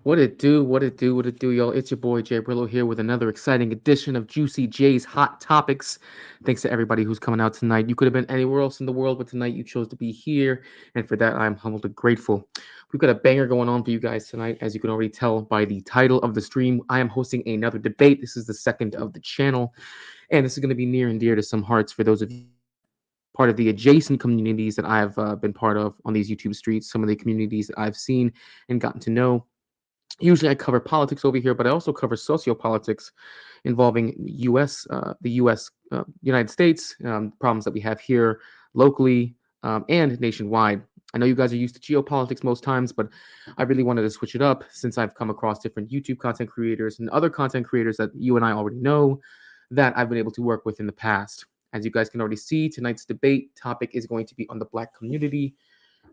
What it do, what it do, what it do, y'all. It's your boy Jay Brillo here with another exciting edition of Juicy J's Hot Topics. Thanks to everybody who's coming out tonight. You could have been anywhere else in the world, but tonight you chose to be here, and for that I'm humbled and grateful. We've got a banger going on for you guys tonight, as you can already tell by the title of the stream. I am hosting another debate. This is the second of the channel, and this is going to be near and dear to some hearts for those of you part of the adjacent communities that I've been part of on these YouTube streets, some of the communities that I've seen and gotten to know. Usually I cover politics over here, but I also cover sociopolitics involving the U.S., United States, problems that we have here locally and nationwide. I know you guys are used to geopolitics most times, but I really wanted to switch it up since I've come across different YouTube content creators and other content creators that you and I already know that I've been able to work with in the past. As you guys can already see, tonight's debate topic is going to be on the Black community.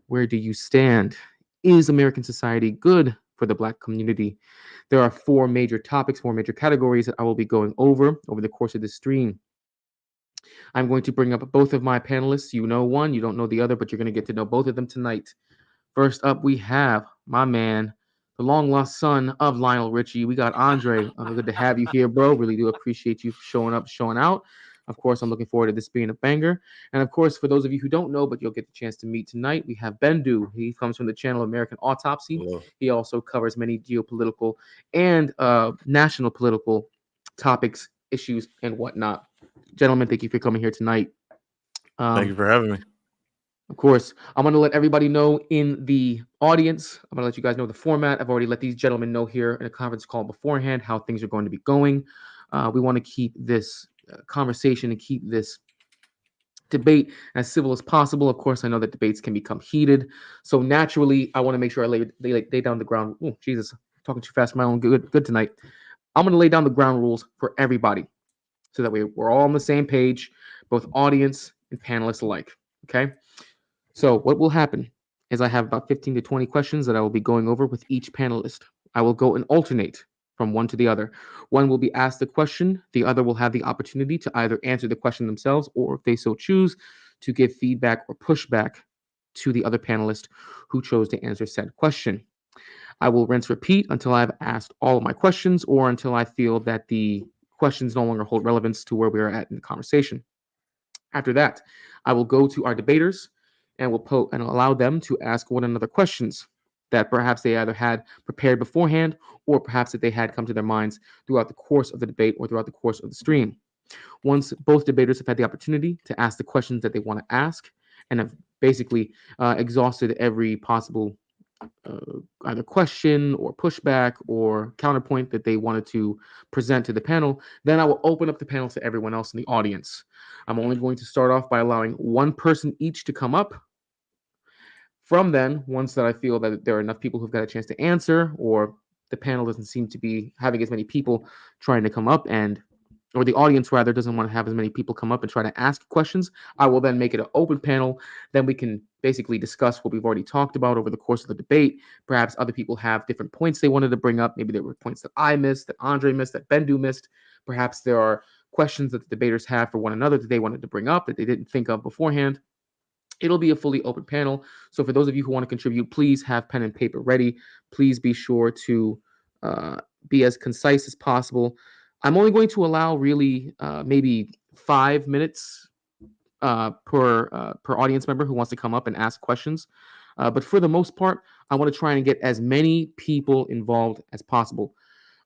Where do you stand? Is American society good for the Black community? There are four major topics, four major categories that I will be going over the course of this stream. I'm going to bring up both of my panelists. You know one, you don't know the other, but you're going to get to know both of them tonight. First up, we have my man, the long lost son of Lionel Richie. We got Andre. Good to have you here, bro. Really do appreciate you showing up, showing out. Of course, I'm looking forward to this being a banger. And of course, for those of you who don't know, but you'll get the chance to meet tonight, we have Bendu. He comes from the channel American Autopsy. Hello. He also covers many geopolitical and national political topics, issues, and whatnot. Gentlemen, thank you for coming here tonight. Thank Um, you for having me. of course, I'm going to let everybody know in the audience. I'm going to let you guys know the format. I've already let these gentlemen know here in a conference call beforehand how things are going to be going. We want to keep this conversation and keep this debate as civil as possible. Of course, I know that debates can become heated. So naturally, I want to make sure I lay down the ground. Oh, Jesus, talking too fast for my own good tonight. I'm going to lay down the ground rules for everybody so that we're all on the same page, both audience and panelists alike. Okay. So what will happen is I have about 15 to 20 questions that I will be going over with each panelist. I will go and alternate from one to the other. One will be asked the question, the other will have the opportunity to either answer the question themselves or, if they so choose, to give feedback or pushback to the other panelist who chose to answer said question. I will rinse repeat until I've asked all of my questions or until I feel that the questions no longer hold relevance to where we are at in the conversation. After that, I will go to our debaters and and allow them to ask one another questions that perhaps they either had prepared beforehand or perhaps that they had come to their minds throughout the course of the debate or throughout the course of the stream. Once both debaters have had the opportunity to ask the questions that they want to ask and have basically exhausted every possible either question or pushback or counterpoint that they wanted to present to the panel, then I will open up the panel to everyone else in the audience. I'm only going to start off by allowing one person each to come up. From then, once that I feel that there are enough people who've got a chance to answer, or the panel doesn't seem to be having as many people trying to come up and or the audience rather doesn't want to have as many people come up and try to ask questions, I will then make it an open panel. Then we can basically discuss what we've already talked about over the course of the debate. Perhaps other people have different points they wanted to bring up. Maybe there were points that I missed, that Andre missed, that Bendu missed. Perhaps there are questions that the debaters have for one another that they wanted to bring up that they didn't think of beforehand. It'll be a fully open panel. So for those of you who want to contribute, please have pen and paper ready. Please be sure to uh, be as concise as possible. I'm only going to allow really maybe 5 minutes per audience member who wants to come up and ask questions. But for the most part, I want to try and get as many people involved as possible.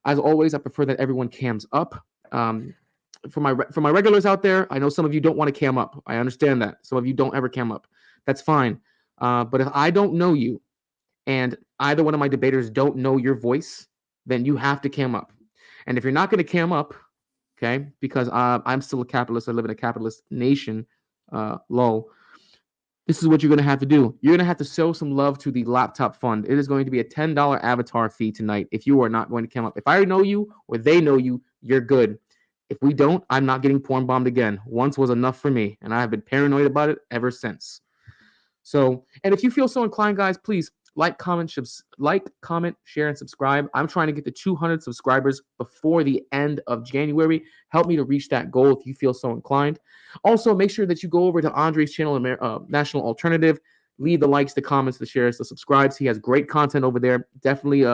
As always, I prefer that everyone cams up. For my regulars out there, I know some of you don't want to cam up. I understand that. Some of you don't ever cam up. That's fine. But if I don't know you and either one of my debaters don't know your voice, then you have to cam up. And if you're not going to cam up, okay, because I'm still a capitalist, I live in a capitalist nation, lol. This is what you're going to have to do. You're going to have to show some love to the laptop fund. It is going to be a $10 avatar fee tonight if you are not going to come up. If I know you or they know you, you're good. If we don't, I'm not getting porn bombed again. Once was enough for me, and I have been paranoid about it ever since. So, and if you feel so inclined, guys, please comment, share, and subscribe. I'm trying to get to 200 subscribers before the end of January. Help me to reach that goal if you feel so inclined. Also, make sure that you go over to Andre's channel, National Alternative. Leave the likes, the comments, the shares, the subscribes. He has great content over there. Definitely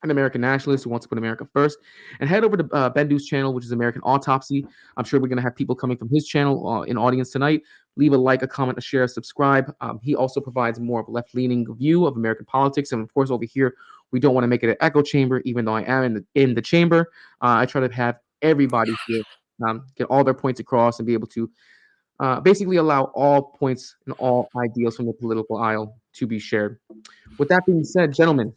an American nationalist who wants to put America first. And head over to Bendu's channel, which is American Autopsy. I'm sure we're going to have people coming from his channel in audience tonight. Leave a like, a comment, a share, subscribe. He also provides more of a left-leaning view of American politics. And of course, over here, we don't want to make it an echo chamber, even though I am in the chamber. I try to have everybody here get all their points across and be able to basically allow all points and all ideals from the political aisle to be shared. With that being said, gentlemen,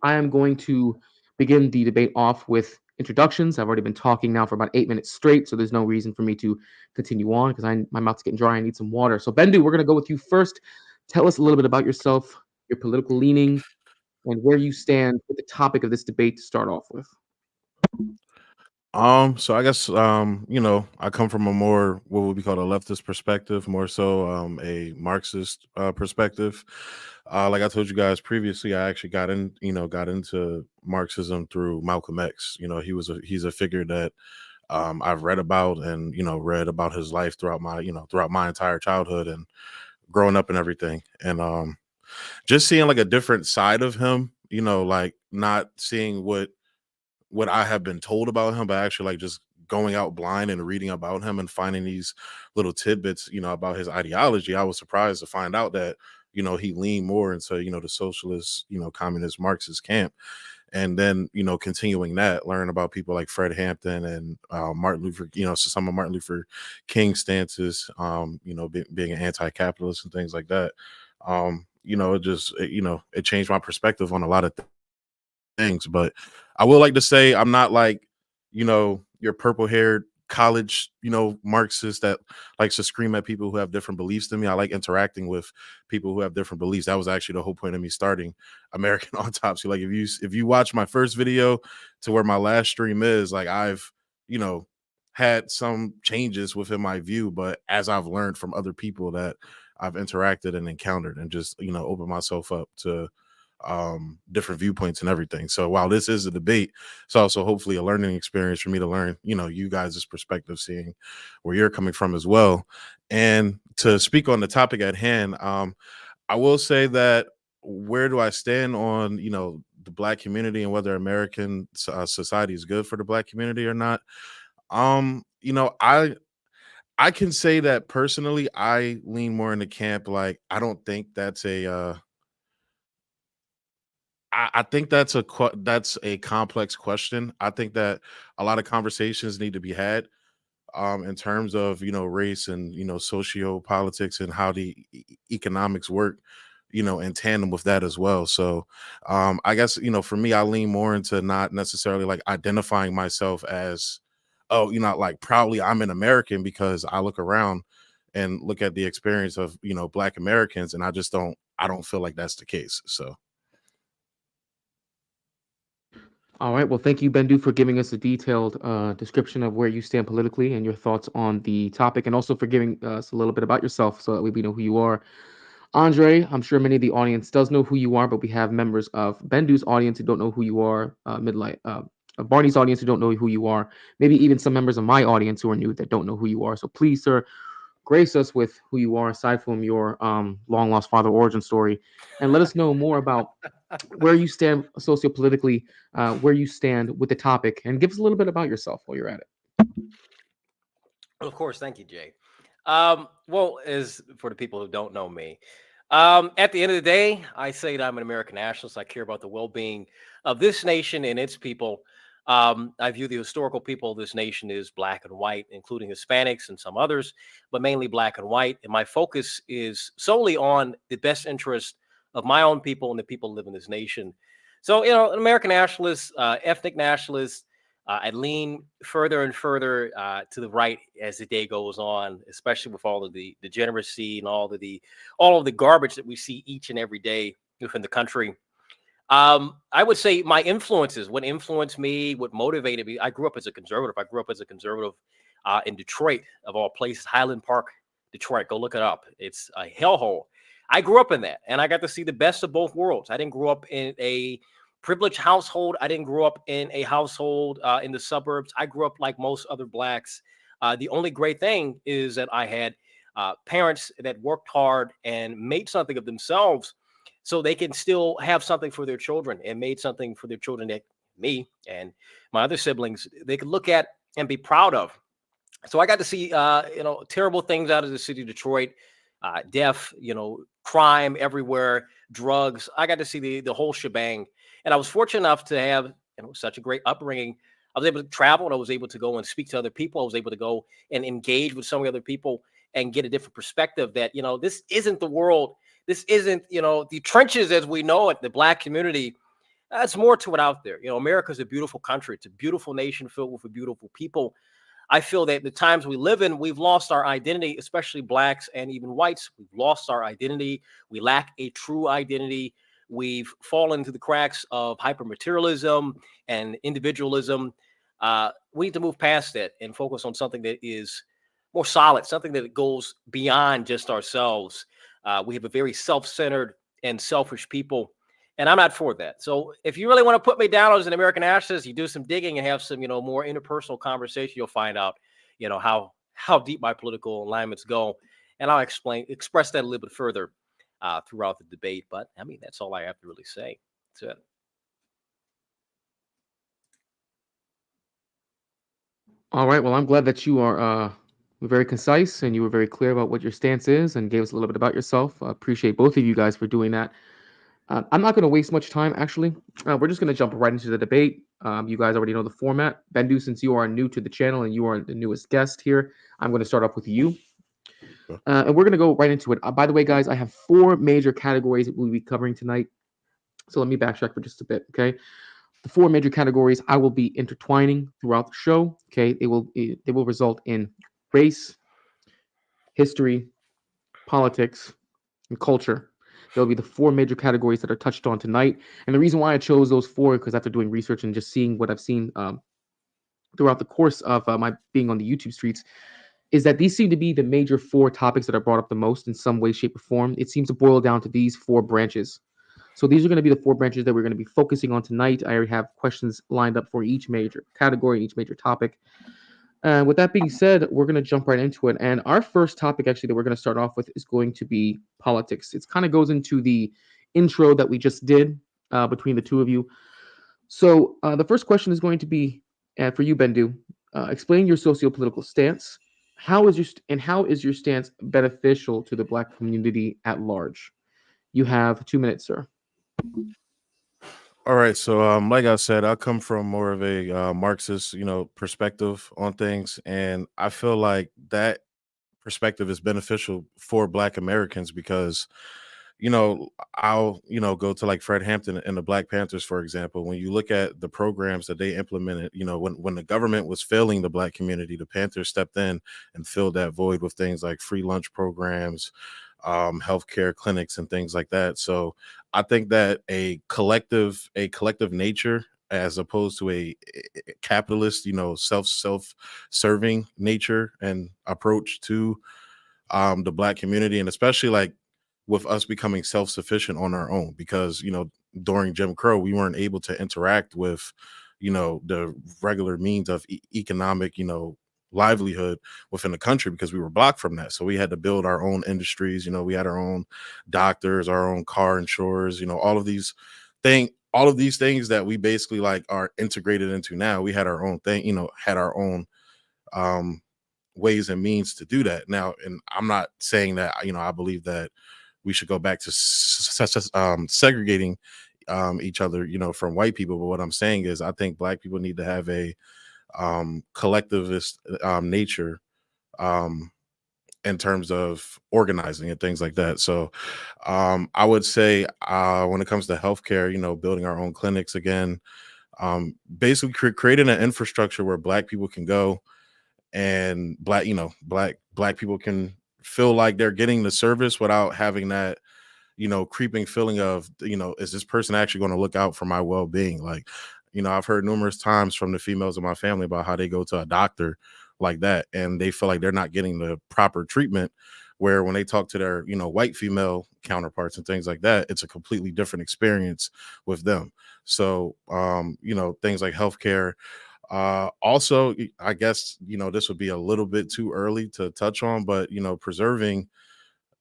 I am going to begin the debate off with introductions. I've already been talking now for about 8 minutes straight, so there's no reason for me to continue on because my mouth's getting dry. I need some water. So, Bendu, we're going to go with you first. Tell us a little bit about yourself, your political leaning, and where you stand with the topic of this debate to start off with. So I guess I come from a more what would be called a leftist perspective, more so a Marxist perspective. Like I told you guys previously, I actually got into Marxism through Malcolm X. He's a figure that I've read about and read about his life throughout my entire childhood and growing up and everything. And just seeing like a different side of him, like not seeing what I have been told about him, but actually like just going out blind and reading about him and finding these little tidbits, about his ideology. I was surprised to find out that, he leaned more into, the socialist, communist Marxist camp. And then, continuing that, learn about people like Fred Hampton and Martin Luther, so some of Martin Luther King's stances, being an anti-capitalist and things like that. It changed my perspective on a lot of things. But I will like to say I'm not like, your purple haired college, Marxist that likes to scream at people who have different beliefs than me. I like interacting with people who have different beliefs. That was actually the whole point of me starting American Autopsy. Like if you watch my first video to where my last stream is, like I've, had some changes within my view, but as I've learned from other people that I've interacted and encountered and just, open myself up to different viewpoints and everything. So while this is a debate, it's also hopefully a learning experience for me to learn, you guys' perspective, seeing where you're coming from as well. And to speak on the topic at hand, I will say that where do I stand on, the Black community and whether American society is good for the Black community or not? I can say that personally, I lean more in the camp like I don't think that's I think that's a complex question. I think that a lot of conversations need to be had in terms of race and socio politics and how the economics work, in tandem with that as well. So I guess for me, I lean more into not necessarily like identifying myself as like proudly I'm an American, because I look around and look at the experience of Black Americans, and I don't feel like that's the case. So. All right. Well, thank you, Bendu, for giving us a detailed description of where you stand politically and your thoughts on the topic, and also for giving us a little bit about yourself so that we know who you are. Andre, I'm sure many of the audience does know who you are, but we have members of Bendu's audience who don't know who you are, Barney's audience who don't know who you are, maybe even some members of my audience who are new that don't know who you are. So please, sir, grace us with who you are aside from your long lost father origin story, and let us know more about where you stand sociopolitically, where you stand with the topic, and give us a little bit about yourself while you're at it. Well, of course, thank you, Jay. Well, as for the people who don't know me, at the end of the day, I say that I'm an American nationalist. I care about the well-being of this nation and its people. I view the historical people of this nation as black and white, including Hispanics and some others, but mainly black and white. And my focus is solely on the best interest of my own people and the people who live in this nation. So, an American nationalist, ethnic nationalist. I lean further and further to the right as the day goes on, especially with all of the degeneracy and all of the garbage that we see each and every day within the country. I would say my influences, what influenced me, what motivated me. I grew up as a conservative. In Detroit, of all places, Highland Park, Detroit. Go look it up. It's a hellhole. I grew up in that, and I got to see the best of both worlds. I didn't grow up in a privileged household. I didn't grow up in a household in the suburbs. I grew up like most other blacks. The only great thing is that I had parents that worked hard and made something of themselves. so they can still have something for their children, and made something for their children that me and my other siblings they could look at and be proud of. So I got to see, terrible things out of the city of Detroit, death, crime everywhere, drugs. I got to see the whole shebang, and I was fortunate enough to have such a great upbringing. I was able to travel, and I was able to go and speak to other people. I was able to go and engage with some of the other people and get a different perspective that this isn't the world. This isn't the trenches as we know it. The Black community. That's more to it out there. America's a beautiful country. It's a beautiful nation filled with beautiful people. I feel that the times we live in, we've lost our identity, especially blacks and even whites. We've lost our identity. We lack a true identity. We've fallen into the cracks of hypermaterialism and individualism. We need to move past that and focus on something that is more solid, something that goes beyond just ourselves. We have a very self-centered and selfish people, and I'm not for that. So if you really want to put me down as an American nationalist, you do some digging and have some, more interpersonal conversation, you'll find out, how deep my political alignments go. And I'll express that a little bit further throughout the debate. But I mean, that's all I have to really say. That's it. All right. Well, I'm glad that you are very concise and you were very clear about what your stance is and gave us a little bit about yourself. I appreciate both of you guys for doing that. I'm not going to waste much time, actually. We're just going to jump right into the debate. You guys already know the format. Bendu, since you are new to the channel and you are the newest guest here, I'm going to start off with you. And we're going to go right into it. By the way, guys, I have 4 major categories that we'll be covering tonight. So let me backtrack for just a bit, okay? The 4 major categories I will be intertwining throughout the show, okay? They will result in race, history, politics, and culture. There'll be the 4 major categories that are touched on tonight. And the reason why I chose those 4, because after doing research and just seeing what I've seen throughout the course of my being on the YouTube streets, is that these seem to be the major 4 topics that are brought up the most in some way, shape, or form. It seems to boil down to these 4 branches. So these are going to be the 4 branches that we're going to be focusing on tonight. I already have questions lined up for each major category, each major topic. With that being said, we're going to jump right into it. And our first topic, actually, that we're going to start off with is going to be politics. It kind of goes into the intro that we just did between the two of you. So the first question is going to be for you, Bendu. Explain your socio-political stance. How is your stance beneficial to the Black community at large? You have 2 minutes, sir. All right, so like I said, I come from more of a Marxist, perspective on things, and I feel like that perspective is beneficial for Black Americans because, I'll go to like Fred Hampton and the Black Panthers, for example. When you look at the programs that they implemented, when the government was failing the Black community, the Panthers stepped in and filled that void with things like free lunch programs, healthcare clinics, and things like that. So I think that a collective nature, as opposed to a capitalist, self-serving nature and approach to the Black community, and especially like with us becoming self-sufficient on our own, because during Jim Crow we weren't able to interact with the regular means of economic livelihood within the country because we were blocked from that. So we had to build our own industries. We had our own doctors, our own car insurers, all of these things that we basically like are integrated into now. We had our own thing, had our own ways and means to do that now. And I'm not saying that I believe that we should go back to segregating each other from white people, but what I'm saying is I think Black people need to have a collectivist nature in terms of organizing and things like that. So I would say when it comes to healthcare, building our own clinics again, basically creating an infrastructure where Black people can go and Black people can feel like they're getting the service without having that creeping feeling of is this person actually going to look out for my well-being? Like, I've heard numerous times from the females in my family about how they go to a doctor like that and they feel like they're not getting the proper treatment, where when they talk to their white female counterparts and things like that, it's a completely different experience with them. So things like healthcare. Also, I guess this would be a little bit too early to touch on, but preserving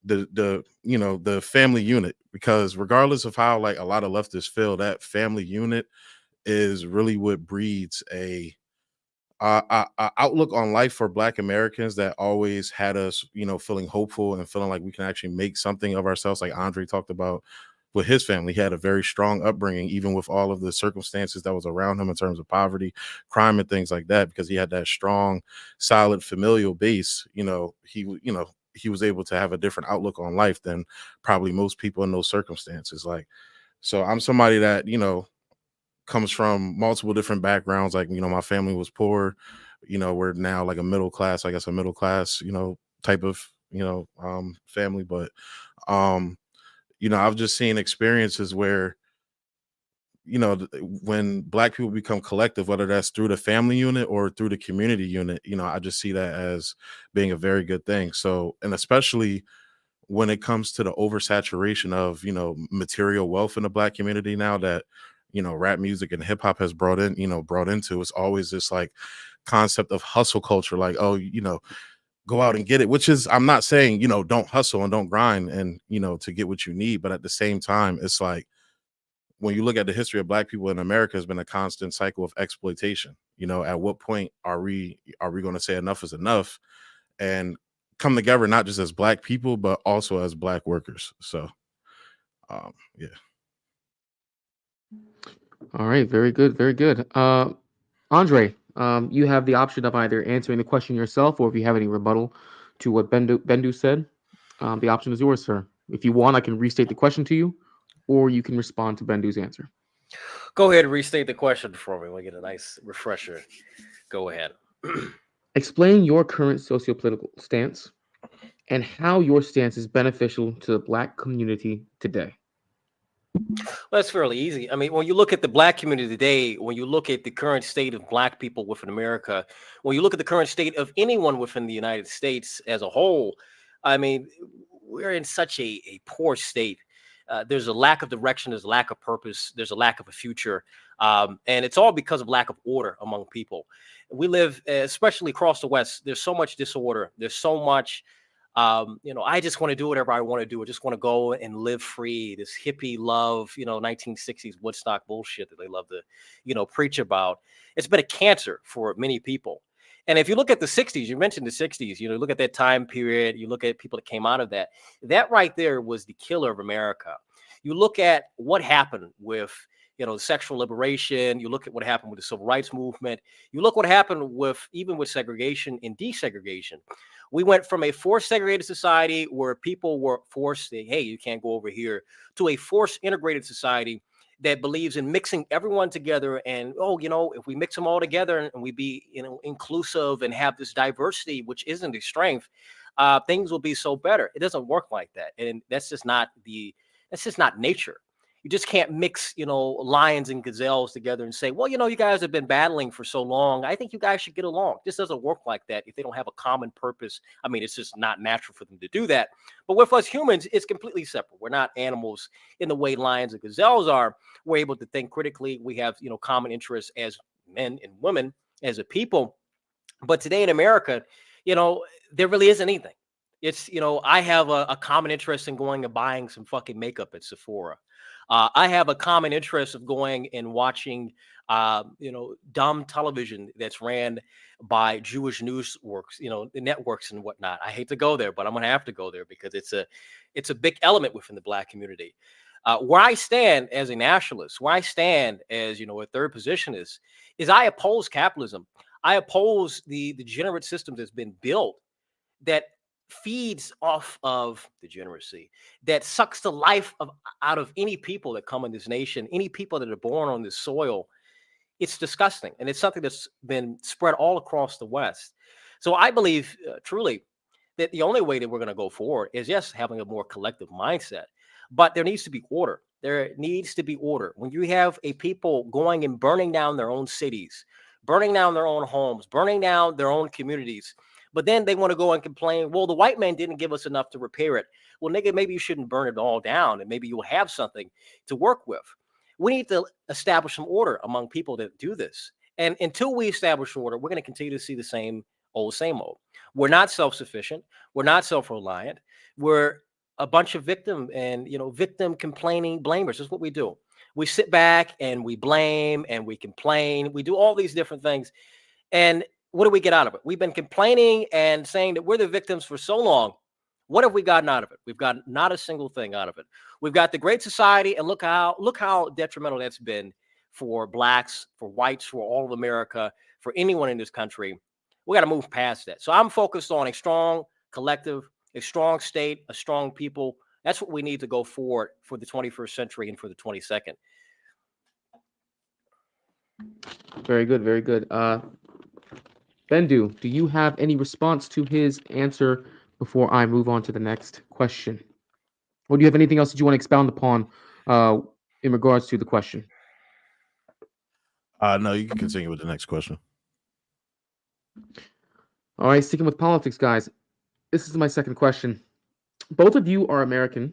the family unit, because regardless of how like a lot of leftists feel, that family unit is really what breeds a outlook on life for Black Americans that always had us, feeling hopeful and feeling like we can actually make something of ourselves. Like Andre talked about with his family, he had a very strong upbringing, even with all of the circumstances that was around him in terms of poverty, crime, and things like that, because he had that strong, solid familial base. He was able to have a different outlook on life than probably most people in those circumstances. Like, so I'm somebody that, comes from multiple different backgrounds. Like, my family was poor, we're now like a middle class, I guess a middle class, type of, family. But, I've just seen experiences where, when Black people become collective, whether that's through the family unit or through the community unit, I just see that as being a very good thing. So, and especially when it comes to the oversaturation of, material wealth in the Black community now that, rap music and hip hop has brought into, it's always this like concept of hustle culture. Like, oh, go out and get it, which is, I'm not saying, don't hustle and don't grind and, to get what you need. But at the same time, it's like, when you look at the history of Black people in America, has been a constant cycle of exploitation. At what point are we going to say enough is enough and come together, not just as Black people, but also as Black workers? So, yeah. All right, very good, very good. Andre, you have the option of either answering the question yourself, or if you have any rebuttal to what Bendu said, the option is yours, sir. If you want, I can restate the question to you, or you can respond to Bendu's answer. Go ahead and restate the question for me. We'll get a nice refresher. Go ahead. Explain your current sociopolitical stance and how your stance is beneficial to the Black community today. Well, that's fairly easy. I mean, when you look at the Black community today, when you look at the current state of Black people within America, when you look at the current state of anyone within the United States as a whole, I mean, we're in such a poor state. There's a lack of direction, there's a lack of purpose, there's a lack of a future. And it's all because of lack of order among people. We live, especially across the West, there's so much disorder. There's so much I just want to do whatever I want to do. I just want to go and live free. This hippie love, 1960s Woodstock bullshit that they love to, preach about. It's been a cancer for many people. And if you look at the 60s, you mentioned the 60s, look at that time period, you look at people that came out of that right there was the killer of America. You look at what happened with, sexual liberation. You look at what happened with the civil rights movement. You look what happened even with segregation and desegregation. We went from a forced segregated society where people were forced to, hey, you can't go over here, to a forced integrated society that believes in mixing everyone together. And, if we mix them all together and we be, inclusive and have this diversity, which isn't a strength, things will be so better. It doesn't work like that. And that's just not nature. You just can't mix, lions and gazelles together and say, well, you guys have been battling for so long. I think you guys should get along. This doesn't work like that if they don't have a common purpose. I mean, it's just not natural for them to do that. But with us humans, it's completely separate. We're not animals in the way lions and gazelles are. We're able to think critically. We have, common interests as men and women, as a people. But today in America, there really isn't anything. It's, I have a common interest in going and buying some fucking makeup at Sephora. I have a common interest of going and watching, dumb television that's ran by Jewish news works, the networks and whatnot. I hate to go there, but I'm going to have to go there because it's a big element within the Black community. Where I stand as a nationalist, where I stand as, a third position is I oppose capitalism. I oppose the degenerate system that's been built that feeds off of degeneracy, that sucks the life out of any people that come in this nation, any people that are born on this soil. It's disgusting. And it's something that's been spread all across the West. So I believe truly that the only way that we're going to go forward is, yes, having a more collective mindset, but there needs to be order. There needs to be order. When you have a people going and burning down their own cities, burning down their own homes, burning down their own communities, but then they want to go and complain, well, the white man didn't give us enough to repair it. Well, nigga, maybe you shouldn't burn it all down, and maybe you'll have something to work with. We need to establish some order among people that do this. And until we establish order, we're going to continue to see the same old, same old. We're not self-sufficient. We're not self-reliant. We're a bunch of victim and, victim complaining blamers. That's what we do. We sit back and we blame and we complain. We do all these different things. And what do we get out of it? We've been complaining and saying that we're the victims for so long. What have we gotten out of it? We've got not a single thing out of it. We've got the Great Society, and look how detrimental that's been for blacks, for whites, for all of America, for anyone in this country. We got to move past that. So I'm focused on a strong collective, a strong state, a strong people. That's what we need to go forward for the 21st century and for the 22nd. Very good, very good. Bendu, do you have any response to his answer before I move on to the next question? Or do you have anything else that you want to expound upon in regards to the question? No, you can continue with the next question. All right, sticking with politics, guys. This is my second question. Both of you are American,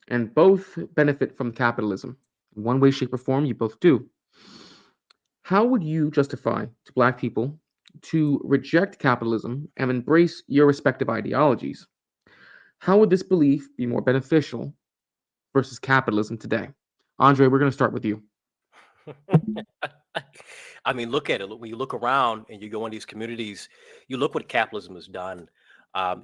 and both benefit from capitalism. In one way, shape, or form, you both do. How would you justify to Black people to reject capitalism and embrace your respective ideologies? How would this belief be more beneficial versus capitalism today? Andre, we're going to start with you. I mean, look at it. When you look around and you go in these communities, you look what capitalism has done.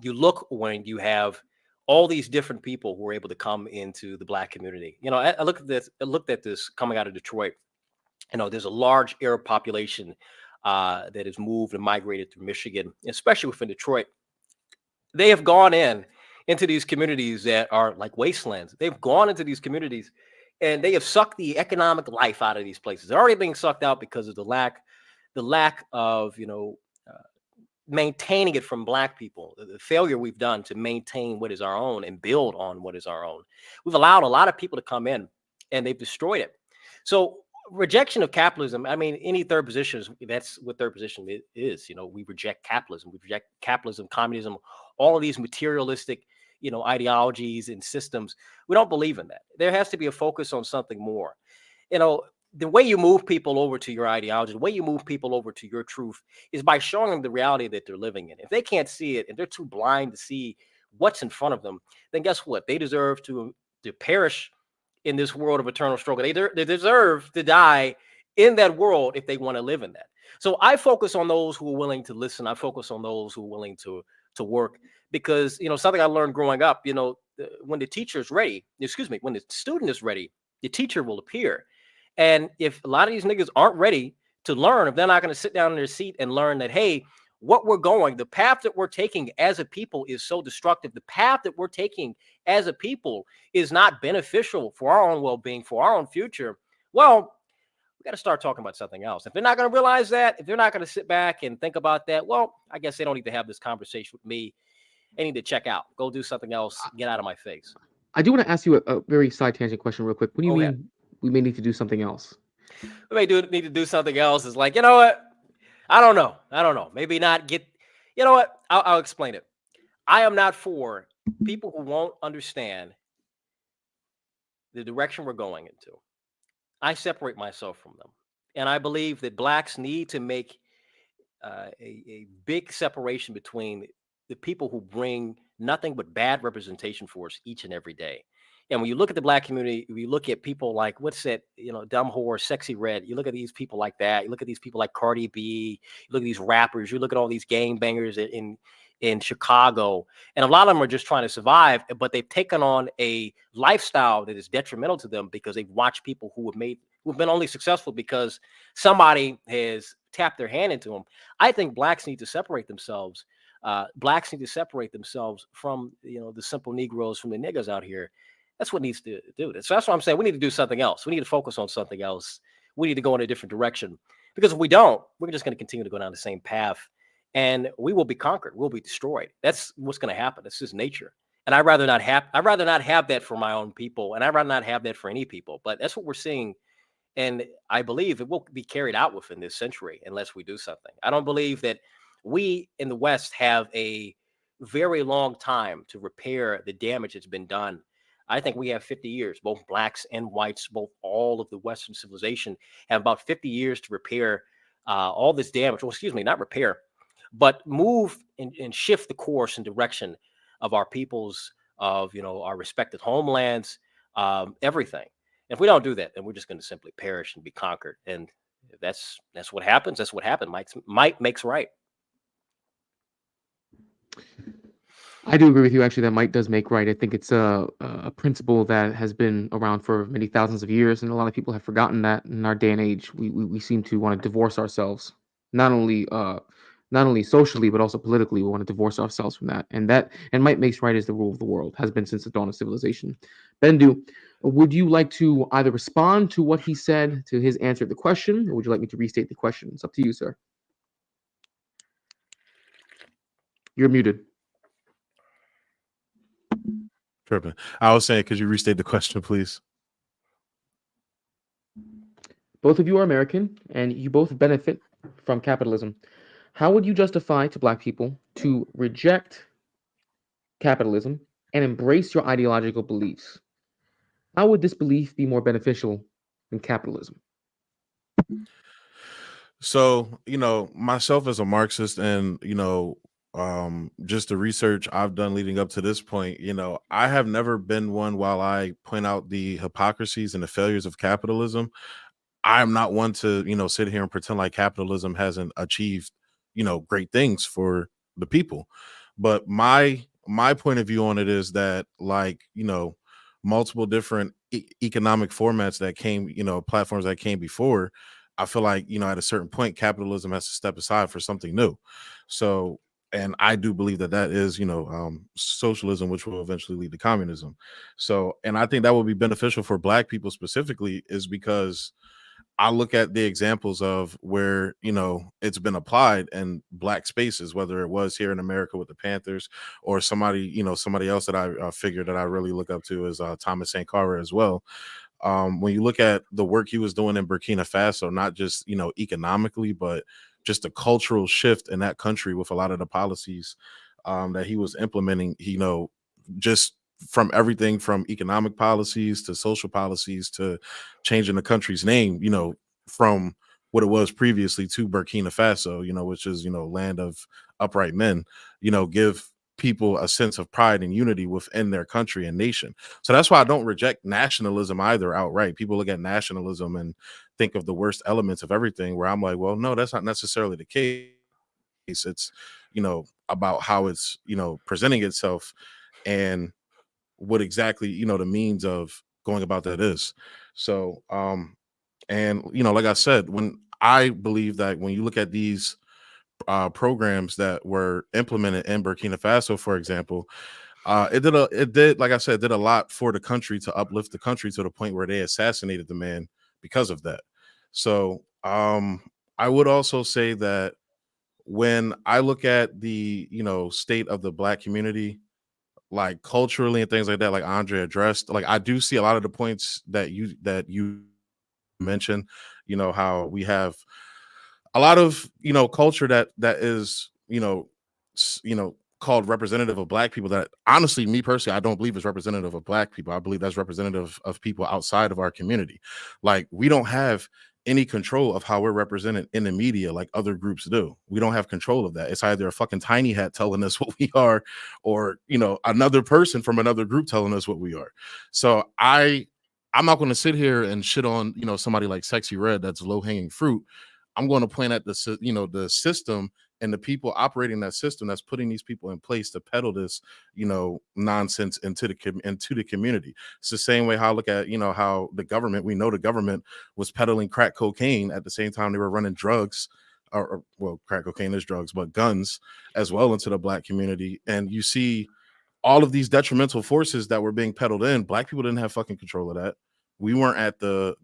You look when you have all these different people who are able to come into the Black community. I looked at this. I looked at this coming out of Detroit. There's a large Arab population that has moved and migrated to Michigan, especially within Detroit. They have gone into these communities that are like wastelands. They've gone into these communities and they have sucked the economic life out of these places. They're already being sucked out because of the lack of, maintaining it from Black people, the failure we've done to maintain what is our own and build on what is our own. We've allowed a lot of people to come in and they've destroyed it. So rejection of capitalism, I mean, any third position, that's what third position is. We reject capitalism. We reject capitalism, communism, all of these materialistic, ideologies and systems. We don't believe in that. There has to be a focus on something more. The way you move people over to your ideology, the way you move people over to your truth is by showing them the reality that they're living in. If they can't see it, if they're too blind to see what's in front of them, then guess what? They deserve to perish in this world of eternal struggle. They deserve to die in that world if they want to live in that. So I focus on those who are willing to listen. I focus on those who are willing to work, because something I learned growing up, when the teacher is ready, when the student is ready, the teacher will appear. And if a lot of these niggas aren't ready to learn, if they're not going to sit down in their seat and learn that, hey, the path that we're taking as a people is so destructive. The path that we're taking as a people is not beneficial for our own well-being, for our own future. Well, we got to start talking about something else. If they're not going to realize that, if they're not going to sit back and think about that, well, I guess they don't need to have this conversation with me. They need to check out, go do something else, get out of my face. I do want to ask you a very side tangent question real quick. What do you mean ahead. We may need to do something else? We may need to do something else. Is like, you know what? I don't know. Maybe not get, you know what? I'll explain it. I am not for people who won't understand the direction we're going into. I separate myself from them. And I believe that Blacks need to make a big separation between the people who bring nothing but bad representation for us each and every day. And when you look at the Black community, you look at people like, what's that, Dumb Whore, Sexy Red. You look at these people like that. You look at these people like Cardi B. You look at these rappers. You look at all these gangbangers in Chicago. And a lot of them are just trying to survive, but they've taken on a lifestyle that is detrimental to them because they've watched people who've been only successful because somebody has tapped their hand into them. I think Blacks need to separate themselves. Blacks need to separate themselves from, the simple Negroes, from the niggas out here. That's what needs to do this. So that's what I'm saying. We need to do something else. We need to focus on something else. We need to go in a different direction, because if we don't, we're just going to continue to go down the same path, and we will be conquered. We'll be destroyed. That's what's going to happen. It's just nature. And I'd rather not have that for my own people. And I'd rather not have that for any people, but that's what we're seeing. And I believe it will be carried out within this century unless we do something. I don't believe that we in the West have a very long time to repair the damage that's been done. I think we have 50 years, both Blacks and whites, both all of the Western civilization have about 50 years to repair all this damage. Well, excuse me, not repair, but move and shift the course and direction of our people's of our respected homelands, everything. If we don't do that, then we're just going to simply perish and be conquered. And if that's what happens. That's what happened. Might makes right. I do agree with you. Actually, that might does make right. I think it's a principle that has been around for many thousands of years, and a lot of people have forgotten that in our day and age. We seem to want to divorce ourselves, not only not only socially but also politically. We want to divorce ourselves from that, and might makes right is the rule of the world. Has been since the dawn of civilization. Bendu, would you like to either respond to what he said to his answer to the question, or would you like me to restate the question? It's up to you, sir. You're muted. Tripping. I was saying, could you restate the question, please? Both of you are American, and you both benefit from capitalism. How would you justify to black people to reject capitalism and embrace your ideological beliefs? How would this belief be more beneficial than capitalism? So, myself as a Marxist and, just the research I've done leading up to this point, I have never been one while I point out the hypocrisies and the failures of capitalism. I'm not one to, sit here and pretend like capitalism hasn't achieved, great things for the people. But my point of view on it is that, like, multiple different economic formats that came, platforms that came before, I feel like, at a certain point, capitalism has to step aside for something new. So, and I do believe that that is, socialism, which will eventually lead to communism. So, and I think that will be beneficial for black people specifically, is because I look at the examples of where, it's been applied in black spaces, whether it was here in America with the Panthers, or somebody else that I figured that I really look up to is Thomas Sankara as well. When you look at the work he was doing in Burkina Faso, not just, economically, but just a cultural shift in that country with a lot of the policies that he was implementing, just from everything from economic policies to social policies to changing the country's name, from what it was previously to Burkina Faso, which is, land of upright men, give people a sense of pride and unity within their country and nation. So that's why I don't reject nationalism either outright. People look at nationalism and think of the worst elements of everything, where I'm like, well, no, that's not necessarily the case. It's, about how it's, presenting itself and what exactly, the means of going about that is. So, and, like I said, when I believe that when you look at these programs that were implemented in Burkina Faso, for example, like I said, did a lot for the country to uplift the country to the point where they assassinated the man because of that. So, I would also say that when I look at the, state of the black community, like culturally and things like that, like Andre addressed, like I do see a lot of the points that you mentioned, how we have a lot of, culture that is, called representative of black people, that honestly, me personally, I don't believe is representative of black people. I believe that's representative of people outside of our community. Like, we don't have any control of how we're represented in the media like other groups do. We don't have control of that. It's either a fucking tiny hat telling us what we are, or, another person from another group telling us what we are. So I'm not going to sit here and shit on, somebody like Sexy Red that's low hanging fruit. I'm going to point at the system and the people operating that system that's putting these people in place to peddle this, nonsense into the community. It's the same way how I look at, how the government, we know the government was peddling crack cocaine at the same time they were running drugs, or well, crack cocaine is drugs, but guns as well into the black community. And you see all of these detrimental forces that were being peddled in. Black people didn't have fucking control of that. We weren't at the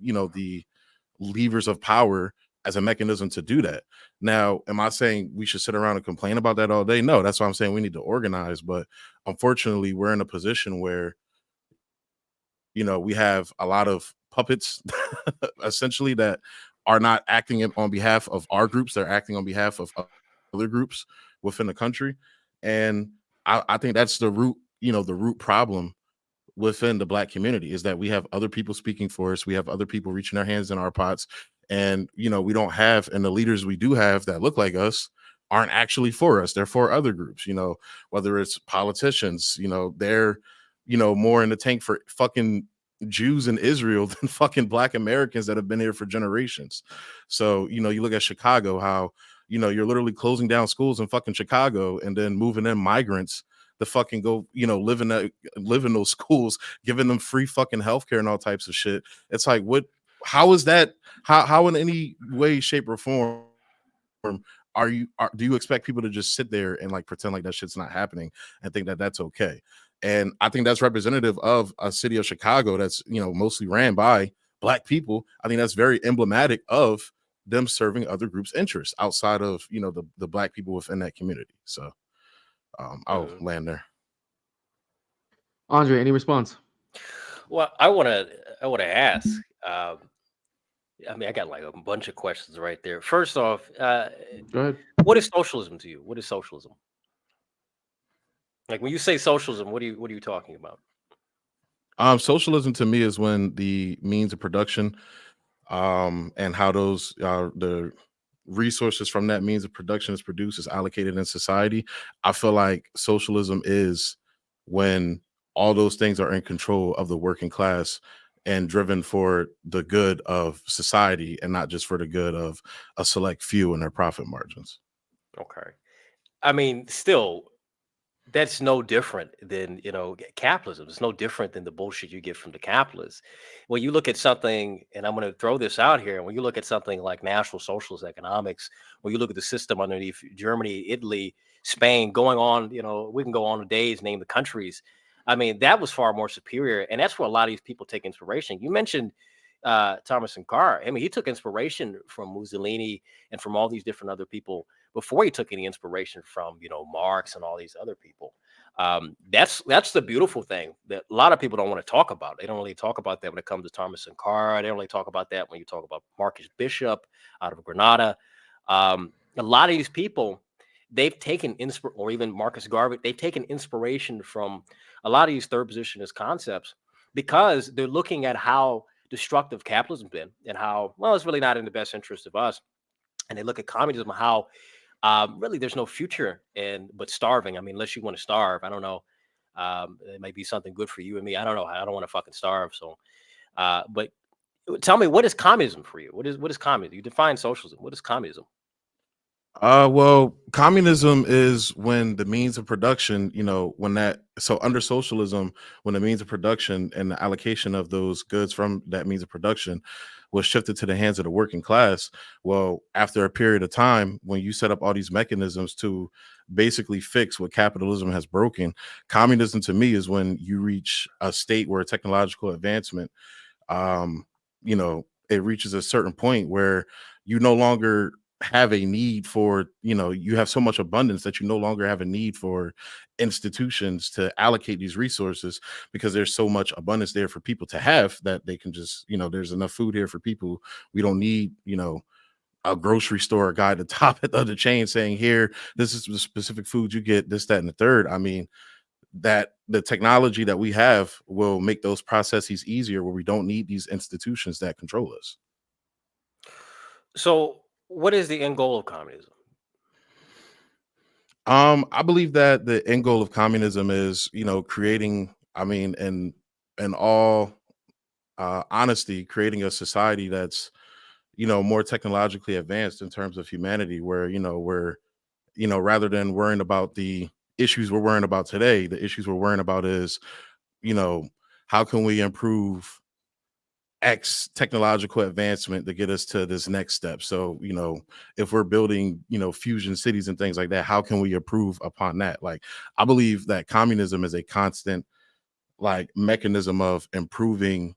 levers of power as a mechanism to do that. Now, am I saying we should sit around and complain about that all day? No, that's why I'm saying we need to organize. But unfortunately, we're in a position where, we have a lot of puppets essentially that are not acting on behalf of our groups. They're acting on behalf of other groups within the country. And I think that's the root problem within the black community, is that we have other people speaking for us. We have other people reaching their hands in our pots. And, we don't have, and the leaders we do have that look like us aren't actually for us. They're for other groups, whether it's politicians, they're more in the tank for fucking Jews in Israel than fucking Black Americans that have been here for generations. So, you look at Chicago, how, you're literally closing down schools in fucking Chicago and then moving in migrants to fucking go, live in those schools, giving them free fucking healthcare and all types of shit. It's like, how is that? How in any way, shape, or form do you expect people to just sit there and like pretend like that shit's not happening and think that that's okay? And I think that's representative of a city of Chicago that's mostly ran by Black people. I think that's very emblematic of them serving other groups' interests outside of the Black people within that community. So I'll land there. Andre, any response? Well, I want to ask. I mean, I got like a bunch of questions right there. First off, Go ahead. what is socialism to you? What is socialism? Like when you say socialism, what are you talking about? Socialism to me is when the means of production and how those the resources from that means of production is produced is allocated in society. I feel like socialism is when all those things are in control of the working class and driven for the good of society and not just for the good of a select few and their profit margins. Okay. I mean, still, that's no different than capitalism. It's no different than the bullshit you get from the capitalists. When you look at something, and I'm going to throw this out here, when you look at something like National Socialist economics, when you look at the system underneath Germany, Italy, Spain, going on, we can go on for days, name the countries. I mean, that was far more superior, and that's where a lot of these people take inspiration. You mentioned Thomas Sankara. I mean, he took inspiration from Mussolini and from all these different other people before he took any inspiration from Marx and all these other people. That's the beautiful thing that a lot of people don't want to talk about. They don't really talk about that when it comes to Thomas Sankara. They don't really talk about that when you talk about Marcus Bishop out of Granada. A lot of these people, they've taken or even Marcus Garvey, they've taken inspiration from a lot of these third positionist concepts because they're looking at how destructive capitalism's been and how, well, it's really not in the best interest of us. And they look at communism, how really there's no future but starving. I mean, unless you want to starve, I don't know. It might be something good for you and me. I don't know. I don't want to fucking starve. So, but tell me, what is communism for you? What is communism? You define socialism. What is communism? Well, communism is when the means of production, so under socialism, when the means of production and the allocation of those goods from that means of production was shifted to the hands of the working class. Well, after a period of time, when you set up all these mechanisms to basically fix what capitalism has broken, communism to me is when you reach a state where technological advancement, um, it reaches a certain point where you no longer have a need for, you have so much abundance that you no longer have a need for institutions to allocate these resources because there's so much abundance there for people to have that they can just, there's enough food here for people. We don't need, a grocery store guy at the top of the chain saying, here, this is the specific food you get, this, that, and the third. I mean, that the technology that we have will make those processes easier where we don't need these institutions that control us. So, what is the end goal of communism? I believe that the end goal of communism is, creating, I mean, in all honesty, creating a society that's, more technologically advanced in terms of humanity, where, rather than worrying about the issues we're worrying about today, the issues we're worrying about is, you know, how can we improve X technological advancement to get us to this next step? So, if we're building, fusion cities and things like that, how can we improve upon that? Like, I believe that communism is a constant like mechanism of improving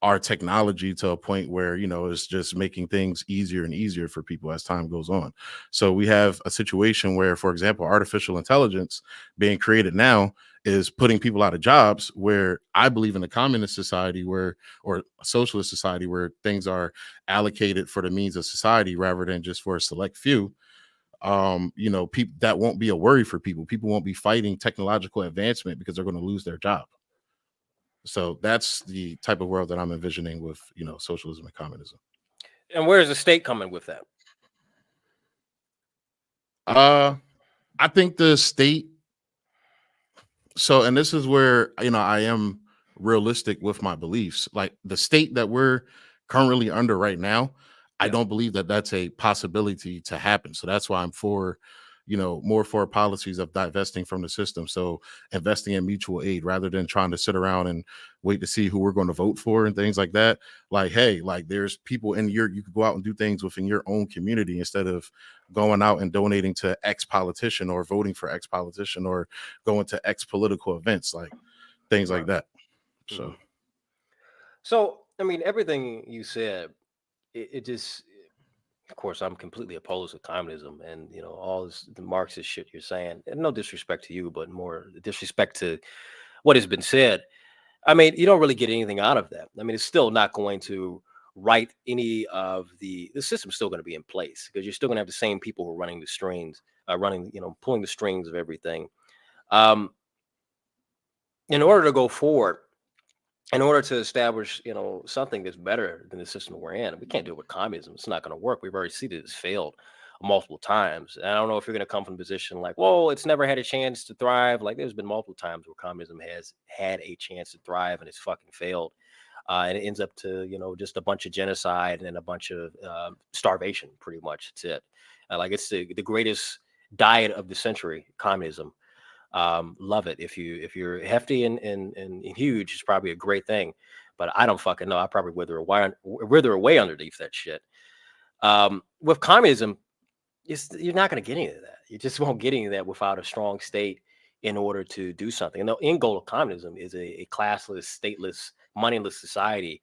our technology to a point where it's just making things easier and easier for people as time goes on. So we have a situation where, for example, artificial intelligence being created now is putting people out of jobs, where I believe in a communist society or a socialist society where things are allocated for the means of society rather than just for a select few. People, that won't be a worry for people won't be fighting technological advancement because they're going to lose their job. So that's the type of world that I'm envisioning with, socialism and communism. And where is the state coming with that? I think the state, So, and this is where, I am realistic with my beliefs. Like the state that we're currently under right now, I Yeah. don't believe that that's a possibility to happen. So that's why I'm for, more for policies of divesting from the system. So investing in mutual aid rather than trying to sit around and wait to see who we're going to vote for and things like that. Like, hey, like there's people you could go out and do things within your own community instead of going out and donating to X politician or voting for X politician or going to X political events, like things like Right. that. So Mhm. So, I mean, everything you said, it just, of course, I'm completely opposed to communism and all this the Marxist shit you're saying. And no disrespect to you, but more disrespect to what has been said. I mean, you don't really get anything out of that. I mean, it's still not going to right any of the system's still going to be in place because you're still going to have the same people who are running the strings, pulling the strings of everything. Um, in order to go forward, in order to establish, something that's better than the system we're in, we can't do it with communism. It's not going to work. We've already seen that it's failed multiple times. And I don't know if you're going to come from a position like, well, it's never had a chance to thrive. Like there's been multiple times where communism has had a chance to thrive and it's fucking failed. And it ends up to, just a bunch of genocide and a bunch of starvation, pretty much. That's it. Like it's the greatest diet of the century, communism. Love it. If you're hefty and huge, it's probably a great thing. But I don't fucking know. I probably wither away underneath that shit. With communism, you're not going to get any of that. You just won't get any of that without a strong state in order to do something. And the end goal of communism is a classless, stateless, moneyless society,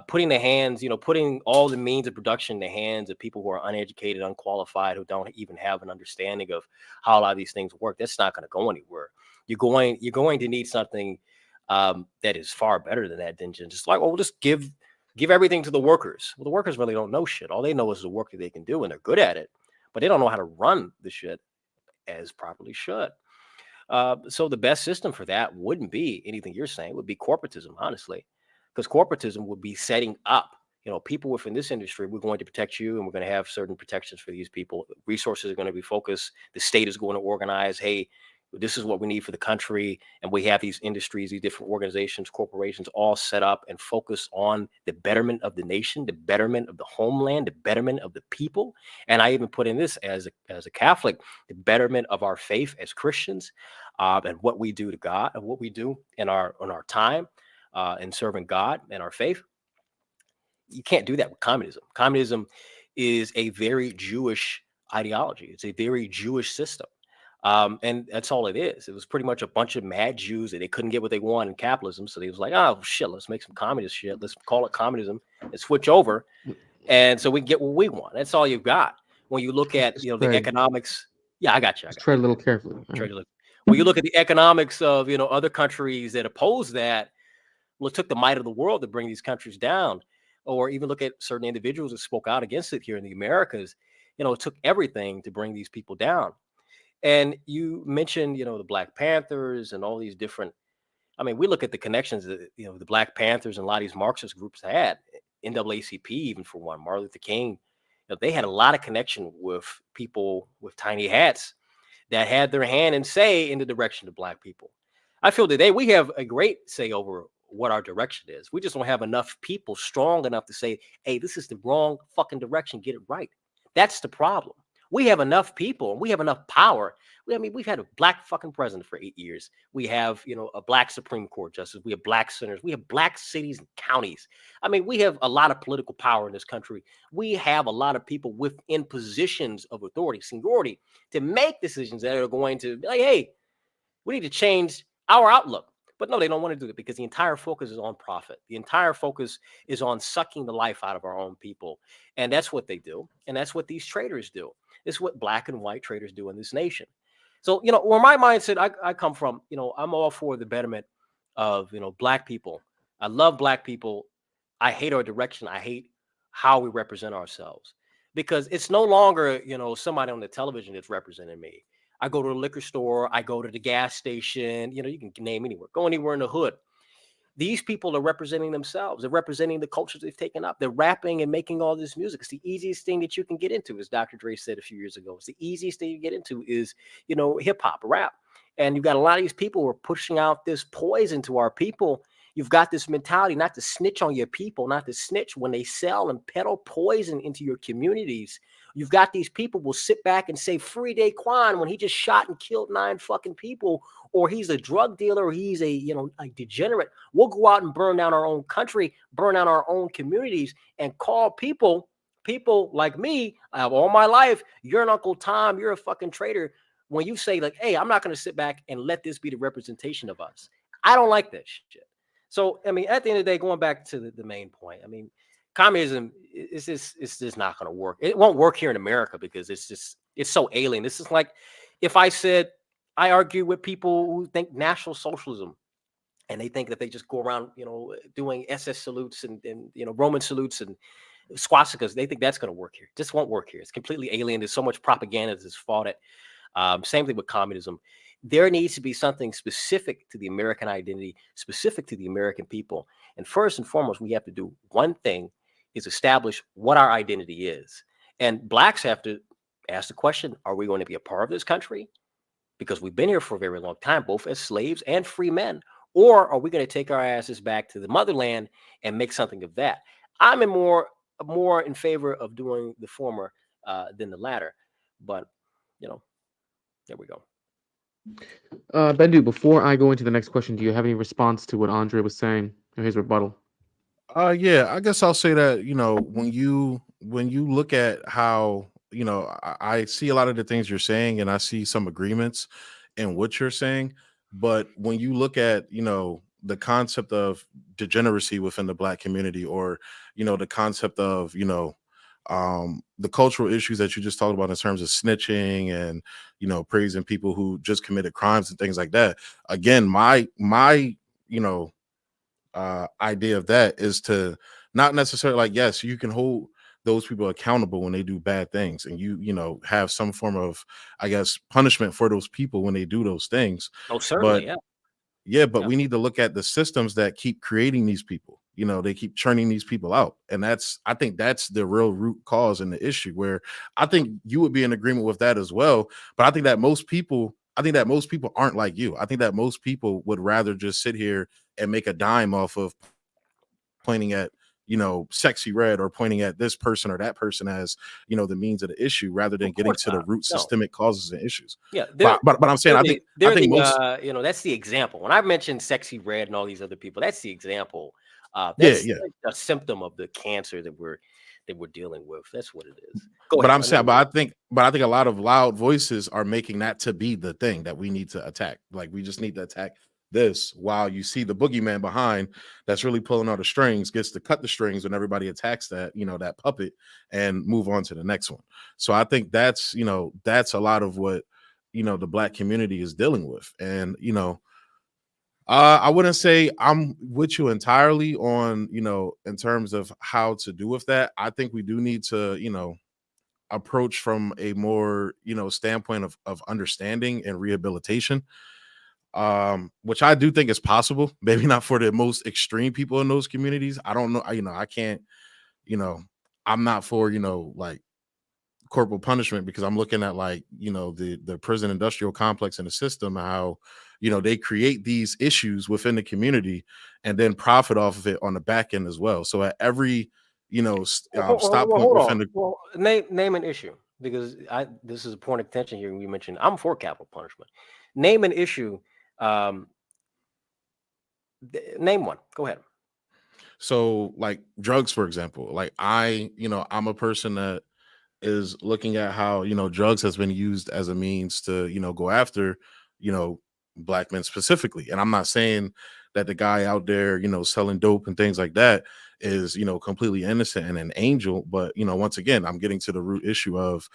putting all the means of production in the hands of people who are uneducated, unqualified, who don't even have an understanding of how a lot of these things work. That's not going to go anywhere. You're going to need something that is far better than that, than just like, oh, we'll just give everything to the workers. Well, the workers really don't know shit. All they know is the work that they can do, and they're good at it, but they don't know how to run the shit as properly should. So the best system for that wouldn't be anything you're saying. It would be corporatism, honestly, because corporatism would be setting up, people within this industry. We're going to protect you, and we're going to have certain protections for these people. Resources are going to be focused. The state is going to organize. Hey, this is what we need for the country, and we have these industries, these different organizations, corporations, all set up and focus on the betterment of the nation, the betterment of the homeland, the betterment of the people. And I even put in this as a Catholic, the betterment of our faith as Christians, and what we do to God and what we do in our time in serving God and our faith. You can't do that with communism. Communism is a very Jewish ideology. It's a very Jewish system. And that's all it is. It was pretty much a bunch of mad Jews that they couldn't get what they want in capitalism. So they was like, oh shit, let's make some communist shit. Let's call it communism and switch over. And so we can get what we want. That's all you've got. When you look at, Just the tread, economics. Yeah, I got you. I just got tread you. a little carefully. All Trade right. religion. When you look at the economics of, other countries that oppose that, well, it took the might of the world to bring these countries down. Or even look at certain individuals that spoke out against it here in the Americas. It took everything to bring these people down. And you mentioned, the Black Panthers and all these different. I mean, we look at the connections that the Black Panthers and a lot of these Marxist groups had. NAACP, even for one, Martin Luther King. They had a lot of connection with people with tiny hats that had their hand and say in the direction of Black people. I feel today we have a great say over what our direction is. We just don't have enough people strong enough to say, hey, this is the wrong fucking direction. Get it right. That's the problem. We have enough people and we have enough power. We've had a Black fucking president for 8 years. We have, a Black Supreme Court justice. We have Black senators. We have Black cities and counties. We have a lot of political power in this country. We have a lot of people within positions of authority, seniority, to make decisions that are going to be like, hey, we need to change our outlook. But no, they don't want to do it because the entire focus is on profit. The entire focus is on sucking the life out of our own people. And that's what they do. And that's what these traders do. It's what black and white traders do in this nation. So, where my mindset I come from, I'm all for the betterment of, Black people. I love Black people. I hate our direction. I hate how we represent ourselves because it's no longer, somebody on the television that's representing me. I go to the liquor store. I go to the gas station. You can name anywhere. Go anywhere in the hood. These people are representing themselves. They're representing the cultures they've taken up. They're rapping and making all this music. It's the easiest thing that you can get into, as Dr. Dre said a few years ago. It's the easiest thing you get into is, hip hop, rap. And you've got a lot of these people who are pushing out this poison to our people. You've got this mentality not to snitch on your people, not to snitch when they sell and peddle poison into your communities. You've got these people will sit back and say free Daquan when he just shot and killed 9 fucking people, or he's a drug dealer, or he's a degenerate. We'll go out and burn down our own country, burn down our own communities, and call people like me. I have all my life. You're an Uncle Tom. You're a fucking traitor. When you say like, hey, I'm not going to sit back and let this be the representation of us. I don't like that shit. So, I mean, at the end of the day, going back to the main point, I mean, communism it's just not going to work. It won't work here in America because it's so alien. This is like if I said I argue with people who think National Socialism, and they think that they just go around, doing SS salutes and Roman salutes and swastikas. They think that's going to work here. Just won't work here. It's completely alien. There's so much propaganda that's fought it. Same thing with communism. There needs to be something specific to the American identity, specific to the American people. And first and foremost, we have to do one thing, is establish what our identity is. And blacks have to ask the question, are we going to be a part of this country? Because we've been here for a very long time, both as slaves and free men. Or are we going to take our asses back to the motherland and make something of that? I'm more in favor of doing the former than the latter. But, there we go. Bendu, before I go into the next question, do you have any response to what Andre was saying or his rebuttal? Yeah, I guess I'll say that, when you look at how, I see a lot of the things you're saying and I see some agreements in what you're saying. But when you look at, the concept of degeneracy within the black community, or, the concept of, the cultural issues that you just talked about in terms of snitching and, praising people who just committed crimes and things like that. Again, my idea of that is to not necessarily, like, yes, you can hold those people accountable when they do bad things, and you have some form of, I guess, punishment for those people when they do those things. Oh, certainly. But Yeah. but we need to look at the systems that keep creating these people. They keep churning these people out. And I think that's the real root cause and the issue, where I think you would be in agreement with that as well. But I think that most people aren't like you. I think that most people would rather just sit here and make a dime off of pointing at, Sexy Red, or pointing at this person or that person as, the means of the issue, rather than getting to the root systemic causes and issues. Yeah. But I'm saying, I think most, that's the example. When I mentioned Sexy Red and all these other people, that's the example. Yeah. A symptom of the cancer that we're dealing with. That's what it is. I think a lot of loud voices are making that to be the thing that we need to attack. Like, we just need to attack this, while you see the boogeyman behind that's really pulling all the strings gets to cut the strings when everybody attacks that, that puppet, and move on to the next one. So I think that's a lot of what, the black community is dealing with. And, I wouldn't say I'm with you entirely on, in terms of how to do with that. I think we do need to, approach from a more, standpoint of understanding and rehabilitation, which I do think is possible. Maybe not for the most extreme people in those communities. I don't know. I can't, I'm not for, like, corporal punishment, because I'm looking at, like, the prison industrial complex and the system, how, they create these issues within the community and then profit off of it on the back end as well. So at every, stop point within the... Well, name an issue, because this is a point of contention here. You mentioned I'm for capital punishment. Name an issue. Name one. Go ahead. So, like, drugs, for example. Like, I'm a person that is looking at how, drugs has been used as a means to, go after, black men specifically. And I'm not saying that the guy out there, selling dope and things like that is, completely innocent and an angel. But, once again, I'm getting to the root issue of,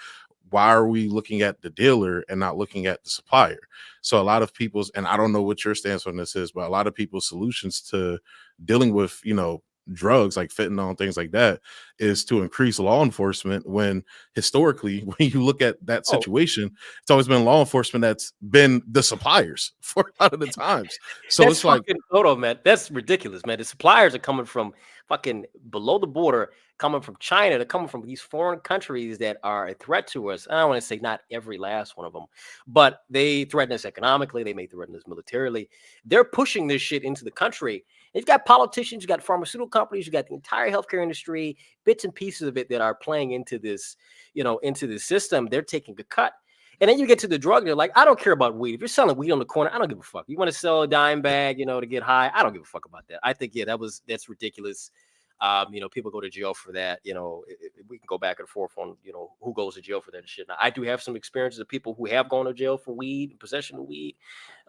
why are we looking at the dealer and not looking at the supplier? So a lot of people's, and I don't know what your stance on this is, but a lot of people's solutions to dealing with, drugs like fentanyl and things like that is to increase law enforcement, when historically, when you look at that situation, it's always been law enforcement that's been the suppliers for a lot of the times. So That's it's like, hold on, man. That's ridiculous, man. The suppliers are coming from fucking below the border, coming from China. They're coming from these foreign countries that are a threat to us. I don't want to say not every last one of them, but they threaten us economically. They may threaten us militarily. They're pushing this shit into the country. You've got politicians, you got pharmaceutical companies, you got the entire healthcare industry, bits and pieces of it that are playing into this, into the system. They're taking a cut. And then you get to the drug, they're like, I don't care about weed. If you're selling weed on the corner, I don't give a fuck. You want to sell a dime bag, to get high? I don't give a fuck about that. I think, that's ridiculous. People go to jail for that. We can go back and forth on, who goes to jail for that shit. Now, I do have some experiences of people who have gone to jail for weed, possession of weed.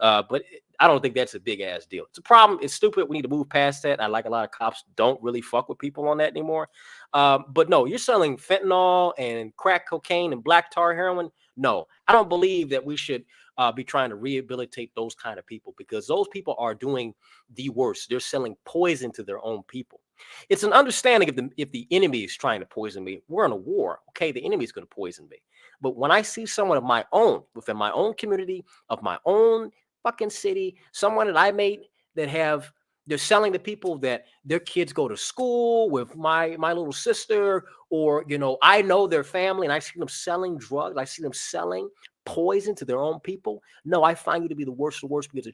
But I don't think that's a big ass deal. It's a problem. It's stupid. We need to move past that. I like a lot of cops don't really fuck with people on that anymore. But no, you're selling fentanyl and crack cocaine and black tar heroin. No, I don't believe that we should be trying to rehabilitate those kind of people, because those people are doing the worst. They're selling poison to their own people. It's an understanding if the enemy is trying to poison me. We're in a war. Okay, the enemy is going to poison me. But when I see someone of my own, within my own community, of my own fucking city, someone that I made that they're selling to people that their kids go to school with my little sister, or, I know their family, and I see them selling drugs. I see them selling poison to their own people. No, I find you to be the worst of the worst, because the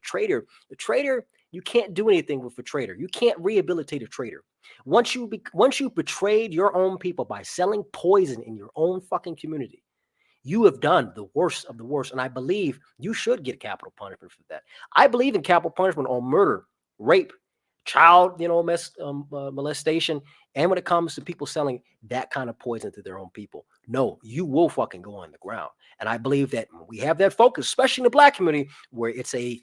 traitor, you can't do anything with a traitor. You can't rehabilitate a traitor. Once you betrayed your own people by selling poison in your own fucking community, you have done the worst of the worst. And I believe you should get capital punishment for that. I believe in capital punishment on murder, rape, child, molestation. And when it comes to people selling that kind of poison to their own people, no, you will fucking go on the ground. And I believe that we have that focus, especially in the black community, where it's a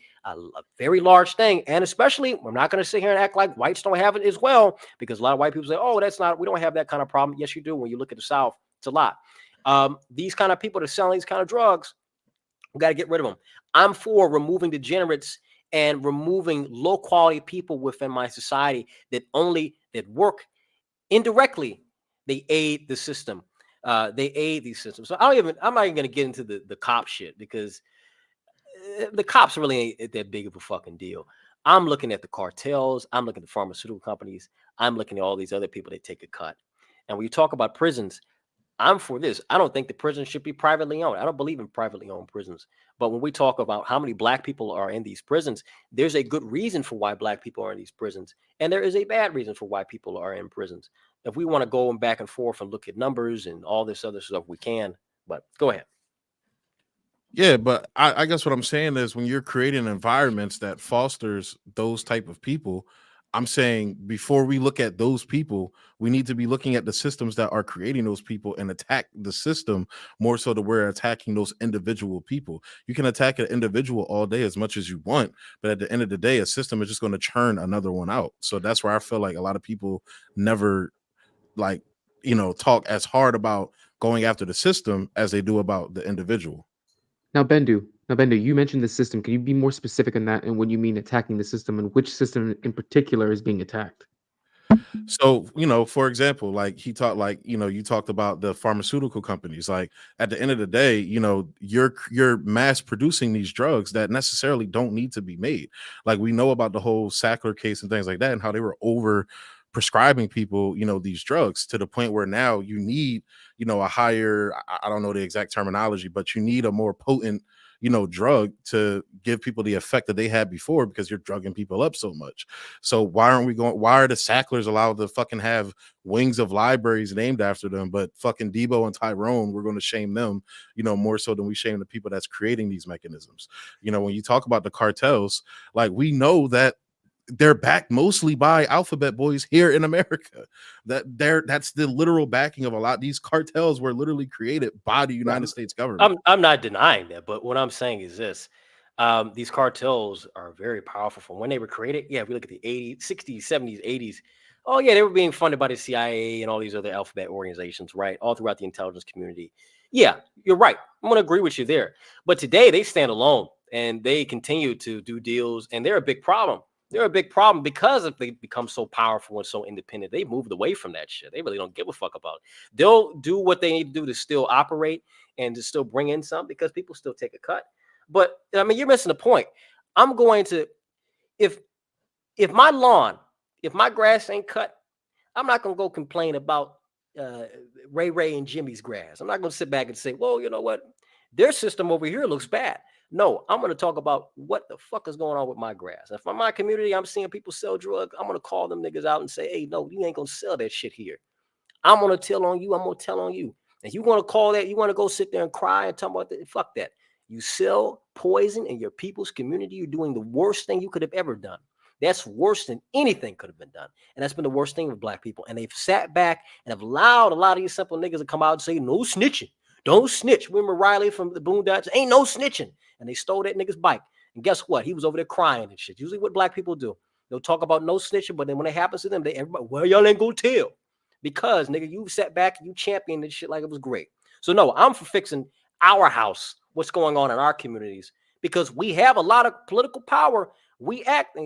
very large thing. And especially, we're not going to sit here and act like whites don't have it as well, because a lot of white people say, oh, we don't have that kind of problem. Yes, you do. When you look at the South, it's a lot. These kind of people that are selling these kind of drugs, we got to get rid of them. I'm for removing degenerates and removing low quality people within my society that work indirectly. They aid the system. They aid these systems. So I'm not even going to get into the cop shit, because the cops really ain't that big of a fucking deal. I'm looking at the cartels. I'm looking at the pharmaceutical companies. I'm looking at all these other people that take a cut. And when you talk about prisons, I'm for this. I don't think the prisons should be privately owned. I don't believe in privately owned prisons. But when we talk about how many black people are in these prisons, there's a good reason for why black people are in these prisons. And there is a bad reason for why people are in prisons. If we want to go back and forth and look at numbers and all this other stuff, we can. But go ahead. Yeah, but I guess what I'm saying is, when you're creating environments that fosters those type of people, I'm saying before we look at those people, we need to be looking at the systems that are creating those people and attack the system more so that we're attacking those individual people. You can attack an individual all day as much as you want, but at the end of the day, a system is just going to churn another one out. So that's where I feel like a lot of people never talk as hard about going after the system as they do about the individual. Now, Bendu, you mentioned the system. Can you be more specific on that and when you mean attacking the system, and which system in particular is being attacked? So, for example, like he talked, you talked about the pharmaceutical companies. Like, at the end of the day, you're mass producing these drugs that necessarily don't need to be made. Like, we know about the whole Sackler case and things like that, and how they were over prescribing people, these drugs, to the point where now you need, a higher, I don't know the exact terminology, but you need a more potent, drug to give people the effect that they had before, because you're drugging people up so much. So why are the Sacklers allowed to fucking have wings of libraries named after them, but fucking Debo and Tyrone, we're going to shame them, more so than we shame the people that's creating these mechanisms. When you talk about the cartels, like, we know that they're backed mostly by alphabet boys here in America. That's the literal backing of a lot. These cartels were literally created by the United States government. I'm not denying that, but what I'm saying is this. These cartels are very powerful from when they were created. Yeah, if we look at the 80s, 60s, 70s, 80s. Oh, yeah, they were being funded by the CIA and all these other alphabet organizations, right? All throughout the intelligence community. Yeah, you're right. I'm going to agree with you there. But today they stand alone and they continue to do deals, and they're a big problem. They're a big problem because if they become so powerful and so independent, they moved away from that shit. They really don't give a fuck about it. They'll do what they need to do to still operate and to still bring in some, because people still take a cut. But I mean, you're missing the point. I'm going to, if my lawn, if my grass ain't cut, I'm not going to go complain about uh, Ray and Jimmy's grass. I'm not going to sit back and say, well, you know what? Their system over here looks bad. No, I'm going to talk about what the fuck is going on with my grass. If in my community I'm seeing people sell drugs, I'm going to call them niggas out and say, hey, no, you ain't going to sell that shit here. I'm going to tell on you. I'm going to tell on you. And you want to call that, you want to go sit there and cry and talk about that, fuck that. You sell poison in your people's community. You're doing the worst thing you could have ever done. That's worse than anything could have been done. And that's been the worst thing with black people. And they've sat back and have allowed a lot of these simple niggas to come out and say, no snitching. Don't snitch. Remember Riley from the Boondocks? Ain't no snitching. And they stole that nigga's bike. And guess what? He was over there crying and shit. Usually what black people do. They'll talk about no snitching, but then when it happens to them, everybody, well, y'all ain't gonna tell. Because, nigga, you sat back and you championed this shit like it was great. So, no, I'm for fixing our house, what's going on in our communities, because we have a lot of political power. We act,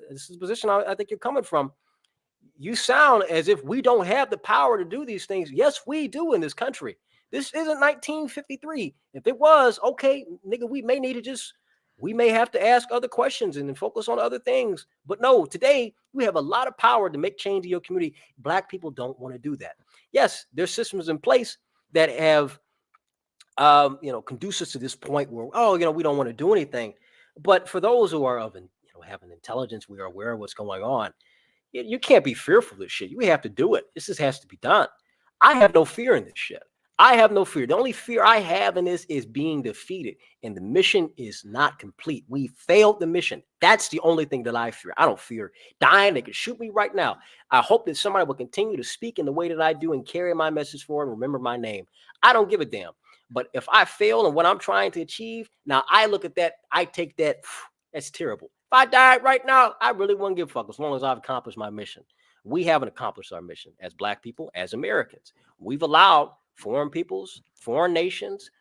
this is the position I think you're coming from. You sound as if we don't have the power to do these things. Yes, we do in this country. This isn't 1953. If it was, okay, nigga, we may have to ask other questions and then focus on other things. But no, today we have a lot of power to make change in your community. Black people don't want to do that. Yes, there's systems in place that have, conducive to this point where, we don't want to do anything. But for those who are having intelligence, we are aware of what's going on. You can't be fearful of this shit. You have to do it. This just has to be done. I have no fear in this shit. I have no fear. The only fear I have in this is being defeated. And the mission is not complete. We failed the mission. That's the only thing that I fear. I don't fear dying. They can shoot me right now. I hope that somebody will continue to speak in the way that I do and carry my message forward and remember my name. I don't give a damn. But if I fail in what I'm trying to achieve, now I look at that, I take that, that's terrible. If I died right now, I really wouldn't give a fuck as long as I've accomplished my mission. We haven't accomplished our mission as black people, as Americans. We've allowed foreign peoples, foreign nations,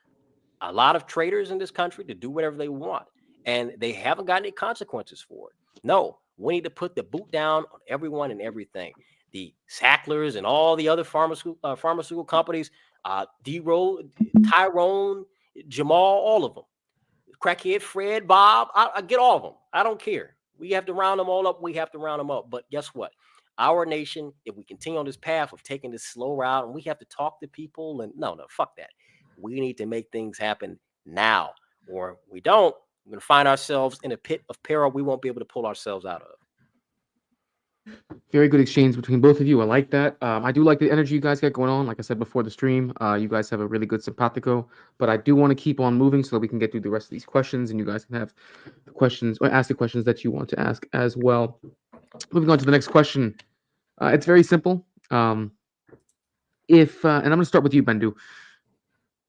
a lot of traitors in this country to do whatever they want. And they haven't got any consequences for it. No, we need to put the boot down on everyone and everything. The Sacklers and all the other pharmaceutical companies, D-Roll, Tyrone, Jamal, all of them. Crackhead Fred, Bob, I get all of them. I don't care. We have to round them all up. We have to round them up. But guess what? Our nation, if we continue on this path of taking this slow route and we have to talk to people and no, fuck that. We need to make things happen now, or we don't. We're going to find ourselves in a pit of peril we won't be able to pull ourselves out of. Very good exchange between both of you. I like that. I do like the energy you guys got going on. Like I said before the stream, you guys have a really good simpatico. But I do want to keep on moving so that we can get through the rest of these questions, and you guys can have the questions or ask the questions that you want to ask as well. Moving on to the next question. It's very simple. And I'm going to start with you, Bendu.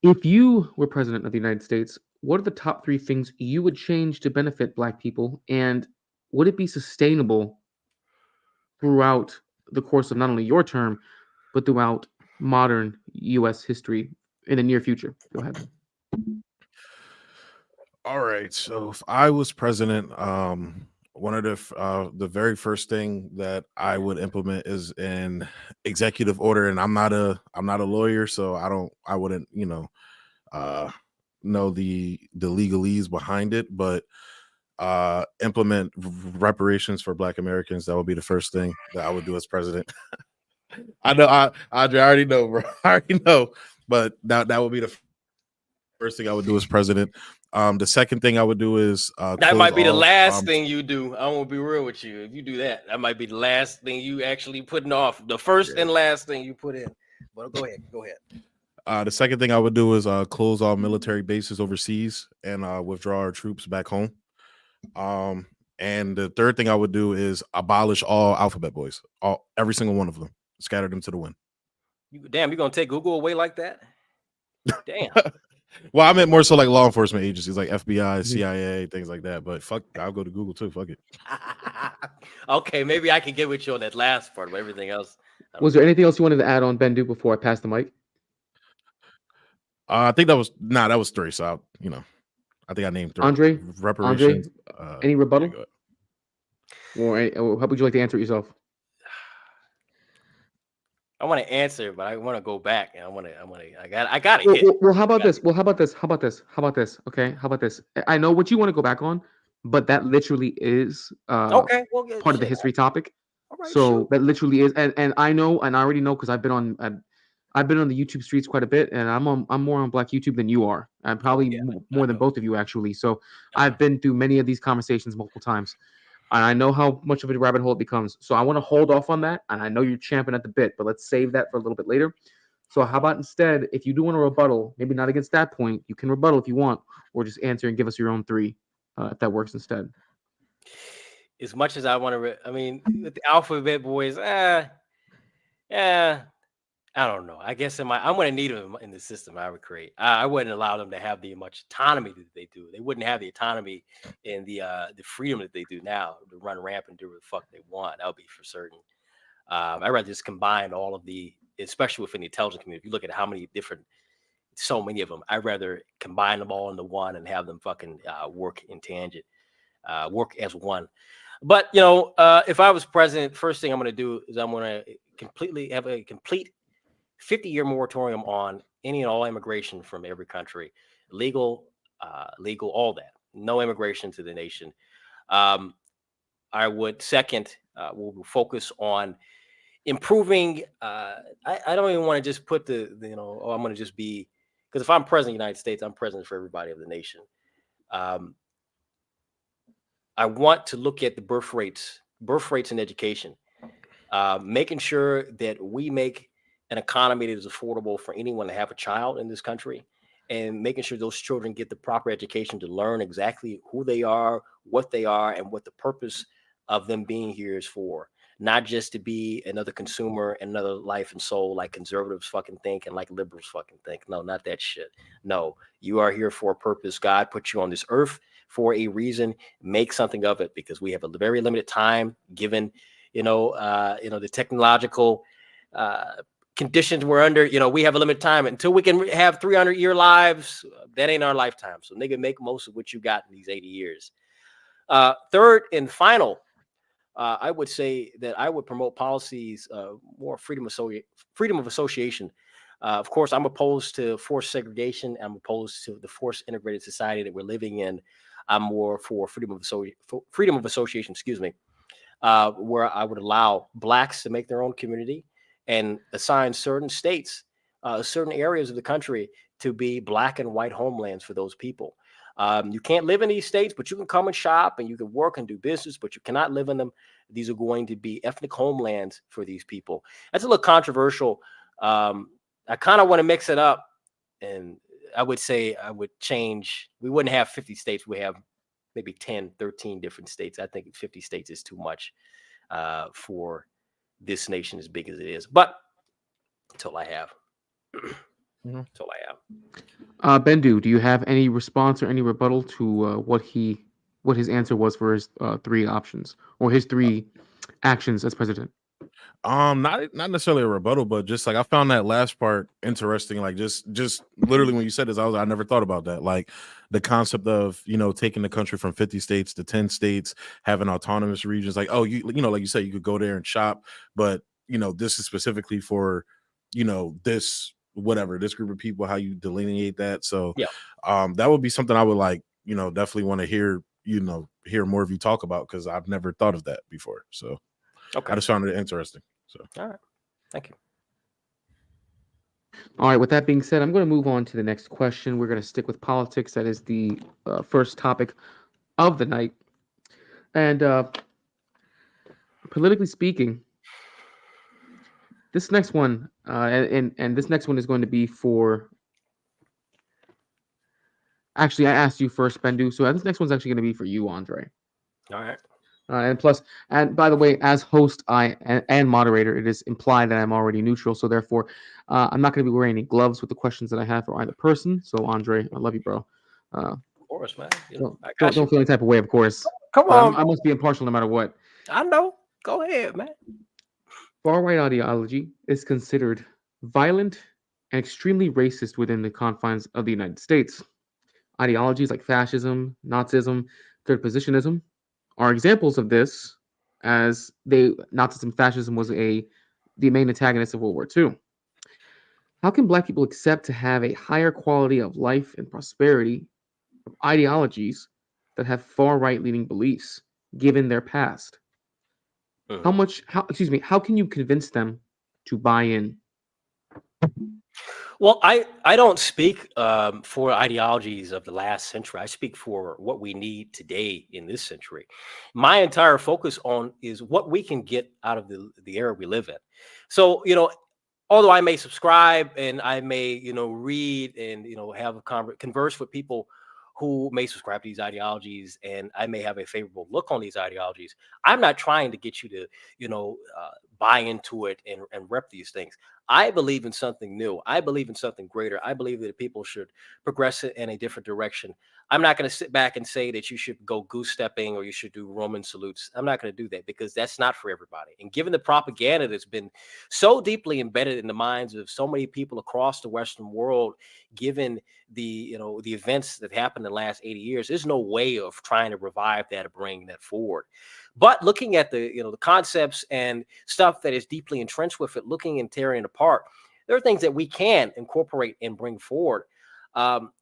If you were president of the United States, what are the top 3 things you would change to benefit Black people, and would it be sustainable throughout the course of not only your term, but throughout modern U.S. history in the near future? Go ahead. All right. So if I was president, one of the very first thing that I would implement is an executive order, and I'm not a lawyer, so I wouldn't know the legalese behind it, but implement reparations for Black Americans. That would be the first thing that I would do as president. I know, I already know, bro. I already know, but that would be the first thing I would do as president. The second thing I would do is that might be the last thing you do. I won't be real with you. If you do that, that might be the last thing you actually putting off. The first and last thing you put in. But go ahead. The second thing I would do is close all military bases overseas and withdraw our troops back home. And the third thing I would do is abolish all alphabet boys, every single one of them, scatter them to the wind. Damn, you gonna take Google away like that? Damn. Well, I meant more so like law enforcement agencies like FBI, CIA, things like that. But fuck, I'll go to Google too. Fuck it. Okay, maybe I can get with you on that last part, but everything else. Was there anything else you wanted to add on, Bendu, before I pass the mic? I think that was 3. So I think I named 3. Andre, reparations. Any rebuttal? Or how would you like to answer it yourself? I want to answer, but I want to go back, and I got it. Well, how about this? Okay, how about this? I know what you want to go back on, but that literally is part of the history topic. All right, so that literally is, and I know, and I already know because I've been on I've been on the YouTube streets quite a bit, and I'm more on Black YouTube than you are. I'm Oh probably yeah, I more than know. both of you actually. So I know. I've been through many of these conversations multiple times, and I know how much of a rabbit hole it becomes. So I want to hold off on that, and I know you're champing at the bit, but let's save that for a little bit later. So how about instead, if you do want to rebuttal, maybe not against that point, you can rebuttal if you want, or just answer and give us your own three, if that works instead. As much as I want to, I mean, with the alphabet boys, yeah, I don't know. I guess I'm going to need them in the system I would create. I wouldn't allow them to have the much autonomy that they do. They wouldn't have the autonomy and the freedom that they do now to run rampant and do what the fuck they want. That would be for certain. I'd rather just combine all of the, especially within the intelligence community. If you look at how many different, so many of them, I'd rather combine them all into one and have them fucking work in tangent, work as one. But if I was president, first thing I'm going to do is I'm going to completely have a complete 50-year moratorium on any and all immigration from every country, legal, legal, all that. No immigration to the nation. Um, I would second, we'll focus on improving. I don't even want to just put oh, I'm going to just be, because if I'm president of the United States, I'm president for everybody of the nation. Um, I want to look at the birth rates in education, making sure that we make an economy that is affordable for anyone to have a child in this country, and making sure those children get the proper education to learn exactly who they are, and what the purpose of them being here is for. Not just to be another consumer, another life and soul, like conservatives fucking think and like liberals fucking think. No, not that shit. No, you are here for a purpose. God put you on this earth for a reason. Make something of it, because we have a very limited time given the technological conditions we're under. We have a limited time until we can have 300-year lives. That ain't our lifetime. So nigga, make most of what you got in these 80 years. Third and final, I would say that I would promote policies, more freedom of association. Of course, I'm opposed to forced segregation. I'm opposed to the forced integrated society that we're living in. I'm more for freedom of association. Excuse me. Where I would allow blacks to make their own community and assign certain states, certain areas of the country to be black and white homelands for those people. You can't live in these states, but you can come and shop and you can work and do business, but you cannot live in them. These are going to be ethnic homelands for these people. That's a little controversial. I kind of want to mix it up, and I would say I would change. We wouldn't have 50 states. We have maybe 10, 13 different states. I think 50 states is too much for this nation as big as it is. But that's all I have. That's all I have. Bendu, do you have any response or any rebuttal to what his answer was for his three options or his three actions as president? Not necessarily a rebuttal, but just like I found that last part interesting. Like just literally when you said this, I never thought about that. Like the concept of taking the country from 50 states to 10 states, having autonomous regions. Like like you said, you could go there and shop, but this is specifically for this this group of people. How you delineate that? So Yeah. that would be something I would like definitely want to hear more of you talk about, because I've never thought of that before. So. Okay. I just found it interesting. So, all right. Thank you. All right. With that being said, I'm going to move on to the next question. We're going to stick with politics. That is the first topic of the night. And politically speaking, this next one, and this next one is going to be for. Actually, I asked you first, Bendu. So this next one's actually going to be for you, Andre. All right. And plus, and by the way, as host and moderator, it is implied that I'm already neutral. So therefore, I'm not going to be wearing any gloves with the questions that I have for either person. So Andre, I love you, bro. Of course, man. Don't feel any type of way, of course. Come on. I must be impartial no matter what. I know. Go ahead, man. Far right ideology is considered violent and extremely racist within the confines of the United States. Ideologies like fascism, Nazism, third positionism are examples of this, as Nazism, fascism was the main antagonist of World War II. How can Black people accept to have a higher quality of life and prosperity of ideologies that have far right leaning beliefs, given their past? How can you convince them to buy in? Well, I don't speak for ideologies of the last century. I speak for what we need today in this century. My entire focus on is what we can get out of the era we live in. So, although I may subscribe and I may, read and, have a converse with people who may subscribe to these ideologies, and I may have a favorable look on these ideologies. I'm not trying to get you to, buy into it and rep these things. I believe in something new. I believe in something greater. I believe that people should progress it in a different direction. I'm not going to sit back and say that you should go goose stepping or you should do Roman salutes. I'm not going to do that because that's not for everybody. And given the propaganda that's been so deeply embedded in the minds of so many people across the Western world, given the events that happened in the last 80 years, there's no way of trying to revive that or bring that forward. But looking at the concepts and stuff that is deeply entrenched with it, looking and tearing it apart, there are things that we can incorporate and bring forward.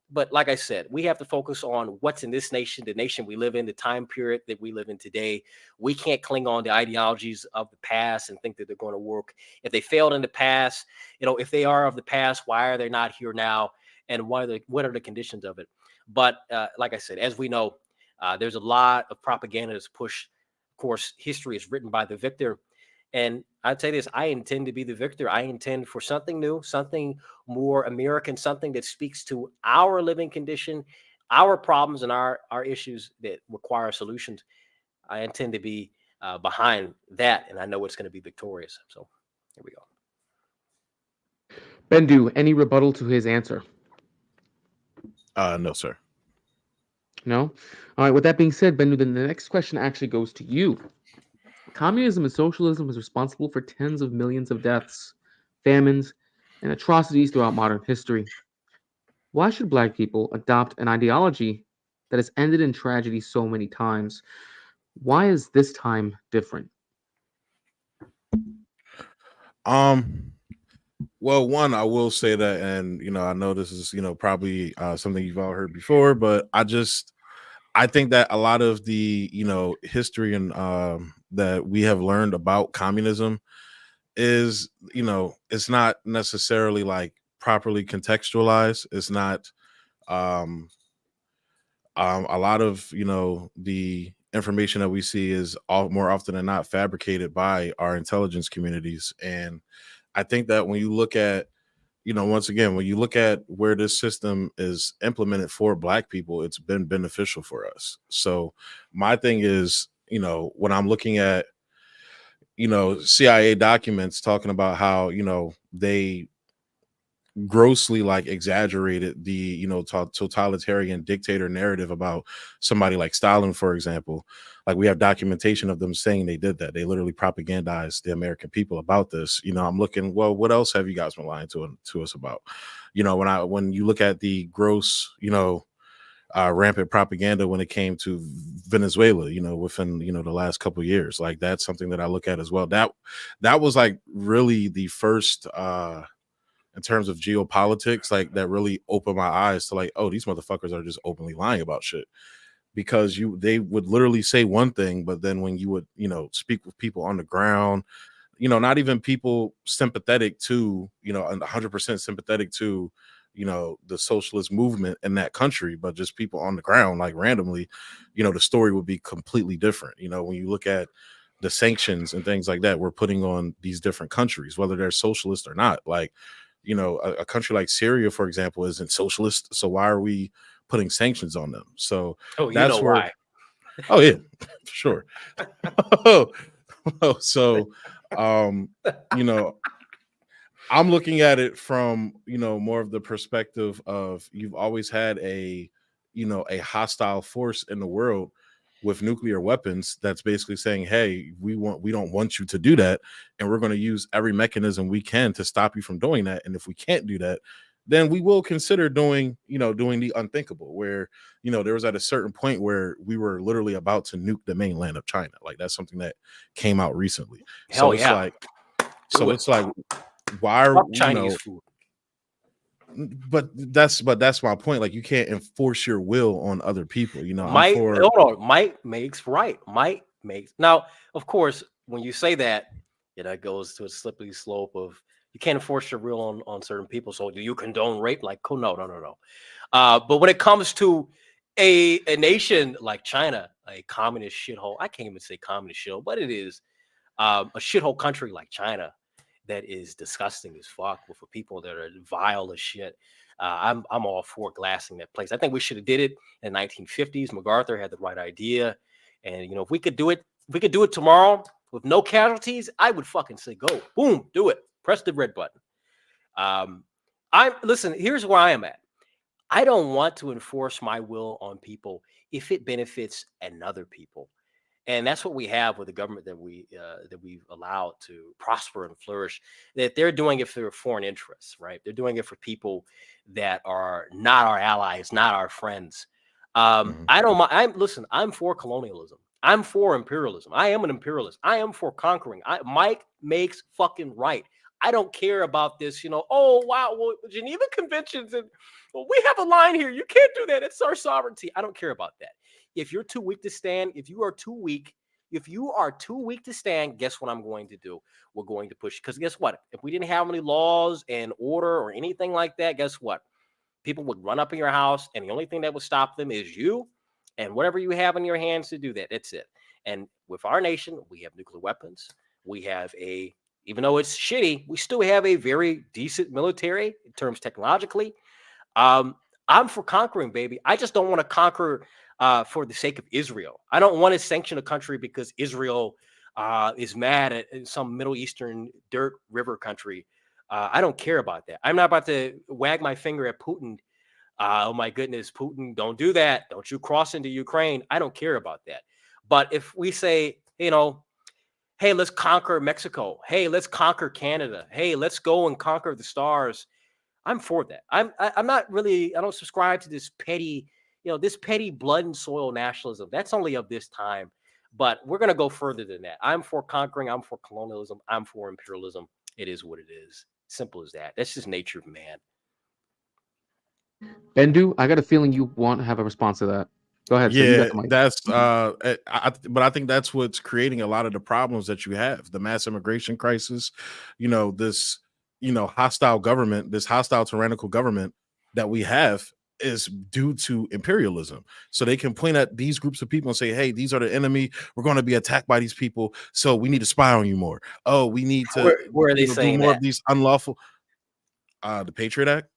But like I said, we have to focus on what's in this nation, the nation we live in, the time period that we live in today. We can't cling on to ideologies of the past and think that they're going to work. If they failed in the past, if they are of the past, why are they not here now? And what are the conditions of it? But like I said, as we know, there's a lot of propaganda that's pushed. Of course, history is written by the victor. And I'd say this, I intend to be the victor. I intend for something new, something more American, something that speaks to our living condition, our problems and our issues that require solutions. I intend to be behind that, and I know it's going to be victorious. So here we go. Bendu, any rebuttal to his answer? No, sir. No? All right, with that being said, Bendu, then the next question actually goes to you. Communism and socialism is responsible for tens of millions of deaths, famines, and atrocities throughout modern history. Why should Black people adopt an ideology that has ended in tragedy so many times? Why is this time different? Well, one, I will say that, and I know this is probably something you've all heard before, but I think that a lot of the history and that we have learned about communism is it's not necessarily like properly contextualized. It's not a lot of the information that we see is all more often than not fabricated by our intelligence communities. And I think that when you look at once again, when you look at where this system is implemented for Black people, it's been beneficial for us. So my thing is, when I'm looking at CIA documents talking about how they grossly like exaggerated the totalitarian dictator narrative about somebody like Stalin, for example. Like, we have documentation of them saying they did that. They literally propagandized the American people about this. I'm looking, well, what else have you guys been lying to us about? When you look at the gross rampant propaganda when it came to Venezuela, within the last couple of years, like, that's something that I look at as well. That was like really the first in terms of geopolitics, like, that really opened my eyes to like, oh, these motherfuckers are just openly lying about shit. Because they would literally say one thing, but then when you would speak with people on the ground, not even people sympathetic to 100% sympathetic to the socialist movement in that country, but just people on the ground, like, randomly, the story would be completely different. When you look at the sanctions and things like that we're putting on these different countries, whether they're socialist or not, like, a country like Syria, for example, isn't socialist, so why are we putting sanctions on them? So that's where why. Oh yeah, sure. So I'm looking at it from more of the perspective of, you've always had a hostile force in the world with nuclear weapons that's basically saying, hey, we don't want you to do that, and we're going to use every mechanism we can to stop you from doing that. And if we can't do that, then we will consider doing the unthinkable, where there was at a certain point where we were literally about to nuke the mainland of China. Like, that's something that came out recently. Hell So it's yeah. like it's like, why are Fuck Chinese food? but that's my point. Like, you can't enforce your will on other people. Might makes right. Might makes now. Of course, when you say that, it goes to a slippery slope of You can't enforce your will on certain people. So do you condone rape? Like, oh, no. But when it comes to a nation like China, a communist shithole, I can't even say communist shithole, but it is a shithole country like China that is disgusting as fuck with people that are vile as shit. I'm all for glassing that place. I think we should have did it in the 1950s. MacArthur had the right idea, and if we could do it, tomorrow with no casualties, I would fucking say go, boom, do it. Press the red button. Listen. Here's where I am at. I don't want to enforce my will on people if it benefits another people. And that's what we have with the government that we've allowed to prosper and flourish. That they're doing it for foreign interests, right? They're doing it for people that are not our allies, not our friends. I don't mind. I'm for colonialism. I'm for imperialism. I am an imperialist. I am for conquering. Mike makes fucking right. I don't care about this, oh, wow, well, Geneva Conventions, and we have a line here. You can't do that. It's our sovereignty. I don't care about that. If you're too weak to stand, if you are too weak to stand, guess what I'm going to do? We're going to push. Because guess what? If we didn't have any laws and order or anything like that, guess what? People would run up in your house, and the only thing that would stop them is you and whatever you have in your hands to do that. That's it. And with our nation, we have nuclear weapons. We have even though it's shitty, we still have a very decent military in terms technologically. I'm for conquering, baby. I just don't want to conquer for the sake of Israel. I don't want to sanction a country because Israel is mad at some Middle Eastern dirt river country. I don't care about that. I'm not about to wag my finger at Putin. Oh my goodness, Putin, don't do that. Don't you cross into Ukraine. I don't care about that. But if we say, hey, let's conquer Mexico. Hey, let's conquer Canada. Hey, let's go and conquer the stars. I'm for that. I'm not really. I don't subscribe to this petty, blood and soil nationalism. That's only of this time. But we're gonna go further than that. I'm for conquering. I'm for colonialism. I'm for imperialism. It is what it is. Simple as that. That's just nature of man. Bendu, I got a feeling you want to have a response to that. Go ahead. So you Yeah, got the mic. that's but I think that's what's creating a lot of the problems that you have. The mass immigration crisis, this hostile government, this hostile tyrannical government that we have is due to imperialism. So they can point at these groups of people and say, hey, these are the enemy. We're going to be attacked by these people. So we need to spy on you more. Oh, we need to where are they saying do more that? of these unlawful the Patriot Act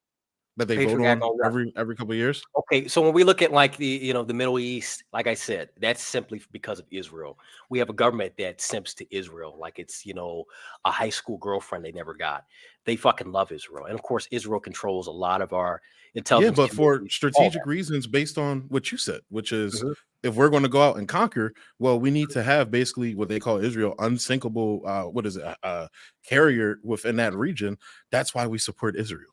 that they vote Patriot on Act every couple of years. Okay, so when we look at like the Middle East, like I said, that's simply because of Israel. We have a government that simps to Israel like it's a high school girlfriend they never got. They fucking love Israel, and of course, Israel controls a lot of our intelligence. Yeah, but for strategic reasons, based on what you said, which is if we're going to go out and conquer, well, we need to have basically what they call Israel unsinkable. Carrier within that region. That's why we support Israel.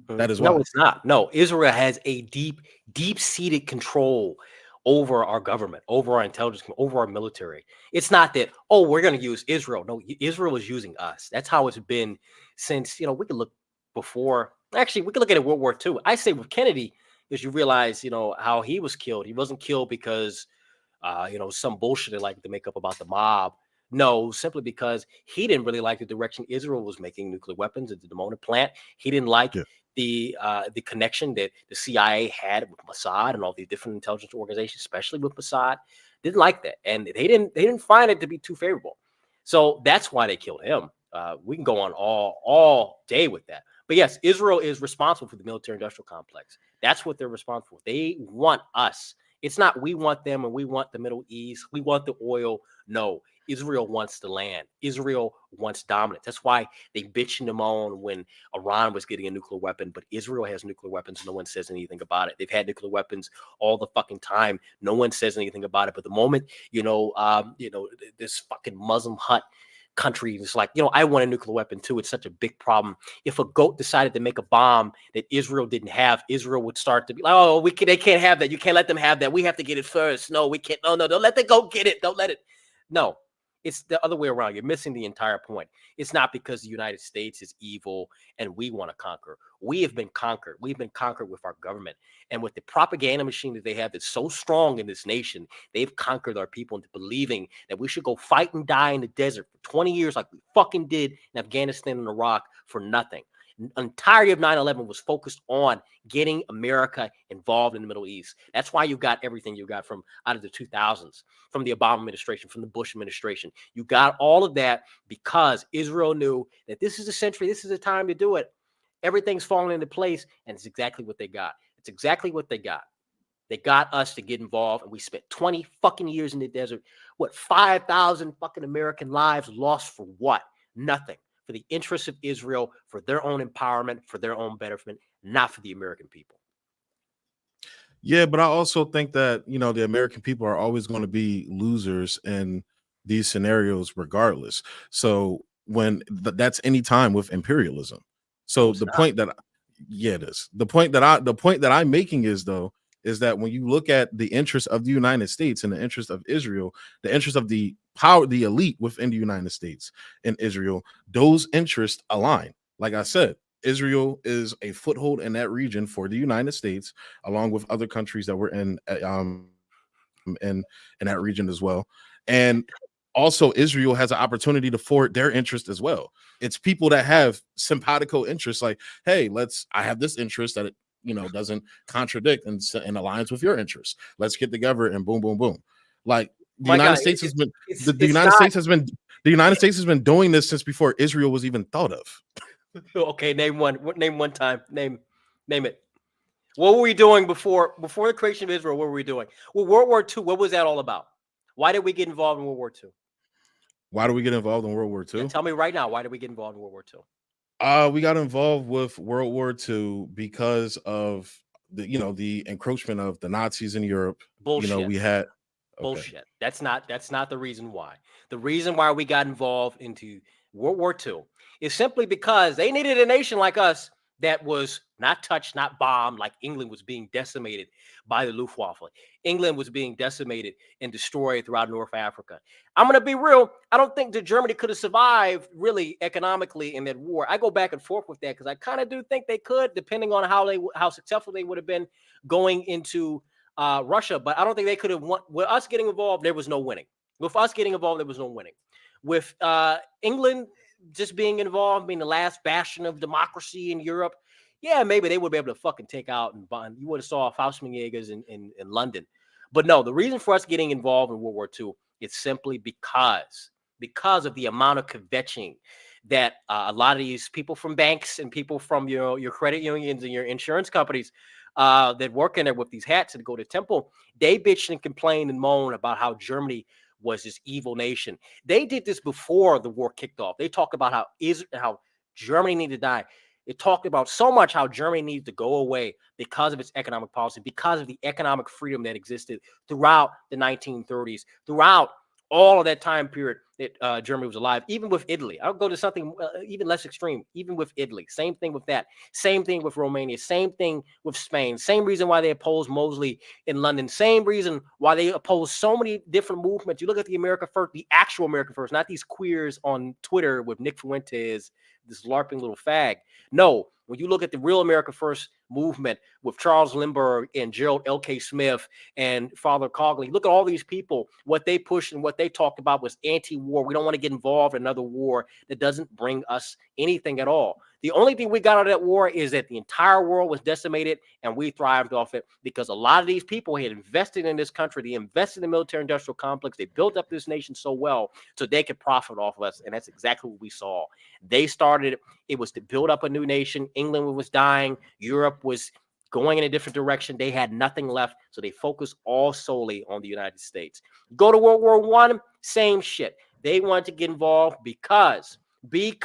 That is why. No, it's not. No, Israel has a deep-seated control over our government, over our intelligence, over our military. It's not that, we're going to use Israel. No, Israel is using us. That's how it's been since, we could look before. Actually, we could look at it World War II. I say with Kennedy, because you realize, how he was killed. He wasn't killed because, some bullshit they like to make up about the mob. No, simply because he didn't really like the direction Israel was making nuclear weapons at the Dimona plant. He didn't like the connection that the CIA had with Mossad and all these different intelligence organizations, especially with Mossad. Didn't like that, and they didn't find it to be too favorable. So that's why they killed him. We can go on all day with that. But yes, Israel is responsible for the military-industrial complex. That's what they're responsible for. They want us. It's not we want them and we want the Middle East. We want the oil. No, Israel wants the land. Israel wants dominance. That's why they bitched and moaned when Iran was getting a nuclear weapon, but Israel has nuclear weapons. No one says anything about it. They've had nuclear weapons all the fucking time. No one says anything about it. But the moment, this fucking Muslim hut country is like, I want a nuclear weapon too. It's such a big problem. If a goat decided to make a bomb that Israel didn't have, Israel would start to be like, they can't have that. You can't let them have that. We have to get it first. No, we can't. No, don't let the goat get it. Don't let it. No. It's the other way around. You're missing the entire point. It's not because the United States is evil and we want to conquer. We have been conquered. We've been conquered with our government and with the propaganda machine that they have that's so strong in this nation. They've conquered our people into believing that we should go fight and die in the desert for 20 years like we fucking did in Afghanistan and Iraq for nothing. Entirety of 9/11 was focused on getting America involved in the Middle East. That's why you got everything you got from out of the 2000s, from the Obama administration, from the Bush administration. You got all of that because Israel knew that this is a century, this is a time to do it. Everything's falling into place, and it's exactly what they got. It's exactly what they got. They got us to get involved, and we spent 20 fucking years in the desert. What, 5,000 fucking American lives lost for what? Nothing. For the interests of Israel, for their own empowerment, for their own betterment, not for the American people. Yeah, but I also think that, the American people are always going to be losers in these scenarios regardless. So when that's any time with imperialism. So the point that it is. The point that I'm making is that when you look at the interest of the United States and the interest of Israel, the interest of the power, the elite within the United States and Israel, those interests align. Like I said, Israel is a foothold in that region for the United States, along with other countries that were in that region as well. And also Israel has an opportunity to forward their interest as well. It's people that have simpatico interests, like, hey, I have this interest that it doesn't contradict and aligns with your interests. Let's get together and boom, boom, boom. Like the United States has been the United States has been doing this since before Israel was even thought of. Okay, name one. Name one time. Name it. What were we doing before the creation of Israel? What were we doing? Well, World War II. What was that all about? Why did we get involved in World War II? Why do we get involved in World War II? Yeah, tell me right now. Why did we get involved in World War II? We got involved with World War II because of the encroachment of the Nazis in Europe. Bullshit. We had bullshit. That's not the reason why. The reason why we got involved into World War II is simply because they needed a nation like us that was not touched, not bombed, like England was being decimated by the Luftwaffe. England was being decimated and destroyed throughout North Africa. I'm going to be real. I don't think that Germany could have survived really economically in that war. I go back and forth with that because I kind of do think they could, depending on how successful they would have been going into Russia. But I don't think they could have won. With us getting involved, there was no winning. With us getting involved, there was no winning. With England just being involved, being the last bastion of democracy in Europe, yeah, maybe they would be able to fucking take out and bond. You would have saw Faustmajägers in London. But no, the reason for us getting involved in World War II is simply because of the amount of kvetching that a lot of these people from banks and people from your credit unions and your insurance companies that work in there with these hats and go to temple, they bitch and complain and moan about how Germany was this evil nation. They did this before the war kicked off. They talked about how Germany needed to die. It talked about so much how Germany needs to go away because of its economic policy, because of the economic freedom that existed throughout the 1930s, throughout all of that time period that Germany was alive, even with Italy. I'll go to something even less extreme, even with Italy. Same thing with that. Same thing with Romania. Same thing with Spain. Same reason why they opposed Mosley in London. Same reason why they opposed so many different movements. You look at the America First, the actual America First, not these queers on Twitter with Nick Fuentes, this LARPing little fag. No, when you look at the real America First movement with Charles Lindbergh and Gerald L.K. Smith and Father Cogley, look at all these people. What they pushed and what they talked about was anti-war. We don't want to get involved in another war that doesn't bring us anything at all. The only thing we got out of that war is that the entire world was decimated and we thrived off it because a lot of these people had invested in this country. They invested in the military-industrial complex. They built up this nation so well so they could profit off of us, and that's exactly what we saw. They started it was to build up a new nation. England was dying. Europe was going in a different direction. They had nothing left, so they focused all solely on the United States. Go to World War I, same shit. They wanted to get involved because the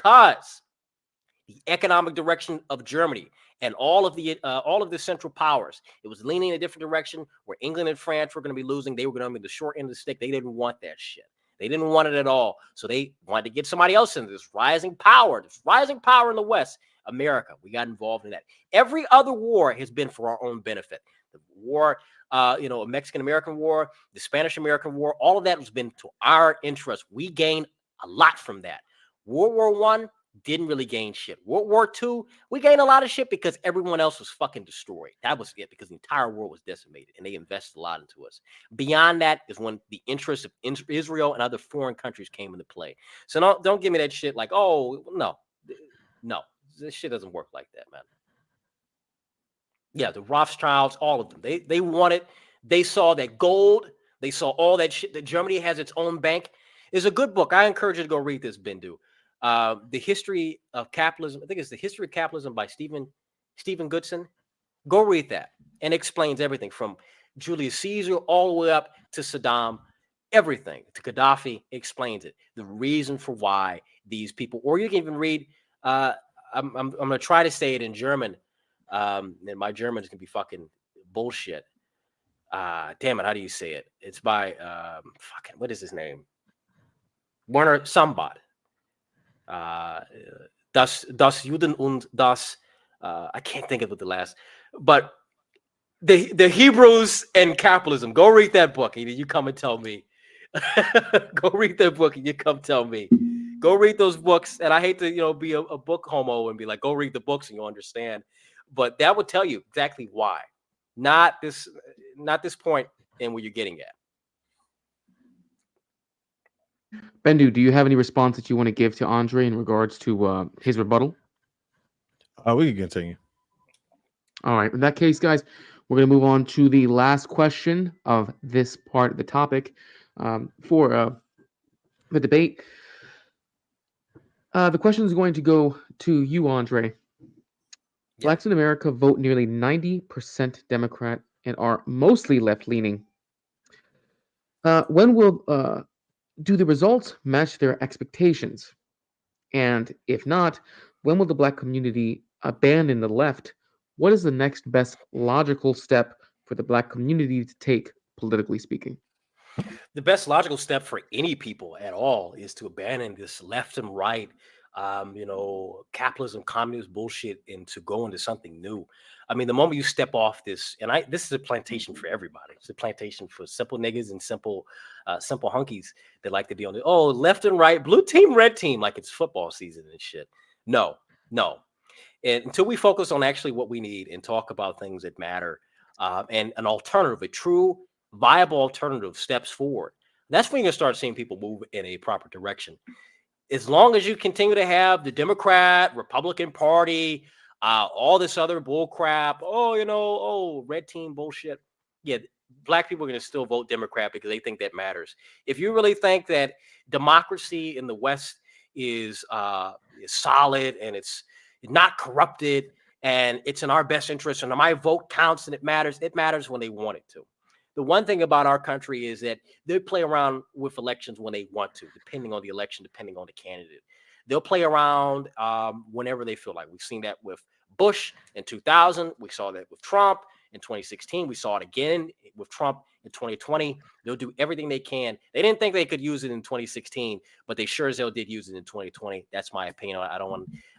economic direction of Germany and all of the central powers, it was leaning in a different direction where England and France were going to be losing. They were going to be the short end of the stick. They didn't want that shit. They didn't want it at all. So they wanted to get somebody else into this rising power in the West. America, we got involved in that. Every other war has been for our own benefit. The war, Mexican-American War, the Spanish-American War, all of that has been to our interest. We gained a lot from that. World War I didn't really gain shit. World War II, we gained a lot of shit because everyone else was fucking destroyed. That was it, because the entire world was decimated and they invested a lot into us. Beyond that is when the interests of Israel and other foreign countries came into play. So don't give me that shit like, oh, no, this shit doesn't work like that, man. Yeah, the Rothschilds, all of them. They wanted, they saw that gold, they saw all that shit, that Germany has its own bank. It's a good book. I encourage you to go read this, Bindu. The History of Capitalism. I think it's The History of Capitalism by Stephen Goodson. Go read that. And explains everything from Julius Caesar all the way up to Saddam, everything to Gaddafi. Explains it. The reason for why these people, or you can even read, I'm going to try to say it in German. And my German is going to be fucking bullshit. Damn it. How do you say it? It's by, what is his name? Werner Sambad. Das Juden und das, I can't think of it the last, but the Hebrews and capitalism. Go read that book and you come and tell me. Go read that book and you come tell me. Go read those books. And I hate to, be a book homo and be like, go read the books and you'll understand. But that would tell you exactly why. Not this point and where you're getting at. Bendu, do you have any response that you want to give to Andre in regards to his rebuttal? We can continue. All right. In that case, guys, we're going to move on to the last question of this part of the topic for the debate. The question is going to go to you, Andre. Blacks in America vote nearly 90% Democrat and are mostly left-leaning. When will do the results match their expectations? And if not, when will the Black community abandon the left? What is the next best logical step for the Black community to take, politically speaking? The best logical step for any people at all is to abandon this left and right, capitalism, communist bullshit, and to go into something new. I mean, the moment you step off this, and this is a plantation for everybody. It's a plantation for simple niggas and simple hunkies that like to be on the left and right, blue team, red team, like it's football season and shit. No. And until we focus on actually what we need and talk about things that matter, and an alternative, a true viable alternative steps forward, that's when you're going to start seeing people move in a proper direction. As long as you continue to have the Democrat, Republican Party, all this other bull crap, red team bullshit. Yeah, Black people are going to still vote Democrat because they think that matters. If you really think that democracy in the West is solid and it's not corrupted and it's in our best interest and my vote counts and it matters when they want it to. The one thing about our country is that they play around with elections when they want to, depending on the election, depending on the candidate. They'll play around whenever they feel like. We've seen that with Bush in 2000. We saw that with Trump in 2016. We saw it again with Trump in 2020. They'll do everything they can. They didn't think they could use it in 2016, but they sure as hell did use it in 2020. That's my opinion. I don't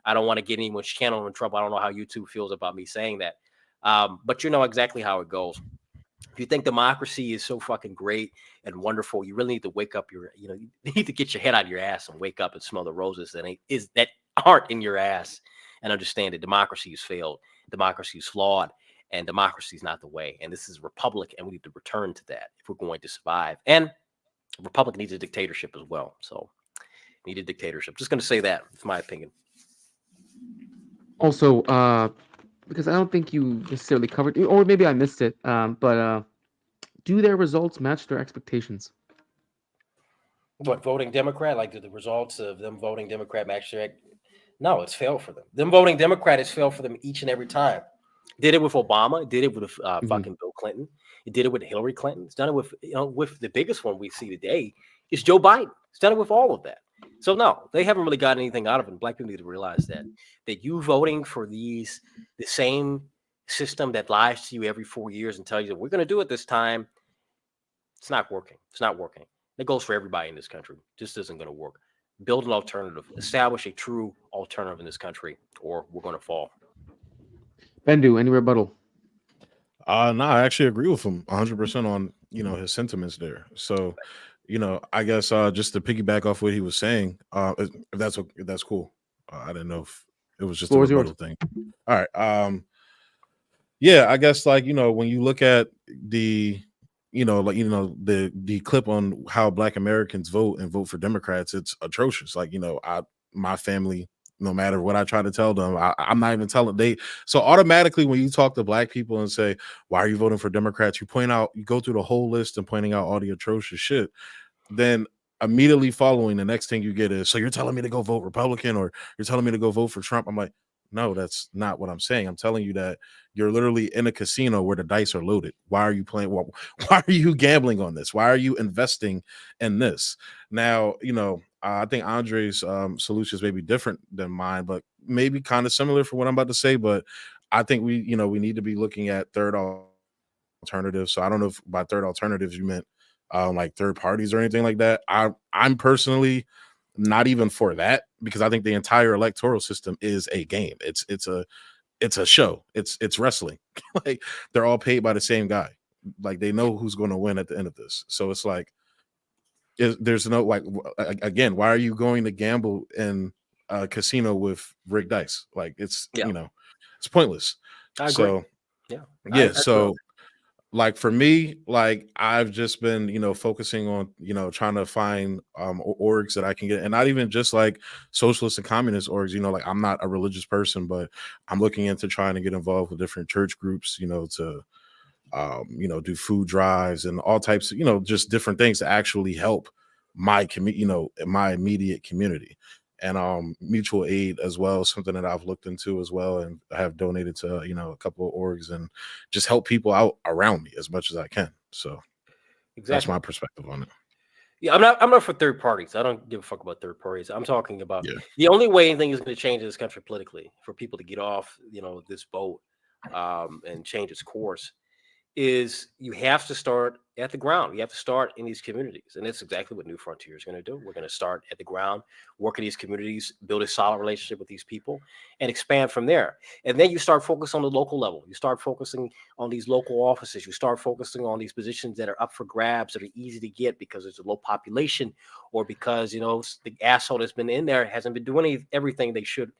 want to get anyone's channel in trouble. I don't know how YouTube feels about me saying that. But you know exactly how it goes. If you think democracy is so fucking great and wonderful, you really need to wake up you need to get your head out of your ass and wake up and smell the roses that aren't in your ass and understand that democracy has failed, democracy is flawed, and democracy is not the way. And this is a republic, and we need to return to that if we're going to survive. And a republic needs a dictatorship as well. So, need a dictatorship. Just going to say that. It's my opinion. Also, because I don't think you necessarily covered, or maybe I missed it, but do their results match their expectations? What, voting Democrat? Like, do the results of them voting Democrat match their? No, it's failed for them. Them voting Democrat has failed for them each and every time. Did it with Obama. Did it with fucking Bill Clinton. It did it with Hillary Clinton. It's done it with with the biggest one we see today is Joe Biden. It's done it with all of that. So no, they haven't really got anything out of it. And Black people need to realize that you voting for the same system that lies to you every 4 years and tell you that we're going to do it this time, it's not working. It's not working. It goes for everybody in this country. Just isn't going to work. Build an alternative. Establish a true alternative in this country, or we're going to fall. Bendu, any rebuttal? No, I actually agree with him 100% on his sentiments there. So, I guess just to piggyback off what he was saying, if that's cool. I didn't know if it was just a Floor is yours. rebuttal thing. All right. Yeah, I guess like when you look at the the clip on how Black Americans vote and vote for Democrats, it's atrocious. Like my family, no matter what I try to tell them, I'm not even telling they. So automatically, when you talk to Black people and say, "Why are you voting for Democrats?" You go through the whole list and pointing out all the atrocious shit. Then immediately following, the next thing you get is, so you're telling me to go vote Republican, or you're telling me to go vote for Trump. I'm like, no, that's not what I'm saying. I'm telling you that you're literally in a casino where the dice are loaded. Why are you playing? Why are you gambling on this? Why are you investing in this? Now, I think Andre's solutions may be different than mine, but maybe kind of similar for what I'm about to say. But I think we need to be looking at third alternatives. So I don't know if by third alternatives you meant like third parties or anything like that. I'm personally not even for that, because I think the entire electoral system is a game. It's a show. It's wrestling. Like they're all paid by the same guy. Like they know who's going to win at the end of this. So it's like there's no like again, why are you going to gamble in a casino with rigged dice? Like it's Yeah, it's pointless. I agree. So Yeah, yeah, I agree. so like for me, like I've just been focusing on trying to find orgs that I can get, and not even just like socialist and communist orgs. Like I'm not a religious person, but I'm looking into trying to get involved with different church groups, to do food drives and all types of just different things to actually help my community, my immediate community. And mutual aid as well, something that I've looked into as well, and I have donated to a couple of orgs and just help people out around me as much as I can. So that's Exactly. my perspective on it. Yeah, I'm not for third parties. I don't give a fuck about third parties. I'm talking about Yeah. the only way anything is going to change in this country politically for people to get off, this boat, and change its course is you have to start at the ground. You have to start in these communities. And that's exactly what New Frontier is going to do. We're going to start at the ground, work in these communities, build a solid relationship with these people, and expand from there. And then you start focusing on the local level. You start focusing on these local offices. You start focusing on these positions that are up for grabs, that are easy to get because there's a low population, or because, the asshole that's been in there hasn't been doing everything they should,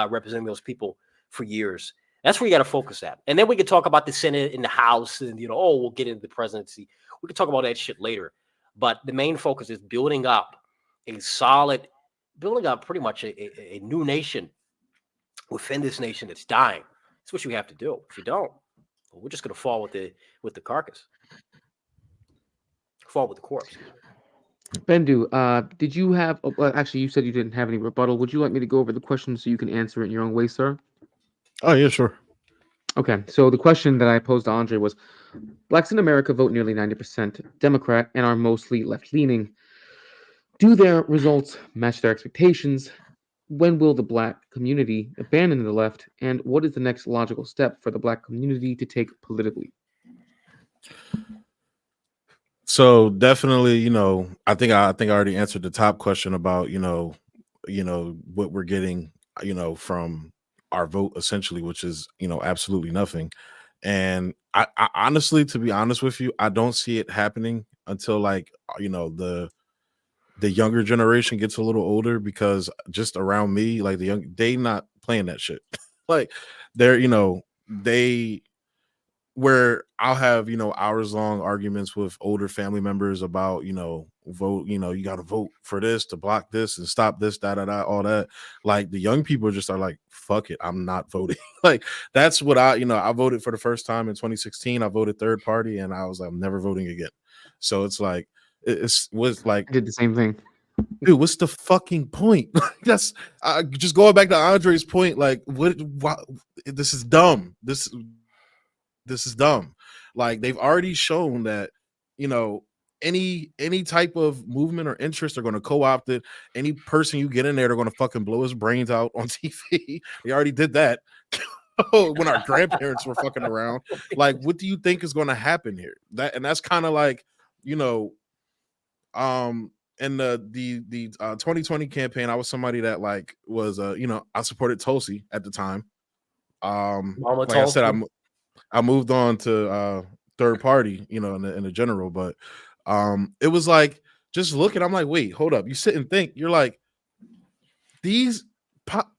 representing those people for years. That's where you got to focus at. And then we can talk about the Senate and the House and, we'll get into the presidency. We can talk about that shit later. But the main focus is building up pretty much a new nation within this nation that's dying. That's what you have to do. If you don't, well, we're just going to fall with the carcass, fall with the corpse. Excuse me. Bendu, did you have? Well, actually, you said you didn't have any rebuttal. Would you like me to go over the question so you can answer it in your own way, sir? Oh yeah, sure. Okay, so the question that I posed to Andre was: Blacks in America vote nearly 90% Democrat and are mostly left-leaning. Do their results match their expectations? When will the Black community abandon the left? And what is the next logical step for the Black community to take politically? So definitely, I think I already answered the top question about, what we're getting, from our vote essentially, which is, absolutely nothing. And I honestly, to be honest with you, I don't see it happening until like, the younger generation gets a little older, because just around me, like they not playing that shit. Like they're, they where I'll have, hours long arguments with older family members about, vote, you got to vote for this to block this and stop this, da da da, all that. Like the young people just are like, fuck it, I'm not voting. Like that's what I voted for the first time in 2016. I voted third party, and I was like, I'm never voting again. So it's like, it's was like, I did the same thing. dude, what's the fucking point? That's just going back to Andre's point. Like, what? This is dumb. This is dumb. Like they've already shown that, you know, any type of movement or interest are going to co-opt it. Any person you get in there, they're going to fucking blow his brains out on TV. They already did that when our grandparents were fucking around. Like, what do you think is going to happen here? That's kind of like, you know, in the 2020 campaign, I was somebody that was I supported Tulsi at the time. Mama Like I said, Tulsi. I moved on to third party, in the general, but it was like just looking. I'm like, wait, hold up. You sit and think. You're like, these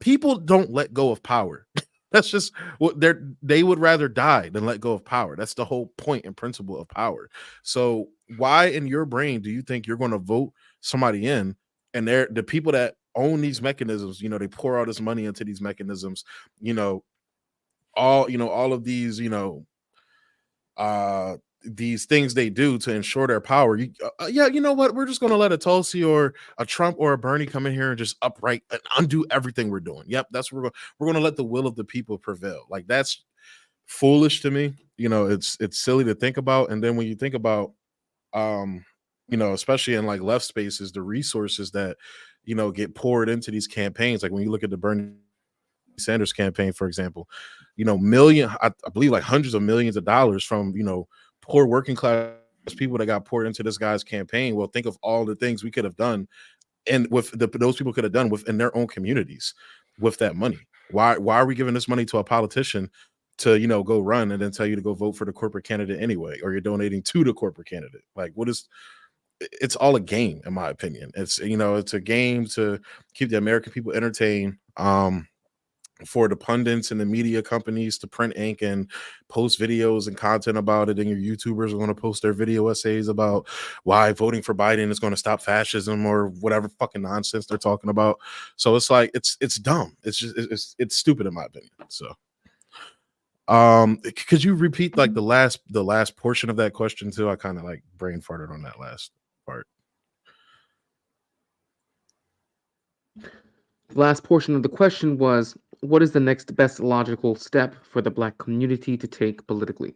people don't let go of power. That's just what they would rather die than let go of power. That's the whole point and principle of power. So why in your brain do you think you're going to vote somebody in, and they're the people that own these mechanisms, they pour all this money into these mechanisms, you know, all of these, these things they do to ensure their power. Yeah, you know what? We're just going to let a Tulsi or a Trump or a Bernie come in here and just upright and undo everything we're doing. Yep, that's what we're going to let the will of the people prevail. Like, that's foolish to me. It's silly to think about. And then when you think about, especially in like left spaces, the resources that get poured into these campaigns. Like when you look at the Bernie Sanders campaign, for example, I believe like hundreds of millions of dollars from poor working class people that got poured into this guy's campaign. Well, think of all the things we could have done, and those people could have done within their own communities with that money. Why are we giving this money to a politician to go run and then tell you to go vote for the corporate candidate anyway, or you're donating to the corporate candidate? Like, it's all a game, in my opinion. It's a game to keep the American people entertained. For the pundits and the media companies to print ink and post videos and content about it, and your YouTubers are going to post their video essays about why voting for Biden is going to stop fascism or whatever fucking nonsense they're talking about. So it's like it's dumb. It's just it's stupid, in my opinion. So could you repeat like the last portion of that question too? I kind of like brain farted on that last part. The last portion of the question was, what is the next best logical step for the Black community to take politically?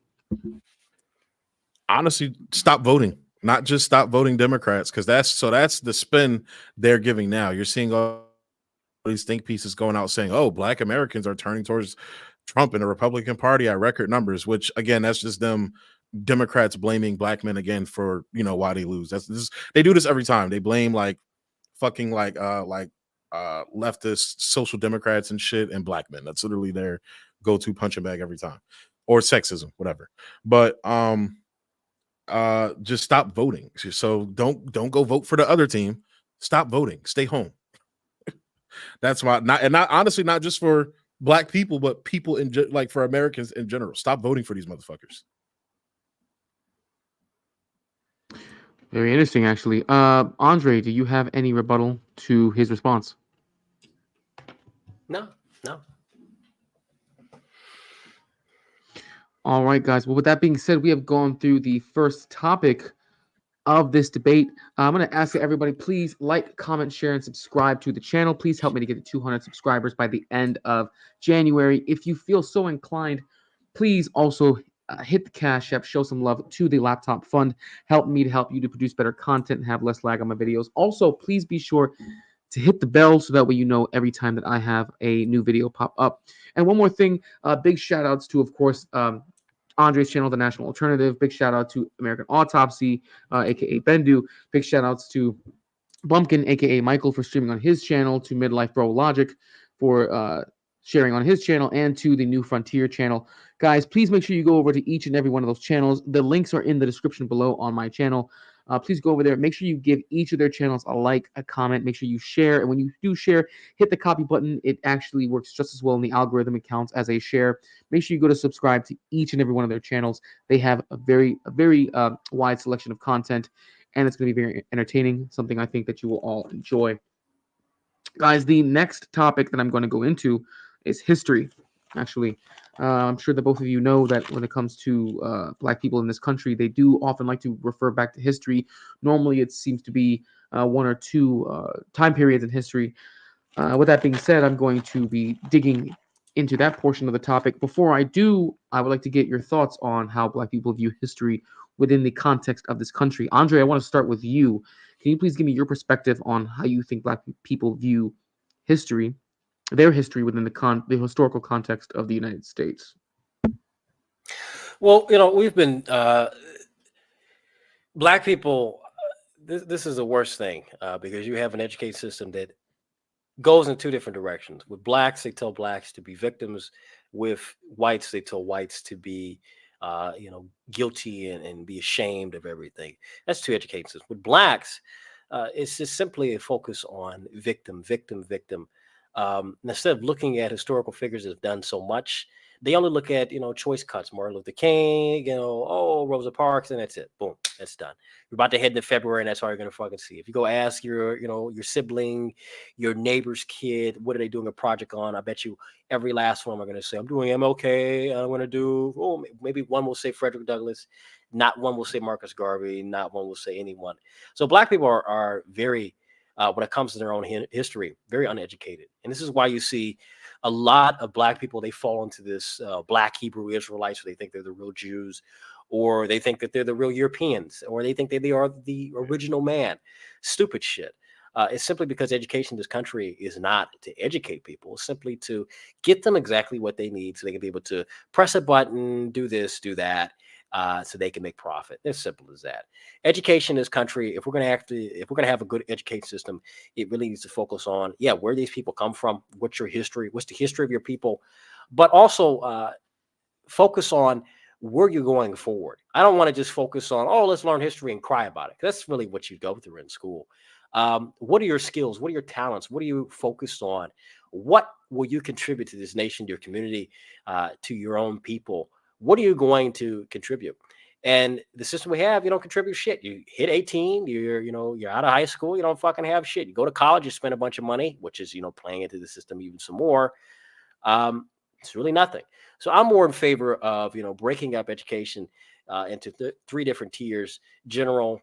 Honestly, stop voting. Not just stop voting Democrats, because that's the spin they're giving now. You're seeing all these think pieces going out saying, "Oh, Black Americans are turning towards Trump and the Republican Party at record numbers," which again, that's just them Democrats blaming Black men again for why they lose. They do this every time. They blame like fucking leftist social democrats and shit and Black men. That's literally their go-to punching bag every time, or sexism, whatever. But just stop voting. So don't go vote for the other team. Stop voting. Stay home. That's why not honestly, not just for Black people, but people like for Americans in general. Stop voting for these motherfuckers. Very interesting, actually. Andre, do you have any rebuttal to his response? No. All right, guys. Well, with that being said, we have gone through the first topic of this debate. I'm going to ask everybody, please like, comment, share, and subscribe to the channel. Please help me to get to 200 subscribers by the end of January. If you feel so inclined, please also hit the Cash App, show some love to the Laptop Fund. Help me to help you to produce better content and have less lag on my videos. Also, please be sure to hit the bell so that way you know every time that I have a new video pop up. And one more thing, big shout outs to, of course, Andre's channel, The National Alternative. Big shout out to American Autopsy, aka Bendu. Big shout outs to Bumpkin, aka Michael, for streaming on his channel, to Midlife Bro Logic for sharing on his channel, and to the New Frontier channel. Guys, please make sure you go over to each and every one of those channels. The links are in the description below on my channel. Please go over there. Make sure you give each of their channels a like, a comment. Make sure you share. And when you do share, hit the copy button. It actually works just as well in the algorithm. It counts as a share. Make sure you go to subscribe to each and every one of their channels. They have a very wide selection of content, and it's going to be very entertaining, something I think that you will all enjoy. Guys, the next topic that I'm going to go into is history. Actually, I'm sure that both of you know that when it comes to Black people in this country, they do often like to refer back to history. Normally, it seems to be one or two time periods in history. With that being said, I'm going to be digging into that portion of the topic. Before I do, I would like to get your thoughts on how Black people view history within the context of this country. Andre, I want to start with you. Can you please give me your perspective on how you think Black people view history, their history within the historical context of the United States? Well, we've been Black people. This is the worst thing because you have an education system that goes in two different directions. With blacks, they tell blacks to be victims. With whites, they tell whites to be, guilty and be ashamed of everything. That's two education systems. With blacks, it's just simply a focus on victim, victim, victim. Instead of looking at historical figures that have done so much, they only look at choice cuts, Martin Luther King, oh, Rosa Parks, and that's it. Boom, that's done. We're about to head into February, and that's all you're gonna fucking see. If you go ask your sibling, your neighbor's kid, what are they doing a project on? I bet you every last one are gonna say, I'm doing MLK. I'm gonna do. Oh, maybe one will say Frederick Douglass, not one will say Marcus Garvey, not one will say anyone. So black people are very, when it comes to their own history, very uneducated, and this is why you see a lot of black people, they fall into this black Hebrew Israelites, where they think they're the real Jews, or they think that they're the real Europeans, or they think that they are the original man. Stupid shit. It's simply because education in this country is not to educate people, it's simply to get them exactly what they need so they can be able to press a button, do this, do that, so they can make profit. It's simple as that. Education in this country, if we're going to have a good education system, it really needs to focus on, yeah, where these people come from, what's your history, what's the history of your people, but also focus on where you're going forward. I don't want to just focus on, oh, let's learn history and cry about it. That's really what you go through in school. What are your skills? What are your talents? What are you focused on? What will you contribute to this nation, to your community, to your own people? What are you going to contribute? And the system we have, you don't contribute shit. You hit 18, you're out of high school, you don't fucking have shit. You go to college, you spend a bunch of money, which is, playing into the system even some more. It's really nothing. So I'm more in favor of, breaking up education into three different tiers: general,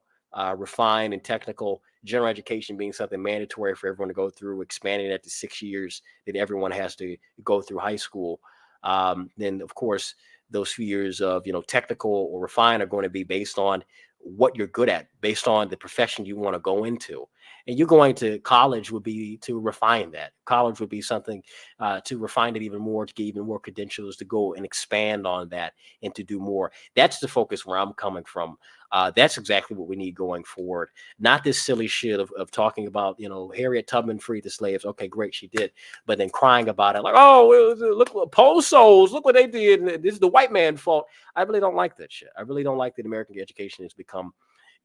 refined, and technical. General education being something mandatory for everyone to go through, expanding that to 6 years that everyone has to go through high school. Then, of course, those few years of, technical or refined are going to be based on what you're good at, based on the profession you want to go into. And you going to college would be to refine that. College would be something to refine it even more, to get even more credentials, to go and expand on that and to do more. That's the focus where I'm coming from. That's exactly what we need going forward. Not this silly shit of talking about, Harriet Tubman freed the slaves. Okay, great, she did. But then crying about it like, oh, look, post souls, look what they did. And this is the white man's fault. I really don't like that shit. I really don't like that American education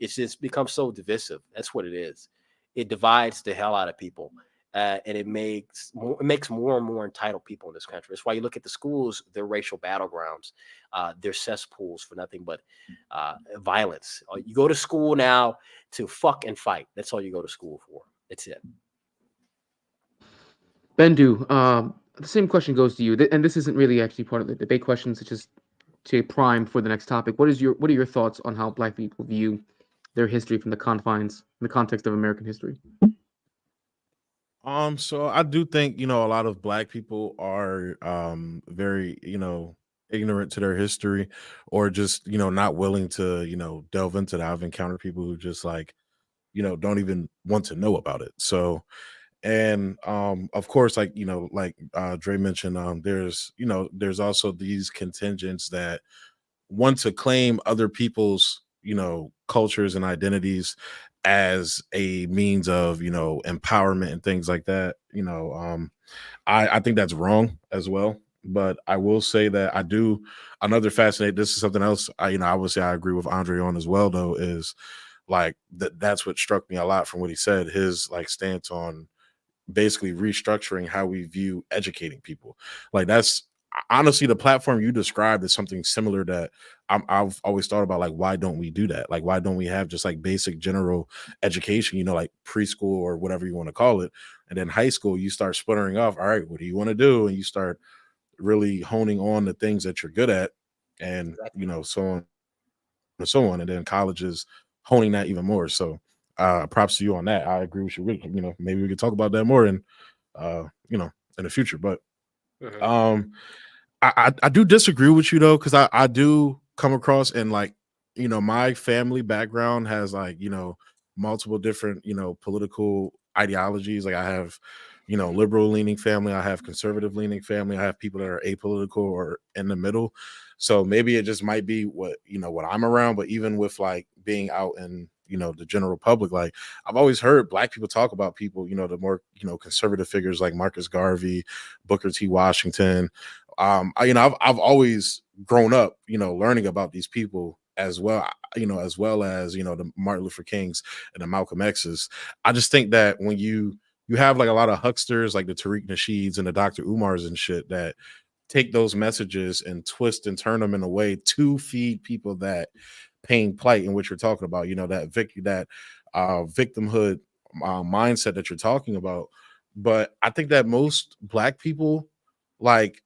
it's just become so divisive. That's what it is. It divides the hell out of people. And it makes more and more entitled people in this country. That's why you look at the schools; they're racial battlegrounds. They're cesspools for nothing but violence. You go to school now to fuck and fight. That's all you go to school for. That's it. Bendu, the same question goes to you, and this isn't really actually part of the debate questions. It's just to prime for the next topic. What are your thoughts on how Black people view their history from the context of American history? So I do think, a lot of Black people are very, ignorant to their history, or just, not willing to, delve into that. I've encountered people who just like, don't even want to know about it. So, and of course, like, Dre mentioned, there's also these contingents that want to claim other people's, cultures and identities as a means of, empowerment and things like that. I think that's wrong as well. But I will say that another fascinating, this is something else I would say I agree with Andre on as well, though, is like that's what struck me a lot from what he said, his like stance on basically restructuring how we view educating people. Like that's honestly the platform you described is something similar that I've always thought about. Like, why don't we do that? Like, why don't we have just like basic general education, like preschool or whatever you want to call it, and then high school you start splintering off. All right, what do you want to do? And you start really honing on the things that you're good at, and so on and so on. And then colleges honing that even more. So props to you on that. I agree with you. Maybe we could talk about that more in in the future. But um I do disagree with you though, because I do come across, and like, my family background has like, multiple different, political ideologies. Like I have, liberal leaning family, I have conservative leaning family, I have people that are apolitical or in the middle. So maybe it just might be what I'm around. But even with like being out in, the general public. Like I've always heard Black people talk about people, the more conservative figures like Marcus Garvey, Booker T. Washington. I've always grown up, learning about these people as well, as well as the Martin Luther Kings and the Malcolm X's. I just think that when you have like a lot of hucksters like the Tariq Nasheeds and the Dr. Umars and shit that take those messages and twist and turn them in a way to feed people that pain plight in which you're talking about, that victimhood mindset that you're talking about. But I think that most Black people, like,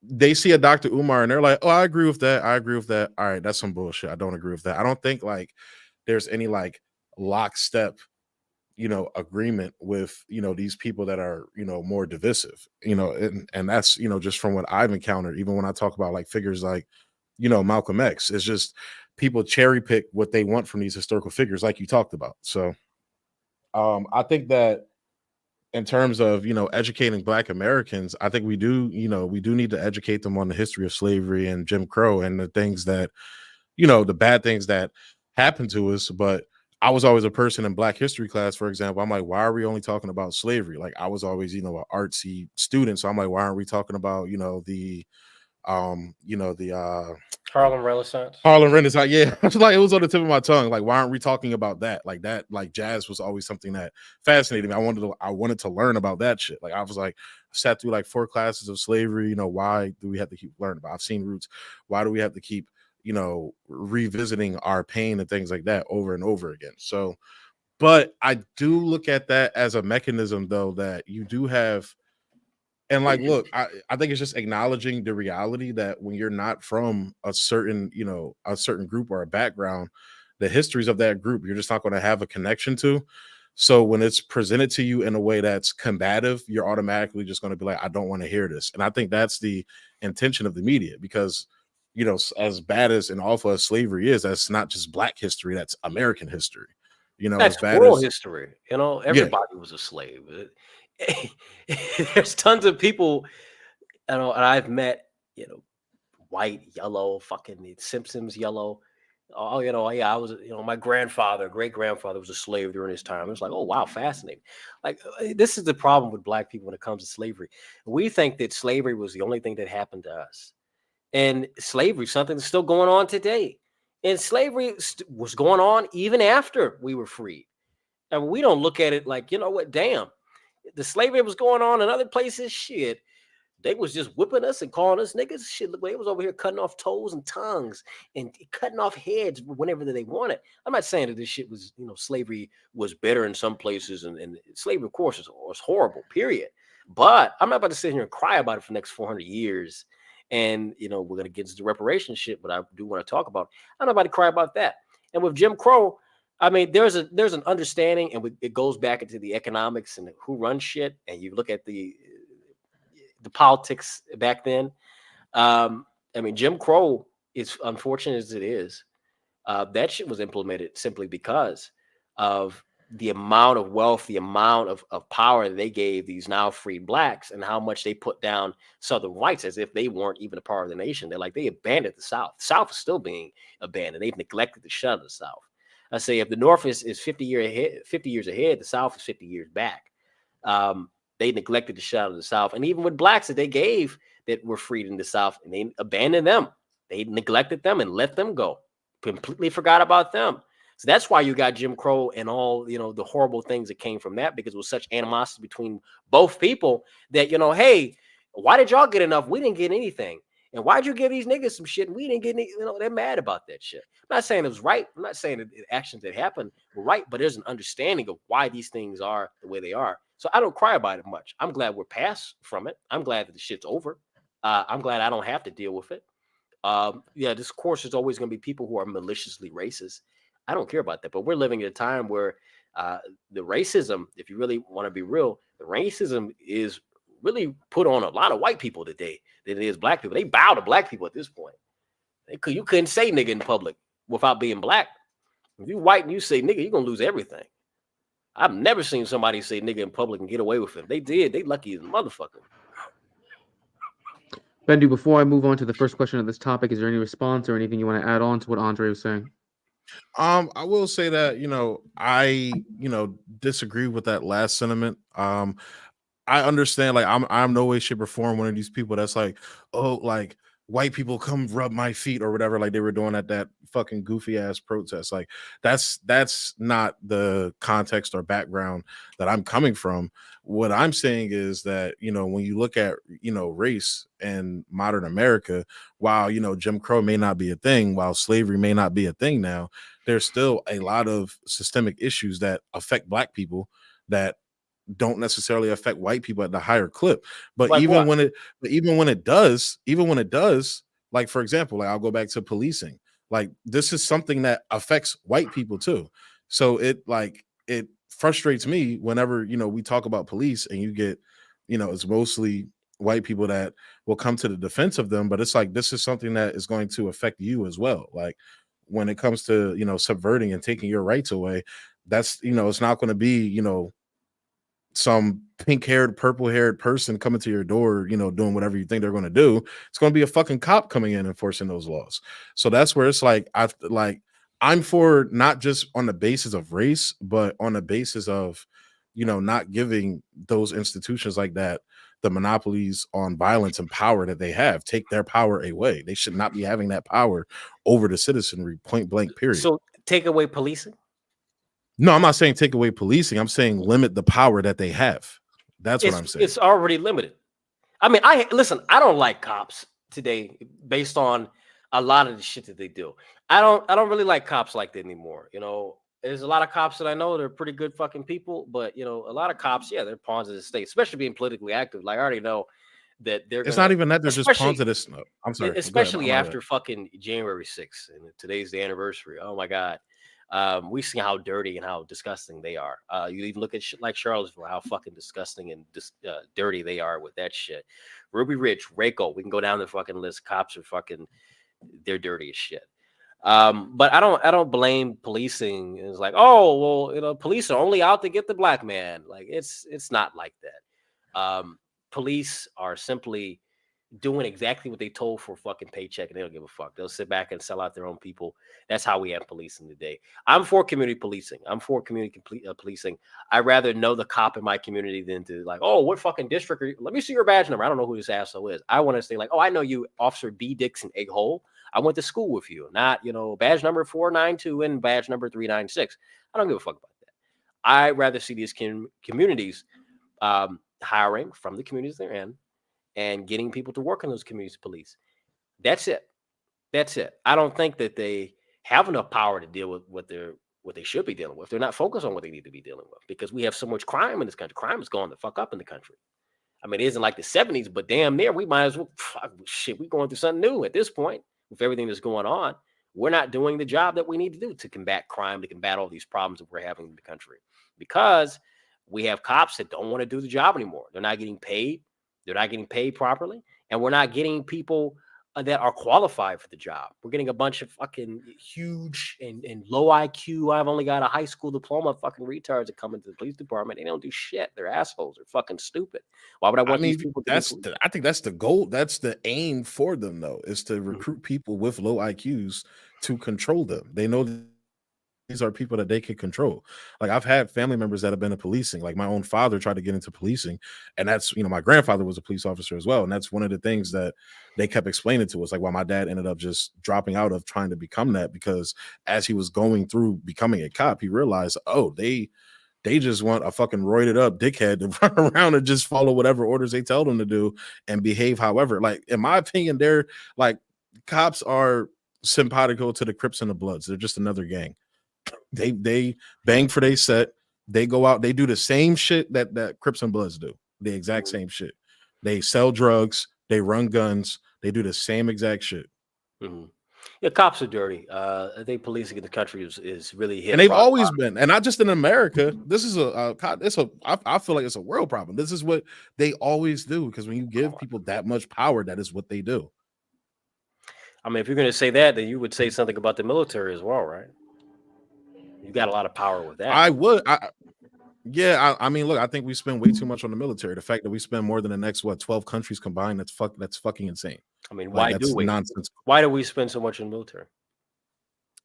they see a Dr. Umar and they're like, oh, I agree with that. I agree with that. All right, that's some bullshit. I don't agree with that. I don't think like there's any like lockstep agreement with these people that are more divisive, and that's just from what I've encountered. Even when I talk about like figures like Malcolm X, it's just people cherry pick what they want from these historical figures like you talked about. So I think that in terms of educating Black Americans, I think we do need to educate them on the history of slavery and Jim Crow and the things that the bad things that happened to us. But I was always a person in Black history class, for example. I'm like, why are we only talking about slavery? Like I was always, an artsy student. So I'm like, why aren't we talking about, the Harlem Renaissance. Harlem Renaissance. Yeah. It's like it was on the tip of my tongue. Like, why aren't we talking about that? Like that, like jazz was always something that fascinated me. I wanted to learn about that shit. Like I was like, I sat through like 4 classes of slavery. Why do we have to keep learning about? I've seen Roots. Why do we have to keep revisiting our pain and things like that over and over again? So, but I do look at that as a mechanism though, that you do have, and like, look, I think it's just acknowledging the reality that when you're not from a certain group or a background, the histories of that group, you're just not going to have a connection to. So when it's presented to you in a way that's combative, you're automatically just going to be like, I don't want to hear this. And I think that's the intention of the media, because as bad as and awful as slavery is, that's not just Black history, that's American history. That's as bad world as history. Everybody was a slave. There's tons of people, and I've met, white, yellow, fucking the Simpsons yellow. Oh, yeah, I was, my great grandfather was a slave during his time. It was like, oh, wow, fascinating. Like, this is the problem with Black people when it comes to slavery. We think that slavery was the only thing that happened to us. And slavery, something that's still going on today. And slavery was going on even after we were freed. And we don't look at it like, you know what, damn, the slavery was going on in other places, shit. They was just whipping us and calling us niggas. Shit, look, they was over here cutting off toes and tongues and cutting off heads whenever they wanted. I'm not saying that this shit was, slavery was better in some places, and slavery, of course, was horrible, period. But I'm not about to sit here and cry about it for the next 400 years. And, we're going to get into the reparation shit, but I do want to talk about, I'm not about to cry about that. And with Jim Crow, I mean, there's an understanding, and it goes back into the economics and who runs shit. And you look at the politics back then. I mean, Jim Crow, is unfortunate as it is, that shit was implemented simply because of the amount of wealth, the amount of power they gave these now freed Blacks, and how much they put down Southern whites as if they weren't even a part of the nation. They abandoned the South. The South is still being abandoned. They've neglected to shut the South. I say if the North is 50 years ahead, the South is 50 years back. They neglected to shut out the South. And even with Blacks that they gave that were freed in the South, and they abandoned them. They neglected them and let them go. Completely forgot about them. So that's why you got Jim Crow and all, the horrible things that came from that, because it was such animosity between both people that, hey, why did y'all get enough? We didn't get anything. And why'd you give these niggas some shit and we didn't get any, they're mad about that shit. I'm not saying it was right. I'm not saying that the actions that happened were right, but there's an understanding of why these things are the way they are. So I don't cry about it much. I'm glad we're past from it. I'm glad that the shit's over. I'm glad I don't have to deal with it. This course is always going to be people who are maliciously racist. I don't care about that. But we're living at a time where the racism, if you really want to be real, the racism is really put on a lot of white people today than it is Black people. They bow to Black people at this point. You couldn't say nigga in public without being Black. If you white and you say nigga, you're going to lose everything. I've never seen somebody say nigga in public and get away with it. They did. They lucky as a motherfucker. Bendu, before I move on to the first question of this topic, is there any response or anything you want to add on to what Andre was saying? I will say that, I, disagree with that last sentiment. I understand, like, I'm no way, shape, or form one of these people that's like, oh, like, white people come rub my feet or whatever, like they were doing at that fucking goofy ass protest. Like, that's not the context or background that I'm coming from. What I'm saying is that, when you look at, race in modern America, while, Jim Crow may not be a thing, while slavery may not be a thing now, there's still a lot of systemic issues that affect black people that don't necessarily affect white people at the higher clip. But Like what? even when it does, like, for example, like, I'll go back to policing. Like, this is something that affects white people too. So it frustrates me whenever, we talk about police and you get, it's mostly white people that will come to the defense of them, but it's like, this is something that is going to affect you as well. Like, when it comes to, subverting and taking your rights away, that's, it's not going to be, some pink-haired, purple-haired person coming to your door, doing whatever you think they're going to do. It's going to be a fucking cop coming in enforcing those laws. So that's where it's like, I'm for not just on the basis of race, but on the basis of, not giving those institutions like that the monopolies on violence and power that they have. Take their power away. They should not be having that power over the citizenry, point blank, period. So take away policing? No, I'm not saying take away policing. I'm saying limit the power that they have. That's what I'm saying. It's already limited. I mean, listen, I don't like cops today based on a lot of the shit that they do. I don't really like cops like that anymore. There's a lot of cops that I know, they're pretty good fucking people, but a lot of cops, yeah, they're pawns of the state, especially being politically active. Like, I already know that it's not even that, they're just pawns of this. No, I'm sorry. Especially after fucking January 6th, and today's the anniversary. Oh my God. We see how dirty and how disgusting they are. You even look at shit like Charlottesville, how fucking disgusting and dirty they are with that shit. Ruby Ridge, Waco, we can go down the fucking list. Cops are fucking, they're dirty as shit. But I don't blame policing. It's like, oh well, police are only out to get the black man. Like, it's not like that. Police are simply doing exactly what they told for a fucking paycheck, and they don't give a fuck. They'll sit back and sell out their own people. That's how we have policing today. I'm for community policing. I'm for community policing. I'd rather know the cop in my community than to like, oh, what fucking district are you? Let me see your badge number. I don't know who this asshole is. I want to say like, oh, I know you, Officer B. Dixon Egg Hole. I went to school with you, not, badge number 492 and badge number 396. I don't give a fuck about that. I'd rather see these communities hiring from the communities they're in and getting people to work in those communities police. That's it. I don't think that they have enough power to deal with what they should be dealing with. They're not focused on what they need to be dealing with because we have so much crime in this country. Crime is going the fuck up in the country. I mean, it isn't like the 70s, but damn near, we might as well, shit, we're going through something new at this point with everything that's going on. We're not doing the job that we need to do to combat crime, to combat all these problems that we're having in the country because we have cops that don't want to do the job anymore. They're not getting paid. They're not getting paid properly, and we're not getting people that are qualified for the job. We're getting a bunch of fucking huge and low IQ. I've only got a high school diploma fucking retards that come into the police department. They don't do shit. They're assholes. They're fucking stupid. Why would I want these people to I think that's the goal. That's the aim for them, though, is to recruit people with low IQs to control them. They know these are people that they can control. Like, I've had family members that have been in policing. Like, my own father tried to get into policing, and that's, my grandfather was a police officer as well, and that's one of the things that they kept explaining to us, like, why my dad ended up just dropping out of trying to become that, because as he was going through becoming a cop, he realized, oh, they just want a fucking roided up dickhead to run around and just follow whatever orders they tell them to do and behave however. Like, in my opinion, they're like, cops are simpatico to the Crips and the Bloods. They're just another gang. They bang for they set. They go out. They do the same shit that Crips and Bloods do. The exact same shit. They sell drugs. They run guns. They do the same exact shit. Mm-hmm. Yeah, cops are dirty. I think policing in the country is really hit. And they've always been, and not just in America. This is I feel like it's a world problem. This is what they always do, because when you give people that much power, that is what they do. I mean, if you're going to say that, then you would say something about the military as well, right? You got a lot of power with that. I would. I mean, look, I think we spend way too much on the military. The fact that we spend more than the next 12 countries combined, that's fucking insane. I mean, why do we? Nonsense. Why do we spend so much on the military?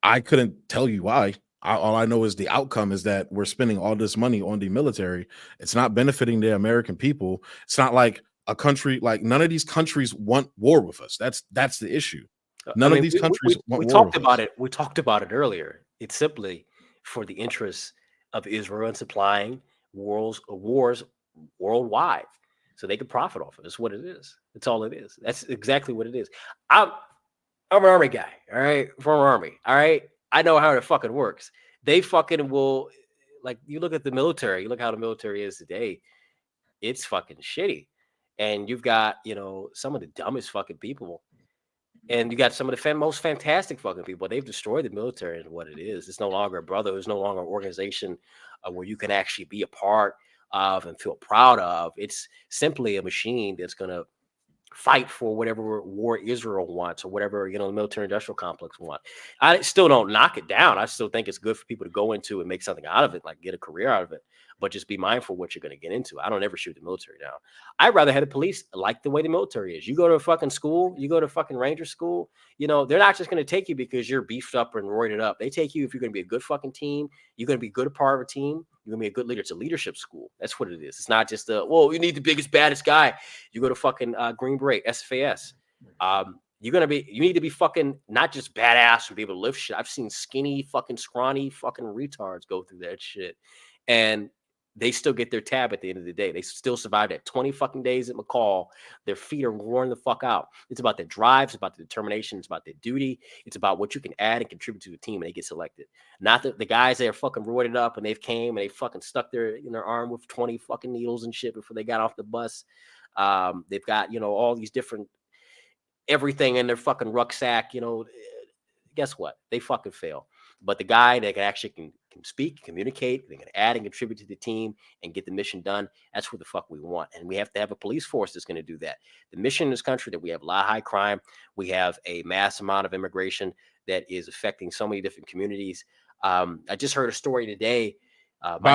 I couldn't tell you why. All I know is the outcome is that we're spending all this money on the military. It's not benefiting the American people. It's not like a country, like none of these countries want war with us. That's the issue. I None of mean, these countries want we war talked with about us. it. We talked about it earlier. It's simply for the interests of Israel and supplying wars worldwide, so they can profit off it. That's what it is. That's all it is. That's exactly what it is. I'm I'm an army guy. All right, former army. All right, I know how it fucking works. They fucking will. Like, you look at the military. You look how the military is today. It's fucking shitty, and you've got some of the dumbest fucking people. And you got some of the most fantastic fucking people. They've destroyed the military and what it is. It's no longer a brotherhood. It's no longer an organization where you can actually be a part of and feel proud of. It's simply a machine that's going to fight for whatever war Israel wants or whatever the military industrial complex want. I still don't knock it down. I still think it's good for people to go into and make something out of it, like get a career out of it. But just be mindful what you're going to get into. I don't ever shoot the military down. I'd rather have the police like the way the military is. You go to a fucking school, you go to fucking ranger school, they're not just going to take you because you're beefed up and roided up. They take you if you're going to be a good fucking team. You're going to be a good part of a team. You're going to be a good leader. It's a leadership school. That's what it is. It's not just you need the biggest, baddest guy. You go to fucking Green Beret, SFAS. You need to be fucking not just badass and be able to lift shit. I've seen skinny, fucking scrawny, fucking retards go through that shit. And they still get their tab at the end of the day. They still survived at 20 fucking days at McCall. Their feet are worn the fuck out. It's about their drive. It's about the determination. It's about their duty. It's about what you can add and contribute to the team, and they get selected. Not the guys that are fucking roided up and they've came and they fucking stuck their arm with 20 fucking needles and shit before they got off the bus. They've got, all these different everything in their fucking rucksack. Guess what? They fucking fail. But the guy that can speak, communicate, they can add and contribute to the team and get the mission done. That's what the fuck we want. And we have to have a police force that's going to do that. The mission in this country that we have a lot of high crime. We have a mass amount of immigration that is affecting so many different communities. I just heard a story today. And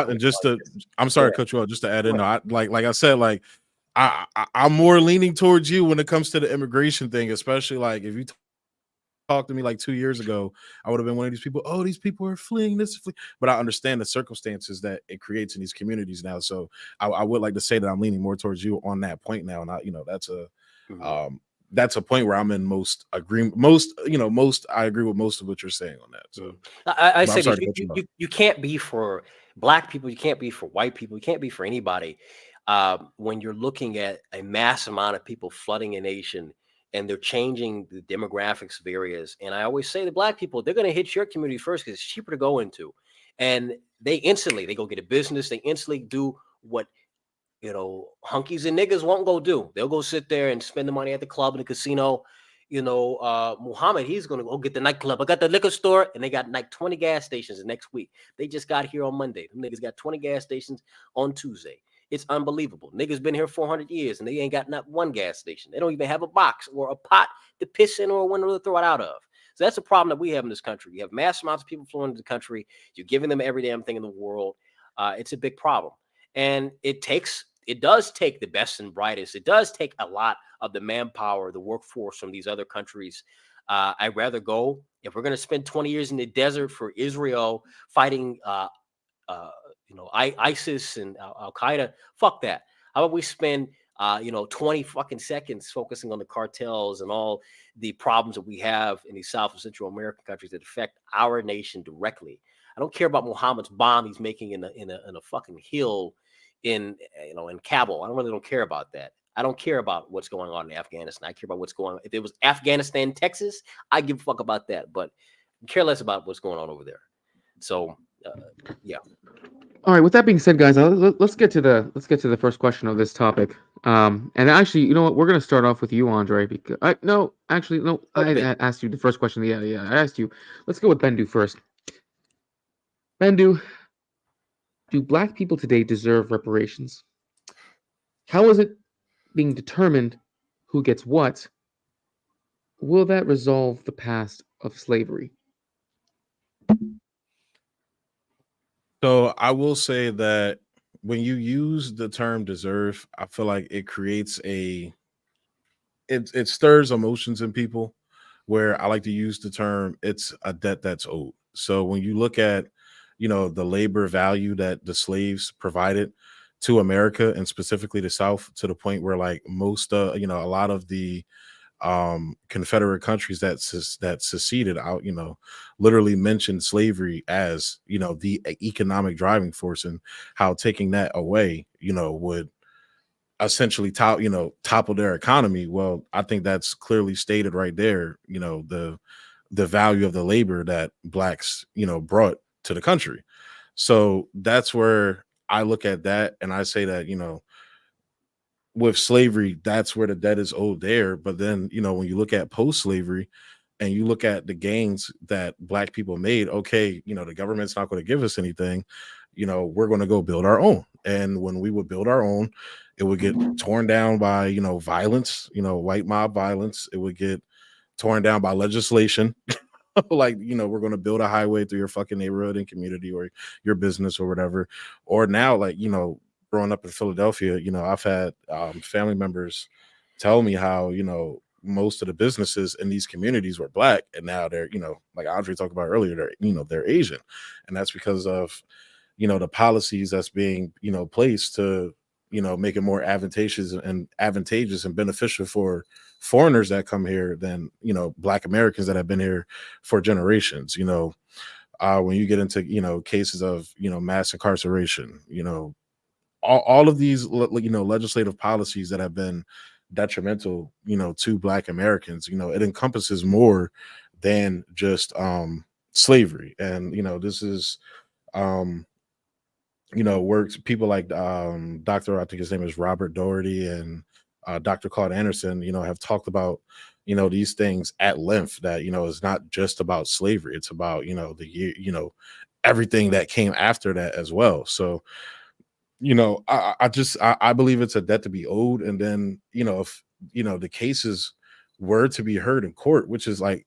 I'm sorry to cut you off. Just to add in, like I said, like I'm more leaning towards you when it comes to the immigration thing, especially like if you talked to me like 2 years ago, I would have been one of these people. Oh, these people are fleeing this, but I understand the circumstances that it creates in these communities now. So I would like to say that I'm leaning more towards you on that point now. And that's a point where I'm in most agreement. Most I agree with most of what you're saying on that. So I say you can't be for black people. You can't be for white people. You can't be for anybody. When you're looking at a mass amount of people flooding a nation and they're changing the demographics of areas. And I always say the black people, they're going to hit your community first because it's cheaper to go into. And they go get a business. They instantly do what, hunkies and niggas won't go do. They'll go sit there and spend the money at the club and the casino. Muhammad, he's going to go get the nightclub. I got the liquor store, and they got like 20 gas stations the next week. They just got here on Monday. Them niggas got 20 gas stations on Tuesday. It's unbelievable. Niggas been here 400 years, and they ain't got not one gas station. They don't even have a box or a pot to piss in or a window to throw it out of. So that's a problem that we have in this country. You have mass amounts of people flowing into the country. You're giving them every damn thing in the world. It's a big problem. And it does take the best and brightest. It does take a lot of the manpower, the workforce from these other countries. I'd rather go, if we're going to spend 20 years in the desert for Israel fighting ISIS and Al Qaeda, fuck that. How about we spend 20 fucking seconds focusing on the cartels and all the problems that we have in these South and Central American countries that affect our nation directly. I don't care about Muhammad's bomb he's making in a fucking hill in Kabul. I really don't care about that. I don't care about what's going on in Afghanistan. I care about what's going on. If it was Afghanistan, Texas, I give a fuck about that. But I care less about what's going on over there. So yeah. All right. With that being said, guys, let's get to the first question of this topic. And actually, you know what? We're gonna start off with you, Andre. Because I asked you the first question. Yeah, I asked you. Let's go with Bendu first. Bendu, do Black people today deserve reparations? How is it being determined who gets what? Will that resolve the past of slavery? So I will say that when you use the term deserve, I feel like it creates it stirs emotions in people. where I like to use the term it's a debt that's owed. So when you look at, the labor value that the slaves provided to America and specifically the South, to the point where like most a lot of the Confederate countries that seceded out, literally mentioned slavery as, the economic driving force, and how taking that away, would essentially topple their economy. Well, I think that's clearly stated right there, the value of the labor that blacks, brought to the country. So that's where I look at that and I say that, with slavery, that's where the debt is owed there. But then, when you look at post slavery and you look at the gains that black people made, okay, the government's not going to give us anything, we're going to go build our own. And when we would build our own, it would get torn down by, violence, white mob violence. It would get torn down by legislation. Like, we're going to build a highway through your fucking neighborhood and community or your business or whatever. Or now, like, growing up in Philadelphia, I've had family members tell me how, most of the businesses in these communities were black, and now they're, like Andre talked about earlier, they're Asian. And that's because of, the policies that's being, placed to, make it more advantageous and beneficial for foreigners that come here than, black Americans that have been here for generations. When you get into, cases of, mass incarceration, all of these legislative policies that have been detrimental to black Americans, it encompasses more than just slavery. And this is works people like Dr. I think his name is Robert Doherty, and Dr. Claude Anderson, have talked about these things at length, that is not just about slavery, it's about everything that came after that as well. So I believe it's a debt to be owed. And then, if, the cases were to be heard in court, which is like,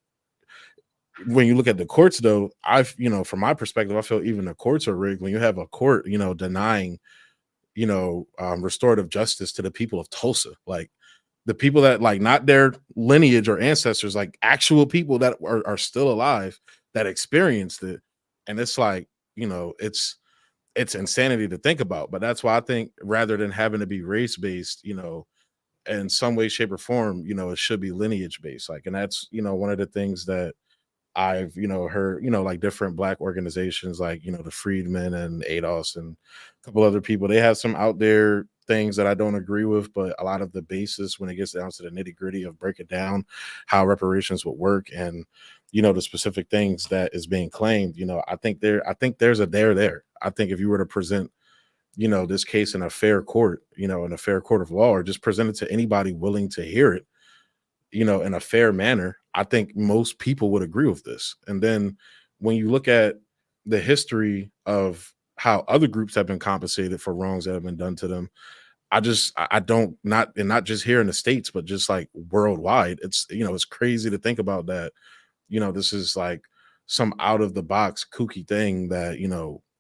when you look at the courts though, from my perspective, I feel even the courts are rigged when you have a court, denying, restorative justice to the people of Tulsa, like the people that, like, not their lineage or ancestors, like actual people that are still alive that experienced it. And it's like, it's insanity to think about. But that's why I think, rather than having to be race based, in some way, shape, or form, it should be lineage based. Like, and that's, one of the things that I've, heard, like different black organizations, like, the Freedmen and ADOS and a couple other people, they have some out there things that I don't agree with, but a lot of the basis, when it gets down to the nitty gritty of break it down, how reparations would work, and, the specific things that is being claimed, I think there's a there. I think if you were to present, this case in a fair court, in a fair court of law, or just present it to anybody willing to hear it, in a fair manner, I think most people would agree with this. And then when you look at the history of how other groups have been compensated for wrongs that have been done to them, I don't, not just here in the States, but just like worldwide, it's, it's crazy to think about that. This is like some out of the box kooky thing that,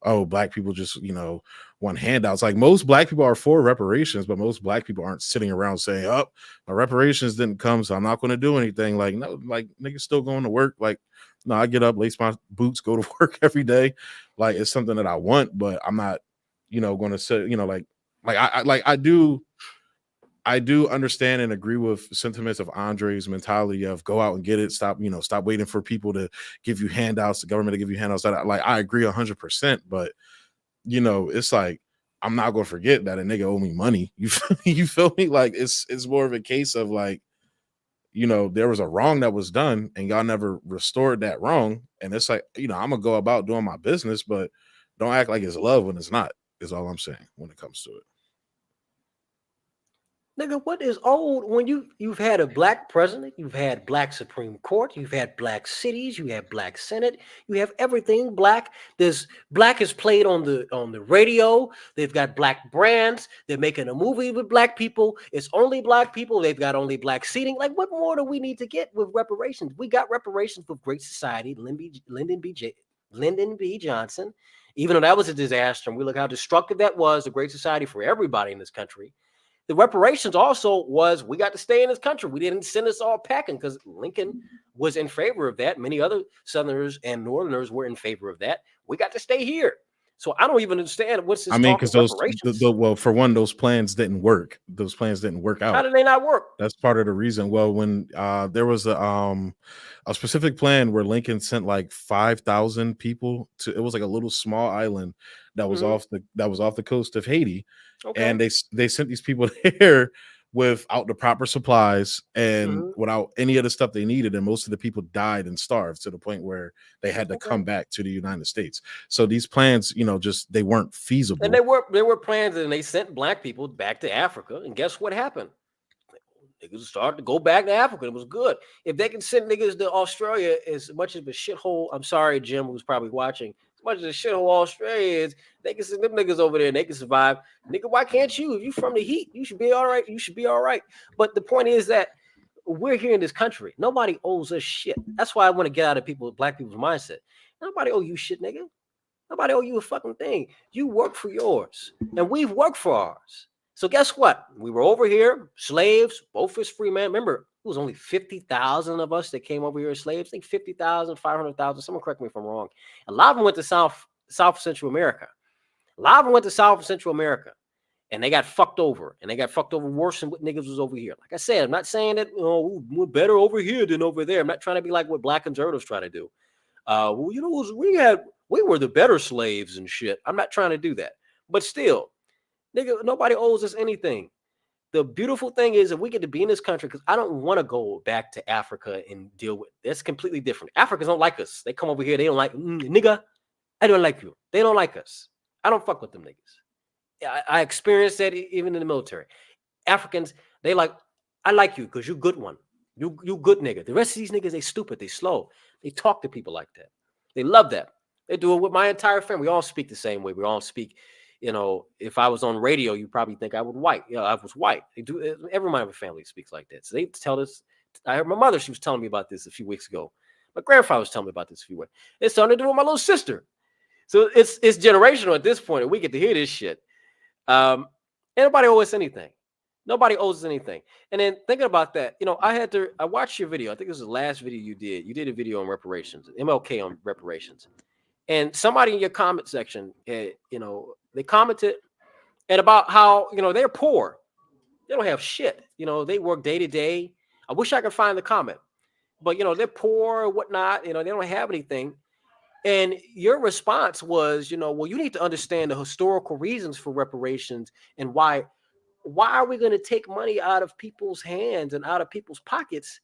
oh, black people just, want handouts. Like, most black people are for reparations, but most black people aren't sitting around saying, oh, my reparations didn't come, so I'm not going to do anything. Like, no, like, niggas still going to work. Like, no, I get up, lace my boots, go to work every day. Like, it's something that I want, but I'm not, going to say, I do understand and agree with sentiments of Andre's mentality of go out and get it. Stop waiting for people to give you handouts, the government to give you handouts. I agree 100%, but it's like, I'm not gonna forget that a nigga owe me money. You feel me? Like, it's more of a case of like, there was a wrong that was done and y'all never restored that wrong. And it's like, I'm gonna go about doing my business, but don't act like it's love when it's not, is all I'm saying when it comes to it. Nigga, what is old when you've had a black president, you've had black Supreme Court, you've had black cities, you have black Senate, you have everything black. There's black is played on the radio. They've got black brands. They're making a movie with black people. It's only black people. They've got only black seating. Like, what more do we need to get with reparations? We got reparations with Great Society, Lyndon B. Johnson. Even though that was a disaster, and we look how destructive that was, the Great Society for everybody in this country. The reparations also was, we got to stay in this country. We didn't send us all packing because Lincoln was in favor of that. Many other Southerners and Northerners were in favor of that. We got to stay here. So I don't even understand what's I this mean, talk of because those reparations. well, for one, those plans didn't work. Those plans didn't work How out. did they not work? That's part of the reason. Well, when there was a specific plan where Lincoln sent like 5,000 people to, it was like a little small island that was off the coast of Haiti, and Okay. they sent these people there without the proper supplies and hmm without any of the stuff they needed, and most of the people died and starved to the point where they had to Okay. come back to the United States. So these plans, just they weren't And feasible. they were plans, and they sent black people back to Africa. And guess what happened? Niggas started to go back to Africa. It was good. If they can send niggas to Australia as much of a shithole, I'm sorry, Jim, who's probably watching, as much as a shithole Australia is, they can send them niggas over there and they can survive. Nigga, why can't you? If you from the heat, you should be all right. You should be all right. But the point is that we're here in this country. Nobody owes us shit. That's why I want to get out of black people's mindset. Nobody owe you shit, nigga. Nobody owe you a fucking thing. You work for yours, and we've worked for ours. So guess what? We were over here, slaves, both as free men. Remember, it was only 50,000 of us that came over here as slaves. I think 50,000, 500,000. Someone correct me if I'm wrong. A lot of them went to South Central America. A lot of them went to South Central America, and they got fucked over. And they got fucked over worse than what niggas was over here. Like I said, I'm not saying that we're better over here than over there. I'm not trying to be like what Black Conservatives try to do. Well, we were the better slaves and shit. I'm not trying to do that. But still, nigga, nobody owes us anything. The beautiful thing is that we get to be in this country because I don't want to go back to Africa and deal with that's completely different. Africans don't like us. They come over here, they don't like nigga. I don't like you. They don't like us. I don't fuck with them niggas. I experienced that even in the military. Africans, they like, I like you because you good one. You good nigga. The rest of these niggas, they stupid, they slow. They talk to people like that. They love that. They do it with my entire family. We all speak the same way. We all speak, if I was on radio, you probably think I was white. I was white. They do. Every one of my family speaks like that. So they tell us. I heard my mother. She was telling me about this a few weeks ago. My grandfather was telling me about this a few weeks. It's starting to do with my little sister. So it's generational at this point, and we get to hear this shit. Nobody owes us anything. Nobody owes us anything. And then thinking about that, I watched your video. I think this was the last video you did. You did a video on reparations, MLK on reparations. And somebody in your comment section, they commented and about how, they're poor. They don't have shit. They work day to day. I wish I could find the comment, but, they're poor or whatnot. They don't have anything. And your response was, well, you need to understand the historical reasons for reparations and why are we going to take money out of people's hands and out of people's pockets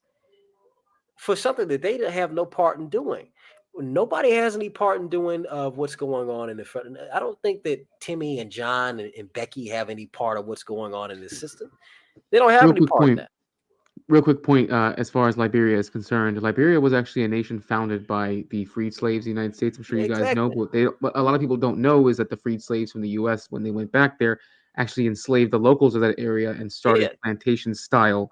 for something that they have no part in doing? Nobody has any part in doing of what's going on in the front. I don't think that Timmy and John and Becky have any part of what's going on in this system. They don't have Real any quick part in point. that. Real quick point. As far as Liberia is concerned, Liberia was actually a nation founded by the freed slaves of the United States. I'm sure you guys know, Exactly. but a lot of people don't know is that the freed slaves from the U.S. when they went back there actually enslaved the locals of that area and started Did. plantation style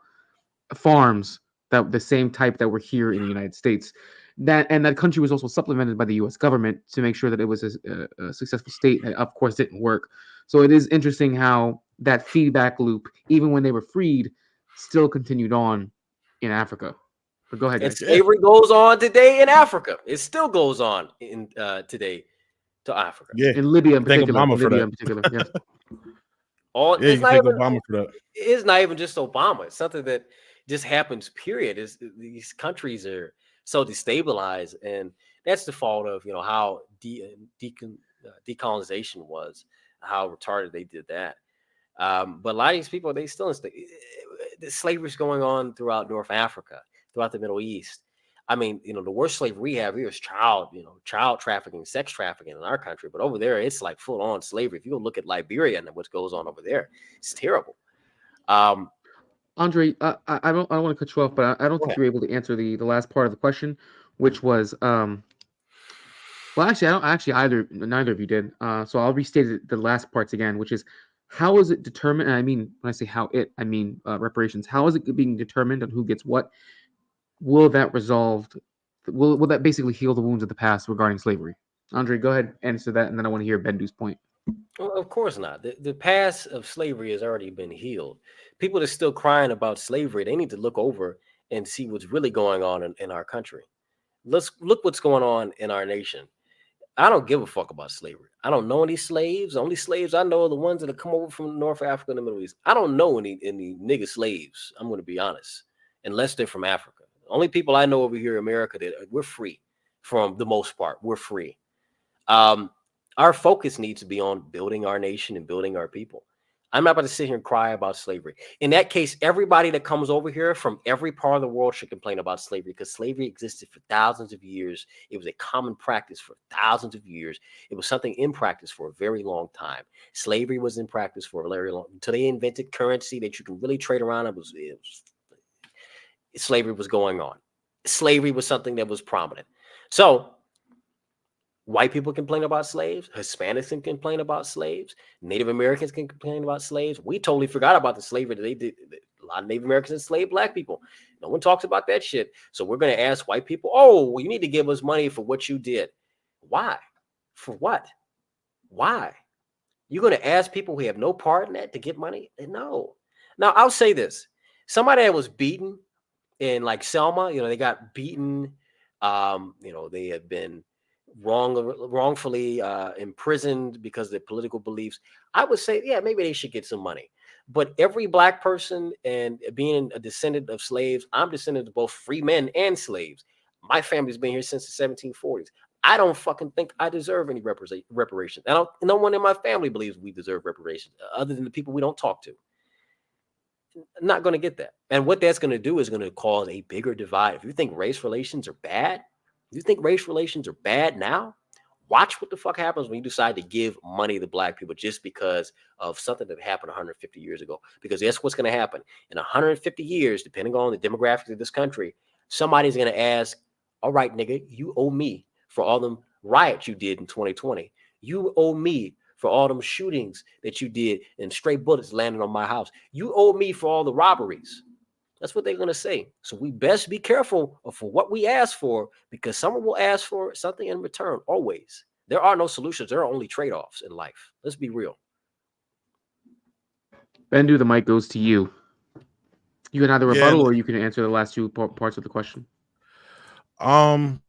farms that the same type that were here in the United States. That country was also supplemented by the U.S. government to make sure that it was a successful state. That of course didn't work. So it is interesting how that feedback loop, even when they were freed, still continued on in Africa. But go ahead, And guys. slavery goes on today in Africa. It still goes on in today to Africa. Yeah, In Libya in thank particular. Obama for that. Yes. All Yeah, you it's can not thank even Obama for that. it's not even just Obama. It's something that just happens. Period. These countries are so destabilized, and that's the fault of how decolonization was, how retarded they did that. But a lot of these people, they still the slavery is going on throughout North Africa, throughout the Middle East. I mean, the worst slavery we have here is child trafficking, sex trafficking in our country. But over there, it's like full on slavery. If you go look at Liberia and what goes on over there, it's terrible. Andre, I don't want to cut you off, but I don't Go think ahead. you were able to answer the last part of the question, which was well, actually, I don't actually neither of you did. So I'll restate the last parts again, which is how is it determined? And I mean, when I say how I mean reparations. How is it being determined on who gets what? Will that resolved? Will that basically heal the wounds of the past regarding slavery? Andre, go ahead and answer that, and then I want to hear Bendu's point. Well, of course not. The past of slavery has already been healed. People that are still crying about slavery, they need to look over and see what's really going on in our country. Let's look what's going on in our nation. I don't give a fuck about slavery. I don't know any slaves. The only slaves I know are the ones that have come over from North Africa and the Middle East. I don't know any nigga slaves. I'm going to be honest, unless they're from Africa. The only people I know over here in America that we're free, from the most part. We're free. Um, our focus needs to be on building our nation and building our people. I'm not about to sit here and cry about slavery. In that case, everybody that comes over here from every part of the world should complain about slavery, because slavery existed for thousands of years. It was a common practice for thousands of years. It was something in practice for a very long time. Slavery was in practice for a very long, until they invented currency that you can really trade around. Slavery was going on. Slavery was something that was prominent. So white people complain about slaves. Hispanics can complain about slaves. Native Americans can complain about slaves. We totally forgot about the slavery that they did. A lot of Native Americans enslaved black people. No one talks about that shit. So we're going to ask white people, oh, well, you need to give us money for what you did. Why? For what? Why? You're going to ask people who have no part in that to get money? No. Now, I'll say this. Somebody that was beaten in like Selma, they got beaten. They had been wrongfully imprisoned because of their political beliefs. I would say, yeah, maybe they should get some money. But every black person, and being a descendant of slaves, I'm descendant of both free men and slaves. My family's been here since the 1740s. I don't fucking think I deserve any reparations. No one in my family believes we deserve reparations, other than the people we don't talk to. Not going to get that. And what that's going to do is going to cause a bigger divide. If you think race relations are bad, now, watch what the fuck happens when you decide to give money to black people just because of something that happened 150 years ago. Because that's what's going to happen. In 150 years, depending on the demographics of this country, somebody's going to ask, all right, nigga, you owe me for all them riots you did in 2020. You owe me for all them shootings that you did and stray bullets landing on my house. You owe me for all the robberies. That's what they're going to say. So we best be careful for what we ask for, because someone will ask for something in return always. There are no solutions. There are only trade-offs in life. Let's be real. Bendu, the mic goes to you. You can either rebuttal or you can answer the last two parts of the question. What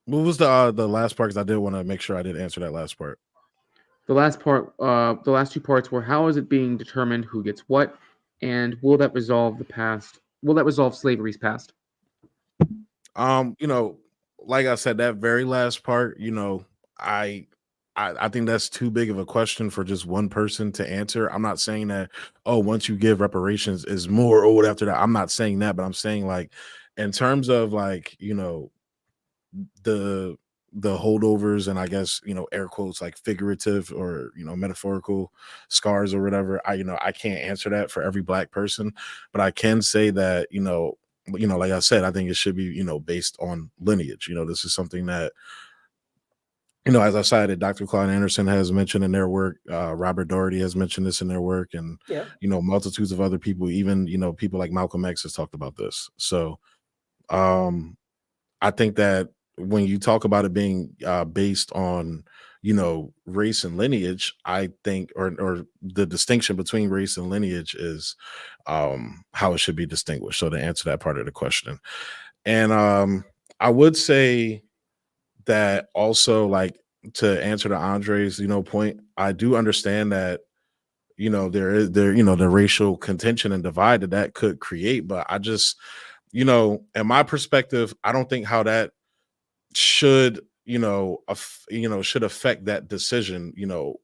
was the last part? Because I did want to make sure I did answer that last part. The last part, the last two parts were, how is it being determined who gets what, and will that resolve the past? Will that resolve slavery's past? Like I said, that very last part, I think that's too big of a question for just one person to answer. I'm not saying that, once you give reparations is more owed after that. I'm not saying that, but I'm saying, like, in terms of, like, the holdovers, and I guess, air quotes, like figurative or, metaphorical scars or whatever. I can't answer that for every black person, but I can say that, like I said, I think it should be, based on lineage. This is something that, as I cited, Dr. Claude Anderson has mentioned in their work. Robert Doherty has mentioned this in their work, and multitudes of other people, even people like Malcolm X has talked about this. So I think that when you talk about it being based on race and lineage, I think, or the distinction between race and lineage is how it should be distinguished. So to answer that part of the question, and I would say that also, like, to answer to Andre's point, I do understand that the racial contention and divide that could create, but I just, in my perspective, I don't think how that should should affect that decision,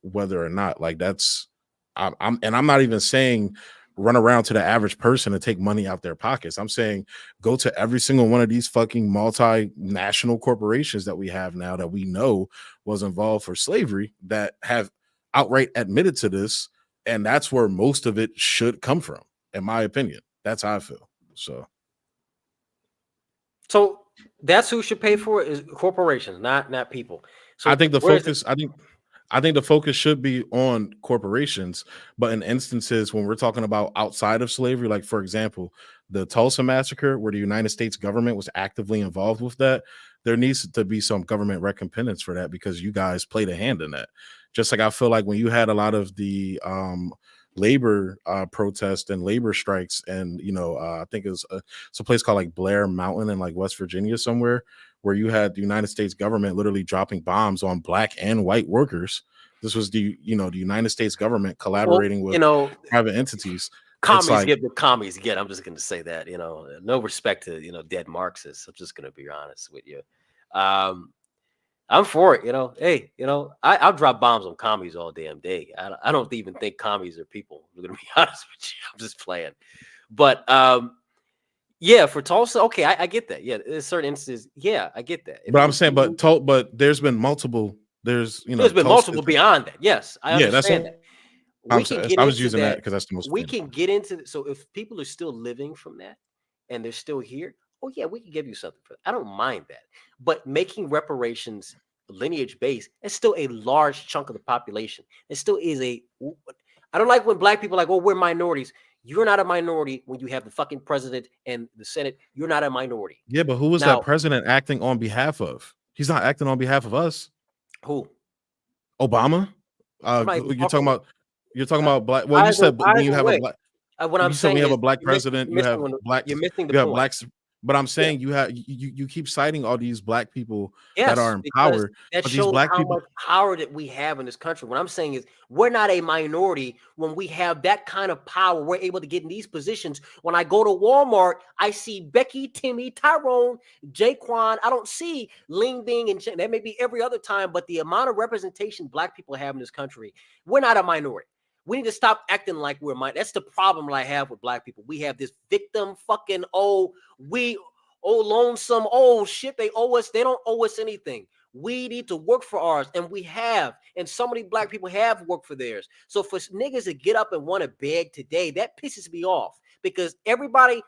whether or not, like, that's I'm not even saying run around to the average person and take money out their pockets. I'm saying go to every single one of these fucking multinational corporations that we have now that we know was involved for slavery, that have outright admitted to this, and that's where most of it should come from, in my opinion. That's how I feel. So that's who should pay for it, is corporations, not people. So I think the focus, I think the focus should be on corporations, but in instances when we're talking about outside of slavery, like, for example, the Tulsa massacre, where the United States government was actively involved with that, there needs to be some government recompense for that, because you guys played a hand in that. Just like I feel like when you had a lot of the labor protest and labor strikes, and I think it's a place called like Blair Mountain in like West Virginia somewhere, where you had the United States government literally dropping bombs on black and white workers. This was the United States government collaborating with private entities. It's Commies like, get what commies get. I'm just going to say that, no respect to, dead Marxists. I'm just going to be honest with you. I'm for it, Hey, I'll drop bombs on commies all damn day. I don't even think commies are people. I'm going to be honest with you. I'm just playing. But yeah, for Tulsa, okay, I get that. Yeah, in certain instances, yeah, I get that. But I'm saying, but there's been multiple. There's been Tulsa, multiple beyond that. Yes, I understand that. I was using that because that's the most. We can get into so if people are still living from that and they're still here, oh yeah, we can give you something for that. I don't mind that. But making reparations lineage based, it's still a large chunk of the population. It still is I don't like when black people are like, oh, we're minorities. You're not a minority when you have the fucking president and the Senate. You're not a minority. Yeah, but who was that president acting on behalf of? He's not acting on behalf of us. Who? Obama? You're talking about black. Well, you said when you have a black. What I'm saying we have is a black president. You have black. You're missing the you have point. blacks. But I'm saying you keep citing all these black people that are in power. That but shows these black how people, much power that we have in this country. What I'm saying is we're not a minority when we have that kind of power. We're able to get in these positions. When I go to Walmart, I see Becky, Timmy, Tyrone, Jaquan. I don't see Ling Bing, and that may be every other time, but the amount of representation black people have in this country, we're not a minority. We need to stop acting like we're That's the problem that I have with black people. We have this victim fucking, lonesome, shit. They owe us. They don't owe us anything. We need to work for ours, and we have. And so many black people have worked for theirs. So for niggas to get up and want to beg today, that pisses me off because everybody,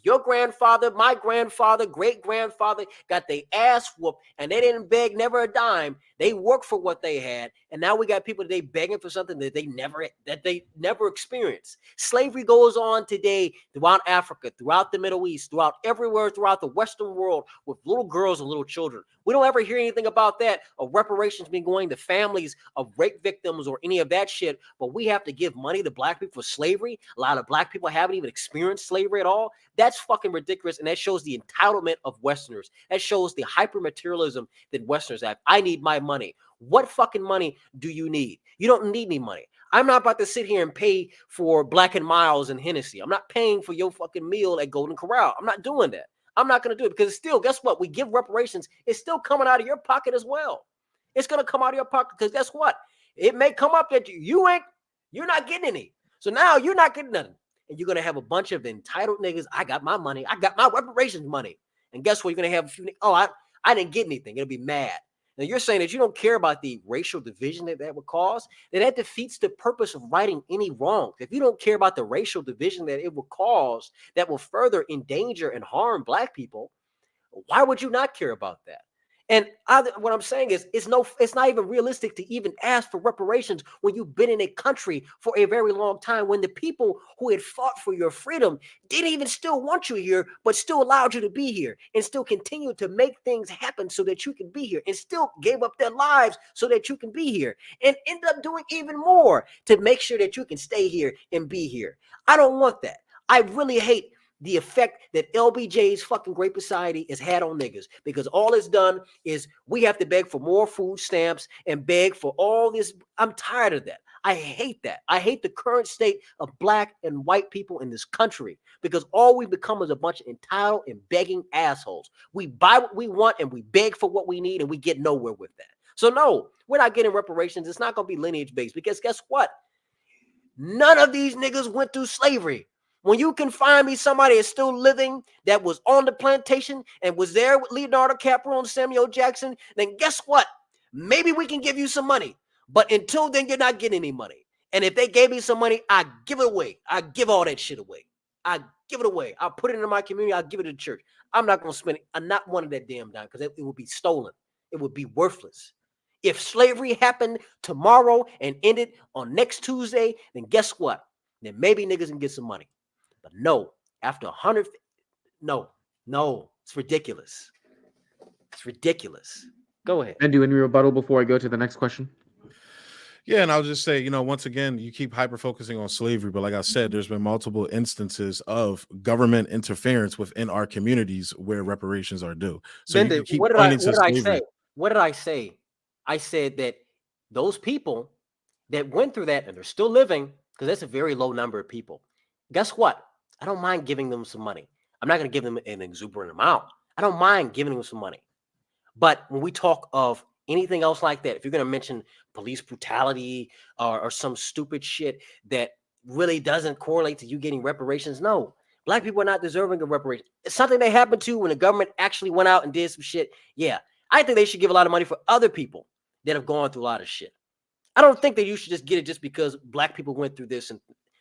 your grandfather, my grandfather, great-grandfather got their ass whooped, and they didn't beg never a dime. They worked for what they had, and now we got people today begging for something that they never experienced. Slavery goes on today throughout Africa, throughout the Middle East, throughout everywhere, throughout the Western world with little girls and little children. We don't ever hear anything about that or reparations being going to families of rape victims or any of that shit, but we have to give money to black people for slavery. A lot of black people haven't even experienced slavery at all. That's fucking ridiculous, and that shows the entitlement of Westerners. That shows the hyper-materialism that Westerners have. I need my money. What fucking money do you need? You don't need any money. I'm not about to sit here and pay for Black and Miles and Hennessy. I'm not paying for your fucking meal at Golden Corral. I'm not doing that. I'm not going to do it because still, guess what? We give reparations. It's still coming out of your pocket as well. It's going to come out of your pocket because guess what? It may come up that you're not getting any. So now you're not getting nothing. And you're going to have a bunch of entitled niggas. I got my money. I got my reparations money. And guess what? You're going to have a few. I didn't get anything. It'll be mad. Now you're saying that you don't care about the racial division that would cause, that defeats the purpose of righting any wrongs. If you don't care about the racial division that it will cause, that will further endanger and harm black people, why would you not care about that? And what I'm saying is, it's not even realistic to even ask for reparations when you've been in a country for a very long time, when the people who had fought for your freedom didn't even still want you here, but still allowed you to be here and still continued to make things happen so that you can be here and still gave up their lives so that you can be here and end up doing even more to make sure that you can stay here and be here. I don't want that. I really hate the effect that LBJ's fucking Great Society has had on niggas, because all it's done is we have to beg for more food stamps and beg for all this. I'm tired of that. I hate that. I hate the current state of black and white people in this country, because all we become is a bunch of entitled and begging assholes. We buy what we want and we beg for what we need, and we get nowhere with that. So no, we're not getting reparations. It's not going to be lineage based, because guess what? None of these niggas went through slavery. When you can find me somebody that's still living that was on the plantation and was there with Leonardo DiCaprio and Samuel Jackson, then guess what? Maybe we can give you some money. But until then, you're not getting any money. And if they gave me some money, I give it away. I give all that shit away. I give it away. I'll put it into my community. I'll give it to the church. I'm not going to spend it. I'm not one of that damn dime, because it would be stolen. It would be worthless. If slavery happened tomorrow and ended on next Tuesday, then guess what? Then maybe niggas can get some money. But no, after 100, no, it's ridiculous. It's ridiculous. Go ahead. And do any rebuttal before I go to the next question? Yeah, and I'll just say, once again, you keep hyper focusing on slavery, but like I said, there's been multiple instances of government interference within our communities where reparations are due. So you Bender, can keep pointing to what did I slavery. say? What did I say? I said that those people that went through that and they're still living, because that's a very low number of people. Guess what? I don't mind giving them some money. I'm not going to give them an exuberant amount. I don't mind giving them some money. But when we talk of anything else like that, if you're going to mention police brutality or some stupid shit that really doesn't correlate to you getting reparations, no. Black people are not deserving of reparations. It's something they happened to when the government actually went out and did some shit. Yeah, I think they should give a lot of money for other people that have gone through a lot of shit. I don't think that you should just get it just because black people went through this. And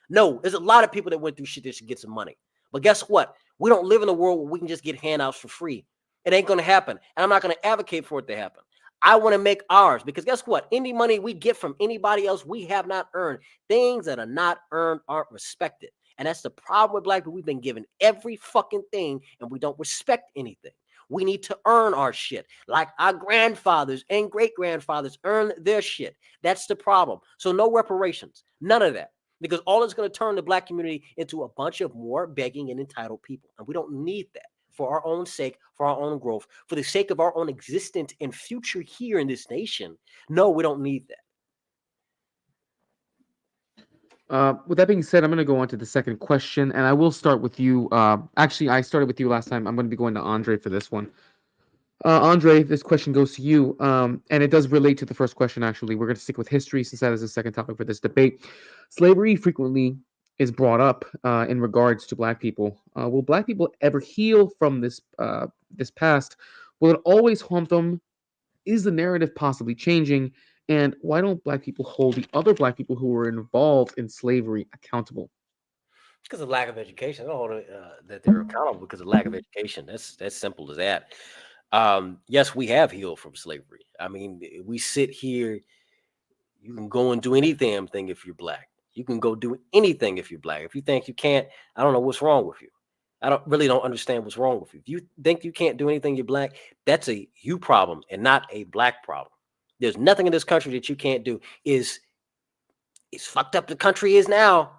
no, there's a lot of people that went through shit that should get some money. But guess what? We don't live in a world where we can just get handouts for free. It ain't going to happen. And I'm not going to advocate for it to happen. I want to make ours because guess what? Any money we get from anybody else, we have not earned. Things that are not earned aren't respected. And that's the problem with black people. We've been given every fucking thing and we don't respect anything. We need to earn our shit like our grandfathers and great grandfathers earned their shit. That's the problem. So no reparations, none of that. Because all it's going to turn the black community into a bunch of more begging and entitled people. And we don't need that for our own sake, for our own growth, for the sake of our own existence and future here in this nation. No, we don't need that. With that being said, I'm going to go on to the second question, and I will start with you. Actually, I started with you last time. I'm going to be going to Andre for this one. Andre, this question goes to you, and it does relate to the first question, actually. We're going to stick with history since that is the second topic for this debate. Slavery frequently is brought up in regards to Black people. Will Black people ever heal from this past? Will it always haunt them? Is the narrative possibly changing? And why don't Black people hold the other Black people who were involved in slavery accountable? Because of lack of education. I don't hold that they're accountable because of lack of education. That's simple as that. Yes, we have healed from slavery. I mean, we sit here. You can go and do any damn thing if you're black. You can go do anything if you're black. If you think you can't, I don't know what's wrong with you. I don't understand what's wrong with you. If you think you can't do anything, you're black. That's a you problem and not a black problem. There's nothing in this country that you can't do. Is fucked up the country is now.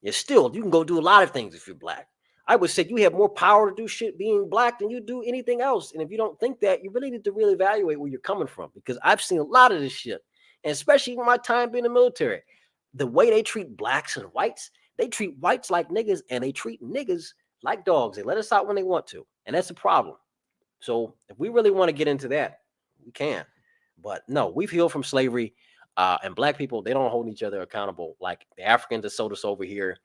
It's still you can go do a lot of things if you're black. I would say you have more power to do shit being black than you do anything else. And if you don't think that, you really need to really evaluate where you're coming from because I've seen a lot of this shit, and especially in my time being in the military, the way they treat blacks and whites, they treat whites like niggas and they treat niggas like dogs. They let us out when they want to, and that's a problem. So if we really want to get into that, we can. But no, we've healed from slavery. And black people, they don't hold each other accountable like the Africans that sold us over here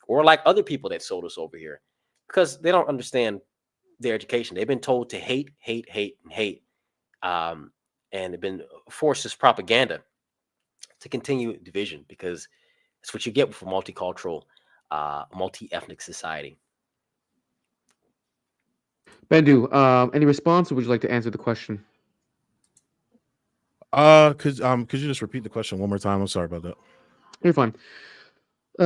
or like other people that sold us over here because they don't understand their education. They've been told to hate, hate, hate, and hate. And they've been forced as propaganda to continue division because that's what you get with a multicultural, multi-ethnic society. Bendu, any response, or would you like to answer the question? Could you just repeat the question one more time? I'm sorry about that. You're fine.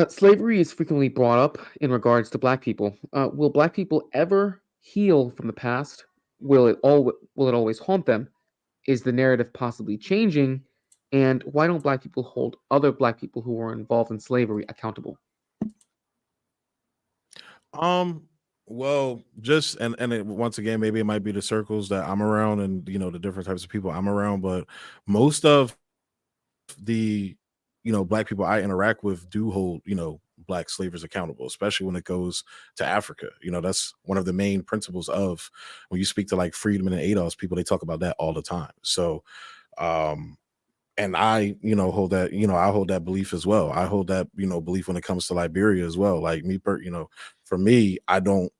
Slavery is frequently brought up in regards to Black people. Will Black people ever heal from the past? Will it always haunt them? Is the narrative possibly changing? And why don't Black people hold other Black people who were involved in slavery accountable? Well, just once again, maybe it might be the circles that I'm around and the different types of people I'm around, but most of the Black people I interact with do hold Black slavers accountable, especially when it goes to Africa. That's one of the main principles of when you speak to like Friedman and Adolf's people, they talk about that all the time. So and I hold that I hold that belief as well. I hold that belief when it comes to Liberia as well. Like me for me, I don't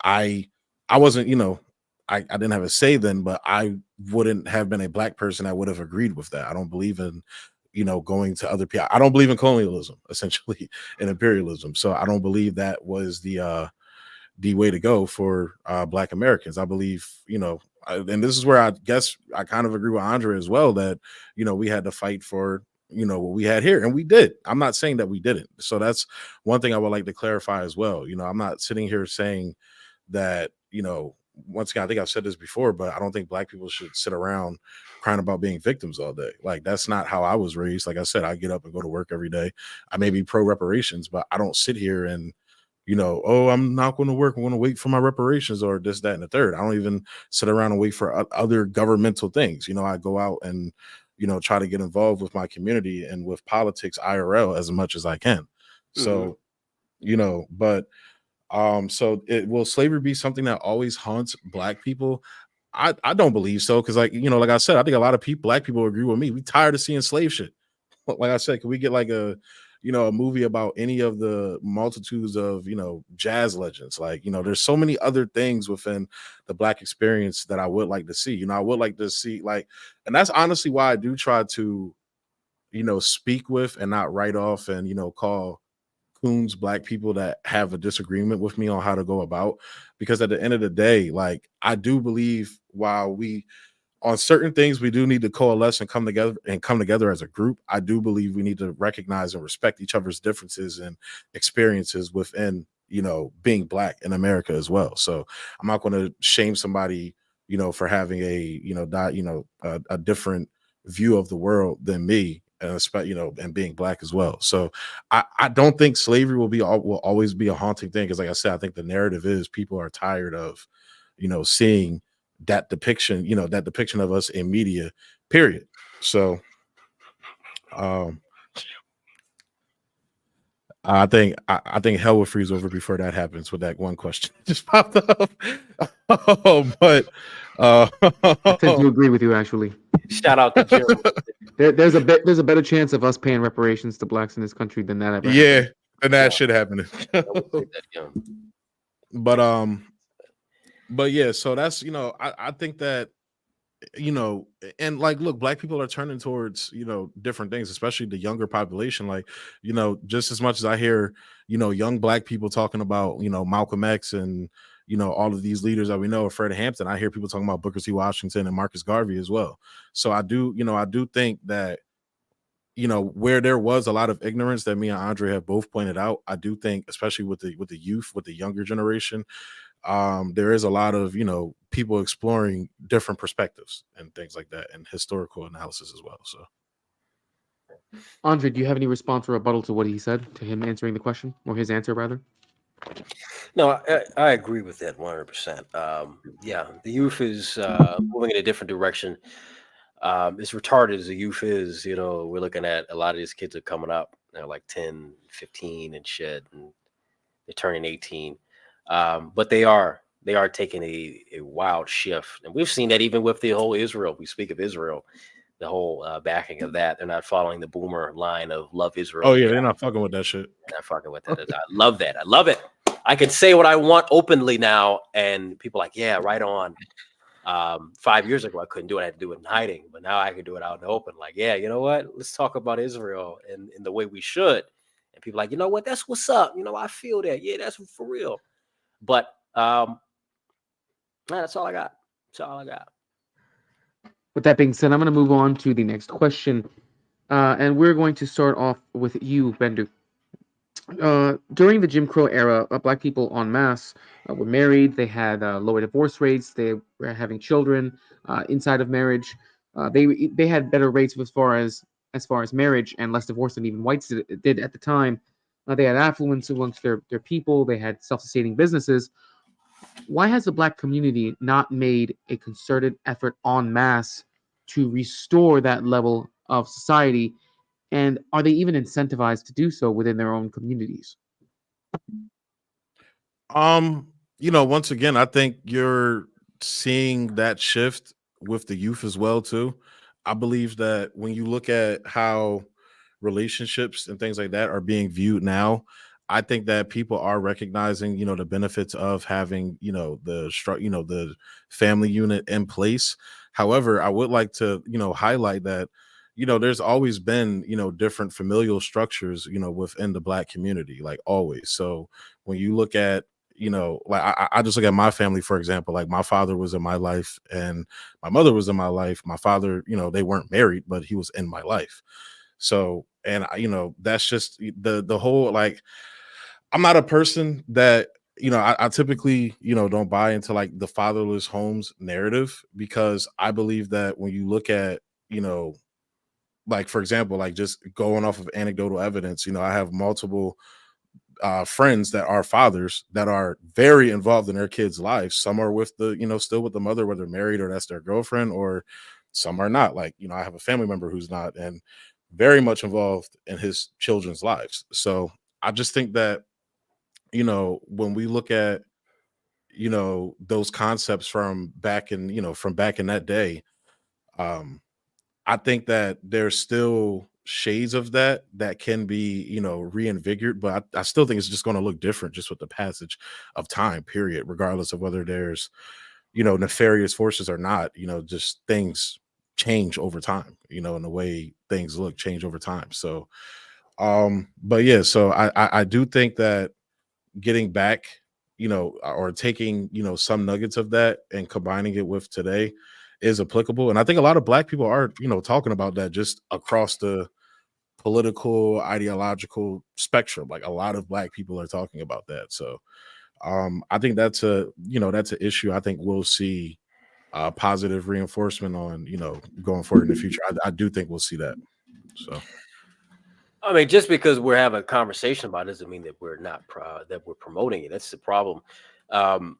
I wasn't I didn't have a say then, but I wouldn't have been a Black person that would have agreed with that. I don't believe in going to other people. I don't believe in colonialism, essentially, and imperialism. So I don't believe that was the way to go for Black Americans. I believe, and this is where I guess I kind of agree with Andre as well, that, we had to fight for, what we had here, and we did. I'm not saying that we didn't. So that's one thing I would like to clarify as well. I'm not sitting here saying that, once again, I think I've said this before, but I don't think black people should sit around crying about being victims all day. Like, that's not how I was raised. Like I said, I get up and go to work every day. I may be pro reparations, but I don't sit here and, oh, I'm not going to work. I'm going to wait for my reparations or this, that, and the third. I don't even sit around and wait for other governmental things. I go out and, try to get involved with my community and with politics IRL as much as I can. So, but so will slavery be something that always haunts black people? I don't believe so, because like like I said, I think a lot of black people agree with me. We tired of seeing slave shit. Like I said, can we get like a movie about any of the multitudes of jazz legends? Like there's so many other things within the black experience that I would like to see. I would like to see, like, and that's honestly why I do try to speak with and not write off and call coons black people that have a disagreement with me on how to go about, because at the end of the day, like, I do believe while we on certain things we do need to coalesce and come together as a group, I do believe we need to recognize and respect each other's differences and experiences within being black in America as well. So I'm not going to shame somebody for having a a different view of the world than me, and and being black as well. So I don't think slavery will always be a haunting thing, because like I said, I think the narrative is people are tired of seeing that depiction of us in media, period. So I think hell will freeze over before that happens with that one question just popped up. But I tend to agree with you, actually. Shout out to Jim. There's a better chance of us paying reparations to blacks in this country than that ever yeah, happened. and that shit happening. But yeah, so that's I think that and like, look, black people are turning towards different things, especially the younger population. Like, just as much as I hear young black people talking about Malcolm X and all of these leaders that we know, Fred Hampton, I hear people talking about Booker T. Washington and Marcus Garvey as well. So I do think that where there was a lot of ignorance that me and Andre have both pointed out, I do think, especially with the youth, with the younger generation, there is a lot of people exploring different perspectives and things like that, and historical analysis as well. So Andre, do you have any response or rebuttal to what he said, to him answering the question, or his answer rather? No, I agree with that 100%. Yeah, the youth is moving in a different direction. As retarded as the youth is, we're looking at a lot of these kids are coming up. They're like 10, 15 and shit, and they're turning 18. But they are taking a wild shift. And we've seen that even with the whole Israel. We speak of Israel, the whole backing of that. They're not following the boomer line of love Israel. Oh yeah, they're not fucking with that shit. They're not fucking with that. I love that. I love it. I can say what I want openly now, and people are like, yeah, right on. 5 years ago, I couldn't do it. I had to do it in hiding, but now I can do it out in the open. Like, yeah, you know what? Let's talk about Israel in the way we should. And people are like, you know what? That's what's up. I feel that. Yeah, that's for real. But that's all I got. That's all I got. With that being said, I'm going to move on to the next question. And we're going to start off with you, Bendu. During the Jim Crow era, black people en masse were married. They had lower divorce rates. They were having children inside of marriage. They had better rates as far as marriage, and less divorce than even whites did at the time. They had affluence amongst their people. They had self-sustaining businesses. Why has the black community not made a concerted effort en masse to restore that level of society? And are they even incentivized to do so within their own communities? Once again, I think you're seeing that shift with the youth as well too. I believe that when you look at how relationships and things like that are being viewed now, I think that people are recognizing, the benefits of having, the family unit in place. However, I would like to, highlight that, there's always been, different familial structures, within the black community, like always. So when you look at, like I just look at my family, for example, like my father was in my life and my mother was in my life. My father, they weren't married, but he was in my life. So, and that's just the whole, like, I'm not a person that I typically, don't buy into like the fatherless homes narrative, because I believe that when you look at, like, for example, like just going off of anecdotal evidence, I have multiple friends that are fathers that are very involved in their kids' lives. Some are with the, still with the mother, whether married or that's their girlfriend, or some are not. Like, I have a family member who's not, and very much involved in his children's lives. So I just think that, when we look at, those concepts from back in that day, um, I think that there's still shades of that can be, reinvigorated, but I still think it's just going to look different just with the passage of time, period, regardless of whether there's, nefarious forces or not. Just things change over time, and the way things look change over time. So, but yeah, so I do think that getting back, or taking, some nuggets of that and combining it with today is applicable. And I think a lot of Black people are, talking about that just across the political, ideological spectrum. Like, a lot of Black people are talking about that. So I think that's an issue. I think we'll see positive reinforcement on, going forward in the future. I do think we'll see that. So I mean, just because we're having a conversation about it doesn't mean that we're not that we're promoting it. That's the problem.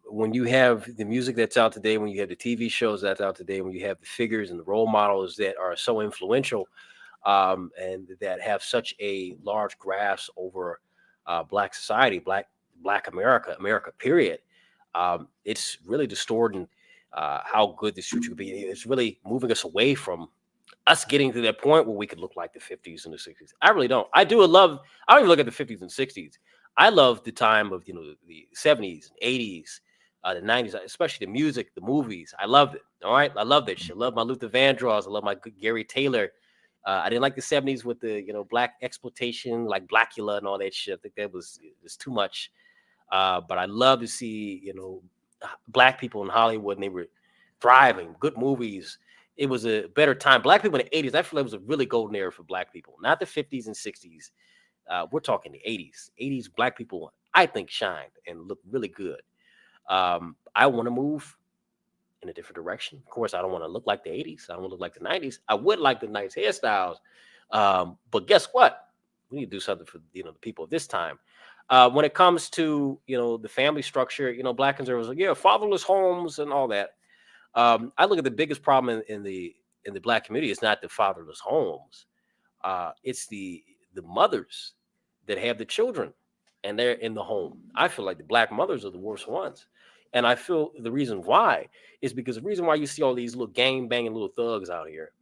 When you have the music that's out today, when you have the TV shows that's out today, when you have the figures and the role models that are so influential, and that have such a large grasp over Black society, Black America, period. It's really distorting how good this future could be. It's really moving us away from us getting to that point where we could look like the 50s and the 60s. I really don't. I don't even look at the 50s and 60s. I love the time of, the 70s and 80s, the 90s, especially the music, the movies. I loved it. All right. I love that shit. I love my Luther Vandross. I love my good Gary Taylor. I didn't like the 70s with the, Black exploitation, like Blackula and all that shit. I think that was too much. But I love to see, Black people in Hollywood, and they were thriving, good movies. It was a better time. Black people in the 80s, I feel like it was a really golden era for Black people, not the 50s and 60s. We're talking the 80s. 80s Black people, I think, shined and looked really good. I want to move in a different direction. Of course, I don't want to look like the 80s. I don't want to look like the 90s. I would like the nice hairstyles. But guess what? We need to do something for the people of this time. When it comes to the family structure, Black conservatives are like, yeah, fatherless homes and all that. I look at the biggest problem in the Black community is not the fatherless homes. It's the mothers that have the children and they're in the home. I feel like the Black mothers are the worst ones. And I feel the reason why is because the reason why you see all these little gang banging little thugs out here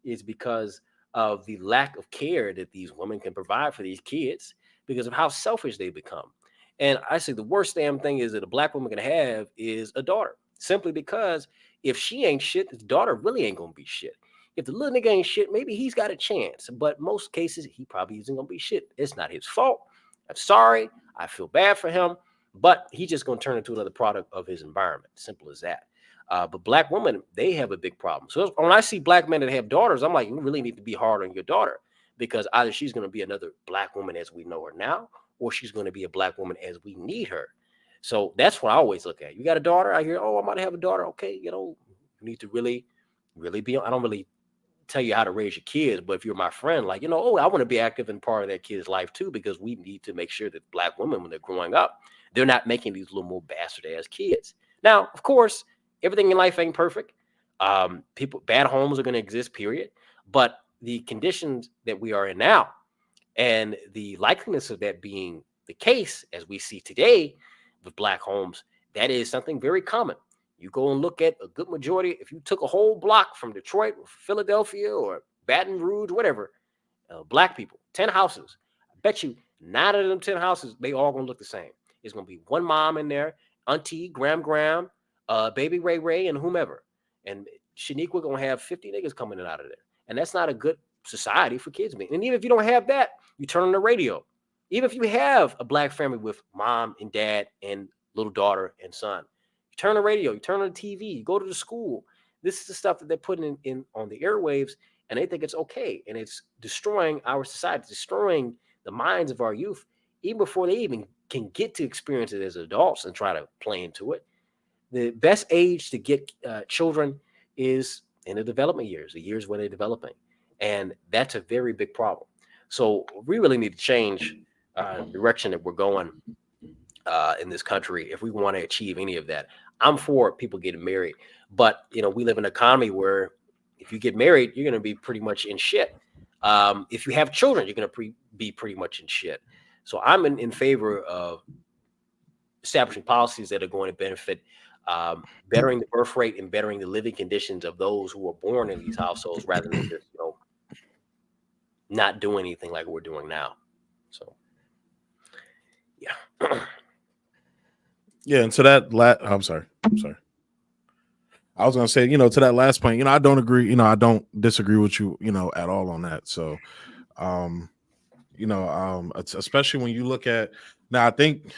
is because of the lack of care that these women can provide for these kids, because of how selfish they become. And I say the worst damn thing is that a Black woman can have is a daughter, simply because if she ain't shit, the daughter really ain't gonna be shit. If the little nigga ain't shit, maybe he's got a chance, but most cases he probably isn't gonna be shit. It's not his fault. I'm sorry. I feel bad for him, but he's just gonna turn into another product of his environment. Simple as that. But Black women, they have a big problem. So when I see Black men that have daughters, I'm like, you really need to be hard on your daughter, because either she's going to be another Black woman as we know her now, or she's going to be a Black woman as we need her. So that's what I always look at. You got a daughter? I hear, oh, I might have a daughter. Okay, you need to really, really be. I don't really tell you how to raise your kids, but if you're my friend, like, oh, I want to be active in part of that kid's life too, because we need to make sure that Black women, when they're growing up, they're not making these little more bastard ass kids. Now, of course, everything in life ain't perfect. Bad homes are going to exist, period. But the conditions that we are in now, and the likeliness of that being the case, as we see today with Black homes, that is something very common. You go and look at a good majority. If you took a whole block from Detroit or Philadelphia or Baton Rouge, whatever, Black people, 10 houses, I bet you 9 of them 10 houses, they all going to look the same. It's going to be one mom in there, auntie, Graham, baby Ray, and whomever. And Shaniqua going to have 50 niggas coming in out of there. And that's not a good society for kids. And even if you don't have that, you turn on the radio. Even if you have a Black family with mom and dad and little daughter and son, you turn the radio, you turn on the TV, you go to the school. This is the stuff that they're putting in on the airwaves, and they think it's okay. And it's destroying our society, destroying the minds of our youth, even before they even can get to experience it as adults and try to play into it. The best age to get children is in the development years, the years when they're developing. And that's a very big problem. So we really need to change the direction that we're going in this country if we want to achieve any of that. I'm for people getting married, but we live in an economy where if you get married, you're going to be pretty much in shit. If you have children, you're going to be pretty much in shit. So I'm in favor of establishing policies that are going to benefit bettering the birth rate and bettering the living conditions of those who are born in these households, rather than just not doing anything like we're doing now. So yeah. Yeah, and to that I'm sorry. I was gonna say, to that last point, I don't agree, I don't disagree with you, at all on that. So especially when you look at now, I think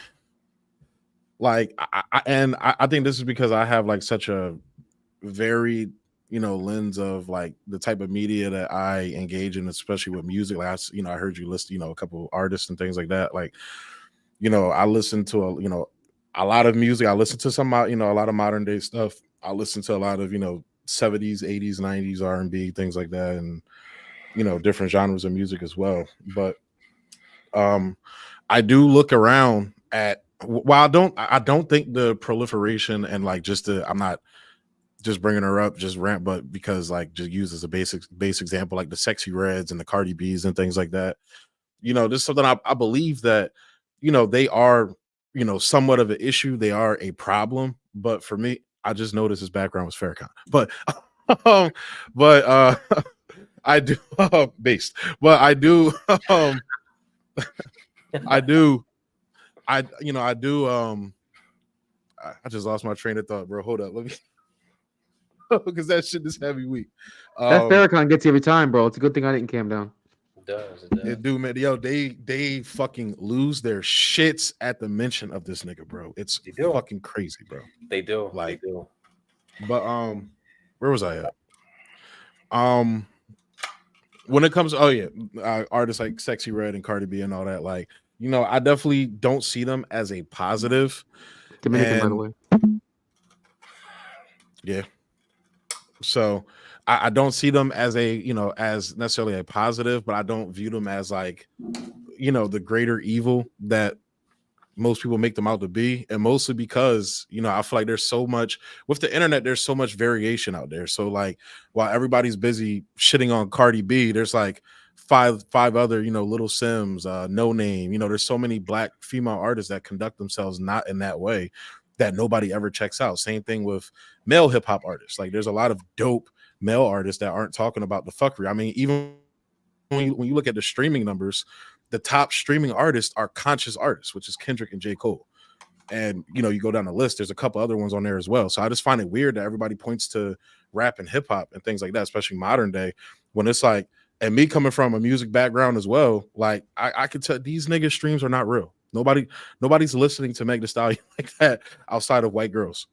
like I think this is because I have like such a very lens of like the type of media that I engage in, especially with music. Like I heard you list, a couple of artists and things like that. Like, I listen to a lot of music. I listen to some, a lot of modern day stuff. I listen to a lot of, 70s, 80s, 90s R&B, things like that, and different genres of music as well. But I do look around at, while I don't think the proliferation and like I'm not just bringing her up, just rant, but because like just use as a base example, like the Sexy Reds and the Cardi B's and things like that. This is something I believe that, they are, somewhat of an issue. They are a problem. But for me, I just noticed his background was Farrakhan. But, I do based, but I do, I do, I just lost my train of thought, bro. Hold up. Let me, because that shit is heavy week. That Farrakhan gets you every time, bro. It's a good thing I didn't calm down. It does. It do, man. Yo, they fucking lose their shits at the mention of this nigga, bro. It's fucking crazy, bro. They do. Like, they do. But where was I at? When it comes, artists like Sexy Red and Cardi B and all that, like, I definitely don't see them as a positive. Dominican, by the way. Yeah. So I don't see them as as necessarily a positive, but I don't view them as like, the greater evil that most people make them out to be. And mostly because, I feel like there's so much with the internet, there's so much variation out there. So like while everybody's busy shitting on Cardi B, there's like five other, Little Sims, No Name, there's so many Black female artists that conduct themselves not in that way that nobody ever checks out. Same thing with male hip hop artists. Like there's a lot of dope male artists that aren't talking about the fuckery. I mean, even when you look at the streaming numbers, the top streaming artists are conscious artists, which is Kendrick and J. Cole. And, you go down the list, there's a couple other ones on there as well. So I just find it weird that everybody points to rap and hip hop and things like that, especially modern day, when it's like, and me coming from a music background as well, like I could tell these niggas streams are not real. Nobody's listening to Meg Thee Stallion like that outside of white girls.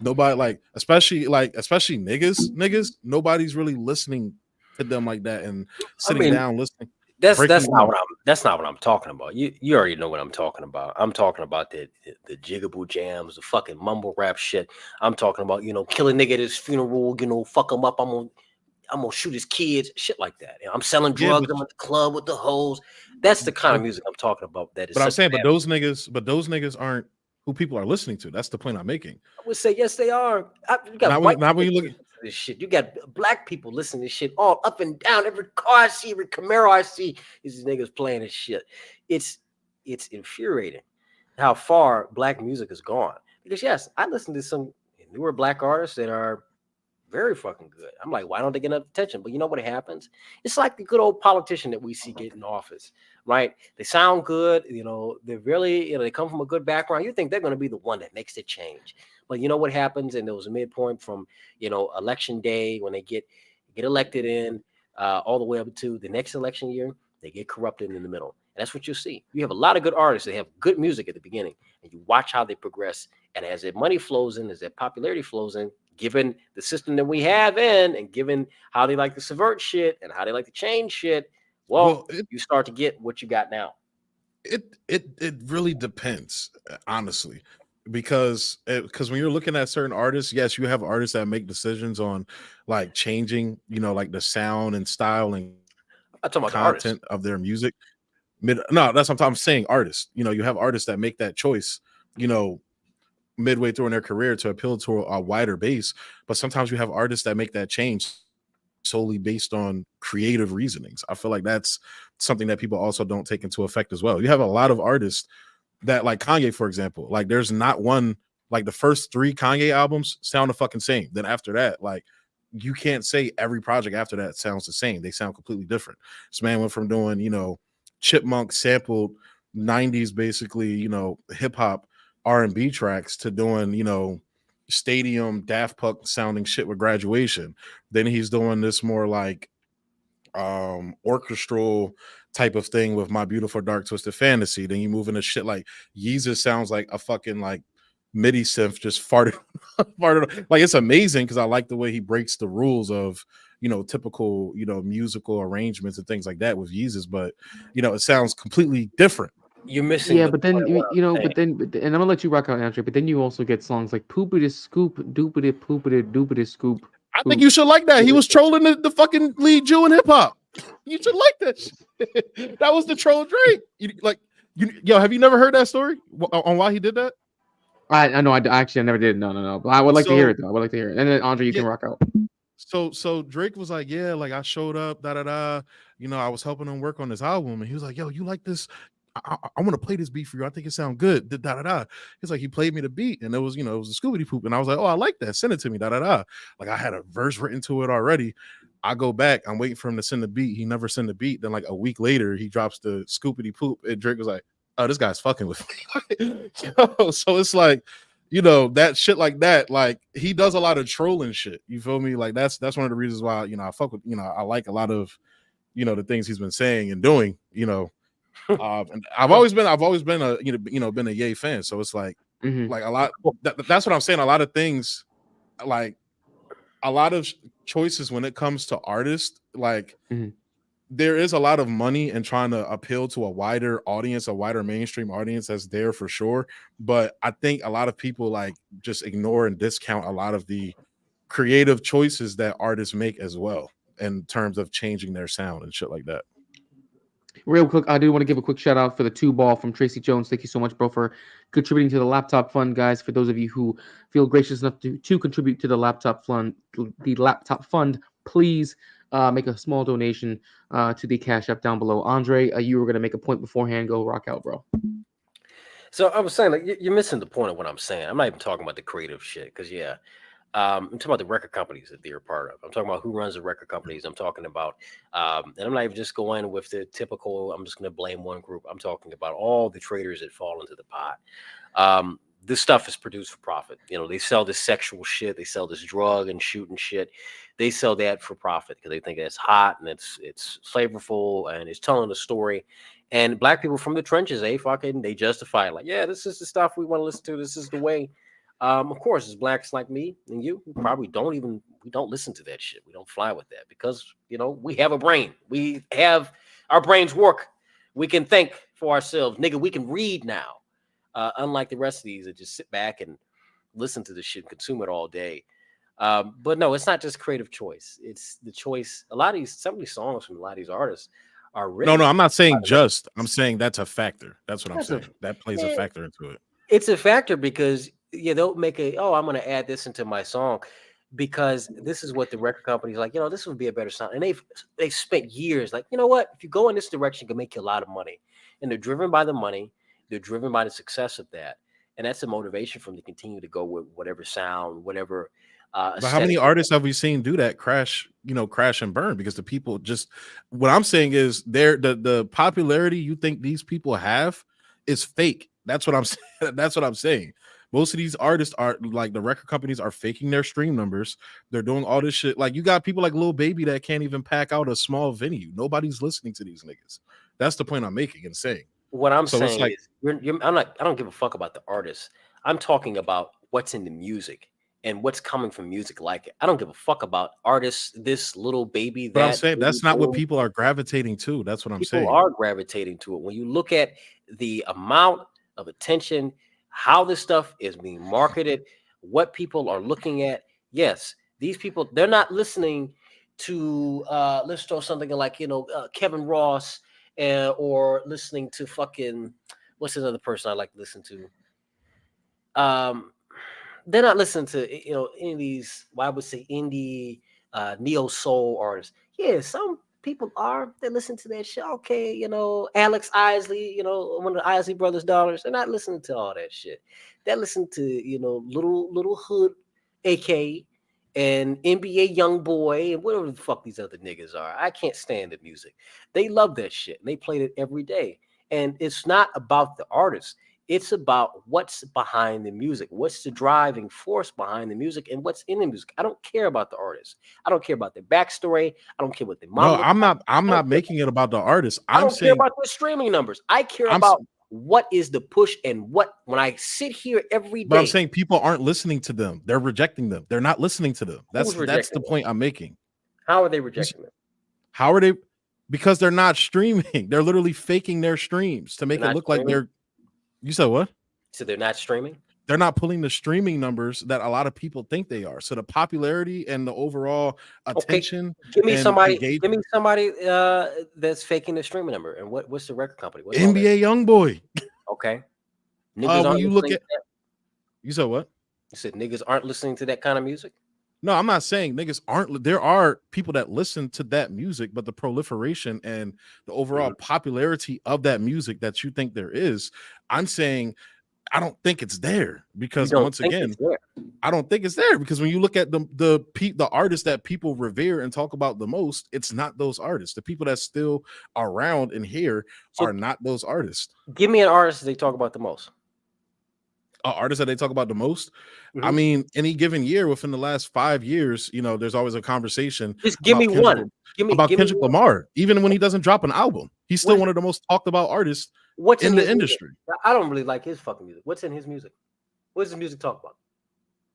Nobody, like, especially niggas, nobody's really listening to them like that and sitting down listening. That's not what I'm talking about. You already know what I'm talking about. I'm talking about the jigaboo jams, the fucking mumble rap shit. I'm talking about, kill a nigga at his funeral, fuck him up. I'm gonna shoot his kids, shit like that. I'm selling drugs. I'm at the club with the hoes. That's the kind of music I'm talking about. That is. But I'm saying, but those niggas aren't who people are listening to. That's the point I'm making. I would say yes, they are. You got not when you look at this shit. You got Black people listening to this shit all up and down. Every car I see, every Camaro I see, is these niggas playing this shit. It's infuriating how far Black music has gone. Because yes, I listen to some newer Black artists that are very fucking good. I'm like, why don't they get enough attention? But you know what happens? It's like the good old politician that we see get in office, right? They sound good, they're really, they come from a good background. You think they're going to be the one that makes the change. But you know what happens? And there was a midpoint from, election day when they get elected in all the way up to the next election year, they get corrupted in the middle. And that's what you'll see. You have a lot of good artists that have good music at the beginning, and you watch how they progress. And as their money flows in, as their popularity flows in, given the system that we have and given how they like to subvert shit and how they like to change shit, you start to get what you got now. It really depends, honestly, because when you're looking at certain artists, yes, you have artists that make decisions on like changing, like the sound and style and I'm talking about the content artist. of their music. No, that's what I'm saying. Artists, you have artists that make that choice, you know, midway through in their career to appeal to a wider base. But sometimes you have artists that make that change solely based on creative reasonings. I feel like that's something that people also don't take into effect as well. You have a lot of artists that, like Kanye, for example, like there's not one, like the first 3 Kanye albums sound the fucking same. Then after that, like you can't say every project after that sounds the same. They sound completely different. This man went from doing, chipmunk sampled 90s basically, hip hop R&B tracks to doing, stadium Daft Punk sounding shit with Graduation. Then he's doing this more like orchestral type of thing with My Beautiful Dark Twisted Fantasy. Then you move into shit like Yeezus sounds like a fucking like MIDI synth just farted, farted. Like it's amazing because I like the way he breaks the rules of typical musical arrangements and things like that with Yeezus, but it sounds completely different. You're missing Yeah, the but point then of what I'm saying. and I'm gonna let you rock out, Andre. But then you also get songs like "Poopity Scoop, Doopity Poopity Doopity Scoop, I think Poop." you should like that. He was trolling the fucking lead Jew in hip hop. You should like that shit. That was the troll Drake. Yo, have you never heard that story on why he did that? I know. Actually, I never did. No, no, no. But I would like to hear So it though. I would like to hear it. And then Andre, you yeah, can rock out. so Drake was like, yeah, like I showed up, da da da. I was helping him work on this album, and he was like, yo, you like this? I want to play this beat for you. I think it sounds good. Da da da. He's like, he played me the beat, and it was, it was a Scooby Poop, and I was like, oh, I like that. Send it to me. Da da da. Like I had a verse written to it already. I go back. I'm waiting for him to send the beat. He never sent the beat. Then like a week later, he drops the Scoopity Poop, and Drake was like, oh, this guy's fucking with me. So it's like, that shit like that, like he does a lot of trolling shit. You feel me? Like that's one of the reasons why, I fuck with, I like a lot of, the things he's been saying and doing, and I've always been a, been a Ye fan. So it's Hmm. like a lot, that's what I'm saying. A lot of things, like a lot of choices when it comes to artists, like Hmm. there is a lot of money in trying to appeal to a wider audience, a wider mainstream audience that's there for sure. But I think a lot of people like just ignore and discount a lot of the creative choices that artists make as well in terms of changing their sound and shit like that. Real quick, I do want to give a quick shout out for the 2 ball from Tracy Jones. Thank you so much, bro, for contributing to the laptop fund, guys. For those of you who feel gracious enough to contribute to the laptop fund, please make a small donation to the Cash App down below. Andre, you were gonna make a point beforehand. Go rock out, bro. So I was saying, like, you're missing the point of what I'm saying. I'm not even talking about the creative shit, because yeah, I'm talking about the record companies that they're a part of. I'm talking about who runs the record companies. I'm talking about, and I'm not even just going with the typical, I'm just going to blame one group. I'm talking about all the traders that fall into the pot. This stuff is produced for profit. They sell this sexual shit. They sell this drug and shooting shit. They sell that for profit because they think it's hot and it's flavorful and it's telling a story. And black people from the trenches, they justify it like, yeah, this is the stuff we want to listen to. This is the way. Of course, as blacks like me and you, we probably we don't listen to that shit. We don't fly with that because, we have a brain. We have our brains work. We can think for ourselves. Nigga, we can read now. Unlike the rest of these that just sit back and listen to this shit and consume it all day. But no, it's not just creative choice. It's the choice. Some of these songs from a lot of these artists are No, written no, I'm not by saying the just. I'm saying that's a factor. That's what I'm That's a saying. That plays a eh, factor into it. it's a factor because they'll make I'm gonna add this into my song because this is what the record company's like, this would be a better sound. And they've spent years like, you know what, if you go in this direction, it can make you a lot of money. And they're driven by the money, they're driven by the success of that. And that's a motivation for them to continue to go with whatever sound, whatever But how many aesthetic. artists have we seen do that? Crash and burn because the people just. What I'm saying is, the popularity you think these people have is fake. That's what I'm saying. That's what I'm saying. Most of these artists are like the record companies are faking their stream numbers. They're doing all this shit. Like you got people like Lil Baby that can't even pack out a small venue. Nobody's listening to these niggas. That's the point I'm making and saying. What I'm So it's saying like, is, I don't give a fuck about the artist. I'm talking about what's in the music. and what's coming from music like it. I don't give a fuck about artists, this little baby, But I'm that saying baby, that's not what boom. people are gravitating to. That's what I'm People saying. are gravitating to it. When you look at the amount of attention, how this stuff is being marketed, what people are looking at, yes, these people, they're not listening to let's throw something like, Kevin Ross, or listening to fucking, what's this other person I like to listen to? They're not listening to any of these, well, I would say indie neo soul artists. Yeah, some people are. They listen to that shit. Okay, Alex Isley, one of the Isley brothers' daughters. They're not listening to all that shit. They listen to little hood, AK, and NBA young boy, and whatever the fuck these other niggas are. I can't stand the music. They love that shit. And they played it every day. And it's not about the artist. It's about what's behind the music, what's the driving force behind the music, and what's in the music. I don't care about the artist. I don't care about their backstory. I don't care what their mom No, looks I'm like. not. I'm not making it about the artist. I I'm don't care saying about their streaming numbers. I care I'm. about what is the push, and what, when I sit here every But I'm day, saying people aren't listening to them. They're rejecting them. They're not listening to them. That's who's the rejecting them? point I'm making. How are they rejecting them? How are they? Because they're not streaming. They're literally faking their streams to make it not look like streaming? they're. You said what? So they're not streaming? They're not pulling the streaming numbers that a lot of people think they are. So the popularity and the overall Okay, attention give me and somebody. engagement. Give me somebody that's faking the streaming number. And what's the record company? What's all that? NBA YoungBoy. Okay, niggas When aren't you look listening at, to that. you said what? You said niggas aren't listening to that kind of music? No, I'm not saying niggas aren't. There are people that listen to that music, but the proliferation and the overall popularity of that music that you think there is, I'm saying I don't think it's there, You because don't once think again, it's there. I don't think it's there, because when you look at the artists that people revere and talk about the most, it's not those artists. The people that still are around and here So are not those artists. give me an artist they talk about the most. Artists that they talk about the most. I Mhm. mean, any given year within the last 5 years, there's always a conversation Just give me about Kendrick, one. Give me Kendrick one. Lamar. Even when he doesn't drop an album, he's still What, one of the most talked about artists what's in in the his music? industry. I don't really like his fucking music. What's in his music? What does his music talk about?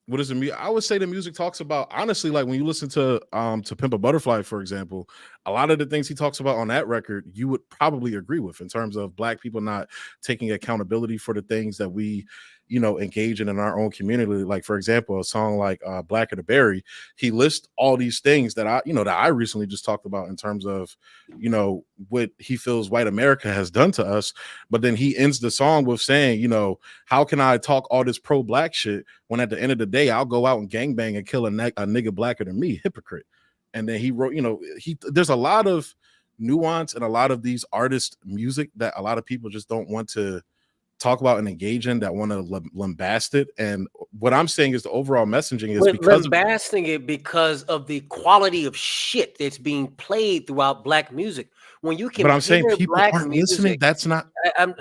What is the music? I would say the music talks about, honestly, like when you listen to Pimp a Butterfly, for example, a lot of the things he talks about on that record, you would probably agree with, in terms of Black people not taking accountability for the things that we, engage in our own community. Like, for example, a song like Blacker the Berry, he lists all these things that I recently just talked about in terms of, what he feels white America has done to us. But then he ends the song with saying, how can I talk all this pro-Black shit when at the end of the day I'll go out and gangbang and kill a nigga blacker than me? Hypocrite. And then he wrote, there's a lot of nuance and a lot of these artist music that a lot of people just don't want to talk about and engage in, that want to lambast it. And what I'm saying is the overall messaging is, We're because of, lambasting it because of the quality of shit that's being played throughout Black music. When you but can I'm saying hear people Black aren't listening. music, That's not.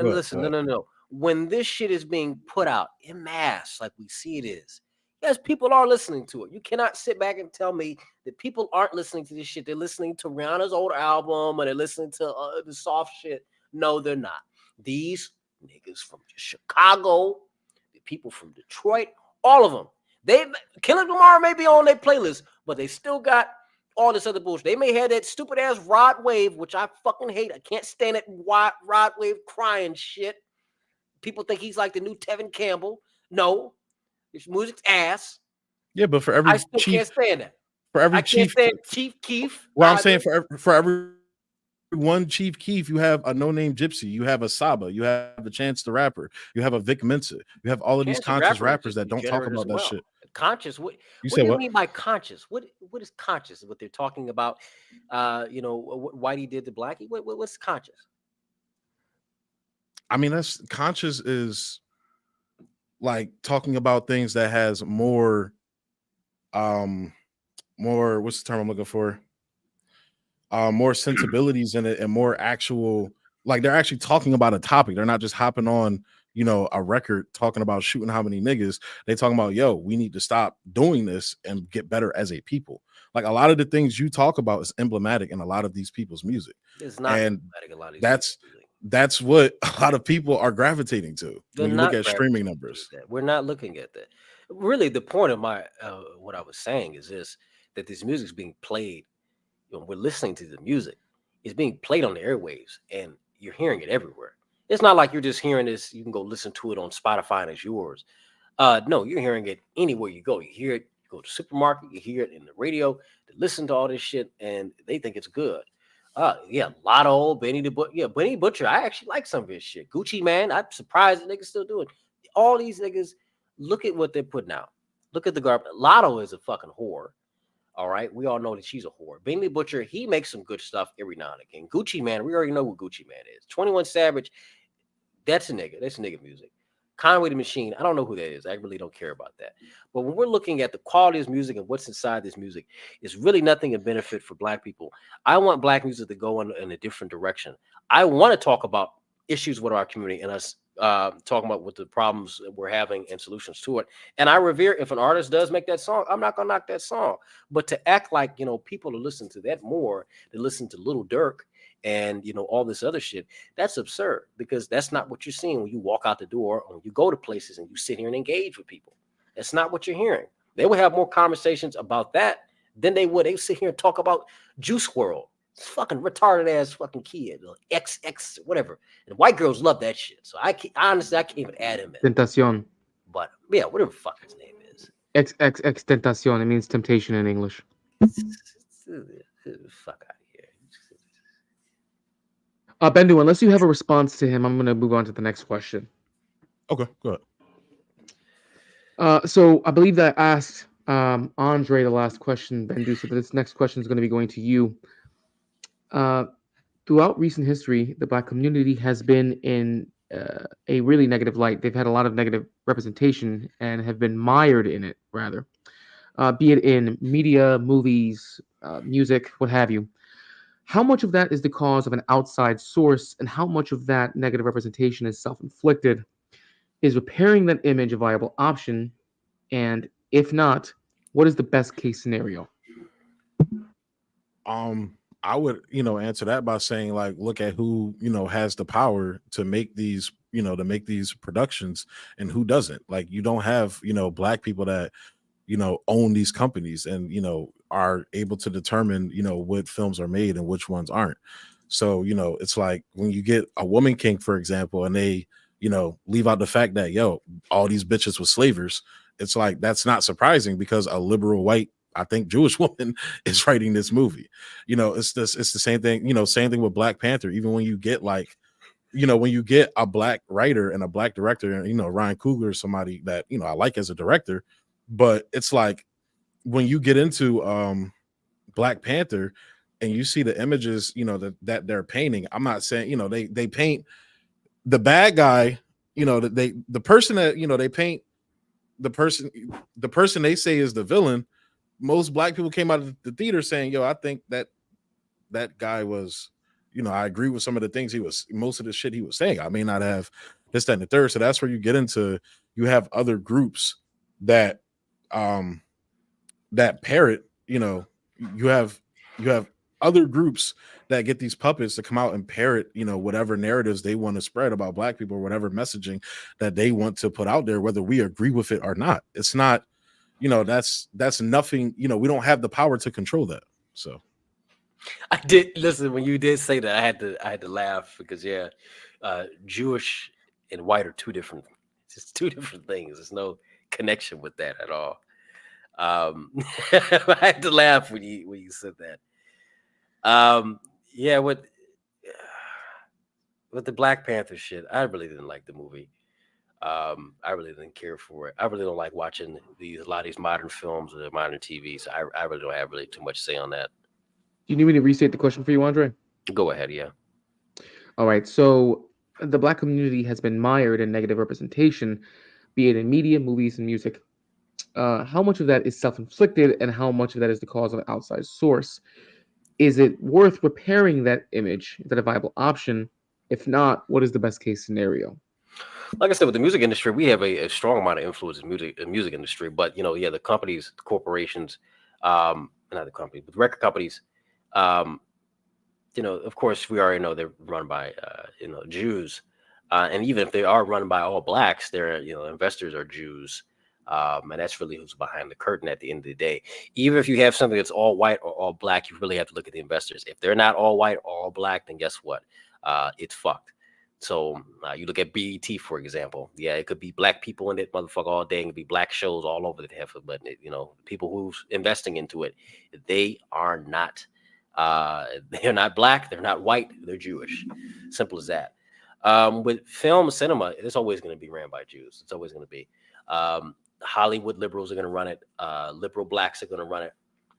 listen, no. When this shit is being put out in mass, like we see it is, yes, people are listening to it. You cannot sit back and tell me that people aren't listening to this shit. They're listening to Rihanna's old album, or they're listening to the soft shit. No, they're not. These niggas from Chicago, the people from Detroit, all of them. Kendrick Lamar may be on their playlist, but they still got all this other bullshit. They may have that stupid ass Rod Wave, which I fucking hate. I can't stand it. Rod Wave crying shit. People think he's like the new Tevin Campbell. No, his music's ass. Yeah, but for I every still can't stand that. I can't chief, stand Chief Keef. well, I'm either. saying for every one Chief Keef, you have a No Name Gypsy, you have a Saba, you have a Chance the Rapper, you have a Vic Mensa, you have all of these Chance the conscious Rapper is rappers just that don't talk degenerate as about that well. shit. Conscious. What You do said you what? mean by conscious? What is conscious? What they're talking about? What Whitey did to Blackie. What's conscious? I mean, that's conscious is like talking about things that has more what's the term I'm looking for? More sensibilities in it, and more actual, like they're actually talking about a topic. They're not just hopping on, a record talking about shooting how many niggas. They talking about, yo, we need to stop doing this and get better as a people. Like a lot of the things you talk about is emblematic in a lot of these people's music. It's not and emblematic. A lot of these that's music. that's what a lot of people are gravitating to They're when you look not at streaming gravitating to numbers. that. We're not looking at that. Really, the point of my what I was saying is this: that this music is being played. We're listening to the music. It's being played on the airwaves, and you're hearing it everywhere. It's not like you're just hearing this. You can go listen to it on Spotify and it's yours. No, you're hearing it anywhere you go. You hear it. You go to the supermarket. You hear it in the radio. They listen to all this shit, and they think it's good. Yeah, Lotto, Benny the Butcher. Yeah, Benny Butcher. I actually like some of his shit. Gucci Man. I'm surprised the niggas still do it. All these niggas, look at what they're putting out. Look at the garbage. Lotto is a fucking whore. All right, we all know that she's a whore. Benny the Butcher, he makes some good stuff every now and again. Gucci Man, we already know what Gucci Man is. 21 Savage, that's a nigga. That's nigga music. Conway the Machine, I don't know who that is. I really don't care about that. But when we're looking at the quality of this music and what's inside this music, it's really nothing of benefit for Black people. I want Black music to go in a different direction. I want to talk about issues with our community and us talking about what the problems that we're having and solutions to it. And I revere if an artist does make that song, I'm not gonna knock that song. But to act like people to listen to that more than listen to Little Dirk and all this other shit, that's absurd, because that's not what you're seeing when you walk out the door or when you go to places and you sit here and engage with people. That's not what you're hearing. They would have more conversations about that than they sit here and talk about Juice World. It's fucking retarded ass fucking kid, XX whatever. And white girls love that shit. So honestly I can't even add him in. Tentacion. But yeah, whatever the fuck his name is. XX tentacion. It means temptation in English. Fuck out of here. Bendu, unless you have a response to him, I'm going to move on to the next question. Okay, go ahead. So I believe that I asked Andre the last question, Bendu, so this next question is going to be going to you. Throughout recent history, the Black community has been in a really negative light. They've had a lot of negative representation and have been mired in it, rather, be it in media, movies, music, what have you. How much of that is the cause of an outside source, and how much of that negative representation is self-inflicted? Is repairing that image a viable option? And if not, what is the best case scenario? I would, answer that by saying, like, look at who, has the power to make these, productions, and who doesn't. Like, you don't have, Black people that, own these companies and, are able to determine, what films are made and which ones aren't. So, it's like when you get a Woman King, for example, and they, leave out the fact that, all these bitches were slavers. It's like, that's not surprising, because a liberal white, I think, Jewish woman is writing this movie. It's the same thing, same thing with Black Panther. Even when you get like, when you get a Black writer and a Black director, and, Ryan Coogler is somebody that, I like as a director, but it's like when you get into Black Panther and you see the images, that they're painting, I'm not saying, they paint the bad guy, the person that, they paint the person they say is the villain. Most Black people came out of the theater saying, I think that guy was, I agree with some of the things most of the shit he was saying. I may not have this, that, and the third. So that's where you get into, you have other groups that parrot, you have other groups that get these puppets to come out and parrot, whatever narratives they want to spread about Black people, or whatever messaging that they want to put out there, whether we agree with it or not. It's not, that's nothing, we don't have the power to control that. So I did listen when you did say that. I had to laugh because Jewish and white are two different things. There's no connection with that at all. I had to laugh when you said that. With the Black Panther shit, I really didn't like the movie. I really didn't care for it. I really don't like watching a lot of these modern films or modern TV. So I really don't have really too much say on that. Do you need me to restate the question for you, Andre? Go ahead, yeah. All right. So the Black community has been mired in negative representation, be it in media, movies, and music. How much of that is self-inflicted, and how much of that is the cause of an outside source? Is it worth repairing that image? Is that a viable option? If not, what is the best case scenario? Like I said, with the music industry, we have a strong amount of influence in the music industry. But the companies, the corporations, not the companies, but the record companies, of course, we already know they're run by, Jews, and even if they are run by all blacks, their investors are Jews, and that's really who's behind the curtain at the end of the day. Even if you have something that's all white or all black, you really have to look at the investors. If they're not all white or all black, then guess what? It's fucked. So you look at BET, for example. Yeah, it could be black people in it, motherfucker, all day. It could be black shows all over the heifer, but people who's investing into it, they are not. They're not black. They're not white. They're Jewish. Simple as that. With film cinema, it's always going to be ran by Jews. It's always going to be. Hollywood liberals are going to run it. Liberal blacks are going to run it,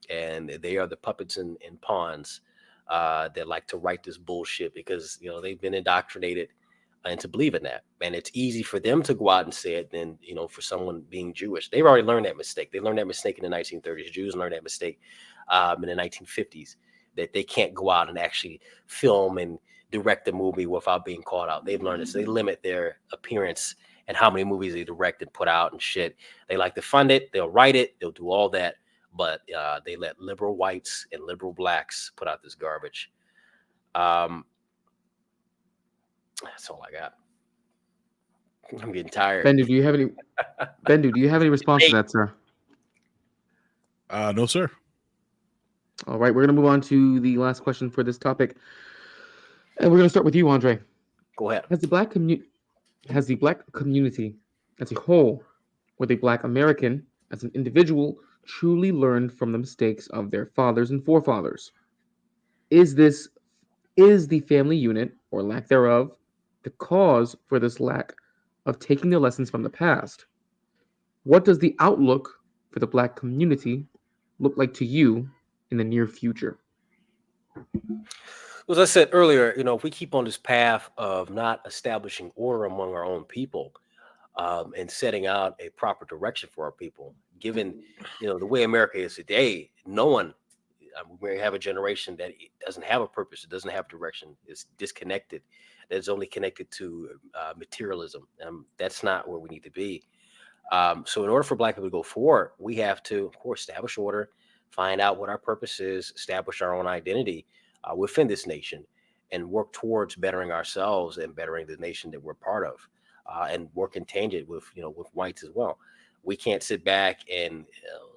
and they are the puppets and pawns that like to write this bullshit because they've been indoctrinated and to believe in that. And it's easy for them to go out and say it than for someone being Jewish. They've already learned that mistake. They learned that mistake in the 1930s. Jews learned that mistake in the 1950s. That they can't go out and actually film and direct a movie without being called out. They've learned this. They limit their appearance and how many movies they direct and put out and shit. They like to fund it. They'll write it. They'll do all that. But they let liberal whites and liberal blacks put out this garbage. That's all I got. I'm getting tired. Bendu, do you have any response to that, sir? No, sir. All right, we're going to move on to the last question for this topic. And we're going to start with you, Andre. Go ahead. Has the black community as a whole, or the black American as an individual, truly learned from the mistakes of their fathers and forefathers? Is the family unit, or lack thereof, the cause for this lack of taking the lessons from the past? What does the outlook for the black community look like to you in the near future? As I said earlier, if we keep on this path of not establishing order among our own people and setting out a proper direction for our people, given the way America is today, no one. We have a generation that doesn't have a purpose. It doesn't have direction. It's disconnected. That's only connected to materialism. That's not where we need to be. So in order for black people to go forward, we have to, of course, establish order, find out what our purpose is, establish our own identity within this nation, and work towards bettering ourselves and bettering the nation that we're part of, and work in tangent with whites as well. We can't sit back and,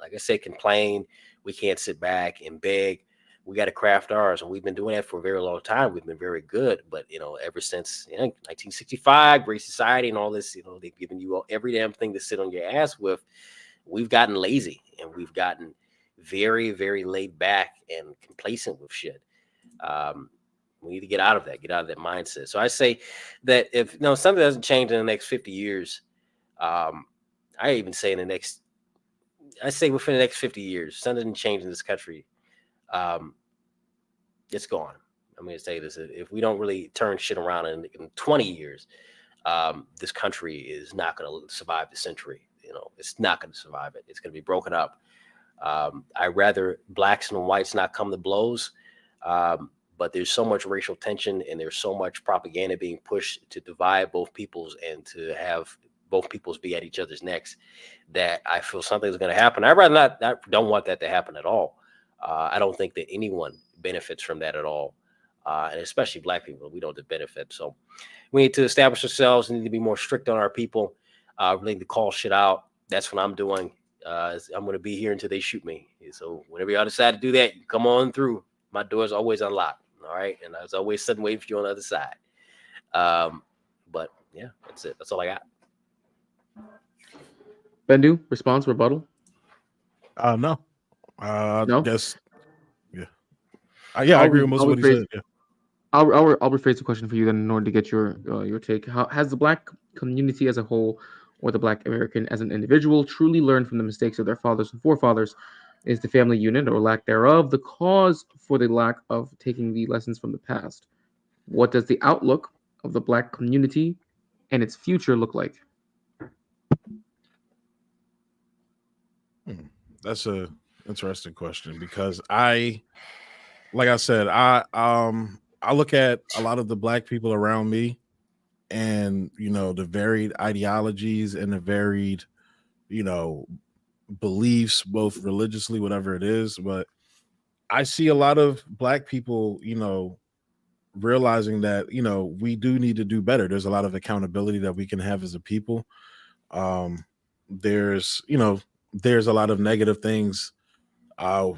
like I said, complain. We can't sit back and beg. We got to craft ours, and we've been doing that for a very long time. We've been very good, but ever since 1965, Great Society, and all this, they've given you every damn thing to sit on your ass with. We've gotten lazy, and we've gotten very, very laid back and complacent with shit. We need to get out of that mindset. So I say that if something doesn't change in the next 50 years, I even say within the next 50 years, something didn't change in this country. It's gone. I'm going to say this: if we don't really turn shit around in 20 years, this country is not going to survive the century. It's not going to survive it. It's going to be broken up. I'd rather blacks and whites not come to blows, but there's so much racial tension and there's so much propaganda being pushed to divide both peoples and to have both peoples be at each other's necks that I feel something's going to happen. I'd rather not. I don't want that to happen at all. I don't think that anyone benefits from that at all, and especially black people. We don't benefit. So we need to establish ourselves. We need to be more strict on our people. We need to call shit out. That's what I'm doing. I'm going to be here until they shoot me. So whenever y'all decide to do that, you come on through. My door's always unlocked. All right. And I was always sitting waiting for you on the other side. But yeah, that's it. That's all I got. Bendu, response, rebuttal? No. No? Guess, yeah. I agree with most of what he said. Yeah. I'll rephrase the question for you then in order to get your take. How has the black community as a whole, or the black American as an individual, truly learned from the mistakes of their fathers and forefathers? Is the family unit, or lack thereof, the cause for the lack of taking the lessons from the past? What does the outlook of the black community and its future look like? That's a interesting question because like I said, I look at a lot of the black people around me, and the varied ideologies and the varied beliefs, both religiously, whatever it is. But I see a lot of black people, realizing that, we do need to do better. There's a lot of accountability that we can have as a people. Um, there's a lot of negative things uh,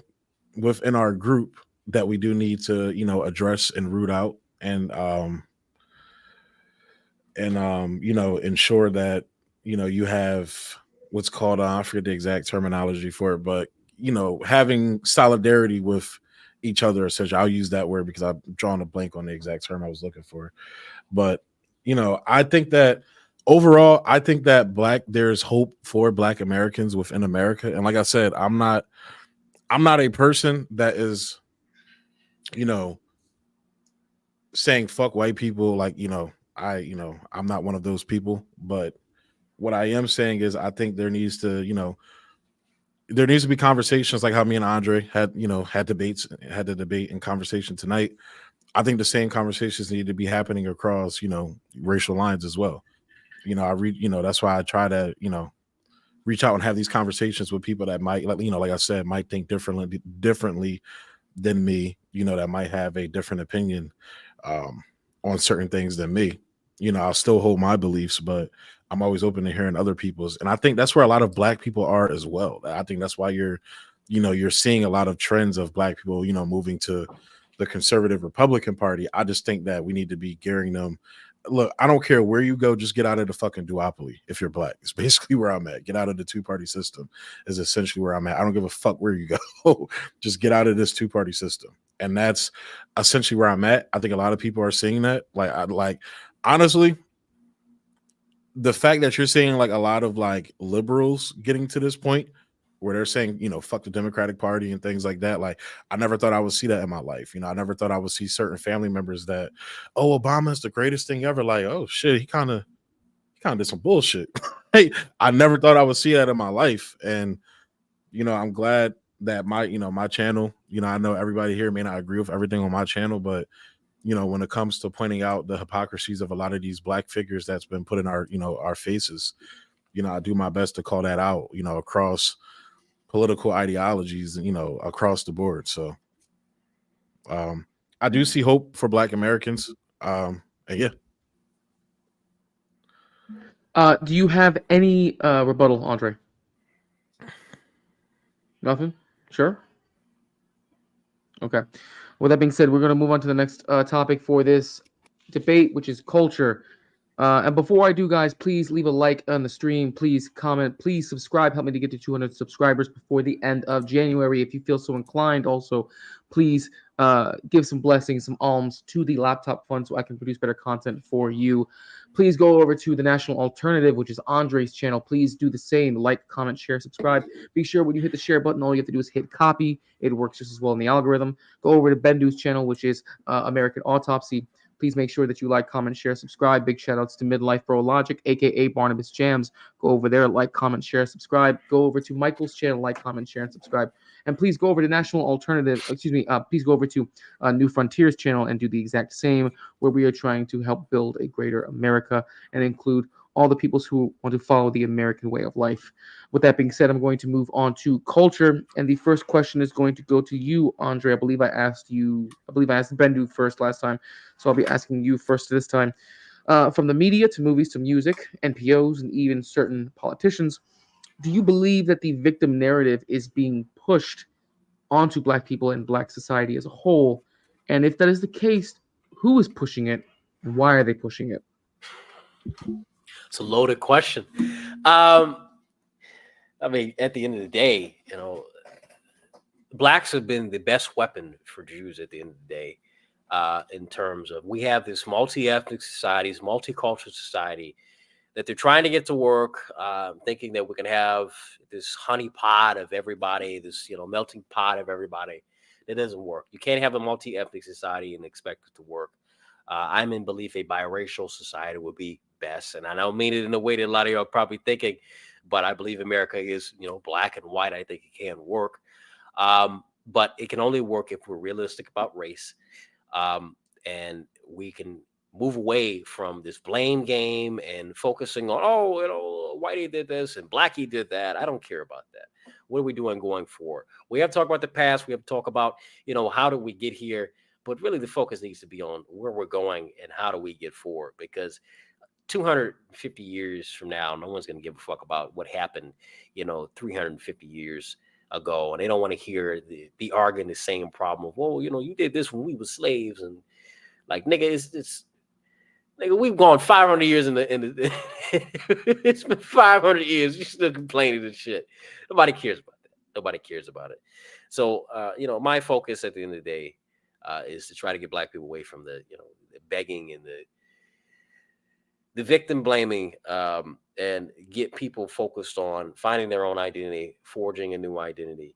within our group that we do need to, address and root out, and ensure that, you have what's called, I forget the exact terminology for it, but, having solidarity with each other, essentially. I'll use that word because I'm drawing a blank on the exact term I was looking for. But, I think that overall, I think that there's hope for Black Americans within America. And like I said, I'm not a person that is, you know, saying fuck white people. Like, I'm not one of those people. But what I am saying is I think there needs to be conversations like how me and Andre had the debate and conversation tonight. I think the same conversations need to be happening across, racial lines as well. I read, that's why I try to, reach out and have these conversations with people that might, like I said, might think differently than me, that might have a different opinion um, on certain things than me. I'll still hold my beliefs, but I'm always open to hearing other people's. And I think that's where a lot of Black people are as well. I think that's why you're seeing a lot of trends of Black people, moving to the conservative Republican Party. I just think that we need to be gearing them. Look, I don't care where you go, just get out of the fucking duopoly if you're Black. It's basically where I'm at. Get out of the two-party system is essentially where I'm at. I don't give a fuck where you go. Just get out of this two-party system. And that's essentially where I'm at. I think a lot of people are seeing that. Honestly, the fact that you're seeing like a lot of like liberals getting to this point where they're saying, fuck the Democratic Party and things like that. Like, I never thought I would see that in my life. I never thought I would see certain family members that, oh, Obama is the greatest thing ever. Like, oh shit, he kind of did some bullshit. Hey, I never thought I would see that in my life. And, I'm glad that my channel, I know everybody here may not agree with everything on my channel, but when it comes to pointing out the hypocrisies of a lot of these Black figures that's been put in our faces, I do my best to call that out, across political ideologies, across the board. So I do see hope for Black Americans. And yeah. Do you have any rebuttal, Andre? Nothing? Sure? Okay. With that being said, we're going to move on to the next topic for this debate, which is culture. And before I do, guys, please leave a like on the stream. Please comment. Please subscribe. Help me to get to 200 subscribers before the end of January. If you feel so inclined, also, please give some blessings, some alms to the laptop fund so I can produce better content for you. Please go over to the National Alternative, which is Andre's channel. Please do the same. Like, comment, share, subscribe. Be sure when you hit the share button, all you have to do is hit copy. It works just as well in the algorithm. Go over to Bendu's channel, which is American Autopsy. Please make sure that you like, comment, share, subscribe. Big shout outs to Midlife Bro Logic, aka Barnabas Jams. Go over there, like, comment, share, subscribe. Go over to Michael's channel, like, comment, share, and subscribe. And please go over to National Alternative, please go over to New Frontiers channel and do the exact same, where we are trying to help build a greater America and include all the peoples who want to follow the American way of life. With that being said, I'm going to move on to culture. And the first question is going to go to you, Andre. I believe I asked Bendu first last time. So I'll be asking you first this time. From the media to movies to music, NPOs, and even certain politicians, do you believe that the victim narrative is being pushed onto Black people and Black society as a whole? And if that is the case, who is pushing it and why are they pushing it? It's a loaded question. I mean, at the end of the day, Blacks have been the best weapon for Jews at the end of the day, in terms of we have this multi-ethnic society, this multicultural society that they're trying to get to work, thinking that we can have this honey pot of everybody, this melting pot of everybody. It doesn't work. You can't have a multi-ethnic society and expect it to work. I'm in belief a biracial society would be best, and I don't mean it in a way that a lot of you are probably thinking, but I believe America is black and white. I think it can work, but it can only work if we're realistic about race, and we can move away from this blame game and focusing on, whitey did this and blackie did that. I don't care about that. What are we doing going forward? We have to talk about the past. We have to talk about, how did we get here? but really the focus needs to be on where we're going and how do we get forward, because 250 years from now, no one's going to give a fuck about what happened, 350 years ago. And they don't want to hear the arguing the same problem of, well, you did this when we were slaves. And like, nigga, it's nigga, we've gone 500 years in the it's been 500 years. You still complaining and shit. Nobody cares about that. Nobody cares about it. So, my focus at the end of the day is to try to get Black people away from the begging and the victim blaming, and get people focused on finding their own identity, forging a new identity,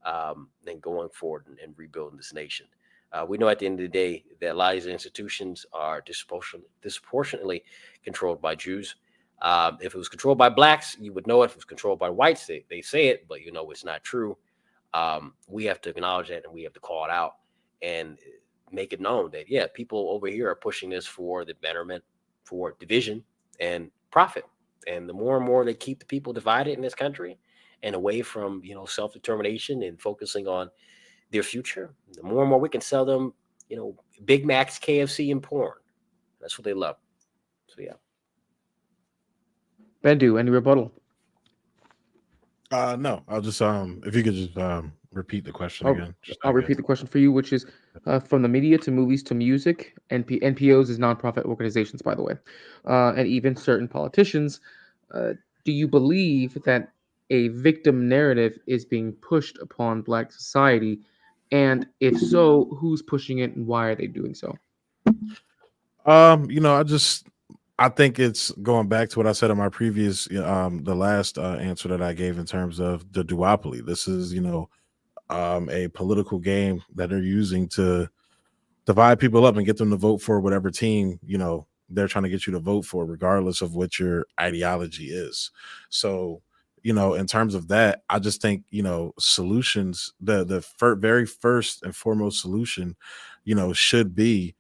and going forward and rebuilding this nation. We know at the end of the day that a lot of these institutions are disproportionately controlled by Jews. If it was controlled by Blacks, you would know it. If it was controlled by whites, they say it, but it's not true. We have to acknowledge that, and we have to call it out and make it known that, yeah, people over here are pushing this for the betterment, for division and profit. And the more and more they keep the people divided in this country and away from, self-determination and focusing on their future, the more and more we can sell them, Big Macs, KFC, and porn. That's what they love. So, yeah. Bendu, any rebuttal? No, I'll just if you could just repeat the question again. I'll repeat the question for you, which is from the media to movies to music. NPOs is nonprofit organizations, by the way, and even certain politicians. Do you believe that a victim narrative is being pushed upon Black society? And if so, who's pushing it and why are they doing so? I think it's going back to what I said in my previous, the last answer that I gave in terms of the duopoly. This is, a political game that they're using to divide people up and get them to vote for whatever team, they're trying to get you to vote for, regardless of what your ideology is. So, in terms of that, I just think, solutions, the very first and foremost solution, should be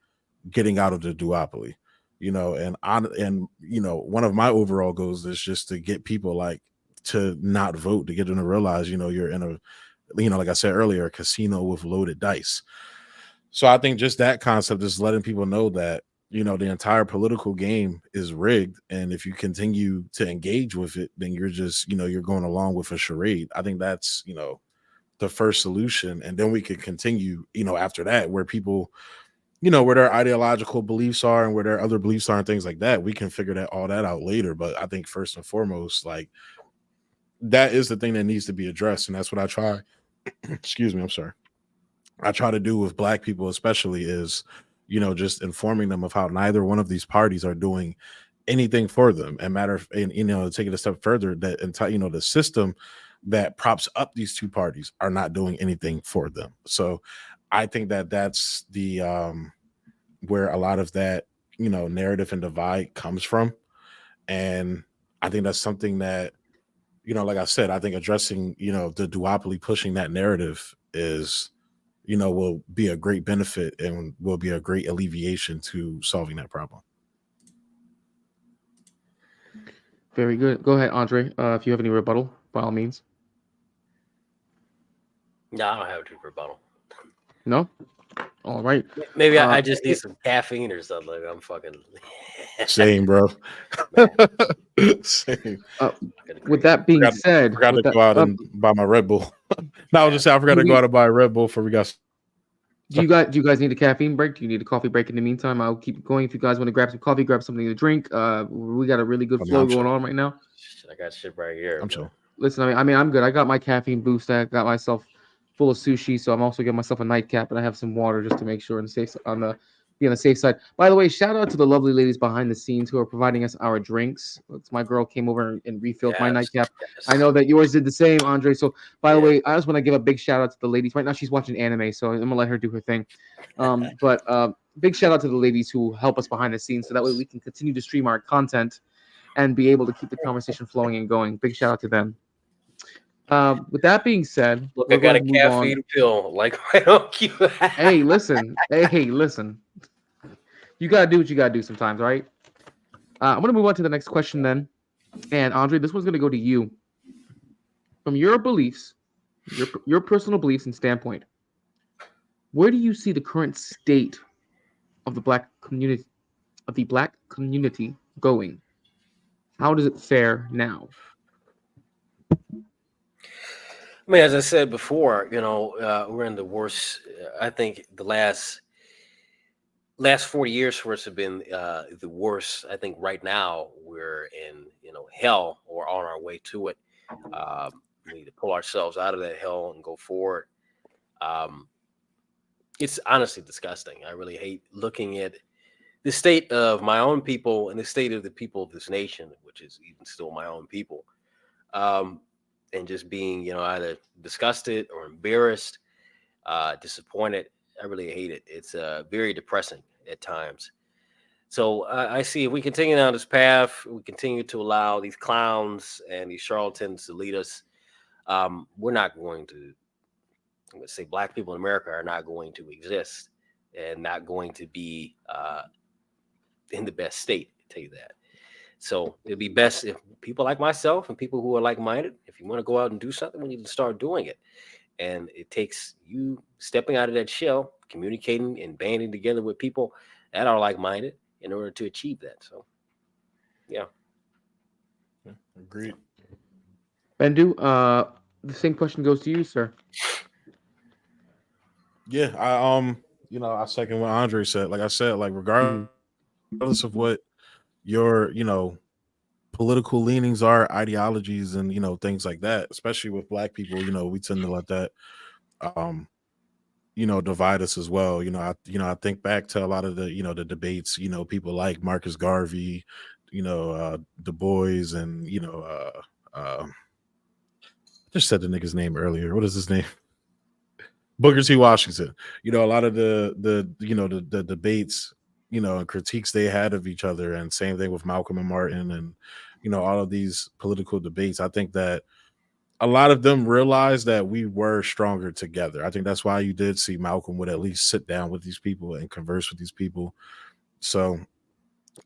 getting out of the duopoly. One of my overall goals is just to get people to not vote, to get them to realize, you're in a, like I said earlier, a casino with loaded dice. So I think just that concept is letting people know that, the entire political game is rigged. And if you continue to engage with it, then you're just, you're going along with a charade. I think that's, the first solution. And then we could continue, after that, where people, where their ideological beliefs are and where their other beliefs are and things like that. We can figure all that out later. But I think first and foremost, that is the thing that needs to be addressed. And that's what I try. Excuse me. I'm sorry. I try to do with Black people, especially, is, just informing them of how neither one of these parties are doing anything for them. And take it a step further, that the system that props up these two parties are not doing anything for them. So I think that that's the where a lot of that, narrative and divide comes from. And I think that's something that, like I said, I think addressing, the duopoly, pushing that narrative is, will be a great benefit and will be a great alleviation to solving that problem. Very good. Go ahead, Andre. If you have any rebuttal, by all means. No, I don't have a rebuttal. No? All right. Maybe I just need some caffeine or something. I'm fucking same, bro. Same. With that being said, I forgot to go out and buy my Red Bull. No, I was just saying I forgot to go out and buy a Red Bull for we got. Do you guys need a caffeine break? Do you need a coffee break in the meantime? I'll keep going. If you guys want to grab some coffee, grab something to drink. We got a really good flow going on right now. I got shit right here. I'm chill. Listen, I'm good. I got my caffeine boost. I got myself full of sushi, so I'm also getting myself a nightcap, and I have some water just to make sure be on the safe side. By the way, shout out to the lovely ladies behind the scenes who are providing us our drinks. My girl came over and refilled my nightcap. Yes. I know that yours did the same, Andre. So, by the way, I just want to give a big shout out to the ladies. Right now, she's watching anime, so I'm gonna let her do her thing. But big shout out to the ladies who help us behind the scenes, so that way we can continue to stream our content and be able to keep the conversation flowing and going. Big shout out to them. With that being said, look, I got a caffeine pill right on cue. Hey, listen. You gotta do what you gotta do sometimes, right? I'm gonna move on to the next question then. And Andre, this one's gonna go to you. From your beliefs, your personal beliefs and standpoint, Where do you see the current state of the black community going? How does it fare now? I mean, as I said before, we're in the worst. I think the last 40 years for us have been the worst. I think right now we're in hell or on our way to it. We need to pull ourselves out of that hell and go forward. Um, it's honestly disgusting. I really hate looking at the state of my own people and the state of the people of this nation, which is even still my own people, um, and just being either disgusted or embarrassed, disappointed. I really hate it. It's very depressing at times. So I see if we continue down this path, we continue to allow these clowns and these charlatans to lead us. We're not going to. I'm going to say black people in America are not going to exist and not going to be in the best state. I tell you that. So it'd be best if people like myself and people who are like-minded, if you want to go out and do something, we need to start doing it. And it takes you stepping out of that shell, communicating and banding together with people that are like-minded in order to achieve that. So, yeah. Agreed. Bendu, the same question goes to you, sir. Yeah, I second what Andre said. Like I said, like regardless of what your, political leanings are, ideologies, and things like that, especially with black people, we tend to let that divide us as well. I think back to a lot of the, the debates, people like Marcus Garvey, Du Bois, and just said the nigga's name earlier. What is his name? Booker T. Washington. A lot of the debates, and critiques they had of each other, and same thing with Malcolm and Martin, and all of these political debates. I think that a lot of them realized that we were stronger together. I think that's why you did see Malcolm would at least sit down with these people and converse with these people. So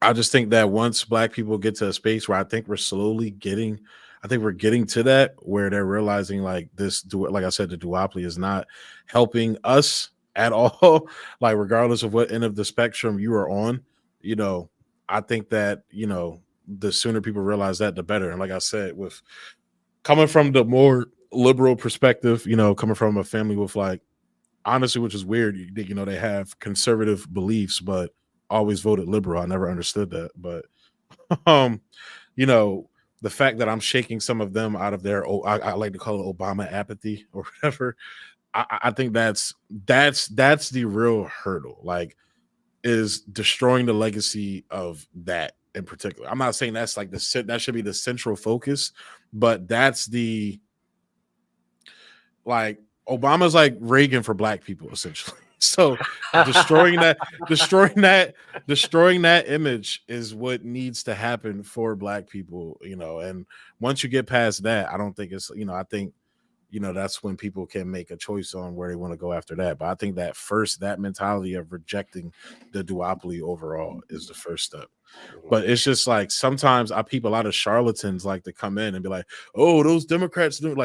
I just think that once black people get to a space where I think we're getting to that, where they're realizing like like I said, the duopoly is not helping us at all. Like regardless of what end of the spectrum you are on, I think that, the sooner people realize that, the better. And like I said, with coming from the more liberal perspective, coming from a family with like, honestly, which is weird, they have conservative beliefs, but always voted liberal. I never understood that. But, the fact that I'm shaking some of them out of their, I like to call it Obama apathy or whatever. I think that's the real hurdle. Like, is destroying the legacy of that in particular. I'm not saying that's like that should be the central focus, but that's the, like, Obama's like Reagan for black people essentially. So destroying that image is what needs to happen for black people, and once you get past that, I don't think it's, I think, that's when people can make a choice on where they want to go after that. But I think that mentality of rejecting the duopoly overall is the first step. But it's just like sometimes I peep a lot of charlatans like to come in and be like, oh, those Democrats do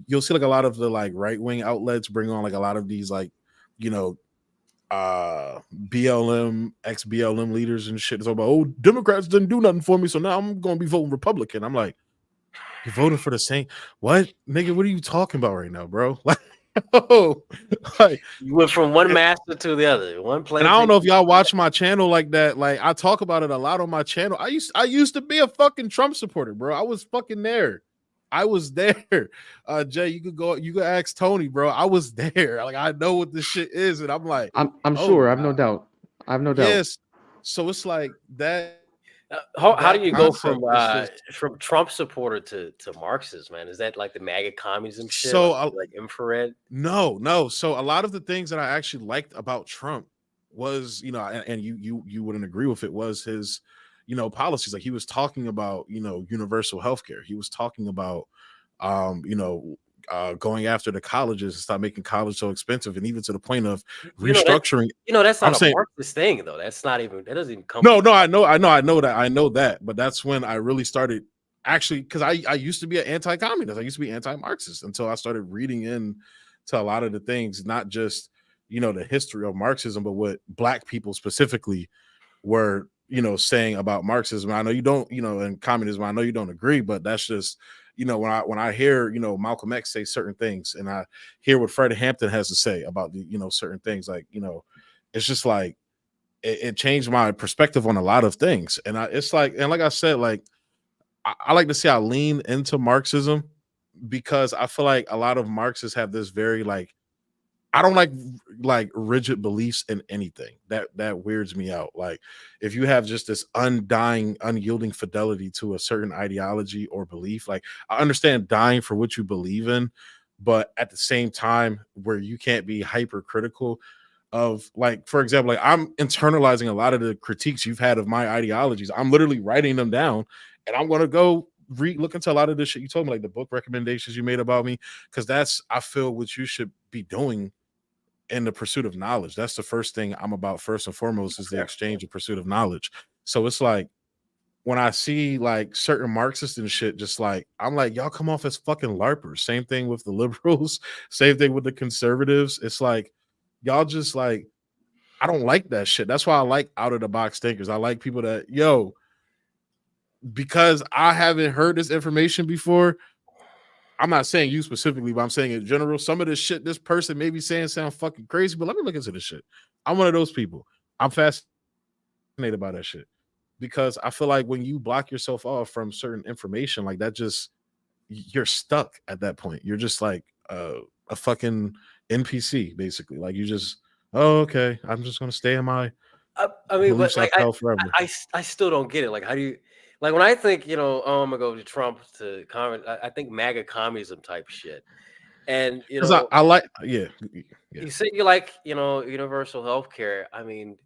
you'll see like a lot of the like right-wing outlets bring on like a lot of these like, BLM, ex-BLM leaders and shit. It's all about, oh, Democrats didn't do nothing for me, so now I'm gonna be voting Republican. I'm like, you voted for the same what, nigga? What are you talking about right now, bro? Like, oh, like You went from one master to the other. One and I don't know if y'all watch my channel like that. Like I talk about it a lot on my channel. I used to be a fucking Trump supporter, bro. I was fucking there. I was there. Jay, you could ask Tony, bro. I was there. Like I know what this shit is, and I'm like, I'm sure. I have no doubt. Yes. So it's like that. How do you go from just, from Trump supporter to Marxist, man? Is that like the MAGA communism shit? So like infrared? No. So a lot of the things that I actually liked about Trump was, and you wouldn't agree with it, was his, policies. Like he was talking about, universal healthcare. He was talking about, going after the colleges and stop making college so expensive, and even to the point of restructuring. That's not a Marxist thing, though. That's not even. That doesn't even come. No, I know that. But that's when I really started actually, because I used to be an anti-communist, I used to be anti-Marxist until I started reading in to a lot of the things, not just the history of Marxism, but what Black people specifically were saying about Marxism. I know you don't, and communism, I know you don't agree, but that's just when I hear Malcolm X say certain things, and I hear what Fred Hampton has to say about the certain things, like it's just like it changed my perspective on a lot of things. And it's like, and like I said, like I like to say I lean into Marxism because I feel like a lot of Marxists have this very like, I don't like rigid beliefs in anything. That weirds me out. Like if you have just this undying, unyielding fidelity to a certain ideology or belief, like I understand dying for what you believe in, but at the same time, where you can't be hypercritical of, like, for example, like I'm internalizing a lot of the critiques you've had of my ideologies. I'm literally writing them down, and I'm gonna go look into a lot of this shit you told me, like the book recommendations you made about me, because that's, I feel, what you should be doing in the pursuit of knowledge. That's the first thing I'm about, first and foremost, is the exchange and pursuit of knowledge. So it's like when I see like certain Marxists and shit, just like I'm like, y'all come off as fucking LARPers. Same thing with the liberals, same thing with the conservatives. It's like y'all just like, I don't like that shit. That's why I like out of the box thinkers. I like people that, because I haven't heard this information before. I'm not saying you specifically, but I'm saying in general, some of this shit this person may be saying sound fucking crazy, but let me look into this shit. I'm one of those people. I'm fascinated by that shit because I feel like when you block yourself off from certain information, like that, just you're stuck at that point. You're just like a fucking NPC, basically. Like you just, oh, okay, I'm just gonna stay in my I mean, but beliefs like I've held forever. I still don't get it. Like, how do you like when I think oh, I'm gonna go to Trump to comment? I think MAGA communism type shit, and Because I like, yeah. you say you like universal health care. I mean,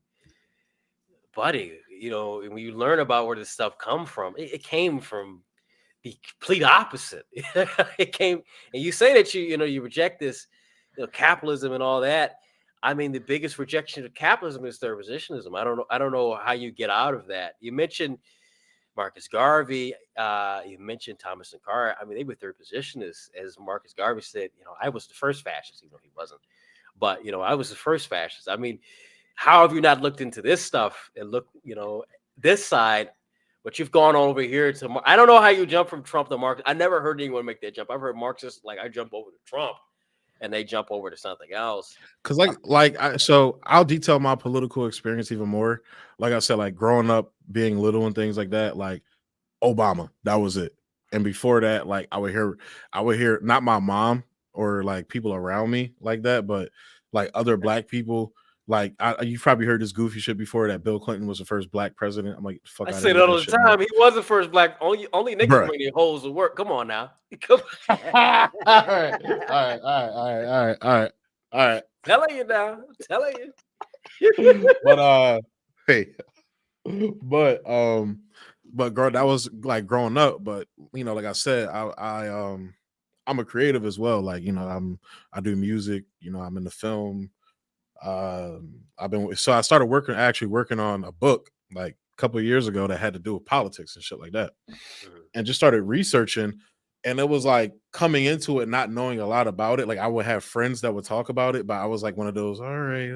buddy, when you learn about where this stuff come from, it came from the complete opposite. It came, and you say that you reject this, capitalism and all that. I mean, the biggest rejection of capitalism is third positionism. I don't know how you get out of that. You mentioned Marcus Garvey. You mentioned Thomas Sankara. I mean, they were third positionists, as Marcus Garvey said. I was the first fascist, even though he wasn't. But I was the first fascist. I mean, how have you not looked into this stuff and look, this side? But you've gone over here to. I don't know how you jump from Trump to Marx. I never heard anyone make that jump. I've heard Marxists like I jump over to Trump, and they jump over to something else. Because so I'll detail my political experience even more. Like I said, like growing up, being little and things like that, like Obama, that was it. And before that, like I would hear not my mom or like people around me like that, but like other Black people. Like you've probably heard this goofy shit before, that Bill Clinton was the first Black president. I'm like, fuck, I I say didn't that know all that the shit. time. He was the first Black. Only niggas Bruh. bring their holes to work. Come on now. Come on. All right. Telling you now. Telling you. But hey, but girl, that was like growing up. But like I said, I'm a creative as well. Like I do music. I'm in the film. I started working on a book like a couple of years ago that had to do with politics and shit like that, and just started researching. And it was like coming into it not knowing a lot about it. Like I would have friends that would talk about it, but I was like one of those, all right,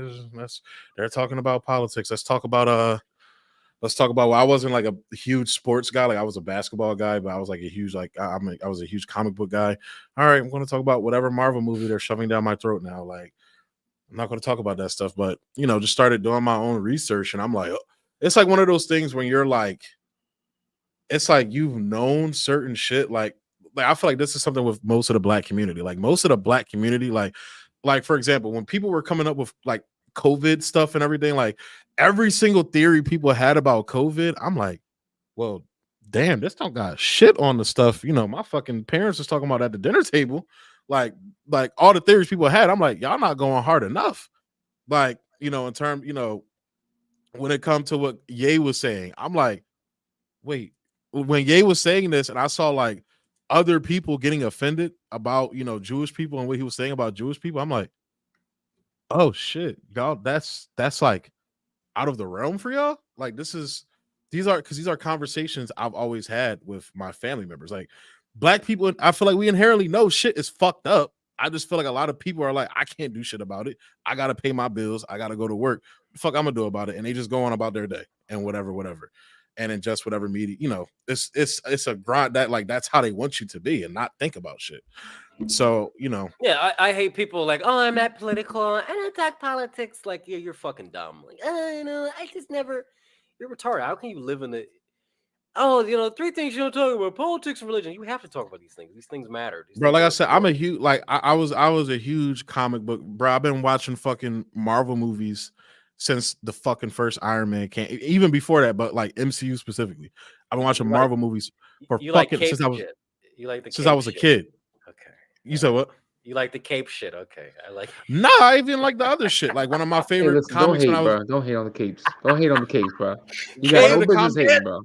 they're talking about politics. Let's talk about well, I wasn't like a huge sports guy. Like I was a basketball guy, but I was like a huge I was a huge comic book guy. All right, I'm going to talk about whatever Marvel movie they're shoving down my throat now. Like I'm not going to talk about that stuff, but just started doing my own research, and I'm like, it's like one of those things when you're like, it's like you've known certain shit. Like I feel like this is something with most of the Black community. Like most of the Black community, like for example, when people were coming up with like COVID stuff and everything, like every single theory people had about COVID, I'm like, well, damn, this don't got shit on the stuff. My fucking parents was talking about at the dinner table. Like all the theories people had, I'm like, y'all not going hard enough. Like, in terms, when it comes to what Ye was saying, I'm like, wait, when Ye was saying this, and I saw like other people getting offended about, Jewish people and what he was saying about Jewish people, I'm like, oh shit, y'all, that's like out of the realm for y'all. Like this is these are conversations I've always had with my family members. Like black people, I feel like we inherently know shit is fucked up. I just feel like a lot of people are like, I can't do shit about it. I gotta pay my bills. I gotta go to work. The fuck I'm gonna do about it? And they just go on about their day and whatever, and ingest whatever media. It's a grind that like that's how they want you to be and not think about shit. So Yeah, I hate people like, oh, I'm not political. I don't talk politics. Like, yeah, you're fucking dumb. Like, I just never. You're retarded. How can you live in the? Oh, three things you don't talk about: politics and religion. You have to talk about these things. These things matter. These bro, things like I are said, I'm a important. huge like I was a huge comic book bro. I've been watching fucking Marvel movies since the fucking first Iron Man came, even before that, but like MCU specifically. I've been watching You like Marvel movies for you like fucking cape shit. You like the since I cape was a shit. kid. Okay. You said what? You like the cape shit. Okay. I like. Nah, I even like the other shit. Like one of my Hey, favorite listen, don't comics when I hate, was bro. Don't hate on the capes. Don't hate on the capes, bro. You got one of no Cape the business comics. hating, bro.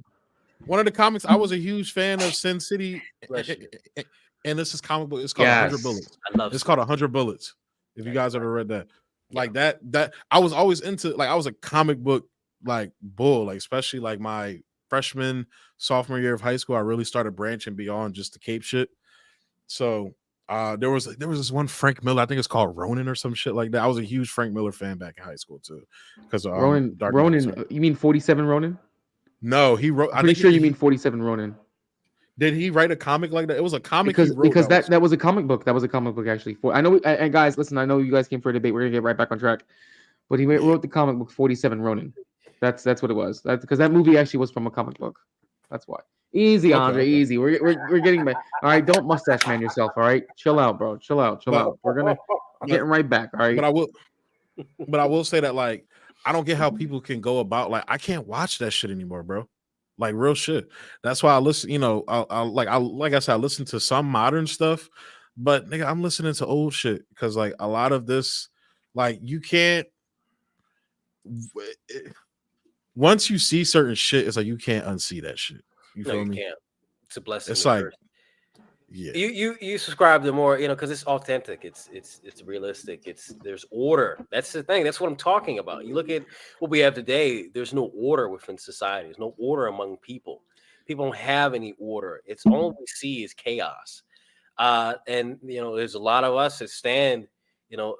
One of the comics I was a huge fan of Sin City, Bless you. and this is comic book. It's called 100 Yes. Bullets. I love It's Sin called City. 100 Bullets. If you Yeah, you're guys right. ever read that, Yeah. like that I was always into. Like I was a comic book like bull. Like especially like my freshman sophomore year of high school, I really started branching beyond just the cape shit. So there was this one Frank Miller. I think it's called Ronin or some shit like that. I was a huge Frank Miller fan back in high school too, because Dark Knight. Ronin, you mean 47 Ronin? No, he wrote. I'm I pretty think sure you he mean 47 Ronin. did he write a comic like that? It was a comic he Because wrote that was that was a comic book. That was a comic book actually. For I know, and guys, listen. I know you guys came for a debate. We're gonna get right back on track. But he yeah. wrote the comic book 47 Ronin. That's what it was. That's because that movie actually was from a comic book. That's why. Easy, Andre. Okay. Easy. We're getting back. All right, don't mustache man yourself. All right, chill out, bro. Chill out. Chill But out. We're but getting right back. All but right. I will say that like I don't get how people can go about like I can't watch that shit anymore, bro. Like real shit. That's why I listen. Like I said, I listen to some modern stuff, but nigga, I'm listening to old shit because like a lot of this, like you can't. Once you see certain shit, it's like you can't unsee that shit. You No, feel you me? can't. It's a blessing It's and a like curse. yeah. You subscribe to more, because it's authentic. It's realistic. There's order. That's the thing. That's what I'm talking about. You look at what we have today. There's no order within society. There's no order among people. People don't have any order. It's all we see is chaos. And there's a lot of us that stand.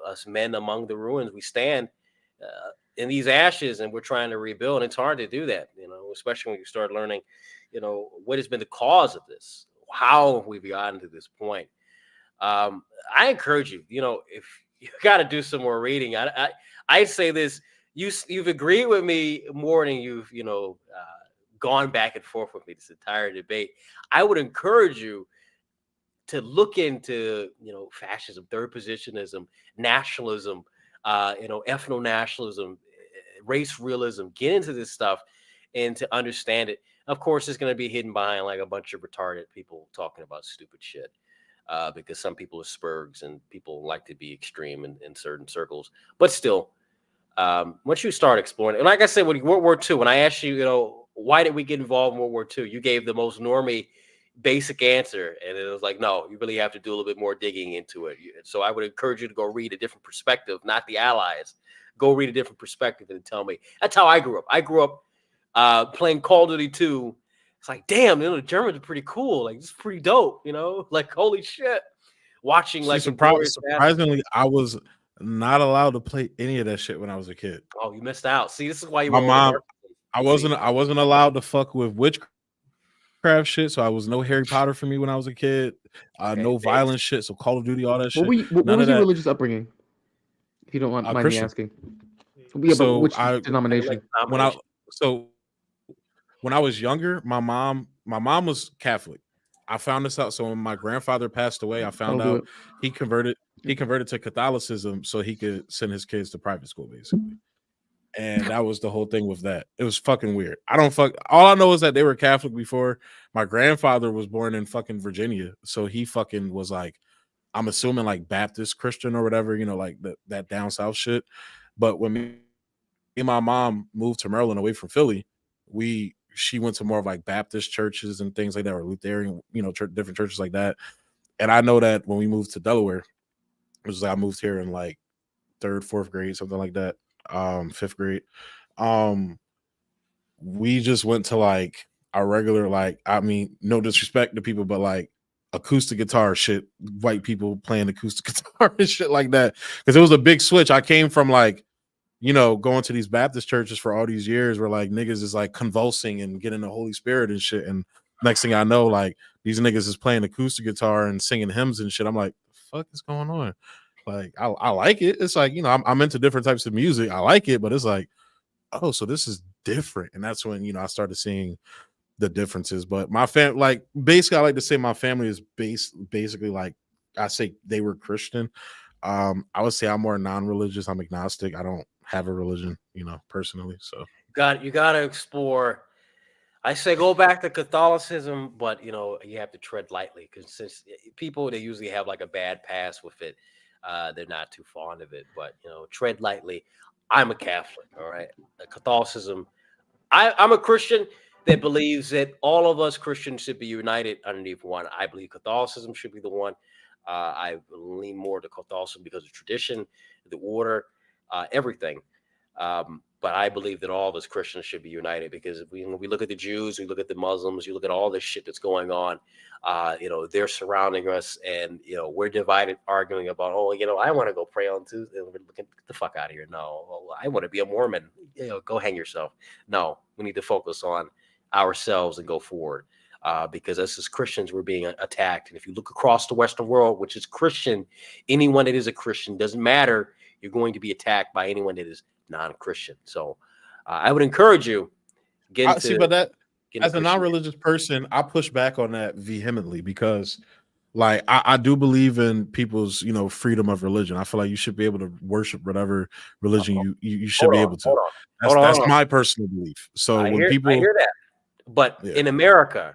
Us men among the ruins. We stand in these ashes, and we're trying to rebuild. And it's hard to do that. Especially when you start learning, what has been the cause of this, how we've gotten to this point. I encourage you, if you got to do some more reading. I say this: you've agreed with me more than you've gone back and forth with me this entire debate. I would encourage you to look into fascism, third positionism, nationalism, ethno nationalism, race realism. Get into this stuff and to understand it. Of course, it's going to be hidden behind like a bunch of retarded people talking about stupid shit. Because some people are spurgs and people like to be extreme in certain circles. But still, once you start exploring it, and like I said, with World War II, when I asked you, why did we get involved in World War II? You gave the most normie basic answer. And it was like, no, you really have to do a little bit more digging into it. So I would encourage you to go read a different perspective, not the Allies. Go read a different perspective and tell me. That's how I grew up. I grew up playing Call of Duty 2. It's like, damn, the Germans are pretty cool. Like, it's pretty dope, like, holy shit. Watching See, like Inglorious Bastards. surprisingly, I was not allowed to play any of that shit when I was a kid. Oh, you missed out. See, this is why you My were on a mom, narcissist. See, I wasn't allowed to fuck with witchcraft shit, so I was no Harry Potter for me when I was a kid. okay, No thanks. violent shit, so Call of Duty, all that What shit, were you, what none of was your that. religious upbringing? If you don't mind me Christian. asking. Yeah, but So which denomination? when I Combination. so when I was younger, my mom was Catholic. I found this out. So when my grandfather passed away, I found Don't do out it. he converted to Catholicism so he could send his kids to private school, basically. And that was the whole thing with that. It was fucking weird. All I know is that they were Catholic before. My grandfather was born in fucking Virginia. So he fucking was like, I'm assuming like Baptist Christian or whatever, like that down south shit. But when me and my mom moved to Maryland away from Philly, she went to more of like Baptist churches and things like that, or Lutheran, different churches like that. And I know that when we moved to Delaware, which is like I moved here in like third, fourth grade, something like that, fifth grade. we just went to like our regular, like, I mean, no disrespect to people, but like acoustic guitar shit, white people playing acoustic guitar and shit like that. Because it was a big switch. I came from like, you know, going to these Baptist churches for all these years where like niggas is like convulsing and getting the Holy Spirit and shit. And next thing I know, like these niggas is playing acoustic guitar and singing hymns and shit. I'm like, the fuck is going on? Like, I like it. It's like, you know, I'm into different types of music. I like it, but it's like, oh, so this is different. And that's when, you know, I started seeing the differences. But my family, like, basically, I like to say my family is basically like, I say they were Christian. I would say I'm more non-religious. I'm agnostic. I don't have a religion, you know, personally. So You got to explore. I say go back to Catholicism, but you know you have to tread lightly because since people they usually have like a bad past with it, they're not too fond of it. But you know, tread lightly. I'm a Catholic, all right. Catholicism. I'm a Christian that believes that all of us Christians should be united underneath one. I believe Catholicism should be the one. I lean more to Catholicism because of tradition, the order, everything. But I believe that all of us Christians should be united because when we look at the Jews, we look at the Muslims, you look at all this shit that's going on. You know, they're surrounding us, and you know we're divided, arguing about, oh, you know, I want to go pray on Tuesday. We're looking, get the fuck out of here. No, well, I want to be a Mormon. You know, go hang yourself. No, we need to focus on ourselves and go forward. Because us as Christians, we're being attacked. And if you look across the Western world, which is Christian, anyone that is a Christian, doesn't matter, you're going to be attacked by anyone that is non-Christian. So I would encourage you see, but that as a Christian. non-religious person, I push back on that vehemently because like I do believe in people's, you know, freedom of religion. I feel like you should be able to worship whatever religion you should be able to. That's my personal belief. So I when hear people that. But yeah. in America,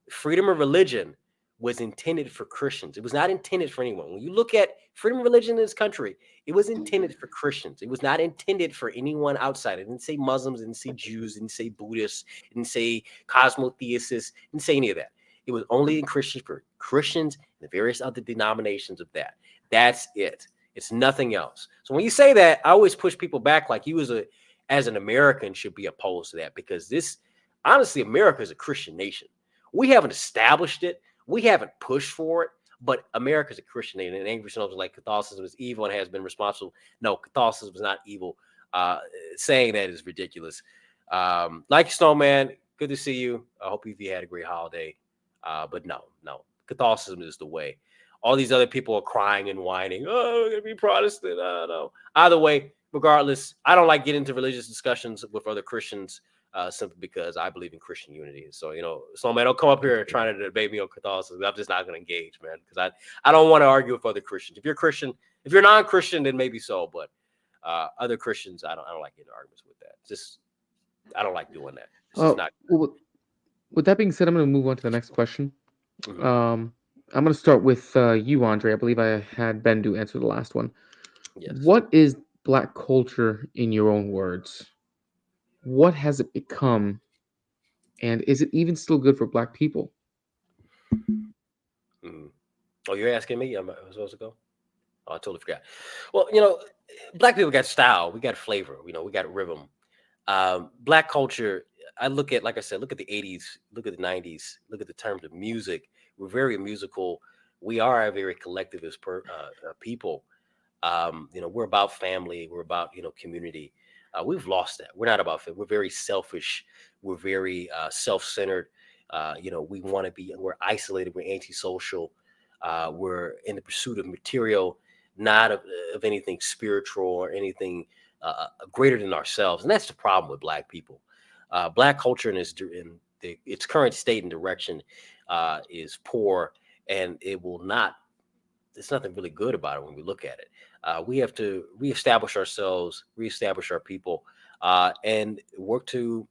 freedom of religion was intended for Christians. It was not intended for anyone. When you look at freedom of religion in this country, it was intended for Christians. It was not intended for anyone outside. It didn't say Muslims, it didn't say Jews, it didn't say Buddhists, it didn't say cosmotheists, it didn't say any of that. It was only in Christians for Christians and the various other denominations of that. That's it. It's nothing else. So when you say that, I always push people back like you as an American should be opposed to that because honestly, America is a Christian nation. We haven't established it. We haven't pushed for it, but America's a Christian nation. And angry snobs like Catholicism is evil and has been responsible. No, Catholicism is not evil. Saying that is ridiculous. Like Snowman, good to see you. I hope you had a great holiday. But no, Catholicism is the way. All these other people are crying and whining. Oh, we're gonna be Protestant. No. Either way, regardless, I don't like getting into religious discussions with other Christians. Simply because I believe in Christian unity. So, you know, man, don't come up here trying to debate me on Catholicism. I'm just not going to engage, man, because I don't want to argue with other Christians. If you're Christian, if you're non-Christian, then maybe so. But other Christians, I don't like getting arguments with that. Just I don't like doing that. It's just not. Well, with that being said, I'm going to move on to the next question. Mm-hmm. I'm going to start with you, Andre. I believe I had Bendu answer the last one. Yes. What is Black culture in your own words? What has it become? And is it even still good for Black people? Mm-hmm. Oh, you're asking me? Am I supposed to go? Oh, I totally forgot. Well, you know, Black people got style. We got flavor. You know, we got rhythm. Black culture, I look at, like I said, look at the 80s, look at the 90s, look at the terms of music. We're very musical. We are a very collectivist people. You know, we're about family. We're about, you know, community. We've lost that. We're not about family. We're very selfish. We're very self-centered. You know, we're isolated. We're antisocial. We're in the pursuit of material, not of anything spiritual or anything greater than ourselves. And that's the problem with Black people. Black culture in its current state and direction is poor, and there's nothing really good about it when we look at it. We have to reestablish ourselves, reestablish our people, and work to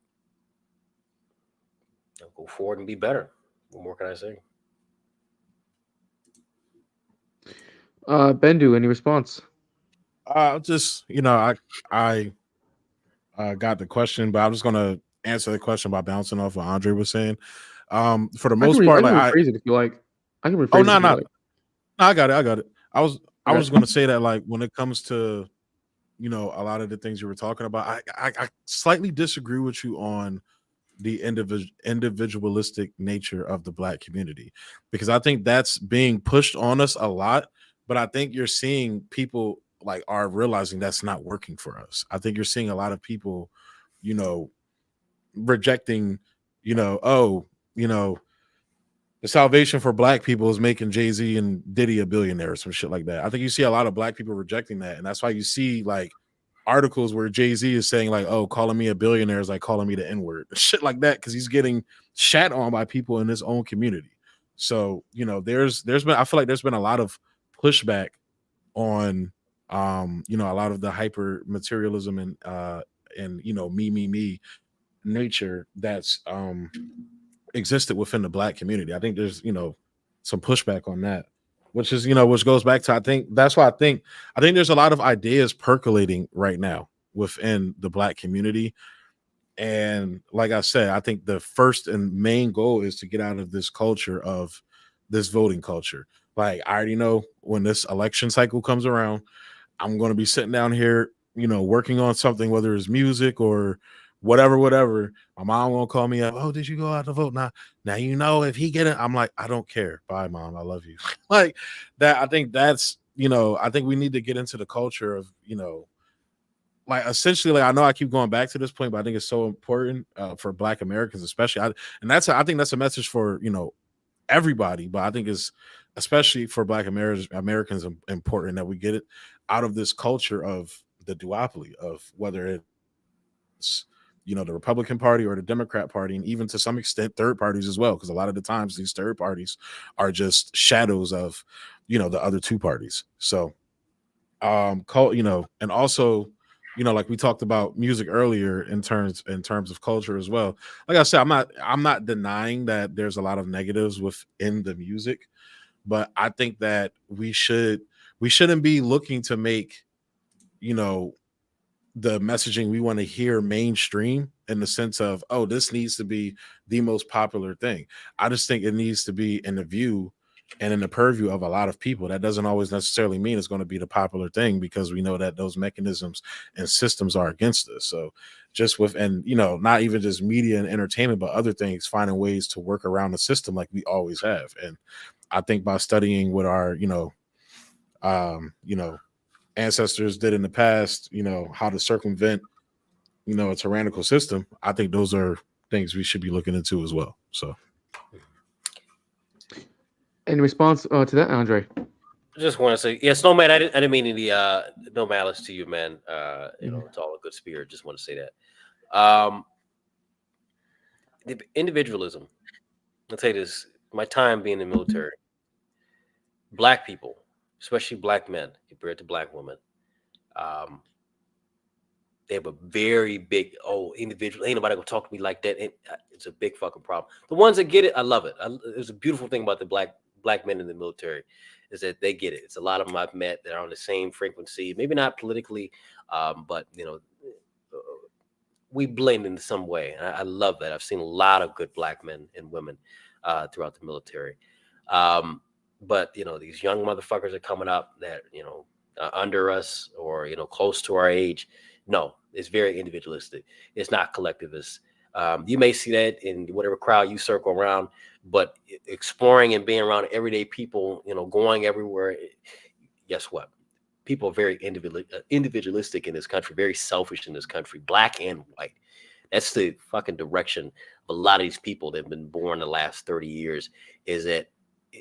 go forward and be better. What more can I say? Bendu, any response? Just, you know, I got the question, but I'm just gonna answer the question by bouncing off what Andre was saying. For the most part, I like can rephrase it if you like. I can rephrase oh it if you no, like. I got it. I was gonna say that like when it comes to a lot of the things you were talking about. I slightly disagree with you on the individualistic nature of the Black community, because I think that's being pushed on us a lot. But I think you're seeing people like are realizing that's not working for us. I think you're seeing a lot of people, you know, rejecting, oh, you know, the salvation for Black people is making Jay-Z and Diddy a billionaire or some shit like that. I think you see a lot of Black people rejecting that. And that's why you see like articles where Jay-Z is saying like, oh, calling me a billionaire is like calling me the N-word, shit like that, because he's getting shat on by people in his own community. So, there's been, I feel like there's been a lot of pushback on a lot of the hyper materialism and me nature that's existed within the Black community. I think there's some pushback on that, which is which goes back to, I think that's why I think there's a lot of ideas percolating right now within the Black community. And like I said, I think the first and main goal is to get out of this culture of this voting culture. Like, I already know when this election cycle comes around, I'm going to be sitting down here, working on something, whether it's music or whatever. My mom won't call me up. Oh, did you go out to vote? Now, if he get it, I'm like, I don't care. Bye, mom. I love you. Like that. I think that's, I think we need to get into the culture of, like essentially, like I know I keep going back to this point, but I think it's so important for Black Americans, especially. I think that's a message for, everybody, but I think it's especially for Black Americans important that we get it out of this culture of the duopoly of whether it's the Republican Party or the Democrat Party, and even to some extent third parties as well, because a lot of the times these third parties are just shadows of the other two parties. So and also like we talked about music earlier in terms of culture as well. Like I said, I'm not denying that there's a lot of negatives within the music, but I think that we shouldn't be looking to make the messaging we want to hear mainstream in the sense of, oh, this needs to be the most popular thing. I just think it needs to be in the view and in the purview of a lot of people. That doesn't always necessarily mean it's going to be the popular thing, because we know that those mechanisms and systems are against us. So just not even just media and entertainment, but other things, finding ways to work around the system like we always have. And I think by studying what our, ancestors did in the past, how to circumvent, a tyrannical system, I think those are things we should be looking into as well. So, in response to that, Andre, just want to say, yes, no, man, I didn't mean any no malice to you, man. It's all a good spirit. Just want to say that. The individualism. I'll tell you this: my time being in the military, Black people, especially Black men compared to Black women, they have a very big individual. Ain't nobody gonna talk to me like that. It's a big fucking problem. The ones that get it, I love it. It's a beautiful thing about the black men in the military is that they get it. It's a lot of them I've met that are on the same frequency, maybe not politically, but we blend in some way. And I love that. I've seen a lot of good Black men and women throughout the military. But these young motherfuckers are coming up that under us or close to our age. No, it's very individualistic. It's not collectivist. You may see that in whatever crowd you circle around, but exploring and being around everyday people, going everywhere. Guess what? People are very individualistic in this country, very selfish in this country, Black and white. That's the fucking direction of a lot of these people that have been born the last 30 years. Is that,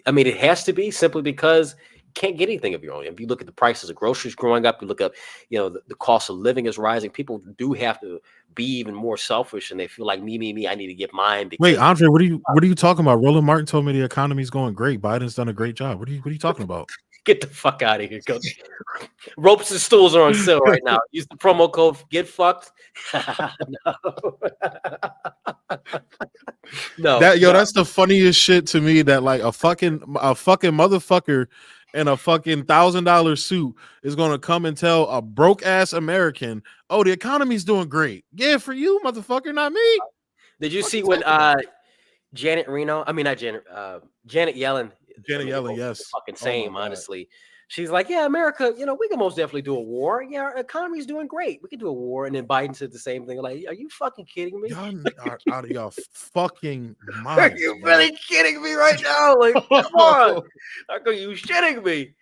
I mean, it has to be simply because you can't get anything of your own. If you look at the prices of groceries growing up, you look up, the cost of living is rising. People do have to be even more selfish, and they feel like me. I need to get mine. Wait, Andre, what are you talking about? Roland Martin told me the economy's going great. Biden's done a great job. What are you talking about? Get the fuck out of here. Ropes and stools are on sale right now. Use the promo code get fucked. No. That's the funniest shit to me, that like a fucking motherfucker in a fucking $1,000 suit is gonna come and tell a broke ass American, oh, the economy's doing great. Yeah, for you, motherfucker, not me. Did you see when Janet Yellen? Janet Yellen, yes. Fucking same, honestly. She's like, yeah, America, we can most definitely do a war. Yeah, our economy's doing great. We can do a war. And then Biden said the same thing. Like, are you fucking kidding me? Y'all are out of y'all fucking Are minds, you bro. really kidding me right now? Like, come on. How come you shitting me?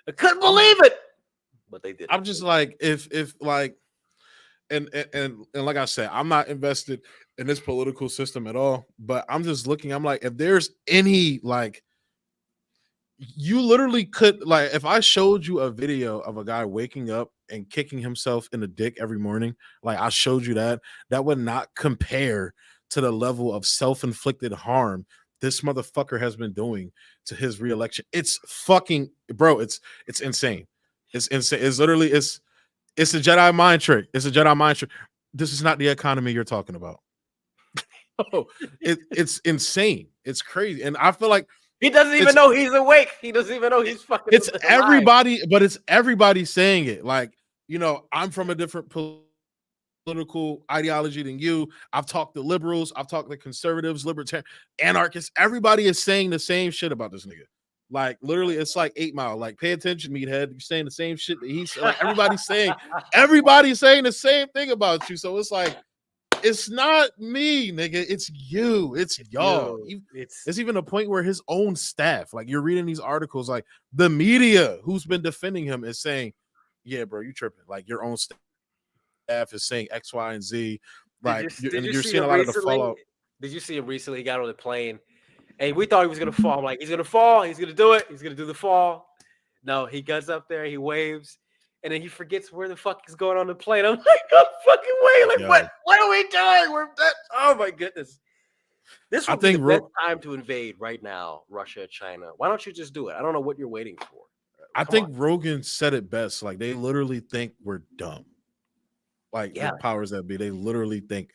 I couldn't believe it. But they did. I'm just like, if like, and like I said, I'm not invested in this political system at all. But I'm just looking. I'm like, if there's any like, you literally could like, if I showed you a video of a guy waking up and kicking himself in the dick every morning, like I showed you that would not compare to the level of self-inflicted harm this motherfucker has been doing to his reelection. It's fucking, bro, it's insane. It's insane. It's literally it's a Jedi mind trick. It's a Jedi mind trick. This is not the economy you're talking about. Oh, it's insane. It's crazy. And I feel like he doesn't even know he's awake. He doesn't even know he's fucking it's alive. everybody, but it's everybody saying it. Like, I'm from a different political ideology than you. I've talked to liberals, I've talked to conservatives, libertarian, anarchists. Everybody is saying the same shit about this nigga. Like, literally, it's like 8 Mile. Like, pay attention, meathead. You're saying the same shit that he's like. Everybody's saying the same thing about you. So it's like, it's not me, nigga. It's you. It's y'all. It's even a point where his own staff, like, you're reading these articles, like the media who's been defending him is saying, yeah, bro, you tripping. Like, your own staff is saying X, Y, and Z. Like, you're seeing a lot of the fallout. Did you see him recently? He got on the plane, and we thought he was gonna fall. I'm like, he's gonna fall. He's gonna do it. He's gonna do the fall. No, he gets up there. He waves. And then he forgets where the fuck is going on the plane. I'm like, no fucking way. Like, Yo. what are we doing? Oh my goodness. This would be the best time to invade right now, Russia, China. Why don't you just do it? I don't know what you're waiting for. I think Rogan said it best. Like, they literally think we're dumb. Like, the powers that be, they literally think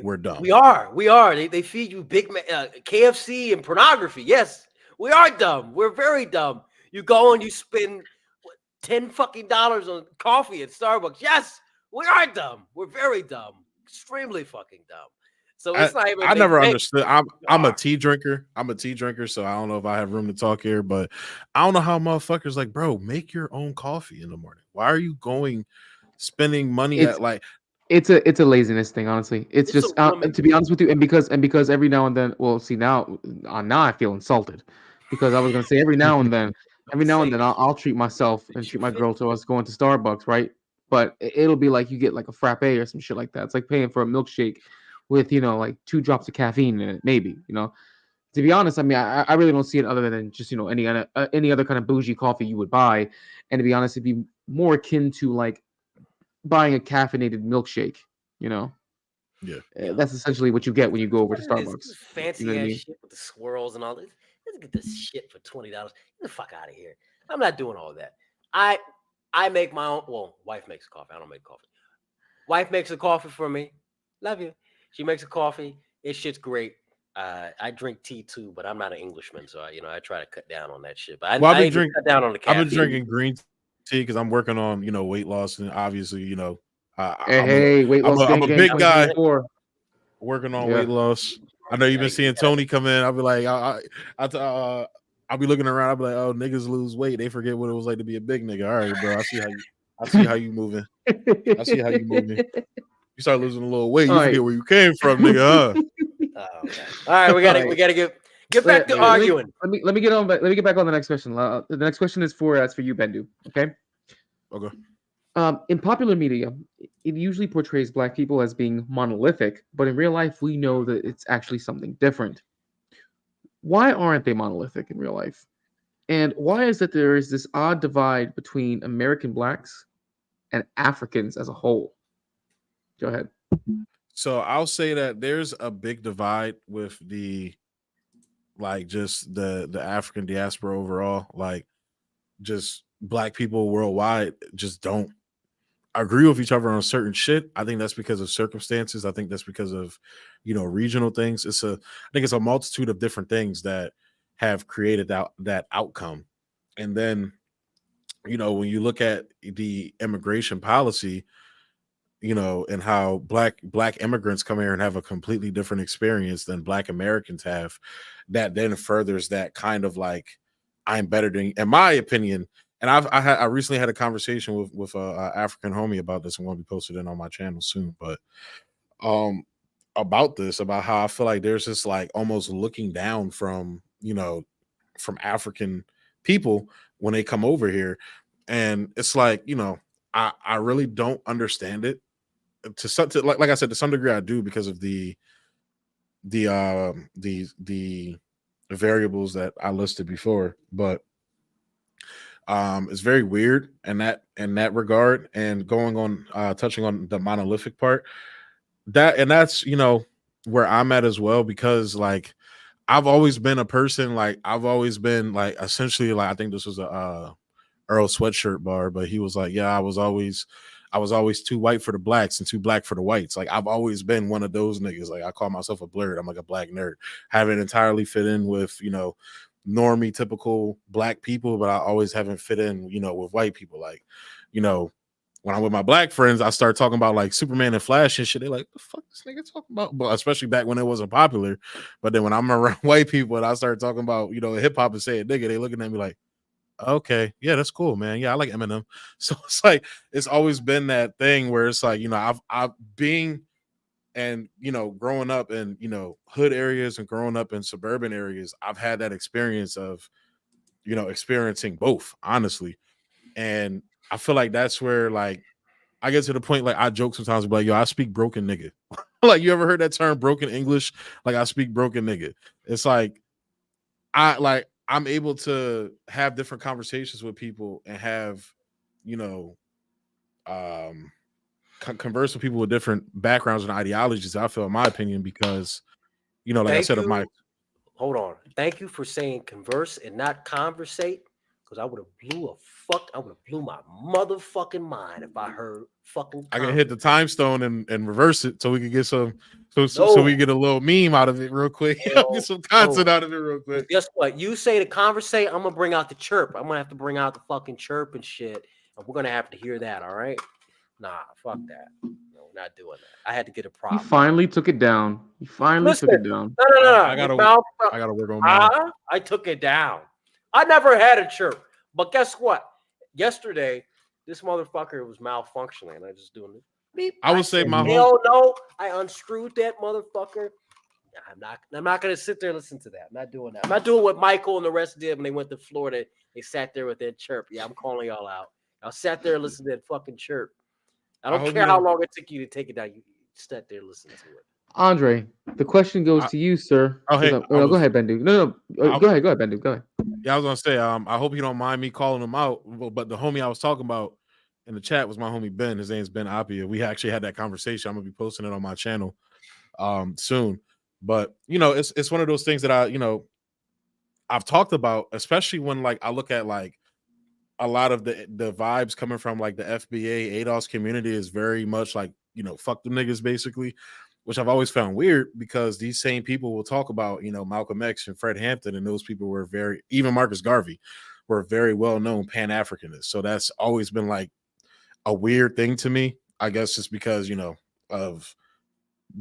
we're dumb. We are. They feed you big KFC and pornography. Yes, we are dumb. We're very dumb. You go and you spend $10 fucking on coffee at Starbucks. Yes, we are dumb. We're very dumb. Extremely fucking dumb. So it's not even. I never understood. I'm a tea drinker. So I don't know if I have room to talk here, but I don't know how motherfuckers like, bro, make your own coffee in the morning. Why are you spending money at like? It's a laziness thing, honestly. It's just to be honest with you, and because every now and then, well, see now I feel insulted because I was gonna say every now and then I'll treat myself and treat my girl to us going to Starbucks, right? But it'll be like you get like a frappe or some shit like that. It's like paying for a milkshake with like 2 drops of caffeine in it, maybe. To be honest, I mean, I really don't see it other than just any other kind of bougie coffee you would buy, and to be honest, it'd be more akin to like buying a caffeinated milkshake. Yeah, that's essentially what you get when you go over to Starbucks. Fancy ass shit with the swirls and all this. Let's get this shit for $20. Get the fuck out of here. I'm not doing all that. I make my own. Well, wife makes coffee. I don't make coffee. Wife makes a coffee for me. Love you. She makes a coffee. It shit's great. I drink tea too, but I'm not an Englishman, so I try to cut down on that shit. But I've been cut down on the caffeine. I've been drinking green tea because I'm working on weight loss, and obviously weight loss. I'm a big guy working on weight loss. I know you've been seeing Tony come in. I'll be like, I'll be looking around. I'll be like, oh, niggas lose weight. They forget what it was like to be a big nigga. All right, bro. I see how you moving. I see how you moving. You start losing a little weight. You forget where you came from, nigga. Huh? Oh, all right, we gotta get back to arguing. Let me get back on the next question. The next question is for you, Bendu. Okay. Okay. In popular media, it usually portrays Black people as being monolithic, but in real life, we know that it's actually something different. Why aren't they monolithic in real life? And why is that there is this odd divide between American Blacks and Africans as a whole? Go ahead. So I'll say that there's a big divide with just the African diaspora overall. Like, just Black people worldwide just don't agree with each other on certain shit. I think that's because of circumstances. I think that's because of regional things. I think it's a multitude of different things that have created that outcome. And then when you look at the immigration policy, and how black immigrants come here and have a completely different experience than Black Americans have, that then furthers that kind of like, I'm better than, in my opinion, And I recently had a conversation with a African homie about this. I'm going to be posted in on my channel soon, but um about this, about how I feel like there's this like almost looking down from, from African people when they come over here. And it's like, I really don't understand it. Like I said, to some degree I do, because of the variables that I listed before. But it's very weird in that regard. And going on, touching on the monolithic part, that's where I'm at as well, because like I've always been a person, like I've always been like, essentially, like, I think this was a Earl Sweatshirt bar, but he was like, yeah, I was always too white for the blacks and too black for the whites. Like I've always been one of those niggas. Like I call myself a blerd. I'm like a black nerd. Haven't entirely fit in with, normie typical black people, but I always haven't fit in, with white people. Like, when I'm with my black friends, I start talking about like Superman and Flash and shit. They're like, the fuck this nigga talking about? But especially back when it wasn't popular. But then when I'm around white people and I start talking about, hip hop and saying nigga, they looking at me like, okay, yeah, that's cool, man. Yeah, I like Eminem. So it's like, it's always been that thing where it's like, I've being and growing up in hood areas and growing up in suburban areas, I've had that experience of experiencing both, honestly. And I feel like that's where, like, I get to the point, like, I joke sometimes, like, yo, I speak broken nigga. Like, you ever heard that term, broken English? Like, I speak broken nigga. It's like, I'm able to have different conversations with people and have, um, converse with people with different backgrounds and ideologies, I feel, in my opinion, because, like I Thank said, of you. my, Hold on. Thank you for saying converse and not conversate. Because I would have blew my motherfucking mind if I heard fucking I can hit the time stone and reverse it so we can get some, so No. we get a little meme out of it real quick. Get some content out of it real quick. Guess what? You say to conversate, I'm gonna bring out the chirp. I'm gonna have to bring out the fucking chirp and shit, and we're gonna have to hear that. All right? Nah, fuck that. No, we're not doing that. I had to get a He prop. finally took it down. He finally took it down. No. I gotta work on mine. I took it down. I never had a chirp, but guess what? Yesterday, this motherfucker was malfunctioning. I just doing it. Beep. I would say my hell no. I unscrewed that motherfucker. I'm not gonna sit there and listen to that. I'm not doing that. I'm not doing what Michael and the rest did when they went to Florida. They sat there with that chirp. Yeah, I'm calling y'all out. I sat there and listened to that fucking chirp. I don't care how long it took you to take it down. You sat there and listened to it. Andre, the question goes to you, sir. Oh, hey, go ahead, Bendu. No, go ahead, Bendu. Go ahead. Yeah, I was gonna say, I hope you don't mind me calling him out, but the homie I was talking about in the chat was my homie Ben. His name's Ben Apia. We actually had that conversation. I'm gonna be posting it on my channel soon. But it's one of those things that I've talked about, especially when like I look at like a lot of the vibes coming from like the FBA ADOS community is very much like, fuck them niggas basically, which I've always found weird, because these same people will talk about, Malcolm X and Fred Hampton, and those people were even Marcus Garvey were very well-known Pan-Africanists. So that's always been like a weird thing to me, I guess, just because, of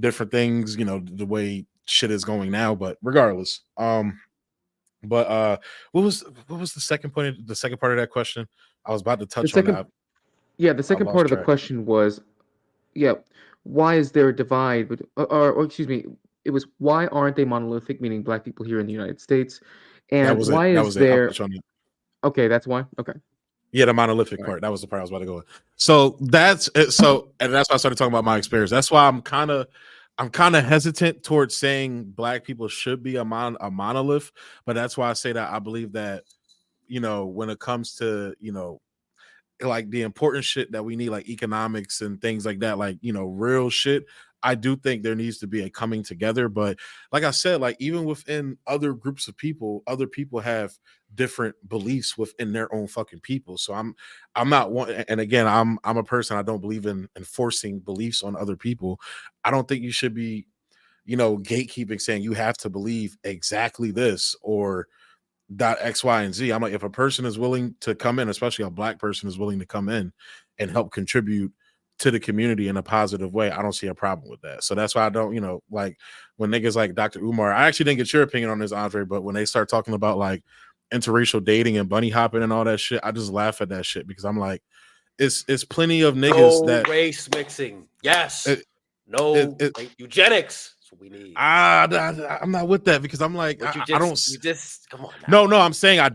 different things, the way shit is going now. But regardless, what was the second point? The second part of that question, I was about to touch on that. Yeah, the second part of the question was, why is there a divide? Or excuse me, it was, why aren't they monolithic? Meaning black people here in the United States, and why is there? Okay, that's why. Okay. Yeah, the monolithic part. That was the part I was about to go with. So that's it. So, and that's why I started talking about my experience. That's why I'm kind of hesitant towards saying black people should be a monolith. But that's why I say that I believe that, when it comes to, like the important shit that we need, like economics and things like that, like, real shit, I do think there needs to be a coming together. But like I said, like even within other groups of people, other people have different beliefs within their own fucking people. So I'm not one, and again, I'm a person, I don't believe in enforcing beliefs on other people. I don't think you should be, gatekeeping, saying you have to believe exactly this or dot X, Y, and Z. I'm like, if a person is willing to come in, especially a black person is willing to come in and help contribute to the community in a positive way, I don't see a problem with that. So that's why I don't, like when niggas like Dr. Umar, I actually didn't get your opinion on this, Andre, but when they start talking about like interracial dating and bunny hopping and all that shit, I just laugh at that shit because I'm like, it's plenty of niggas No that race mixing. Yes. it, No eugenics. That's what we need. I'm not with that because I'm like, But I don't. You just come on now. No, I'm saying I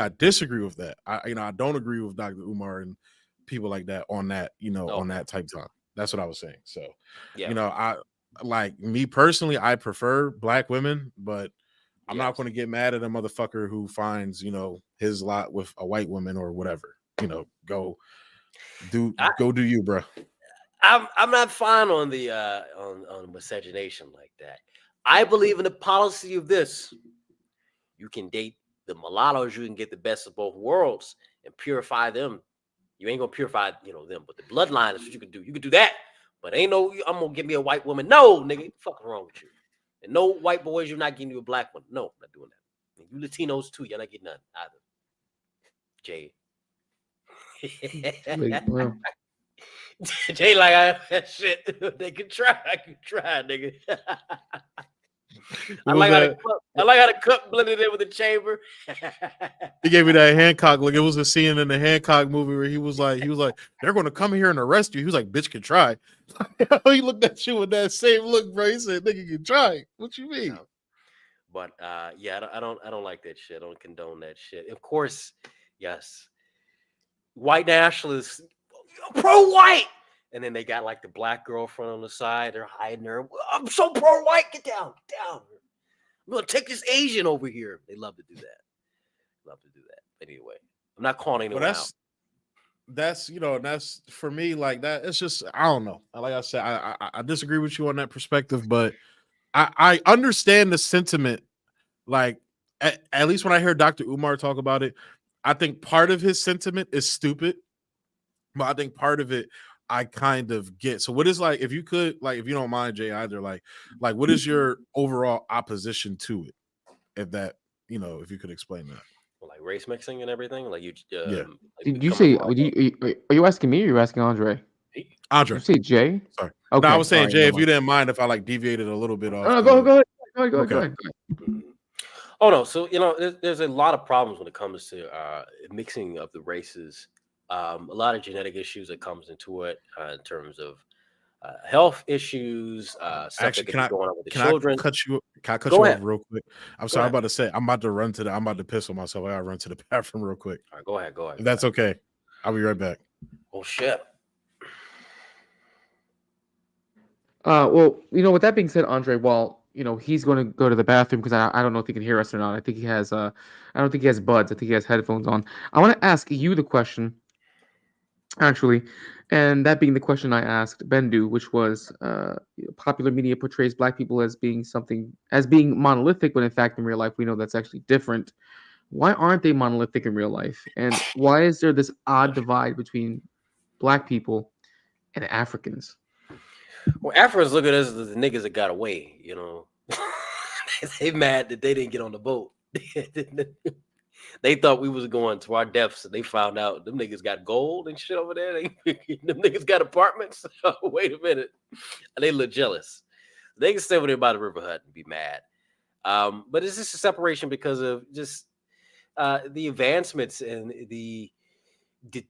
disagree with that. I don't agree with Dr. Umar and people like that on that, on that type time. That's what I was saying. So, I like me personally, I prefer black women, but I'm not going to get mad at a motherfucker who finds, his lot with a white woman or whatever. Go do you, bro. I'm not fine on the on miscegenation like that. I believe in the policy of this. You can date the mulattoes, you can get the best of both worlds and purify them. You ain't gonna purify, them, but the bloodline is what you can do. You can do that, but ain't no I'm gonna give me a white woman. No, nigga, what the fuck wrong with you? And no white boys, you're not getting you a black one. No, I'm not doing that. And you Latinos too, you're not getting none either. Jay. Well, Jay, like shit. They can try. I can try, nigga. I like how the cup blended in with the chamber. He gave me that Hancock look. It was a scene in the Hancock movie where he was like, they're going to come here and arrest you. He was like, bitch can try. He looked at you with that same look, bro. He said, nigga can try. What you mean? But I don't like that shit. I don't condone that shit. Of course, yes. White nationalists, pro-white. And then they got like the black girlfriend on the side. They're hiding her. I'm so pro-white. Get down. I'm going to take this Asian over here. They love to do that. But anyway, I'm not calling anyone out. That's for me, like that. It's just, I don't know. Like I said, I disagree with you on that perspective, but I understand the sentiment. Like, at least when I hear Dr. Umar talk about it, I think part of his sentiment is stupid, but I think part of it I kind of get. So what is, like, if you don't mind, Jay, either, like what is your overall opposition to it? If that, if you could explain that. Like race mixing and everything? Like you Did you say, are you asking me or you're asking Andre? Andre. Did you say Jay? Sorry. Okay. No, I was saying, right, Jay, if you didn't mind if I like deviated a little bit off. Go ahead. Oh no, so there's a lot of problems when it comes to mixing of the races. A lot of genetic issues that comes into it in terms of health issues. Stuff Actually, that going on with the can children. Can I cut you off real quick? I'm sorry, I'm about to say I'm about to piss on myself. I gotta run to the bathroom real quick. All right, go ahead. If that's okay. I'll be right back. Oh shit. Well, with that being said, Andre, while he's going to go to the bathroom because I don't know if he can hear us or not. I think he has I don't think he has buds. I think he has headphones on. I want to ask you the question, actually, and that being the question I asked Bendu, which was popular media portrays black people as being monolithic, when in fact in real life we know that's actually different. Why aren't they monolithic in real life, and why is there this odd divide between black people and Africans? Well, Africans look at us as the niggas that got away, They mad that they didn't get on the boat. They thought we was going to our deaths, and they found out them niggas got gold and shit over there. Them niggas got apartments. Wait a minute. And they look jealous. They can stay over there by the river hut and be mad. But it's just a separation because of just the advancements and the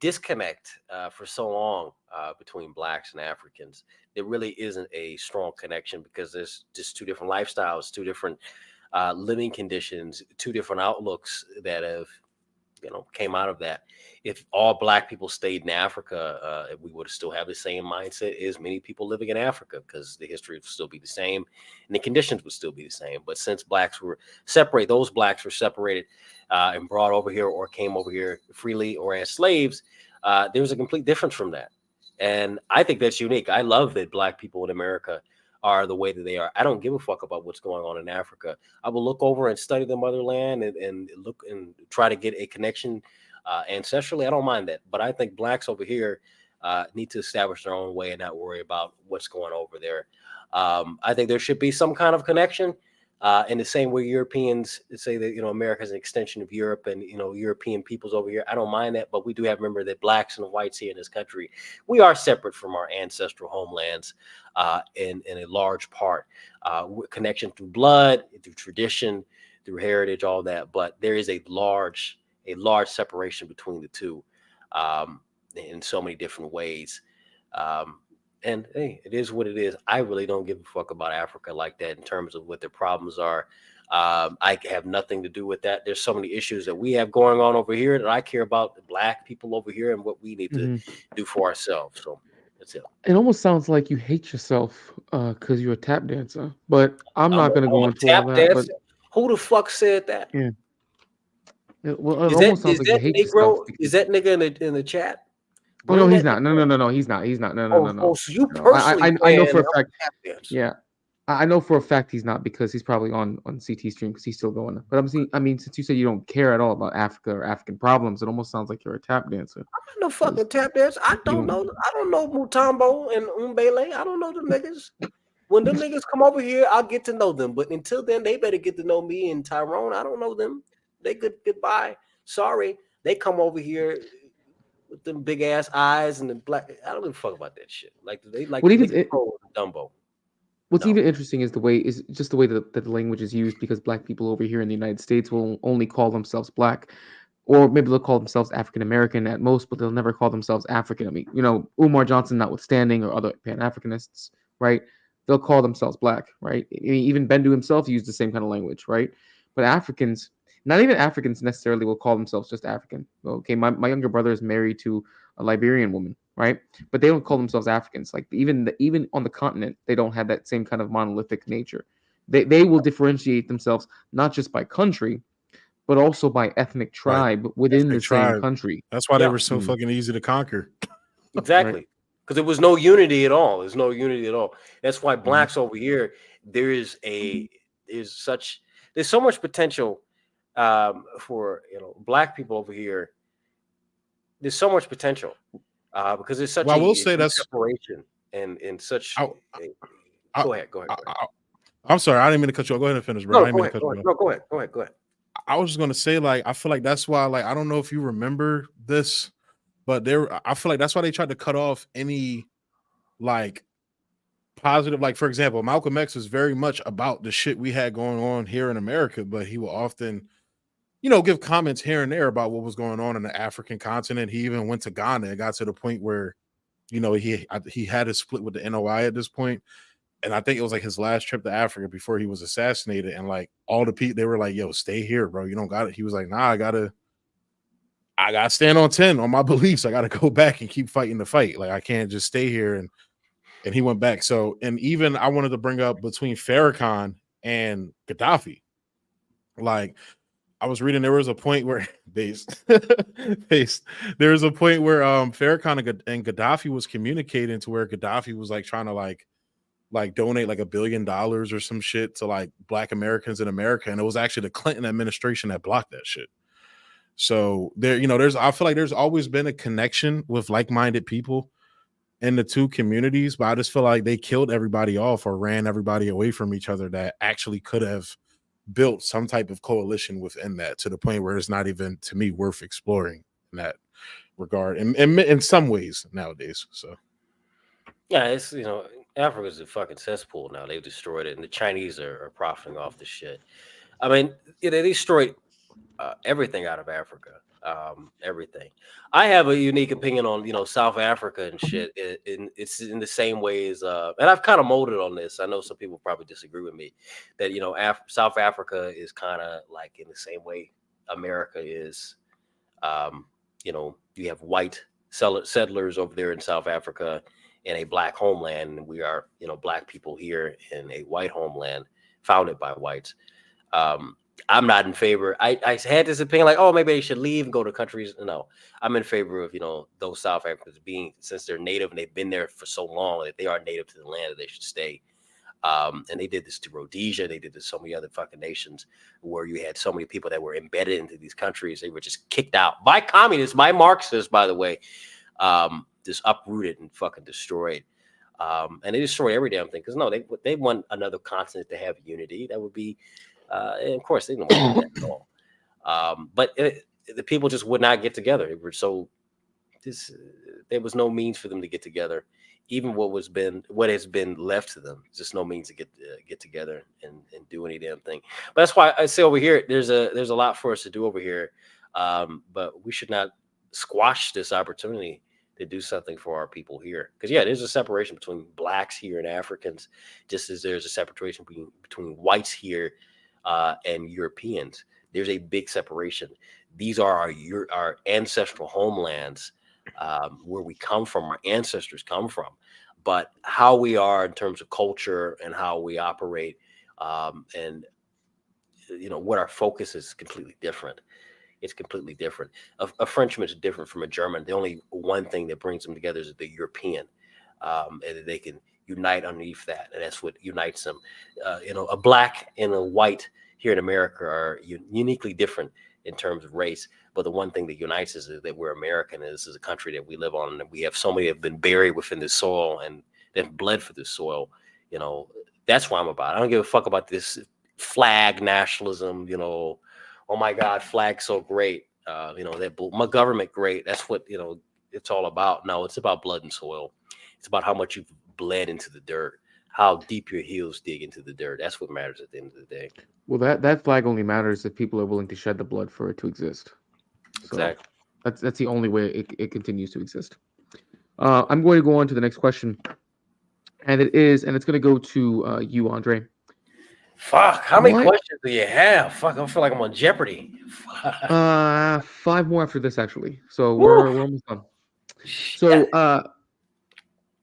disconnect for so long between blacks and Africans. There really isn't a strong connection because there's just two different lifestyles, two different living conditions, two different outlooks that have came out of that. If all black people stayed in Africa, we would still have the same mindset as many people living in Africa, because the history would still be the same and the conditions would still be the same. But since blacks were separated, those blacks were separated and brought over here or came over here freely or as slaves, there was a complete difference from that. And I think that's unique. I love that black people in America are the way that they are. I don't give a fuck about what's going on in Africa. I will look over and study the motherland and look and try to get a connection ancestrally. I don't mind that. But I think blacks over here need to establish their own way and not worry about what's going over there. I think there should be some kind of connection in the same way Europeans say that, America is an extension of Europe and, European peoples over here. I don't mind that, but we do have to remember that blacks and whites here in this country, we are separate from our ancestral homelands in a large part. Connection through blood, through tradition, through heritage, all that. But there is a large separation between the two, in so many different ways. And hey, it is what it is. I really don't give a fuck about Africa like that in terms of what their problems are. I have nothing to do with that. There's so many issues that we have going on over here that I care about the black people over here and what we need to do for ourselves. So that's it. It almost sounds like you hate yourself because you're a tap dancer, but I'm not going to I'm go a into all tap that. But dancer. Who the fuck said that? yeah, well, it Is almost that sounds is like you that hate yourself Negro? Is because. that nigga in the chat? Oh no, Bring he's that not. nigga No, up. no, no, no. He's not. He's not. No, no, no, Oh, no. so you No, personally I know saying for a I'm fact. a tap dancer? Yeah, I know for a fact he's not because he's probably on CT stream because he's still going. But I'm seeing. I mean, since you said you don't care at all about Africa or African problems, it almost sounds like you're a tap dancer. I'm no 'Cause fucking tap dancer. I you don't know. I don't know Mutombo and Umbele. I don't know them niggas. When them niggas come over here, I'll get to know them. But until then, they better get to know me and Tyrone. I don't know them. They goodbye. Sorry. They come over here with them big ass eyes and the black. I don't give a fuck about that shit. Like they like what to even lick Dumbo. what's No. even interesting is just the way that the language is used because black people over here in the United States will only call themselves black, or maybe they'll call themselves African American at most, but they'll never call themselves African. I mean, Umar Johnson notwithstanding, or other Pan Africanists, right? They'll call themselves black, right? I mean, even Bendu himself used the same kind of language, right? But Africans, not even Africans necessarily, will call themselves just African. Okay, my younger brother is married to a Liberian woman, right? But they don't call themselves Africans. Like even on the continent, they don't have that same kind of monolithic nature. They will differentiate themselves not just by country, but also by ethnic Right. tribe within Ethnic the same tribe. country. That's why they Yeah. were so fucking easy to conquer. Right. Exactly. Because there was no unity at all. There's no unity at all. That's why Mhm. blacks over here, there's so much potential for black people over here. There's so much potential because there's such Well, I will a say deep that's. separation and such. I, Go ahead. I'm sorry, I didn't mean to cut you off. Go ahead and finish, bro. No, I didn't go mean to ahead. cut Go you ahead. off. No, go ahead. Go ahead. I was just gonna say, like, I feel like that's why, like, I don't know if you remember this, but I feel like that's why they tried to cut off any like positive, like, for example, Malcolm X is very much about the shit we had going on here in America, but he will often, give comments here and there about what was going on in the African continent. He even went to Ghana. It got to the point where, he had a split with the NOI at this point. And I think it was like his last trip to Africa before he was assassinated. And like all the people, they were like, yo, stay here, bro. You don't got it. He was like, nah, I gotta stand on 10 on my beliefs. I gotta go back and keep fighting the fight. Like I can't just stay here. And he went back. So, and even I wanted to bring up between Farrakhan and Gaddafi. Like I was reading, there was a point where there was a point where Farrakhan and Gaddafi was communicating to where Gaddafi was like trying to like donate like $1 billion or some shit to like black Americans in America. And it was actually the Clinton administration that blocked that shit. So there, I feel like there's always been a connection with like-minded people in the two communities, but I just feel like they killed everybody off or ran everybody away from each other that actually could have built some type of coalition within that, to the point where it's not even, to me, worth exploring in that regard. And in some ways nowadays. So Yeah, it's Africa's a fucking cesspool now. They've destroyed it, and the Chinese are profiting off the shit. I mean, they destroyed everything out of Africa. Everything. I have a unique opinion on South Africa and shit. It's in the same way as and I've kind of molded on this. I know some people probably disagree with me that South Africa is kind of like in the same way America is. You have white settlers over there in South Africa in a black homeland, and we are black people here in a white homeland founded by whites. I'm not in favor. I had this opinion like, oh, maybe they should leave and go to countries. No, I'm in favor of, those South Africans since they're native and they've been there for so long that they are native to the land, that they should stay. And they did this to Rhodesia. They did this to so many other fucking nations where you had so many people that were embedded into these countries. They were just kicked out by communists, by Marxists, by the way, just uprooted and fucking destroyed. And they destroyed every damn thing. Because no, they want another continent to have unity. That would be, and of course, they didn't want to do that at all. But the people just would not get together. They were there was no means for them to get together even what has been left to them. Just no means to get together and do any damn thing. But that's why I say over here, there's a lot for us to do over here. But we should not squash this opportunity to do something for our people here. Because yeah, there's a separation between blacks here and Africans, just as there's a separation between whites here and Europeans. There's a big separation. These are our ancestral homelands, where we come from, our ancestors come from. But how we are in terms of culture and how we operate, and what our focus is completely different. It's completely different. A Frenchman is different from a German. The only one thing that brings them together is the European, and they can unite underneath that, and that's what unites them. A black and a white here in America are uniquely different in terms of race, but the one thing that unites us is that we're American, and this is a country that we live on, and we have so many have been buried within this soil and that bled for this soil. That's what I'm about. I don't give a fuck about this flag nationalism. Oh my God, flag so great. My government great. That's what it's all about. No, it's about blood and soil. It's about how much you've bled into the dirt, how deep your heels dig into the dirt. That's what matters at the end of the day. Well, that flag only matters if people are willing to shed the blood for it to exist. So Exactly. that's the only way it continues to exist. I'm going to go on to the next question, and it's going to go to you, Andre. Fuck. How many Why- questions do you have? Fuck. I feel like I'm on Jeopardy. Fuck. 5 more after this, actually. So Woo. we're almost done. So, Yeah.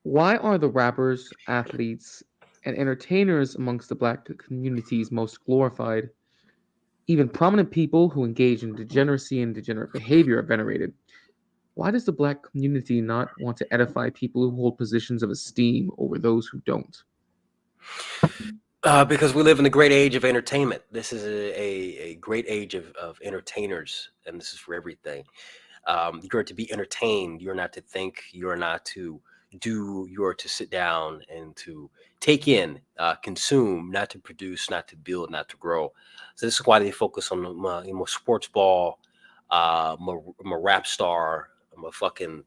why are the rappers, athletes, and entertainers amongst the black communities most glorified? Even prominent people who engage in degeneracy and degenerate behavior are venerated. Why does the black community not want to edify people who hold positions of esteem over those who don't? Because we live in the great age of entertainment. This is a great age of entertainers, and this is for everything. You're to be entertained. You're not to think. You're not to do. You're to sit down and to take in, consume, not to produce, not to build, not to grow. So this is why they focus on my sports ball, my rap star, my fucking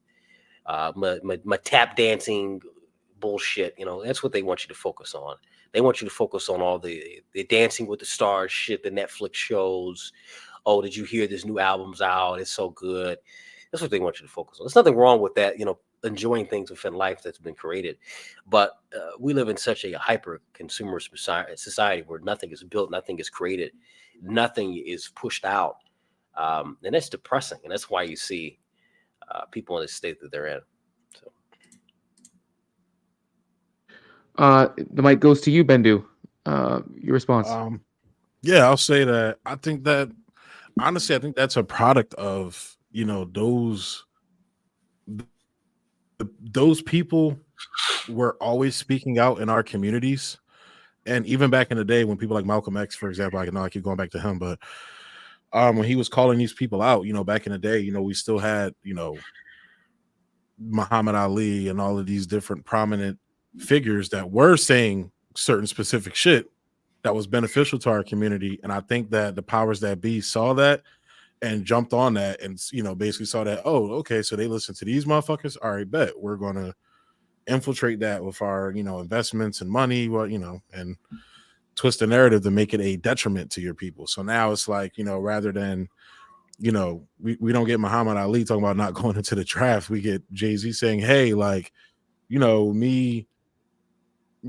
my tap dancing bullshit. That's what they want you to focus on. They want you to focus on all the Dancing with the Stars shit, the Netflix shows. Oh, did you hear this new album's out? It's so good. That's what they want you to focus on. There's nothing wrong with that, enjoying things within life that's been created. But we live in such a hyper consumer society where nothing is built, nothing is created, nothing is pushed out. And that's depressing. And that's why you see people in the state that they're in. So. The mic goes to you, Bendu. Your response. Yeah, I'll say that. I think that honestly, I think that's a product of those people were always speaking out in our communities, and even back in the day when people like Malcolm X, for example, I keep going back to him, but when he was calling these people out, back in the day, we still had Muhammad Ali and all of these different prominent figures that were saying certain specific shit that was beneficial to our community. And I think that the powers that be saw that and jumped on that and, basically saw that, oh, okay, so they listen to these motherfuckers. All right, bet we're going to infiltrate that with our, investments and money, and twist the narrative to make it a detriment to your people. So now it's like, rather than, we don't get Muhammad Ali talking about not going into the draft. We get Jay-Z saying, hey, like, me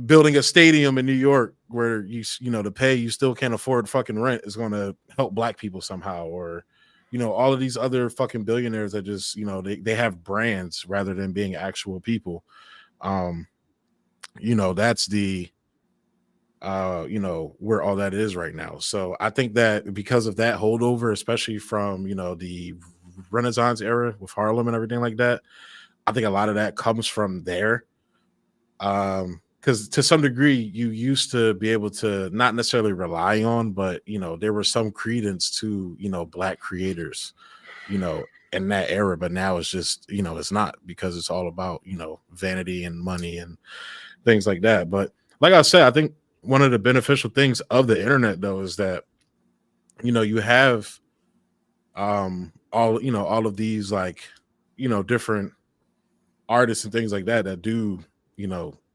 building a stadium in New York where to pay you still can't afford fucking rent is going to help black people somehow, or all of these other fucking billionaires that just they have brands rather than being actual people. That's the where all that is right now. So I think that because of that holdover, especially from the Renaissance era with Harlem and everything like that, I think a lot of that comes from there. Because to some degree, you used to be able to not necessarily rely on, but there was some credence to black creators, in that era. But now it's just it's not, because it's all about vanity and money and things like that. But like I said, I think one of the beneficial things of the internet though is that you have all of these like different artists and things like that do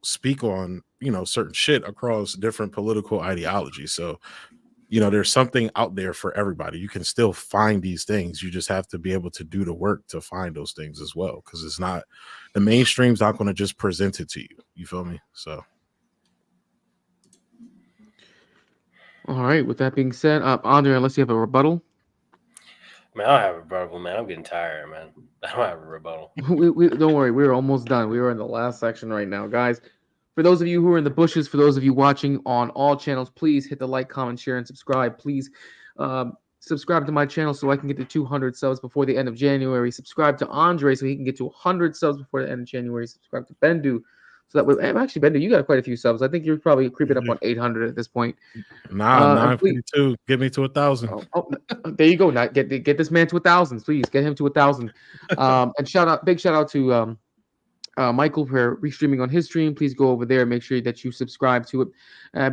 speak on, certain shit across different political ideologies. So, there's something out there for everybody. You can still find these things. You just have to be able to do the work to find those things as well. Cause it's not, the mainstream's not going to just present it to you. You feel me? So, All right. With that being said, Andre, unless you have a rebuttal, Man, I don't have a rebuttal, man. I'm getting tired, man. I don't have a rebuttal. we don't worry. We're almost done. We are in the last section right now, guys. For those of you who are in the bushes, for those of you watching on all channels, please hit the like, comment, share, and subscribe. Please subscribe to my channel so I can get to 200 subs before the end of January. Subscribe to Andre so he can get to 100 subs before the end of January. Subscribe to Bendu so that way. Actually, Bendu, you got quite a few subs. I think you're probably creeping up on 800 at this point. nah, And please, 952. Get me to 1,000. there you go. Now get this man to 1,000, please. Get him to 1,000. And big shout out to Michael for restreaming on his stream. Please go over there and make sure that you subscribe to it.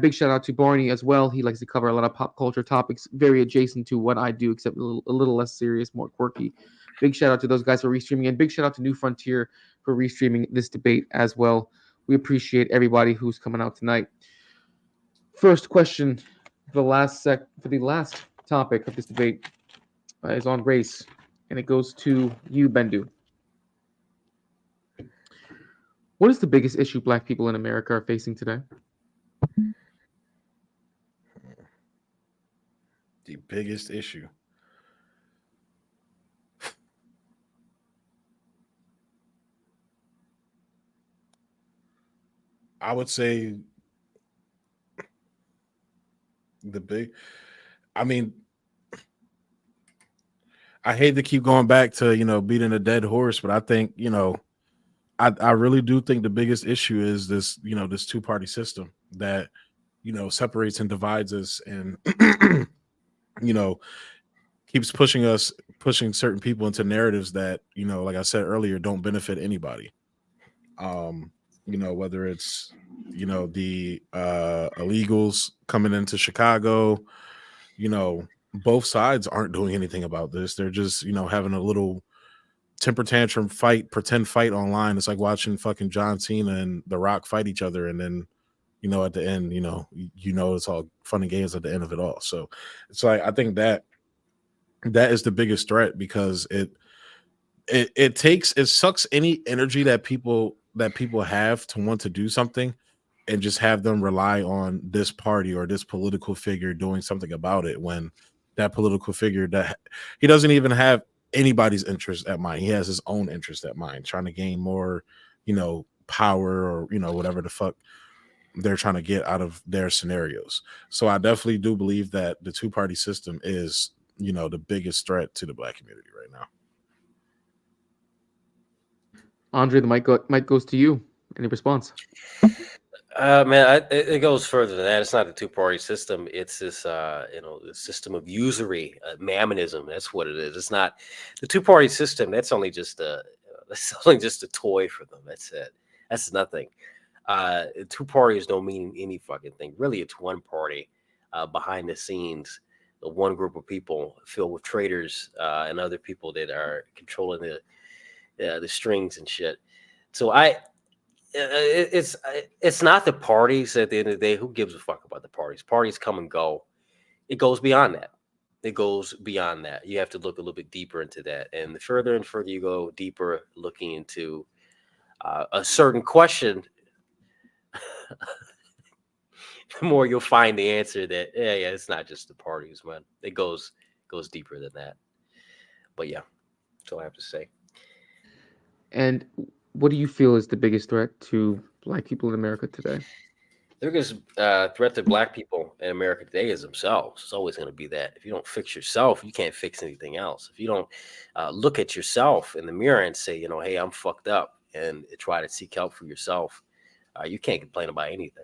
Big shout out to Barney as well. He likes to cover a lot of pop culture topics, very adjacent to what I do, except a little less serious, more quirky. Big shout out to those guys for restreaming, and big shout out to New Frontier for restreaming this debate as well. We appreciate everybody who's coming out tonight. First question for the last topic of this debate is on race, and it goes to you, Bendu. What is the biggest issue Black people in America are facing today? The biggest issue. I would say I mean, I hate to keep going back to, beating a dead horse, but I think, I really do think the biggest issue is this, this two-party system that, separates and divides us and, you know, keeps pushing certain people into narratives that, like I said earlier, don't benefit anybody. Whether it's, the illegals coming into Chicago, both sides aren't doing anything about this. They're just, having a little temper tantrum pretend fight online. It's like watching fucking John Cena and The Rock fight each other, and then at the end, it's all fun and games at the end of it all. So it's like, I think that is the biggest threat, because it sucks any energy that people have to want to do something, and just have them rely on this party or this political figure doing something about it, when that political figure, that he doesn't even have anybody's interest at mind. He has his own interest at mind, trying to gain more, power, or, whatever the fuck they're trying to get out of their scenarios. So I definitely do believe that the two-party system is, the biggest threat to the Black community right now. Andre, the mic goes to you. Any response? Man, it goes further than that. It's not a two-party system. It's this, the system of usury, mammonism. That's what it is. It's not the two-party system. That's only just a toy for them. That's it. That's nothing. Two parties don't mean any fucking thing. Really, it's one party behind the scenes. One group of people filled with traitors and other people that are controlling the strings and shit. So it's not the parties at the end of the day. Who gives a fuck about the parties? Parties come and go. It goes beyond that. You have to look a little bit deeper into that. And the further and further you go deeper, looking into a certain question, the more you'll find the answer that, yeah, it's not just the parties, man. It goes deeper than that. But yeah, that's all I have to say. And what do you feel is the biggest threat to Black people in America today? The biggest threat to Black people in America today is themselves. It's always going to be that. If you don't fix yourself, you can't fix anything else. If you don't look at yourself in the mirror and say, hey, I'm fucked up, and try to seek help for yourself, you can't complain about anything.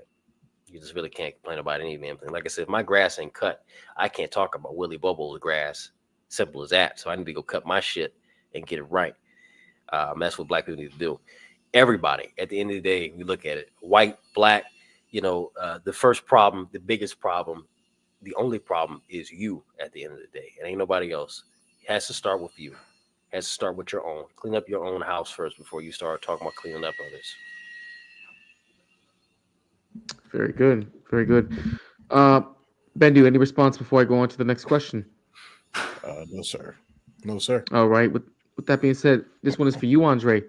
You just really can't complain about any damn thing. Like I said, if my grass ain't cut, I can't talk about Willie Bobo's grass. Simple as that. So I need to go cut my shit and get it right. That's what Black people need to do. Everybody, at the end of the day, we look at it, white, Black, the first problem, the biggest problem, the only problem is you at the end of the day. It ain't nobody else. It has to start with you. It has to start with your own. Clean up your own house first before you start talking about cleaning up others. Very good. Very good. Uh, Bendu, any response before I go on to the next question? No, sir. No, sir. All right. With that being said, this one is for you, Andre.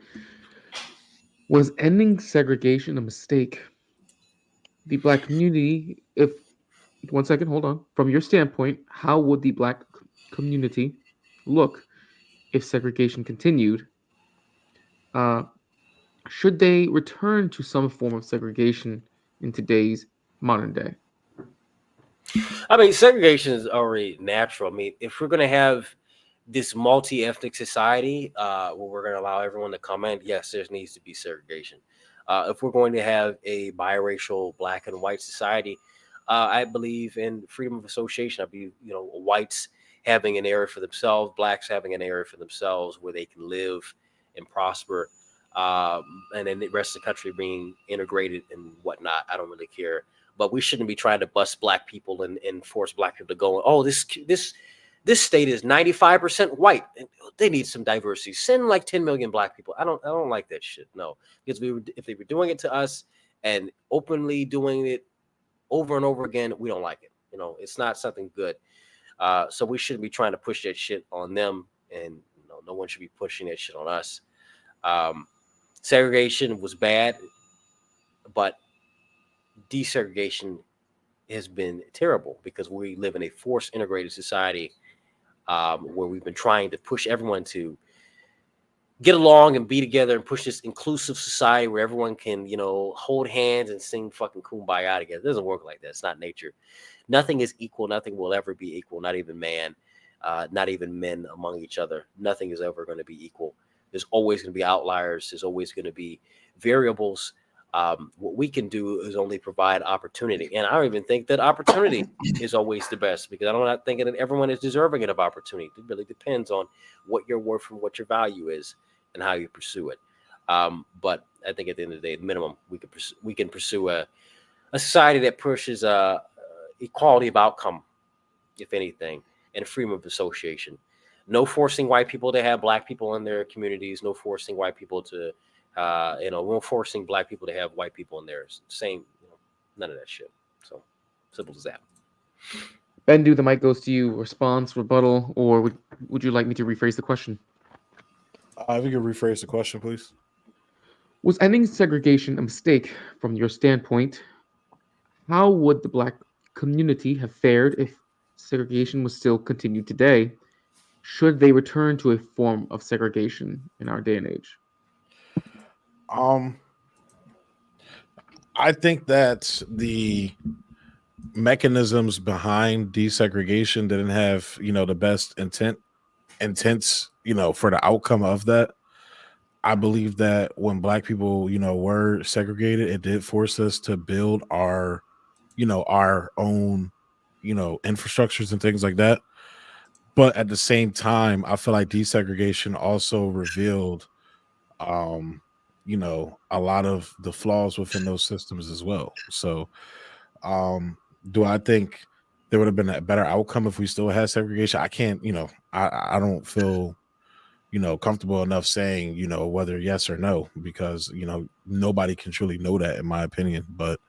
Was ending segregation a mistake? The black community, if one second, hold on. From your standpoint, how would the black community look if segregation continued? Uh, should they return to some form of segregation in today's modern day? I mean, segregation is already natural. I mean, if we're going to have this multi-ethnic society where we're going to allow everyone to come in, yes, there needs to be segregation. If we're going to have a biracial black and white society, I believe in freedom of association. I believe, whites having an area for themselves, blacks having an area for themselves where they can live and prosper, and then the rest of the country being integrated and whatnot. I don't really care, but we shouldn't be trying to bust black people and force black people to go. Oh, this state is 95% white. They need some diversity. Send like 10 million black people. I don't like that shit. No, because if they were doing it to us and openly doing it over and over again, we don't like it. It's not something good. So we shouldn't be trying to push that shit on them, and no one should be pushing that shit on us. Segregation was bad, but desegregation has been terrible because we live in a forced integrated society where we've been trying to push everyone to get along and be together and push this inclusive society where everyone can, hold hands and sing fucking kumbaya together. It doesn't work like that. It's not nature. Nothing is equal. Nothing will ever be equal. Not even man, not even men among each other. Nothing is ever going to be equal. There's always going to be outliers. There's always going to be variables. What we can do is only provide opportunity. And I don't even think that opportunity is always the best, because I'm not thinking that everyone is deserving of opportunity. It really depends on what your worth and what your value is and how you pursue it. But I think at the end of the day, at minimum, we can pursue a society that pushes equality of outcome, if anything, and freedom of association. No forcing white people to have black people in their communities. No forcing white people to, no forcing black people to have white people in theirs. Same, none of that shit. So simple as that. Bendu, the mic goes to you. Response, rebuttal, or would you like me to rephrase the question? If you could rephrase the question, please. Was ending segregation a mistake from your standpoint? How would the black community have fared if segregation was still continued today? Should they return to a form of segregation in our day and age? I think that the mechanisms behind desegregation didn't have, the best intents, for the outcome of that. I believe that when black people, were segregated, it did force us to build our own, infrastructures and things like that. But at the same time, I feel like desegregation also revealed, a lot of the flaws within those systems as well. So, do I think there would have been a better outcome if we still had segregation? I can't, I don't feel, comfortable enough saying, whether yes or no, because, nobody can truly know that, in my opinion. But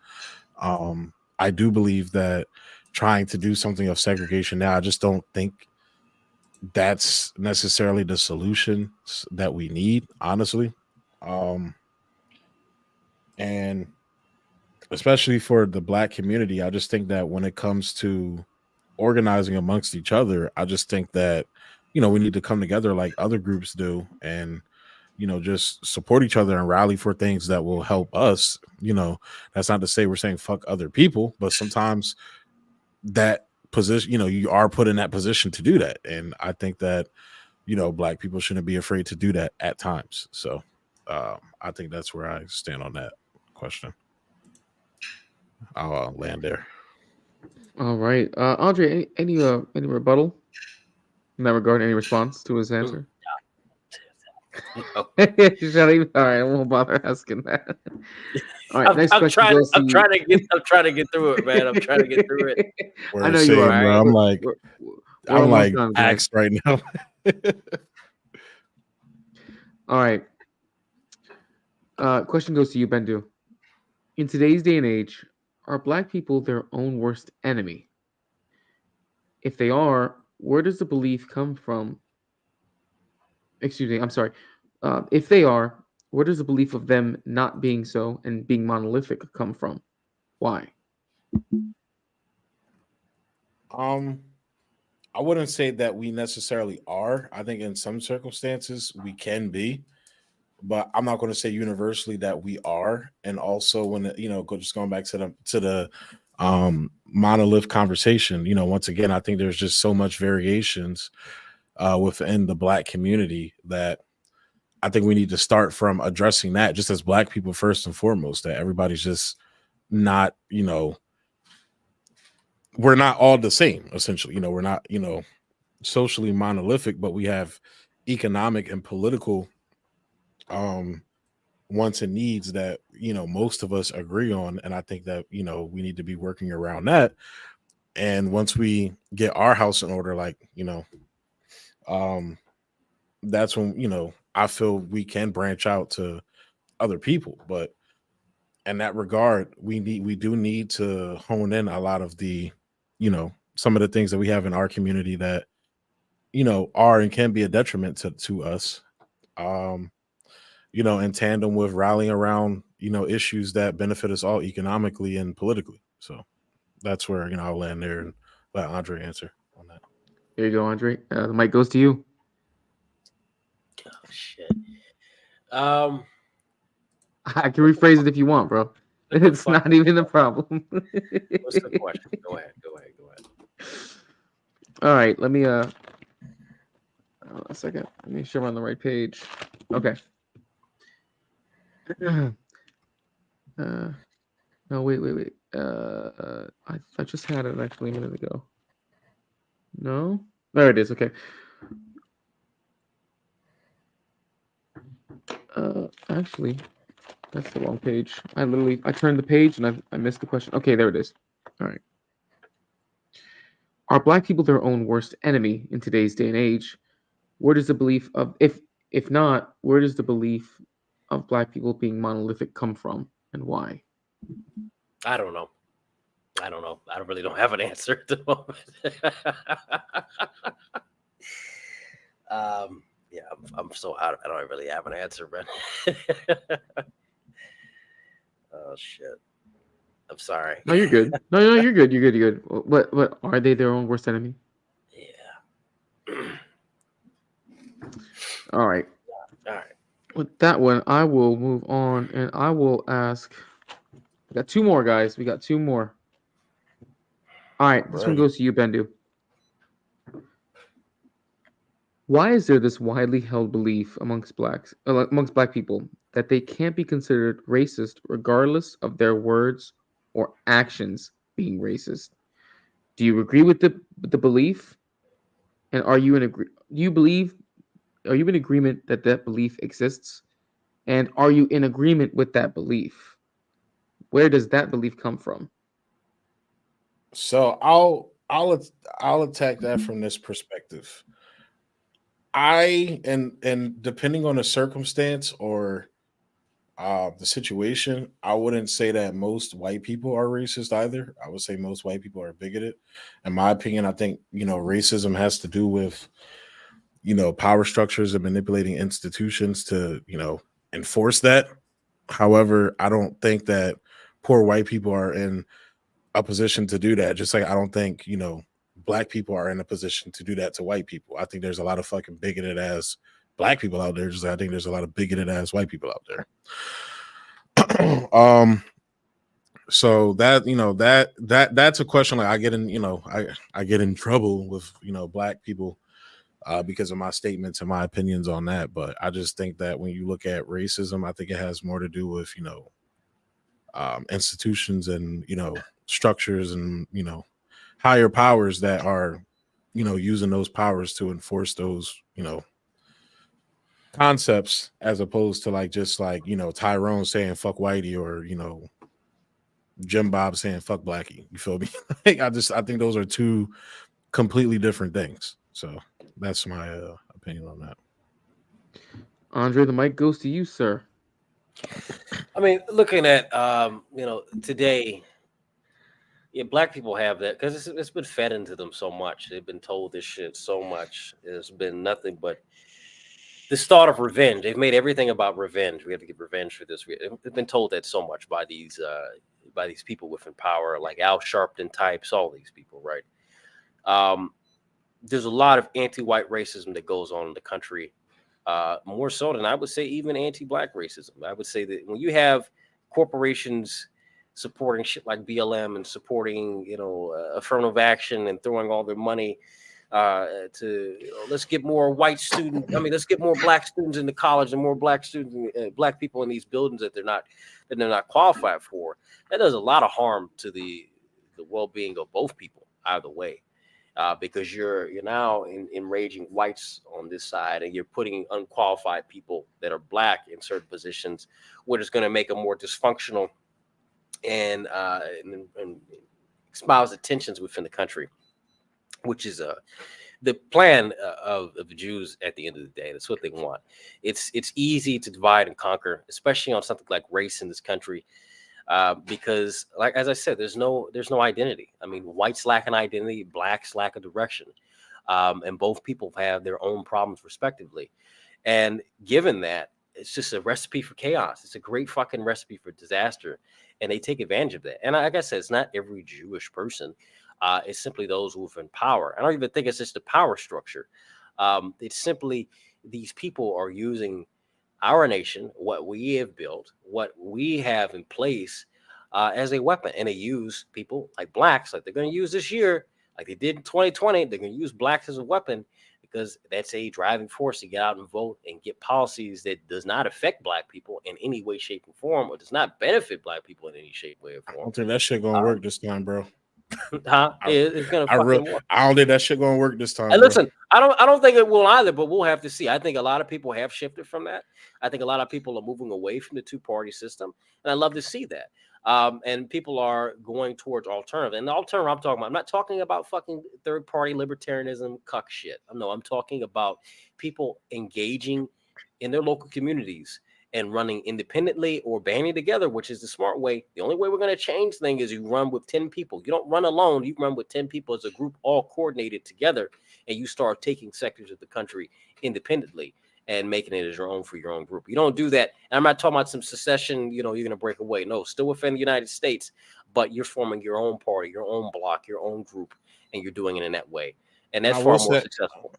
I do believe that trying to do something of segregation now, I just don't think that's necessarily the solution that we need, honestly. And especially for the black community, I just think that when it comes to organizing amongst each other, I just think that, we need to come together like other groups do, and, just support each other and rally for things that will help us. That's not to say we're saying fuck other people, but sometimes that position, you are put in that position to do that. And I think that, black people shouldn't be afraid to do that at times. So I think that's where I stand on that question. I'll land there. All right, Andre, any rebuttal in that regard? Any response to his answer? No. Shut even. All right, I won't bother asking that. All right, next question goes to I'm trying to get through it, man. I'm trying to get through it. I know you are. Bro. Right. We're I'm almost like done, guys. axed right now. All right. Question goes to you, Bendu. In today's day and age, Are black people their own worst enemy? If they are, where does the belief come from? Excuse me, I'm sorry. If they are, where does the belief of them not being so and being monolithic come from? Why? Um, I wouldn't say that we necessarily are. I think in some circumstances we can be, but I'm not going to say universally that we are. And also, when just going back to the monolith conversation, once again, I think there's just so much variations within the black community that I think we need to start from addressing that just as black people first and foremost. That everybody's just not, we're not all the same. Essentially, we're not, socially monolithic, but we have economic and political um wants and needs that most of us agree on, and I think that we need to be working around that. And once we get our house in order, like um that's when I feel we can branch out to other people. But in that regard, we do need to hone in a lot of the some of the things that we have in our community that are and can be a detriment to us, um in tandem with rallying around, issues that benefit us all economically and politically. So that's where, I'll land there and let Andre answer on that. There you go, Andre. The mic goes to you. Oh, shit. Um, I can rephrase it if you want, bro. It's fuck. not even a problem. What's the question? Go ahead. All right, let me hold on a second. Let me make sure I'm on the right page. Okay. No, wait. I just had it actually a minute ago. No, there it is. Okay. Actually, that's the wrong page. I turned the page and I missed the question. Okay, there it is. All right. Are black people their own worst enemy in today's day and age? Where does the belief of if not, where does the belief of black people being monolithic come from and why? I don't know. I really don't have an answer at the moment. Yeah, I'm so out. I don't really have an answer, man. Oh shit. I'm sorry. No, you're good. No, you're good. You're good. What are they their own worst enemy? Yeah. All right. All right. With that one, I will move on and I will ask. We got two more, guys. We got two more. All right. This one goes to you, Bendu. Why is there this widely held belief amongst black people that they can't be considered racist regardless of their words or actions being racist? Do you agree with the belief? And are you are you in agreement that that belief exists? And are you in agreement with that belief? Where does that belief come from? So I'll attack that from this perspective. And depending on the circumstance or the situation, I wouldn't say that most white people are racist either. I would say most white people are bigoted. In my opinion, I think racism has to do with power structures and manipulating institutions to enforce that. However, I don't think that poor white people are in a position to do that. Just like I don't think black people are in a position to do that to white people. I think there's a lot of fucking bigoted ass black people out there. Just like I think there's a lot of bigoted ass white people out there. So that that's a question. Like I get in I get in trouble with black people because of my statements and my opinions on that. But I just think that when you look at racism, I think it has more to do with institutions and structures and higher powers that are using those powers to enforce those concepts, as opposed to like just like Tyrone saying fuck whitey or Jim Bob saying fuck blackie. You feel me? I think those are two completely different things. So that's my opinion on that. Andre, the mic goes to you, sir. I mean, looking at today, Yeah, black people have that because it's been fed into them so much. They've been told this shit so much. It's been nothing but this thought of revenge. They've made everything about revenge. We have to get revenge for this. They've been told that so much by these people within power, like Al Sharpton types, all these people, right? Um, there's a lot of anti-white racism that goes on in the country, more so than I would say even anti-black racism. I would say that when you have corporations supporting shit like BLM and supporting, affirmative action and throwing all their money to let's get more white students. I mean, let's get more black students into college and more black students, black people in these buildings that they're not qualified for. That does a lot of harm to the well-being of both people either way. Because you're now enraging whites on this side, and you're putting unqualified people that are black in certain positions, which is going to make them more dysfunctional and espouse the tensions within the country, which is the plan of the Jews at the end of the day. That's what they want. It's easy to divide and conquer, especially on something like race in this country. Because, like as I said, there's no identity. I mean, whites lack an identity, blacks lack a direction, and both people have their own problems respectively. And given that, it's just a recipe for chaos. It's a great fucking recipe for disaster, and they take advantage of that. And like I said, it's not every Jewish person. It's simply those who have in power. I don't even think it's just the power structure. It's simply these people are using our nation, what we have built, what we have in place as a weapon. And they use people like blacks, like they're going to use this year, like they did in 2020. They're going to use blacks as a weapon because that's a driving force to get out and vote and get policies that does not affect black people in any way, shape, or form, or does not benefit black people in any shape, way, or I form. don't think that shit gonna work this time, bro. It's gonna fucking work. I don't think that shit gonna work this time. And bro. listen, I don't think it will either, but we'll have to see. I think a lot of people have shifted from that. I think a lot of people are moving away from the two-party system, and I love to see that. And people are going towards alternative. And the alternative I'm talking about, I'm not talking about fucking third-party libertarianism cuck shit. No, I'm talking about people engaging in their local communities and running independently or banding together, which is the smart way. The only way we're going to change things is you run with 10 people. You don't run alone. You run with 10 people as a group, all coordinated together, and you start taking sectors of the country independently and making it as your own for your own group. You don't do that. And I'm not talking about some secession, you're going to break away. No, still within the United States, but you're forming your own party, your own block, your own group, and you're doing it in that way. And that's far more successful.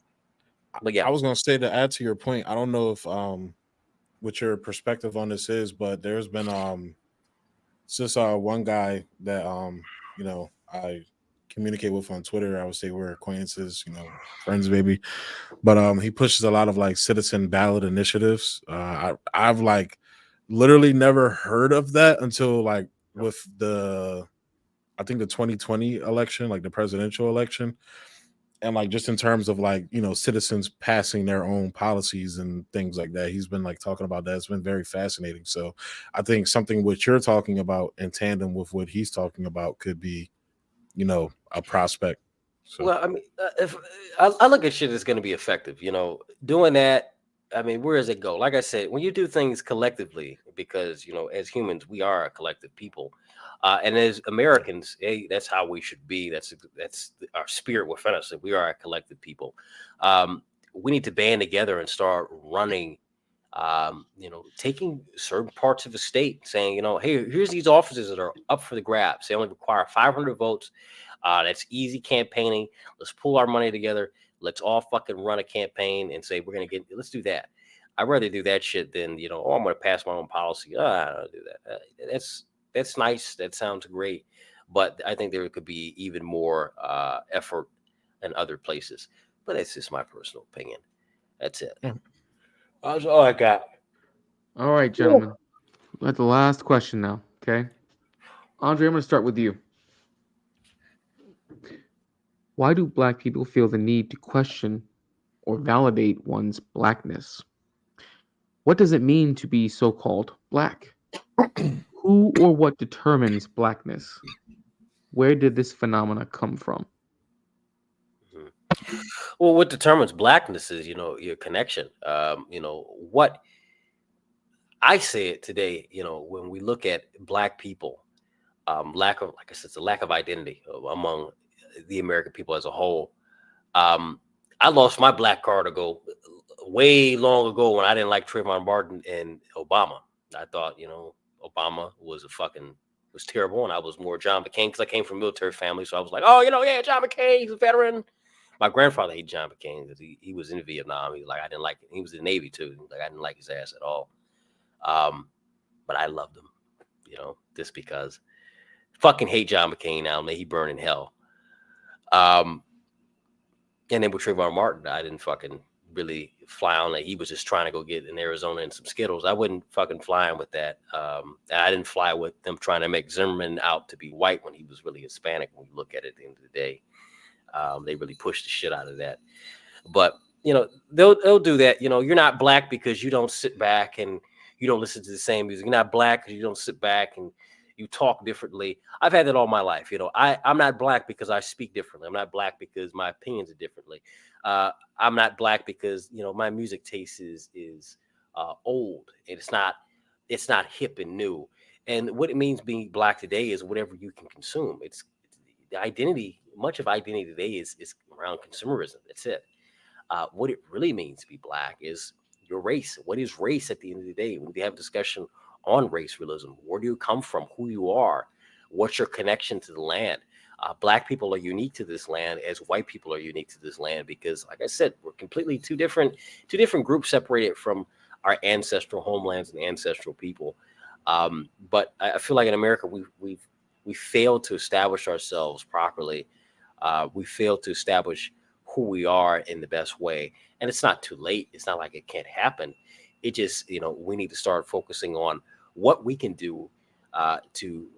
But yeah. I was going to say, to add to your point, I don't know if what your perspective on this is, but there's been just one guy that I communicate with on Twitter. I would say we're acquaintances, friends maybe, but he pushes a lot of like citizen ballot initiatives. I've like literally never heard of that until like with I think the 2020 election, like the presidential election. And like just in terms of like citizens passing their own policies and things like that, he's been like talking about that. It's been very fascinating. So I think something what you're talking about in tandem with what he's talking about could be a prospect. So. Well, I mean, if I look at shit that's going to be effective, doing that. I mean, where does it go? Like I said, when you do things collectively, because as humans, we are a collective people, and as Americans, that's how we should be. That's our spirit within us. That we are a collective people. We need to band together and start running. Taking certain parts of the state, saying, hey, here's these offices that are up for the grabs. They only require 500 votes. That's easy campaigning. Let's pull our money together. Let's all fucking run a campaign and say let's do that. I'd rather do that shit than I'm going to pass my own policy. I don't do that. That's nice. That sounds great, but I think there could be even more effort in other places. But that's just my personal opinion. That's it. That's all I got. All right, gentlemen. We're at the last question now. Okay, Andre, I'm going to start with you. Why do black people feel the need to question or validate one's blackness? What does it mean to be so-called black? Who or what determines blackness? Where did this phenomena come from? Well, what determines blackness is, your connection. What I say it today, when we look at black people, lack of, like I said, it's a lack of identity among the American people as a whole. I lost my black card to go way long ago when I didn't like Trayvon Martin and Obama. I thought, Obama was terrible, and I was more John McCain because I came from a military family. So I was like, oh, yeah, John McCain, he's a veteran. My grandfather hated John McCain because he was in Vietnam. He was like, I didn't like it. He was in the Navy too. Like I didn't like his ass at all. But I loved him, just because. Fucking hate John McCain now. May he burn in hell. And then with Trayvon Martin, I didn't fucking really fly on that. He was just trying to go get in Arizona and some Skittles. I wouldn't fucking fly with that. And I didn't fly with them trying to make Zimmerman out to be white when he was really Hispanic. When you look at it at the end of the day, they really pushed the shit out of that. But they'll do that. You're not black because you don't sit back and you don't listen to the same music. You're not black because you don't sit back and you talk differently. I've had that all my life. I'm not black because I speak differently. I'm not black because my opinions are differently. I'm not black because my music taste is old and it's not hip and new. And what it means being black today is whatever you can consume. It's the identity. Much of identity today is around consumerism. That's it. What it really means to be black is your race. What is race at the end of the day? When we have discussion on race realism, where do you come from? Who you are? What's your connection to the land? Black people are unique to this land as white people are unique to this land because, like I said, we're completely two different groups separated from our ancestral homelands and ancestral people. But I feel like in America we failed to establish ourselves properly. We failed to establish who we are in the best way. And it's not too late. It's not like it can't happen. It just, we need to start focusing on what we can do to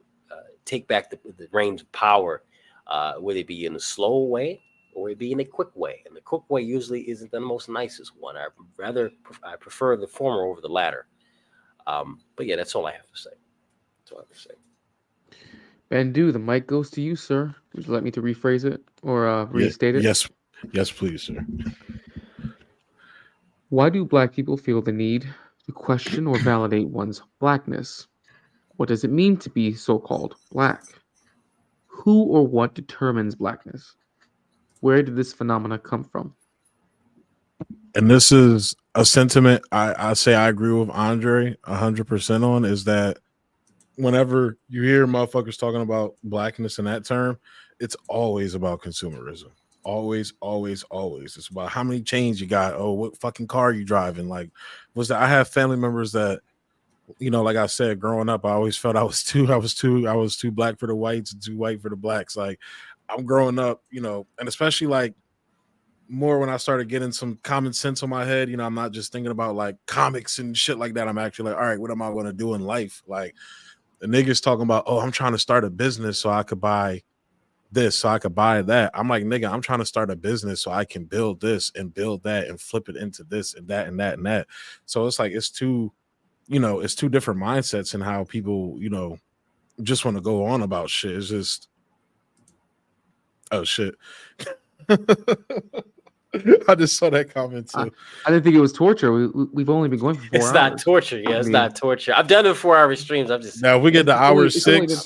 take back the reins of power, whether it be in a slow way or it be in a quick way. And the quick way usually isn't the most nicest one. I prefer the former over the latter. But yeah, that's all I have to say. That's all I have to say. Bandu, the mic goes to you, sir. Would you like me to rephrase it or restate it? Yes, please, sir. Why do black people feel the need to question or validate one's blackness? What does it mean to be so-called black? Who or what determines blackness? Where did this phenomena come from? And this is a sentiment I say I agree with Andre 100% on, is that whenever you hear motherfuckers talking about blackness in that term, it's always about consumerism. Always. It's about how many chains you got. Oh, what fucking car you driving? Like, I have family members that, like I said, growing up, I always felt I was too black for the whites and too white for the blacks. Like, I'm growing up, and especially like more when I started getting some common sense on my head, I'm not just thinking about like comics and shit like that. I'm actually like, all right, what am I going to do in life? Like, the niggas talking about, oh, I'm trying to start a business so I could buy this, so I could buy that. I'm like, nigga, I'm trying to start a business so I can build this and build that and flip it into this and that and that and that. So it's like, it's two different mindsets and how people, just want to go on about shit. It's just, oh shit. I just saw that comment too. I didn't think it was torture. We've only been going for 4 hours. It's not torture. Yeah, it's not torture. I've done it 4-hour streams. I'm just now we get to hour it's 6. only been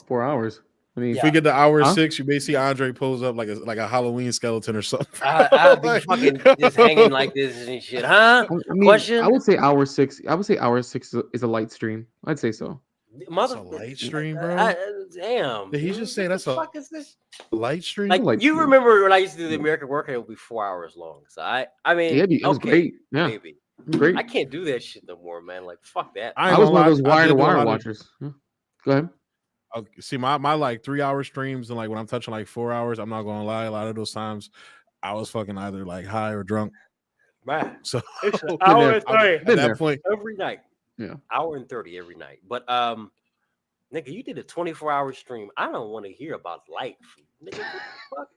4 hours. I mean, if we get to hour 6, you may see Andre pose up like a Halloween skeleton or something. I'll be fucking just hanging like this and shit, huh? I mean, Question? I would say hour 6. I would say hour 6 is a light stream. I'd say so. That's a light stream, bro. Damn. Did he just say that's a fuck is this? Light stream? Like, light you stream. remember when I used to do the American workout, it would be 4 hours long. So I mean, Yeah, it was great. Yeah, maybe. great. I can't do that shit no more, man. Like, fuck that. I was one of those wire-to-wire watchers. Yeah. Go ahead. Okay, see, my like 3-hour streams, and like when I'm touching like 4 hours, I'm not gonna lie, a lot of those times I was fucking either like high or drunk. Man, so it's an hour and 30 at that point every night. Yeah, hour and 30 every night. But nigga, you did a 24-hour stream. I don't want to hear about life. Nigga, what the fuck?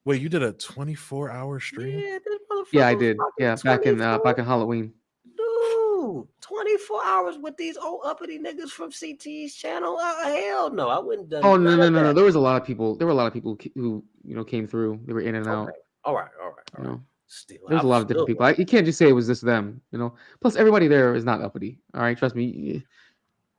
Wait, you did a 24-hour stream? Yeah, this motherfucker. yeah, I did. Yeah, back in Halloween. Dude, 24 hours with these old uppity niggas from CT's channel? Hell no, I wouldn't done. Oh no. There was a lot of people. There were a lot of people who came through. They were in and out. All right. Still, there's a lot of different people. You can't just say it was just them. Plus, everybody there is not uppity. All right, trust me.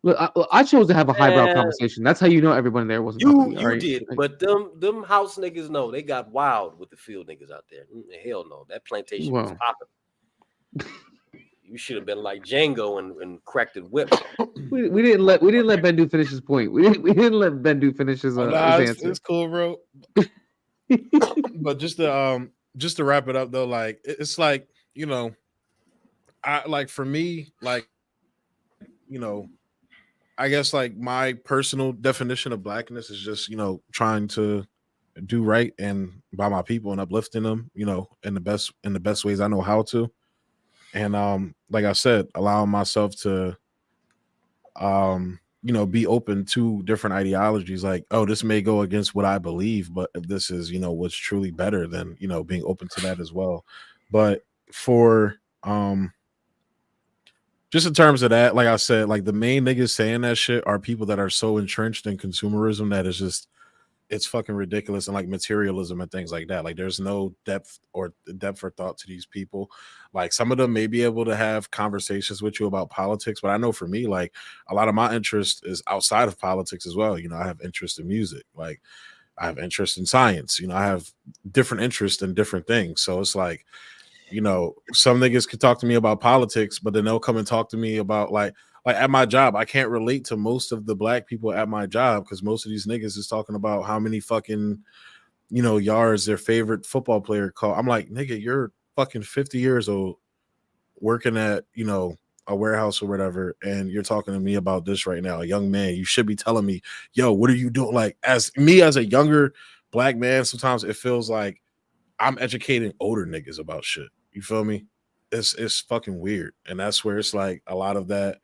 Look, I chose to have a highbrow Man, conversation. That's how you know everyone there wasn't talking to me. All you right. did, but them house niggas know they got wild with the field niggas out there. Hell no, that plantation was Well, popping. You should have been like Django and cracked and whipped. we didn't let Bendu finish his point. We didn't let Bendu finish his answer. It's cool, bro. But just to wrap it up though, like it's like, you know, I like for me, like, you know, I guess like my personal definition of blackness is just, you know, trying to do right and by my people and uplifting them, you know, in the best ways I know how to. And like I said, allowing myself to you know, be open to different ideologies. Like, oh, this may go against what I believe, but if this is, you know, what's truly better, then, you know, being open to that as well. But for just in terms of that, like I said, like the main niggas saying that shit are people that are so entrenched in consumerism that is just, it's fucking ridiculous, and like materialism and things like that. Like there's no depth or thought to these people. Like some of them may be able to have conversations with you about politics, but I know for me, like a lot of my interest is outside of politics as well. You know, I have interest in music, like I have interest in science, you know, I have different interests in different things. So it's like, you know, some niggas could talk to me about politics, but then they'll come and talk to me about like at my job, I can't relate to most of the black people at my job because most of these niggas is talking about how many fucking, you know, yards their favorite football player caught. I'm like, nigga, you're fucking 50 years old working at, you know, a warehouse or whatever, and you're talking to me about this right now. A young man, you should be telling me, yo, what are you doing? Like as a younger black man, sometimes it feels like I'm educating older niggas about shit. You feel me? It's fucking weird. And that's where it's like a lot of that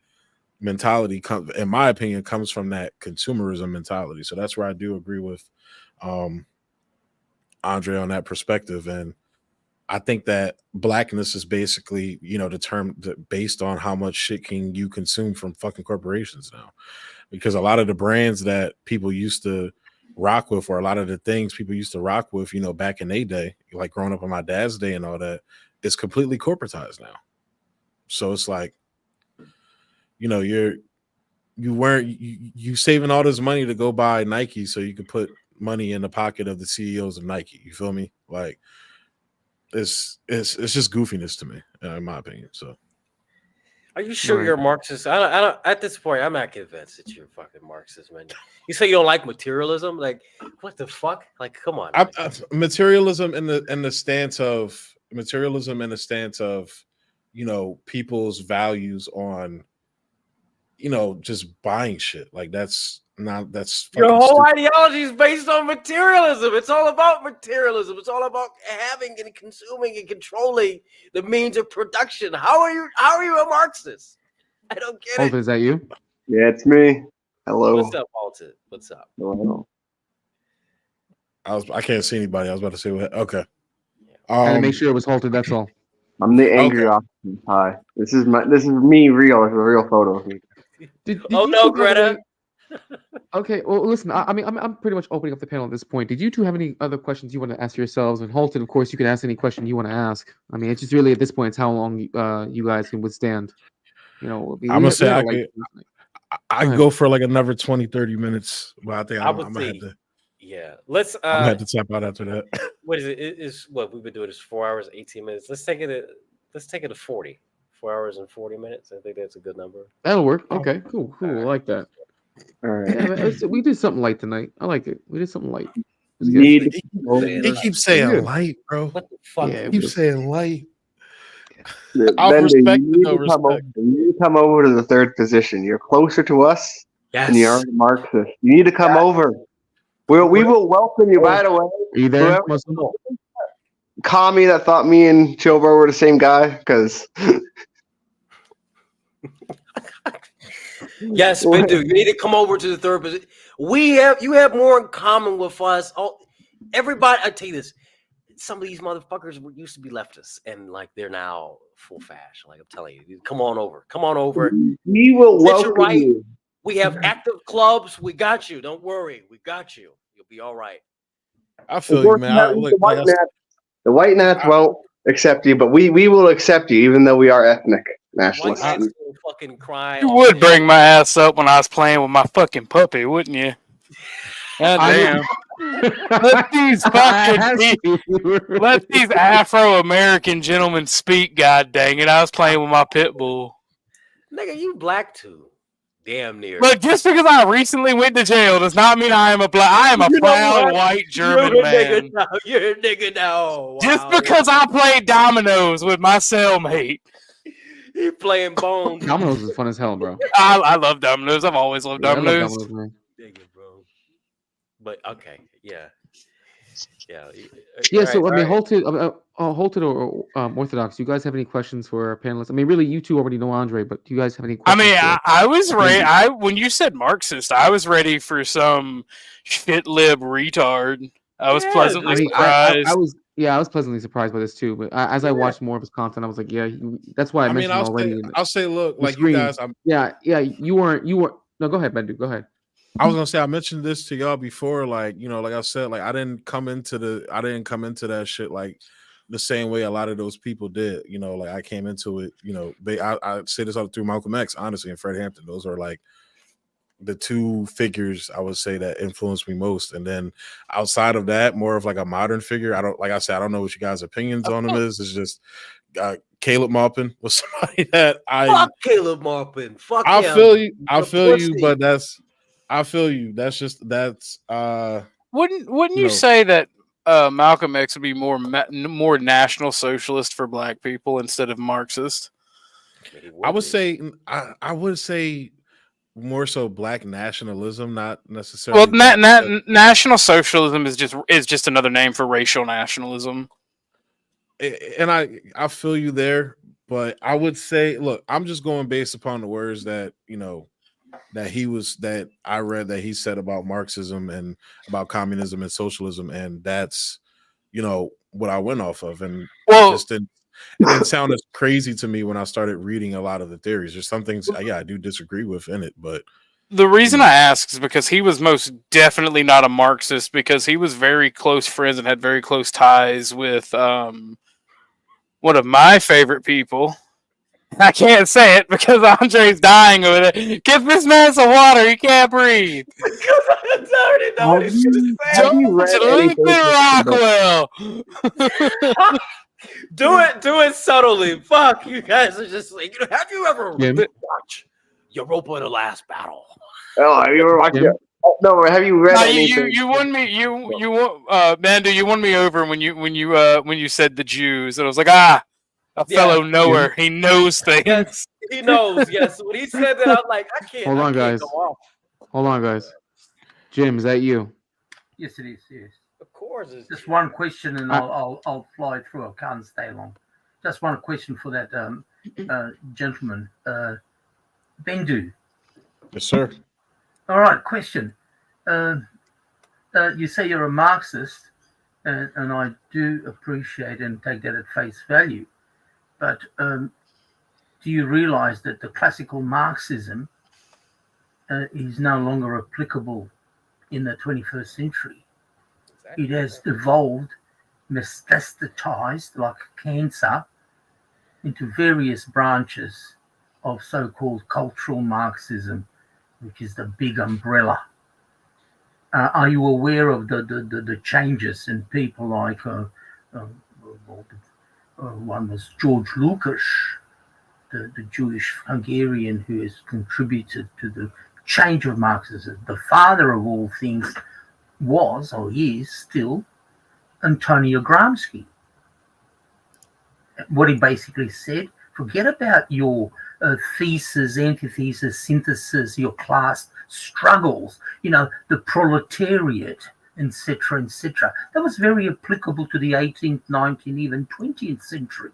mentality comes, in my opinion, comes from that consumerism mentality. So that's where I do agree with Andre on that perspective. And I think that blackness is basically, you know, determined based on how much shit can you consume from fucking corporations now. Because a lot of the brands that people used to rock with, or a lot of the things people used to rock with, you know, back in their day, like growing up on my dad's day and all that, it's completely corporatized now. So it's like, you know, you saving all this money to go buy Nike so you could put money in the pocket of the CEOs of Nike. You feel me? Like it's just goofiness to me, in my opinion. So are you sure you're a Marxist? I don't. At this point, I'm not convinced that you're a fucking Marxist, man. You say you don't like materialism? Like, what the fuck? Like, come on. Materialism in the stance of, you know, people's values on, you know, just buying shit. Like that's your whole stupid. ideology is based on materialism. It's all about materialism. It's all about having and consuming and controlling the means of production. How are you a Marxist? I don't get Alton, it. is that you? Yeah, it's me. Hello. What's up, Alton? What's up? Hello. I can't see anybody. I was about to say what. Okay. I had to make sure it was halted. That's all. I'm the angry option. Hi. This is me real. It's a real photo of me. Did Oh you no, two, by the Greta. way- Okay, well, listen. I mean, I'm pretty much opening up the panel at this point. Did you two have any other questions you want to ask yourselves? And Halton, of course, you can ask any question you want to ask. I mean, it's just really at this point, it's how long you guys can withstand. You know, I'm gonna say I go for like another 20-30 minutes, but I think I'm gonna have to. Yeah, let's. I'm gonna have to tap out after that. What is it? It is what we've been doing is 4 hours 18 minutes. Let's take it to 40. 4 hours and 40 minutes. I think that's a good number. That'll work. Okay, cool. I like that. All right. Yeah, we did something light tonight. I like it. We did something light. He keeps saying light, bro. What the fuck? Yeah, He keeps saying light. I'll respect you need to come over to the third position. You're closer to us and you're a Marxist. You need to come over. We will welcome you, by the way. Are you there, Muslim? Commie that thought me and Chilbro were the same guy, because yes, Bindu, you need to come over to the third position. You have more in common with us. Everybody, I tell you this. Some of these motherfuckers used to be leftists, and like they're now full fash. Like I'm telling you, come on over. Come on over. We will welcome you. We have active clubs. We got you. Don't worry. We got you. You'll be all right. I feel you, man. The white nats won't accept you, but we will accept you, even though we are ethnic nationalists. fucking cry. You would bring my ass up when I was playing with my fucking puppy, wouldn't you? God damn. Let these Afro-American gentlemen speak, god dang it. I was playing with my pit bull. Nigga, you black too. Damn near. Look, just because I recently went to jail does not mean I am a proud white German man. You're a nigga now. Just because I played dominoes with my cellmate. He playing bones. Dominoes is fun as hell, bro. I love dominoes. I've always loved dominoes. I love dominoes, man. Dig it, bro. But okay, yeah. So I mean, halted or Orthodox. Do you guys have any questions for our panelists? I mean, really, you two already know Andre, but do you guys have any questions? I mean, I was ready. When you said Marxist, I was ready for some shit lib retard. I was pleasantly surprised. I was pleasantly surprised by this too. But as I watched more of his content, I was like, that's why I mentioned already. I'll say, look, like you guys, you weren't. No, go ahead, Bendu. Go ahead. I was gonna say I mentioned this to y'all before, like like I said, like I didn't come into that shit like the same way a lot of those people did. Like I came into it, I say this all through Malcolm X, honestly, and Fred Hampton. Those are like the two figures I would say that influenced me most. And then outside of that, more of like a modern figure. I don't know what you guys' opinions on him is. It's just Caleb Maupin was somebody that fuck Caleb Maupin. Fuck I him. feel you. I feel you, but I feel you. That's Wouldn't you say that Malcolm X would be more national socialist for black people instead of Marxist? I would say more so black nationalism, not necessarily. Well, national socialism is just another name for racial nationalism. And I feel you there, but I would say, look, I'm just going based upon the words that that I read that he said about Marxism and about communism and socialism, and that's what I went off of, and it didn't sound as crazy to me when I started reading a lot of the theories. There's some things I do disagree with in it, but the reason I ask is because he was most definitely not a Marxist, because he was very close friends and had very close ties with one of my favorite people. I can't say it because Andre's dying over there. Get this man some water. He can't breathe. Because I already know what he's going to say. Rockwell. Do it subtly. Fuck, you guys are just like, have you ever watched Europa in the Last Battle? Oh, have you ever watched it? No, have you read anything? You won me. Mandu, you won me over when you said the Jews, and I was like, a fellow knower. He knows things. Yes, he knows. Yes, when he said that, I was like, I can't. Hold on, guys. Jim, is that you? Yes, it is. Yes. Of course. It's just one question, and I'll fly through. I can't stay long. Just one question for that gentleman, Bendu. Yes, sir. All right. Question. You say you're a Marxist, and I do appreciate and take that at face value. But do you realize that the classical Marxism is no longer applicable in the 21st century? Exactly. It has evolved, metastasized like cancer into various branches of so-called cultural Marxism, which is the big umbrella. Are you aware of the changes in people like one was George Lucas, the Jewish Hungarian who has contributed to the change of Marxism. The father of all things was, or is still, Antonio Gramsci. What he basically said, forget about your thesis, antithesis, synthesis, your class struggles, the proletariat, etc., etc. That was very applicable to the 18th, 19th, even 20th century.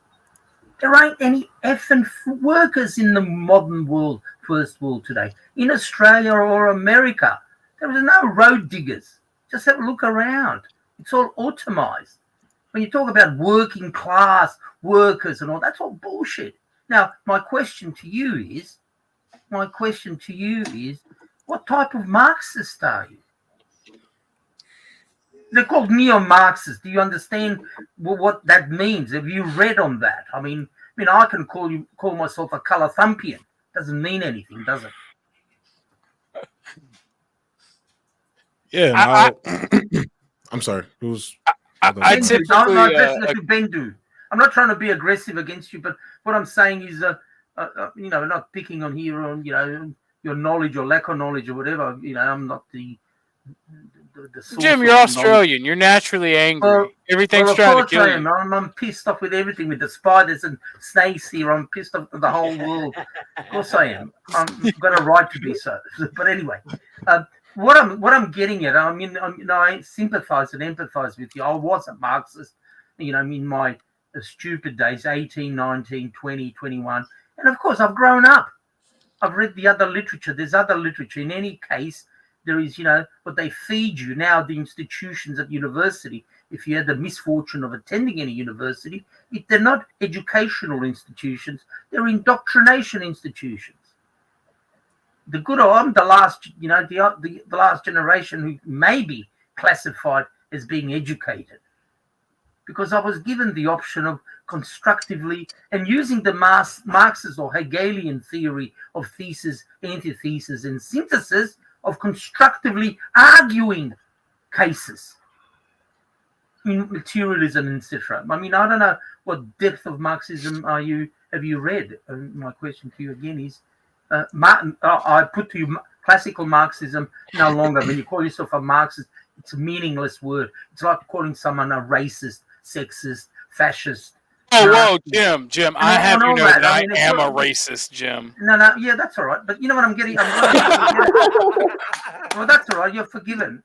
There ain't any effing workers in the modern world, first world today. In Australia or America, there was no road diggers. Just have a look around. It's all automized. When you talk about working class workers and all, that's all bullshit. Now, my question to you is, what type of Marxist are you? They're called neo-Marxists. Do you understand what that means? Have you read on that? I mean, I can call myself a color thumpian. Doesn't mean anything, does it? Yeah, I'm sorry. Who's? I typically Bendu. I'm not trying to be aggressive against you, but what I'm saying is, not picking on here on your knowledge or lack of knowledge or whatever. I'm not the Jim, you're Australian. You're naturally angry. Everything's trying to kill you. I'm pissed off with everything, with the spiders and snakes here. I'm pissed off with the whole world. Of course I am. I've got a right to be so. But anyway, what I'm getting at, I sympathise and empathise with you. I was a Marxist, in my stupid days, 18, 19, 20, 21. And of course, I've grown up. I've read the other literature. There's other literature. In any case, there is, what they feed you now, the institutions at university. If you had the misfortune of attending any university, they're not educational institutions. They're indoctrination institutions. I'm the last, the last generation who may be classified as being educated, because I was given the option of constructively and using the Marxist or Hegelian theory of thesis, antithesis, and synthesis, of constructively arguing cases in materialism, etc. I don't know what depth of Marxism have you read? My question to you again is, I put to you, classical Marxism no longer. When you call yourself a Marxist, it's a meaningless word. It's like calling someone a racist, sexist, fascist. Whoa, Jim, I have you know that I am a racist, Jim. No, yeah, that's all right. But you know what I'm getting? Well, that's all right. You're forgiven.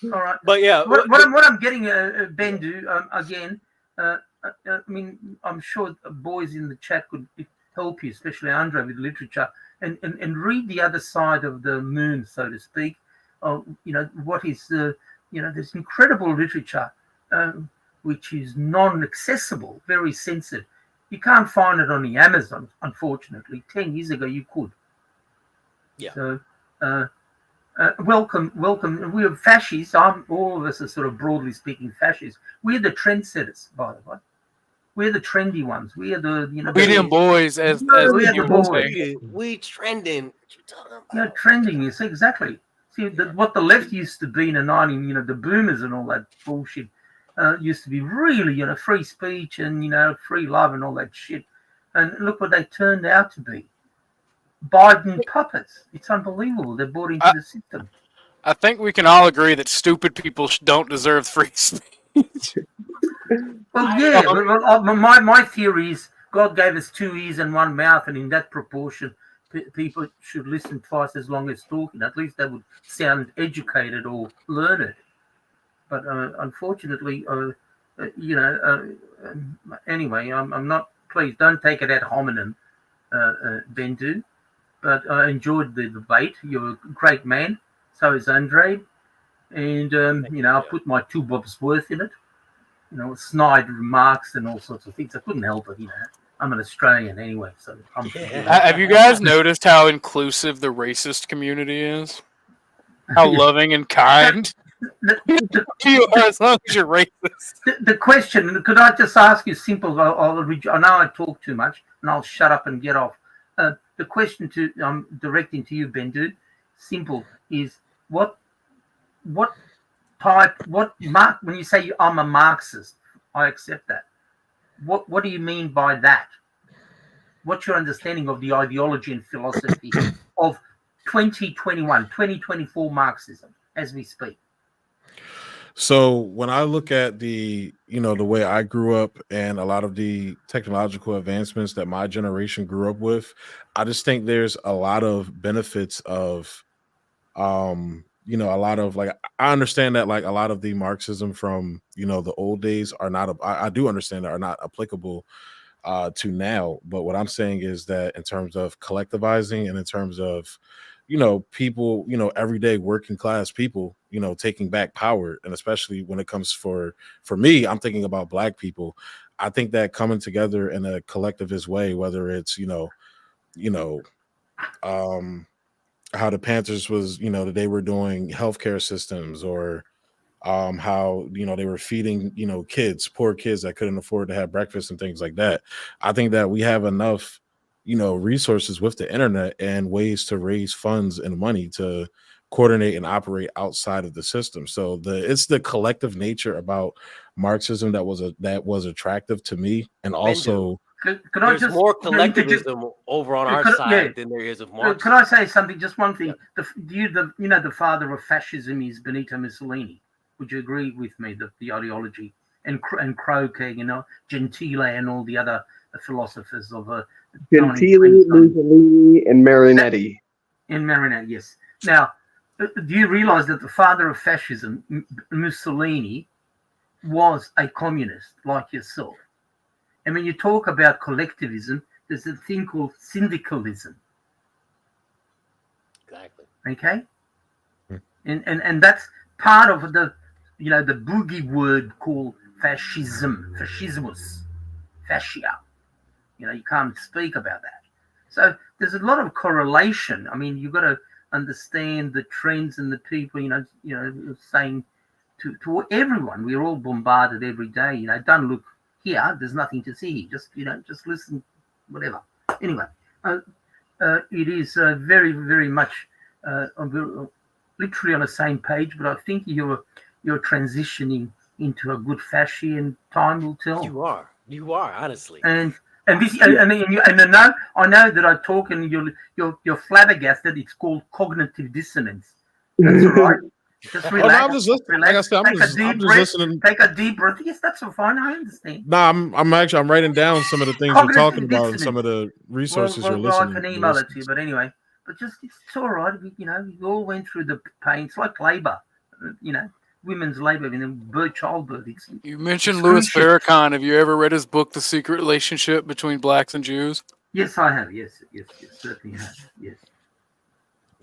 All right. But yeah, what I'm getting, Bendu, again, I'm sure boys in the chat could help you, especially Andre, with literature, and read the other side of the moon, so to speak. What is there's incredible literature, which is non-accessible, very censored. You can't find it on the Amazon, unfortunately. 10 years ago, you could. Yeah. So, welcome. We're fascists. All of us are sort of, broadly speaking, fascists. We're the trendsetters, by the way. We're the trendy ones. We are the, medium boys, as the boys. We trending. What you talking about? Yeah, trending. Yes, exactly. See, what the left used to be in the 90s, the boomers and all that bullshit. Used to be really, free speech and, free love and all that shit. And look what they turned out to be. Biden puppets. It's unbelievable. They're bought into the system. I think we can all agree that stupid people don't deserve free speech. Well, yeah. My theory is God gave us 2 ears and 1 mouth, and in that proportion, people should listen twice as long as talking. At least they would sound educated or learned. But unfortunately, anyway, I'm not. Please don't take it ad hominem, Bendu. But I enjoyed the debate. You're a great man. So is Andre. And I put my 2 bobs worth in it. Snide remarks and all sorts of things. I couldn't help it. I'm an Australian anyway. So have you guys noticed how inclusive the racist community is? How loving and kind. You are, as long as you're racist. The question, could I just ask you simple? I know I talk too much, and I'll shut up and get off. The question I'm directing to you, Bendu, simple, is what type, when you say I'm a Marxist, I accept that. What do you mean by that? What's your understanding of the ideology and philosophy of 2021, 2024 Marxism as we speak? So when I look at the way I grew up and a lot of the technological advancements that my generation grew up with, I just think there's a lot of benefits of, a lot of, like, I understand that, like, a lot of the Marxism from, the old days are not, I do understand that are not applicable to now. But what I'm saying is that in terms of collectivizing and in terms of, people, everyday working class people, taking back power, and especially when it comes for me, I'm thinking about Black people. I think that coming together in a collectivist way, whether it's, how the Panthers was, that they were doing healthcare systems, or how they were feeding poor kids that couldn't afford to have breakfast and things like that. I think that we have enough resources with the internet and ways to raise funds and money to coordinate and operate outside of the system. So it's the collective nature about Marxism that was attractive to me, and also there's more collectivism over on our side than there is of Marxism. Could I say something? Just one thing. The father of fascism is Benito Mussolini. Would you agree with me that the ideology and Croce, Gentile, and all the other philosophers of Gentile, Mussolini, and Marinetti. In Marinetti, yes. Now, do you realize that the father of fascism, Mussolini, was a communist like yourself? And when you talk about collectivism, there's a thing called syndicalism. Exactly. Okay? And that's part of the boogie word called fascism, fascismus, fascia. You can't speak about that. So there's a lot of correlation. I mean, you've got to understand the trends and the people, saying to everyone, we're all bombarded every day. Don't look here, there's nothing to see. Just listen, whatever. Anyway, it is very, very much literally on the same page, but I think you're transitioning into a good fasci, and time will tell. You are honestly. And this, and I know that I talk and you're flabbergasted. It's called cognitive dissonance. That's all right. Just relax. I'm just listening. Like I said, I'm just listening. Take a deep breath. Yes, that's all fine. I understand. No, I'm writing down some of the things you're talking about and some of the resources you're listening. I can email it to you, but anyway, it's all right. You all went through the pain. It's like labor, women's labor, childbirth. You mentioned Louis Farrakhan. Have you ever read his book, The Secret Relationship Between Blacks and Jews? Yes, I have. Yes, certainly have. Yes.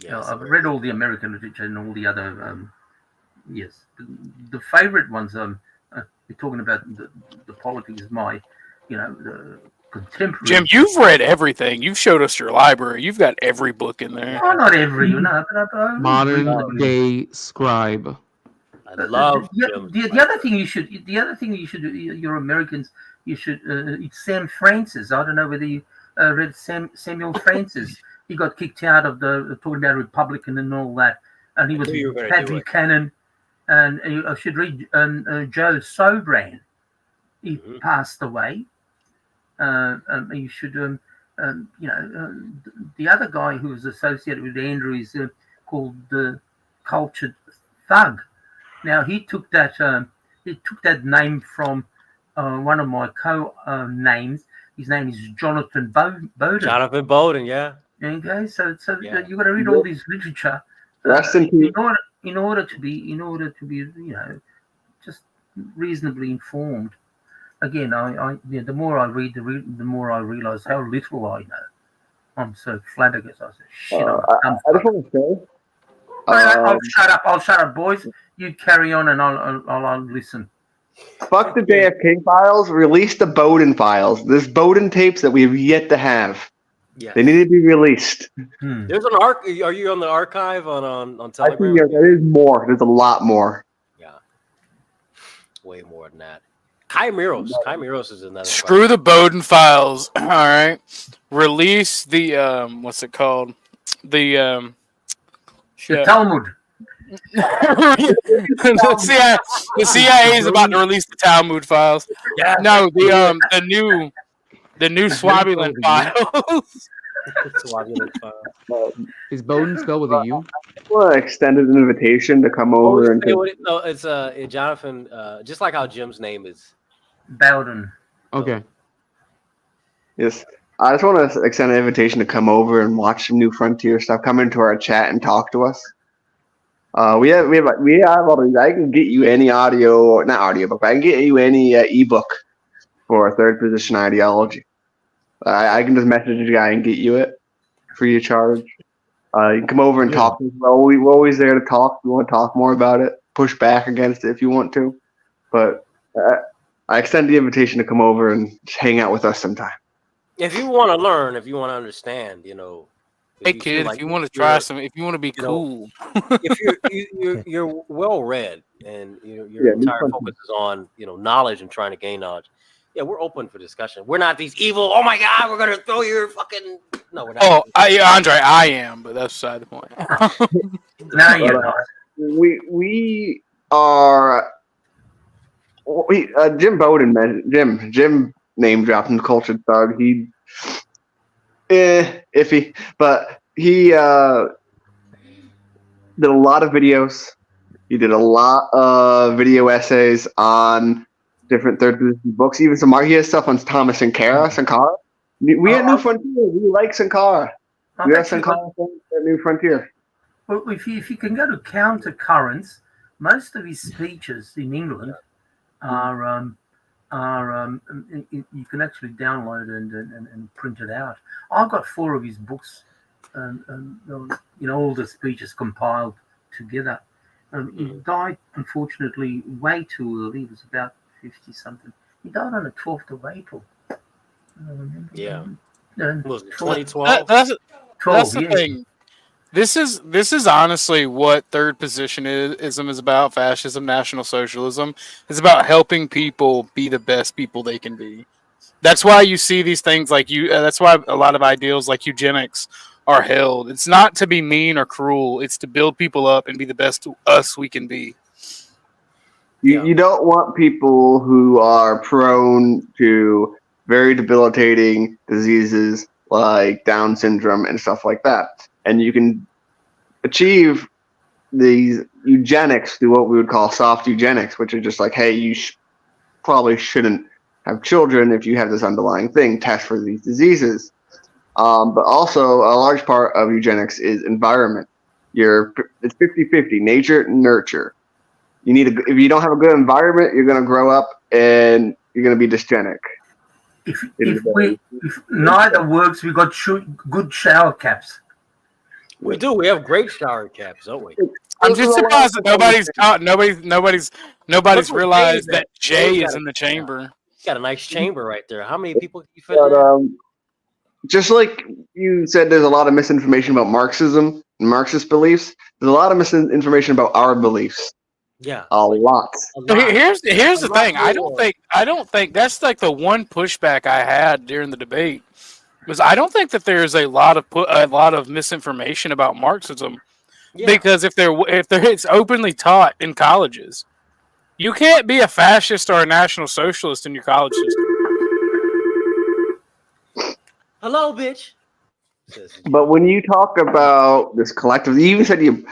Yes, I've read all the American literature and all the other. Yes, the favorite ones. We're talking about the politics. My, the contemporary. Jim, you've read everything. You've showed us your library. You've got every book in there. Oh, not every, but Modern day scribe. I love the other thing you should. The other thing you should. You're Americans. You should. It's Sam Francis. I don't know whether you read Samuel Francis. He got kicked out of talking about Republican and all that, and he was Pat Buchanan. And I should read Joe Sobran. He passed away. You should, the other guy who was associated with Andrew is called the Cultured Thug. Now he took that name from one of my names. His name is Jonathan Bowden. Jonathan Bowden, yeah. Okay, so you got to read all this literature. In order to be, just reasonably informed. Again, the more I read, the more I realize how little I know. I'm so flabbergasted. I said, shit. I just want to say. I'll shut up, boys. You carry on, and I'll listen. Fuck the JFK files. Release the Bowden files. There's Bowden tapes that we have yet to have. Yeah. They need to be released. There's an Are you on the archive on Telegram? I think there is more. There's a lot more. Yeah, way more than that. Chimeros is another. Screw the Bowden files. All right, release the what's it called? The Talmud. The CIA is about to release the Talmud files. Yeah. No, the new Swabiland files. Is Bowden spelled with a U? Well, extended invitation to come over and. No, it's Jonathan. Just like how Jim's name is Bowden. Okay. Yes, I just want to extend an invitation to come over and watch some New Frontier stuff. Come into our chat and talk to us. We have all these. I can get you any not audio book. I can get you any ebook for third position ideology. I can just message the guy and get you it free of charge. You can come over and talk. We're always there to talk. If you want to talk more about it, push back against it if you want to. But I extend the invitation to come over and just hang out with us sometime. If you want to learn, if you want to understand, Hey kid, if you want to try some, if you want to be cool, if you're well read and your entire focus is on knowledge and trying to gain knowledge, Yeah, we're open for discussion. We're not these evil. Oh my God, we're gonna throw your fucking. No, we're not. Oh, Andre, I am, but that's beside the point. No, you're not. We are. Jim Bowden, Jim name dropped in Cultured Thug. He, iffy, but he did a lot of videos. He did a lot of video essays on different third position books. Even he has stuff on Thomas Sankara. We at New Frontier. We like Sankara. We are Sankara at New Frontier. Well, if you can go to Countercurrents, most of his speeches in England are you can actually download and print it out. I've got 4 of his books, all the speeches compiled together. He died, unfortunately, way too early. He was about 50 something. He died on the 12th of April. Yeah. Was it 2012? That's the thing. This is honestly what third positionism is about. Fascism, National Socialism is about helping people be the best people they can be. That's why you see these things like that's why a lot of ideals like eugenics are held. It's not to be mean or cruel. It's to build people up and be the best us we can be. You don't want people who are prone to very debilitating diseases like Down syndrome and stuff like that. And you can achieve these eugenics through what we would call soft eugenics, which are just like, hey, you probably shouldn't have children if you have this underlying thing, test for these diseases. But also a large part of eugenics is environment. It's 50-50, nature and nurture. If you don't have a good environment, you're going to grow up and you're going to be dysgenic. If neither works, we got good shower caps. We do. We have great shower caps, don't we? I'm just surprised that nobody's realized that Jay is in the chamber. Got a nice chamber right there. How many people can you fit in there? Just like you said, there's a lot of misinformation about Marxism and Marxist beliefs. There's a lot of misinformation about our beliefs. Yeah, a lot. Here's the thing. I don't think that's like the one pushback I had during the debate was I don't think that there's a lot of misinformation about Marxism because if it's openly taught in colleges, you can't be a fascist or a National Socialist in your college system. Hello, bitch. But when you talk about this collective, you even said you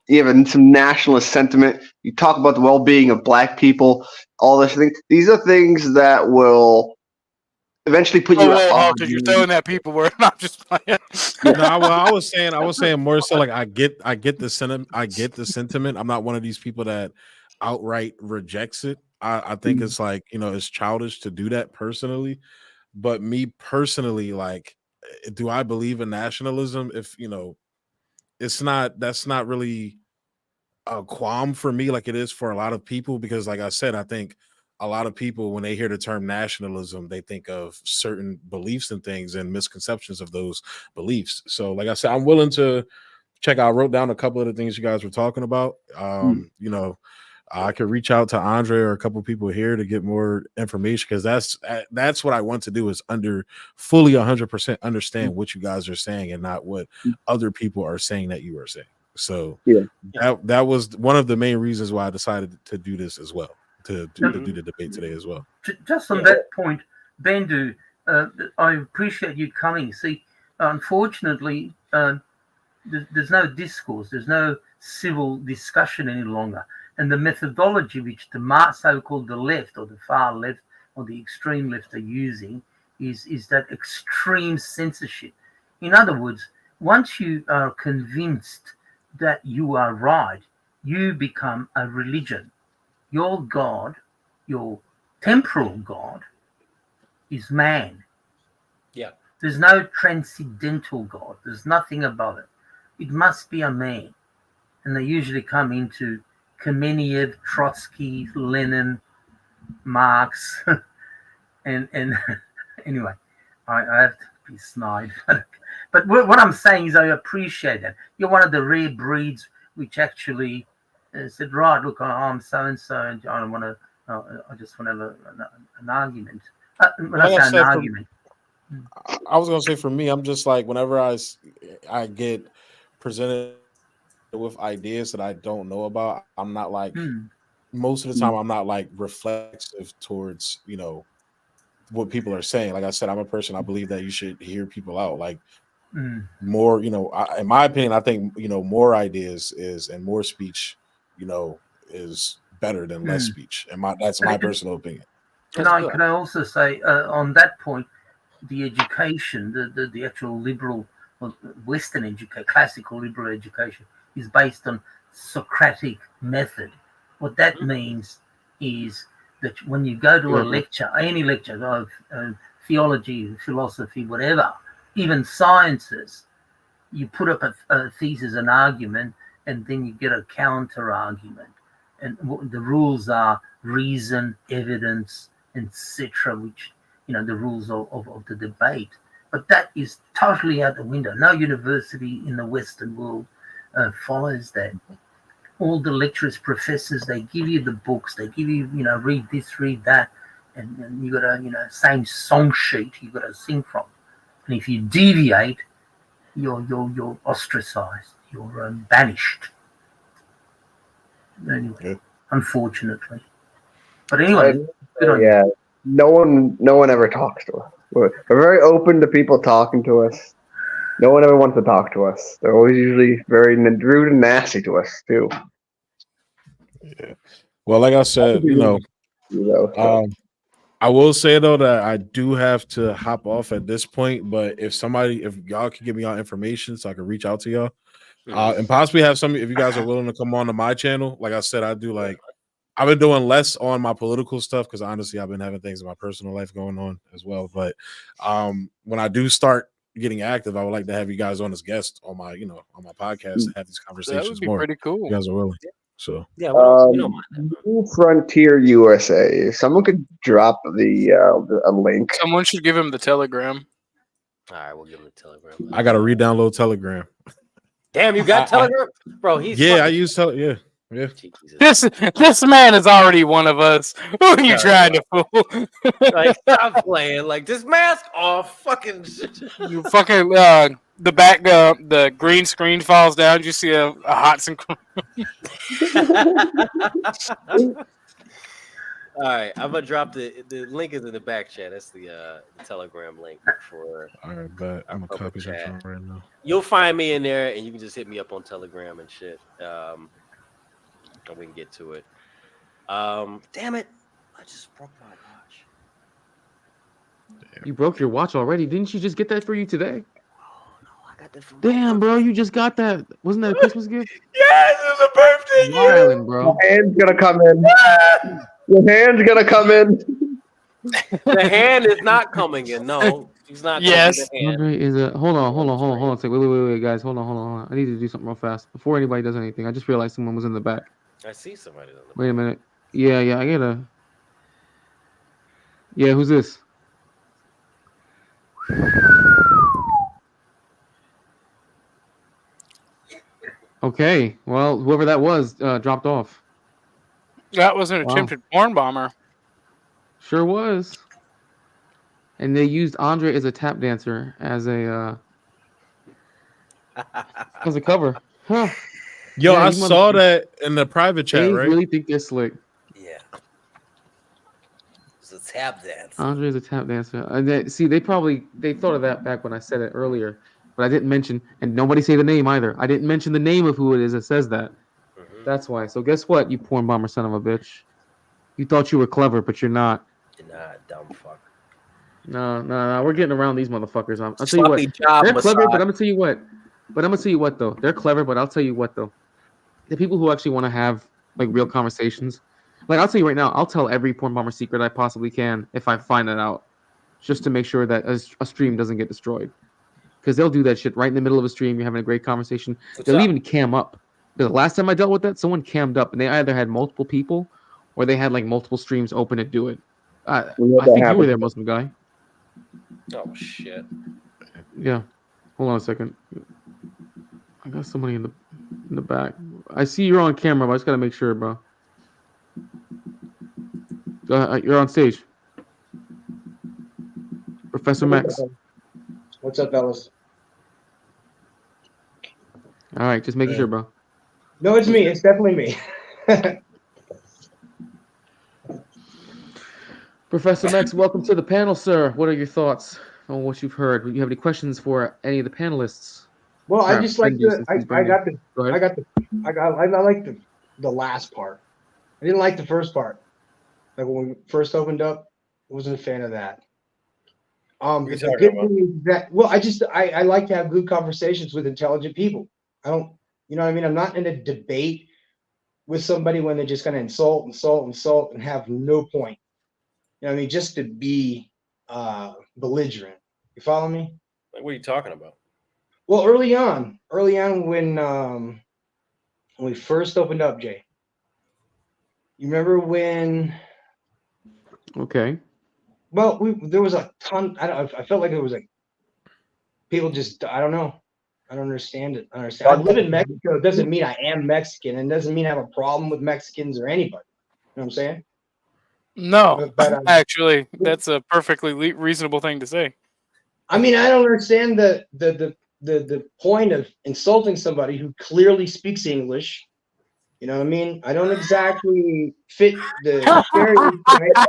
have some nationalist sentiment. You talk about the well-being of Black people, all this thing. These are things that will eventually put you. You're throwing that people were not just playing. I was saying more so like I get the sentiment. I'm not one of these people that outright rejects it. I think it's like it's childish to do that personally, but me personally, like, do I believe in nationalism? If that's not really a qualm for me like it is for a lot of people, because like I said, I think a lot of people, when they hear the term nationalism, they think of certain beliefs and things and misconceptions of those beliefs. So like I said, I'm willing to check out. I wrote down a couple of the things you guys were talking about. I could reach out to Andre or a couple of people here to get more information, because that's what I want to do, is fully 100% understand what you guys are saying and not what other people are saying that you are saying. So that was one of the main reasons why I decided to do this as well, to do the debate today as well. Just on that point, Bendu, I appreciate you coming. See, unfortunately, there's no discourse, there's no civil discussion any longer. And the methodology which the so-called the left or the far left or the extreme left are using is that extreme censorship. In other words, once you are convinced that you are right, you become a religion. Your God, your temporal God, is man. Yeah. There's no transcendental God. There's nothing above it. It must be a man. And they usually come into Kamenev, Trotsky, Lenin, Marx, and anyway, I have to be snide. But what I'm saying is I appreciate that. You're one of the rare breeds which actually said, right, look, I'm so-and-so, and I just want to have an argument. When I say an argument. I was gonna say for me, I'm just like whenever I get presented with ideas that I don't know about, I'm not like most of the time I'm not like reflexive towards what people are saying. Like I said, I'm a person, I believe that you should hear people out. Like more, in my opinion, I think more ideas and more speech, is better than less speech. And that's my personal opinion. Can I also say on that point, the education, the actual liberal Western education, classical liberal education, is based on Socratic method. What that means is that when you go to a lecture, any lecture of theology, philosophy, whatever, even sciences, you put up a thesis, an argument, and then you get a counter argument. And the rules are reason, evidence, etc., which, the rules of the debate. But that is totally out the window. No university in the Western world follows that. All the lecturers, professors, they give you the books, they give you, read this, read that, and you got a, same song sheet you got to sing from. And if you deviate, you're ostracized, you're banished. Anyway, unfortunately. But anyway, no one ever talks to us. We're very open to people talking to us. No one ever wants to talk to us. They're always usually very rude and nasty to us too. Yeah. Well, like I said, I will say though that I do have to hop off at this point. But if y'all could give me y'all information so I can reach out to y'all, and possibly have some, if you guys are willing to come on to my channel, like I said, I've been doing less on my political stuff because honestly, I've been having things in my personal life going on as well. But when I do start getting active, I would like to have you guys on as guests on my, on my podcast and have these conversations. That would be more. pretty cool. You guys are willing. So we don't mind that. New Frontier USA. Someone could drop a link. Someone should give him the Telegram. All right, we'll give him the Telegram. I gotta re-download Telegram. Damn, you got Telegram, bro? I use Telegram. Yeah. This man is already one of us. Who are you trying to fool? Like, stop playing. Like, this mask off. Fucking you fucking the green screen falls down. You see a hot and All right, I'm gonna drop the link is in the back chat. That's the Telegram link for. All right, but I'm gonna copy that right now. You'll find me in there, and you can just hit me up on Telegram and shit. And we can get to it. Damn it! I just broke my watch. Damn. You broke your watch already? Didn't she just get that for you today? Oh no, I got that from. Damn, bro, you just got that. Wasn't that a Christmas gift? Yes, it was a birthday gift. Island, bro. Your hand's gonna come in. Your hand's gonna come in. The hand is not coming in. No, he's not. Yes. Andre is a. Hold on. Wait, guys. Hold on. I need to do something real fast before anybody does anything. I just realized someone was in the back. I see somebody. Wait a minute. Yeah. I gotta. Yeah, who's this? Okay. Well, whoever that was dropped off. That was an attempted porn bomber. Sure was. And they used Andre as a tap dancer as a cover. Huh. Yo, I saw that in the private chat, they right? Really think they're slick. Yeah. It's a tap dance. Andre is a tap dancer. And they thought of that back when I said it earlier, but I didn't mention, and nobody say the name either. I didn't mention the name of who it is that says that. Mm-hmm. That's why. So guess what, you porn bomber son of a bitch? You thought you were clever, but you're not. You're not, dumb fuck. No. We're getting around these motherfuckers. I'll tell you what. They're clever, but I'm gonna tell you what. Though they're clever, but I'll tell you what though. The people who actually want to have like real conversations, like I'll tell you right now, I'll tell every porn bomber secret I possibly can if I find it out, just to make sure that a stream doesn't get destroyed. Because they'll do that shit right in the middle of a stream. You're having a great conversation. They'll even cam up. The last time I dealt with that, someone cammed up, and they either had multiple people, or they had like multiple streams open to do it. I think you were there, Muslim guy. Oh shit. Yeah. Hold on a second. I got somebody in the back. I see you're on camera, but I just gotta make sure, bro. You're on stage. Professor Max. What's up, fellas? All right, just making sure, bro. No, it's me. It's definitely me. Professor Max, welcome to the panel, sir. What are your thoughts on what you've heard? Do you have any questions for any of the panelists? Well, I just like the. I like the last part. I didn't like the first part. Like when we first opened up, I wasn't a fan of that. The good thing is that, well, I like to have good conversations with intelligent people. I don't, you know what I mean? I'm not in a debate with somebody when they're just going to insult and have no point. You know what I mean? Just to be belligerent. You follow me? Like, what are you talking about? Well, early on when we first opened up, Jay. You remember when? Okay. Well, there was a ton. I felt like there was like people just. I don't know. I don't understand it. I live in Mexico. It doesn't mean I am Mexican, and doesn't mean I have a problem with Mexicans or anybody. You know what I'm saying? No, actually, that's a perfectly reasonable thing to say. I mean, I don't understand the point of insulting somebody who clearly speaks English. You know what I mean? I don't exactly fit the stereotype.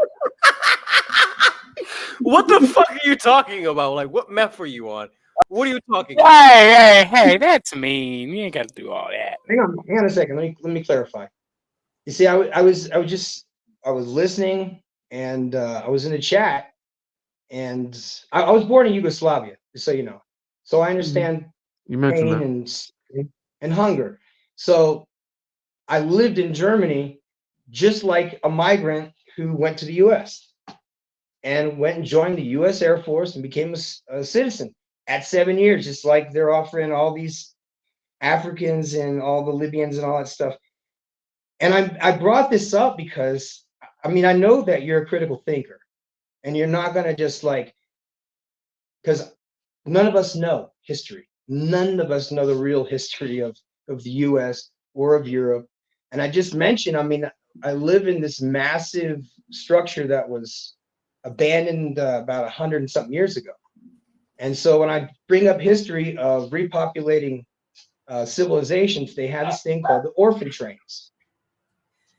What the fuck are you talking about? Like, what meth were you on? What are you talking about? Hey, that's mean. You ain't got to do all that. Hang on a second. Let me clarify. You see, I was listening, and I was in the chat, and I was born in Yugoslavia, just so you know. So I understand pain and hunger. So I lived in Germany just like a migrant who went to the U.S. and went and joined the U.S. Air Force and became a citizen at 7 years, just like they're offering all these Africans and all the Libyans and all that stuff. And I brought this up because, I mean, I know that you're a critical thinker and you're not going to just like, because none of us know history. None of us know the real history of the U.S. or of Europe. And I just mentioned, I mean, I live in this massive structure that was abandoned about 100 and something years ago. And so when I bring up history of repopulating civilizations, they had this thing called the orphan trains.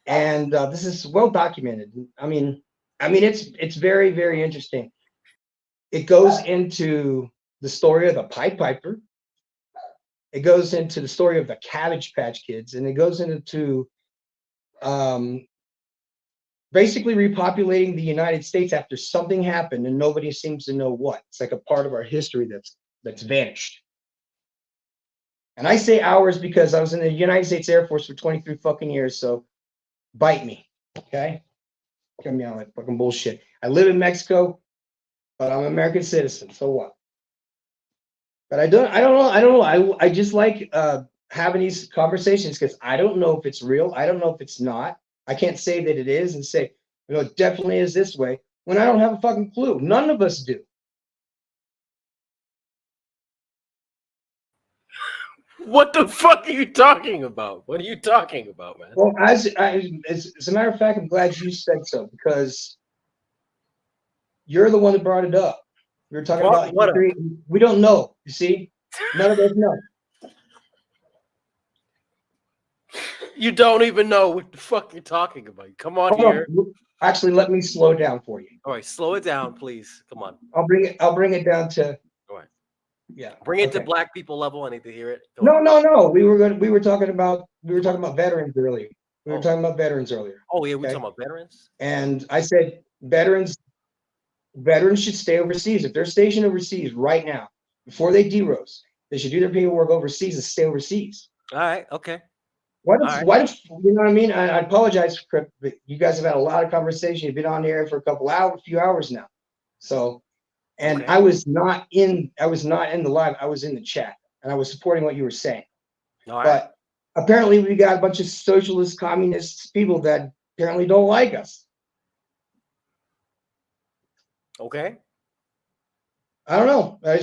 And this is well documented. I mean, it's very, very interesting. It goes into the story of the Pied Piper. It goes into the story of the Cabbage Patch Kids, and it goes into basically repopulating the United States after something happened and nobody seems to know what. It's like a part of our history that's vanished. And I say ours because I was in the United States Air Force for 23 fucking years, so bite me, okay? Come me on like fucking bullshit. I live in Mexico, but I'm an American citizen, so what? But I don't know. I just like having these conversations because I don't know if it's real. I don't know if it's not. I can't say that it is and say, you know, it definitely is this way when I don't have a fucking clue. None of us do. What the fuck are you talking about? What are you talking about, man? Well, as a matter of fact, I'm glad you said so because you're the one that brought it up. We were talking about history. We don't know. You see, none of us know. You don't even know what the fuck you're talking about. Come on here. Actually, let me slow down for you. All right, slow it down, please. Come on. I'll bring it down to. All right. Yeah. Bring it to black people level. I need to hear it. No. We were talking about veterans earlier. We were talking about veterans earlier. Oh yeah, we're talking about veterans. And I said veterans should stay overseas. If they're stationed overseas right now, before they derose, they should do their paperwork overseas and stay overseas. All right. Okay. What if you know what I mean? I apologize, but you guys have had a lot of conversation. You've been on here for a few hours now. So, and okay. I was not in the live. I was in the chat, and I was supporting what you were saying. All right. But apparently, we got a bunch of socialist, communist people that apparently don't like us. Okay. I don't know. I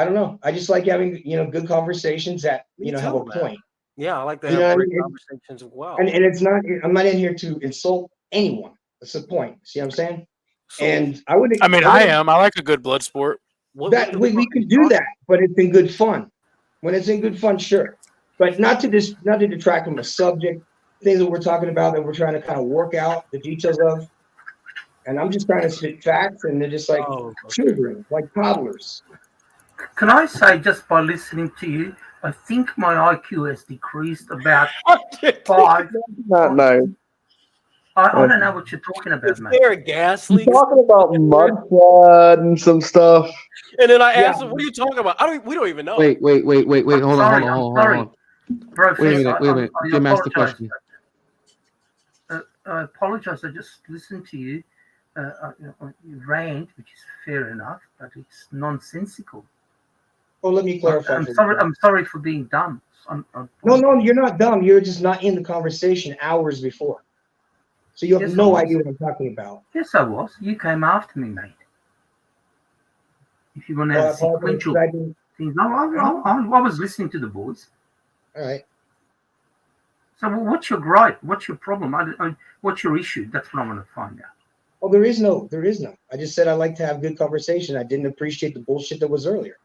don't know. I just like having good conversations that have a point. Yeah, I like to have great conversations as well. And it's not. I'm not in here to insult anyone. That's the point. See what I'm saying? And I would. I mean, I am. I like a good blood sport. That we can do that, but it's in good fun. When it's in good fun, sure, but not to detract from a subject, things that we're talking about that we're trying to kind of work out the details of. And I'm just trying to spit facts, and they're just like children, like toddlers. Can I say, just by listening to you, I think my IQ has decreased about 5. Not nice. I don't know what you're talking about, mate. Is there a gas leak? You're talking about mudslide and some stuff. And then I asked him, "What are you talking about?" We don't even know. Wait. Hold on. Bro, Wait a minute. Jim asked the question. I apologize. I just listened to you. You rant, which is fair enough, but it's nonsensical. Oh, let me clarify. I'm sorry for being dumb. No, you're not dumb. You're just not in the conversation hours before. So you have no idea what I'm talking about. Yes, I was. You came after me, mate. If you want to have sequential things. I was listening to the boys. All right. So what's your gripe? What's your problem? What's your issue? That's what I want to find out. Oh, there is no. I just said I like to have good conversation. I didn't appreciate the bullshit that was earlier.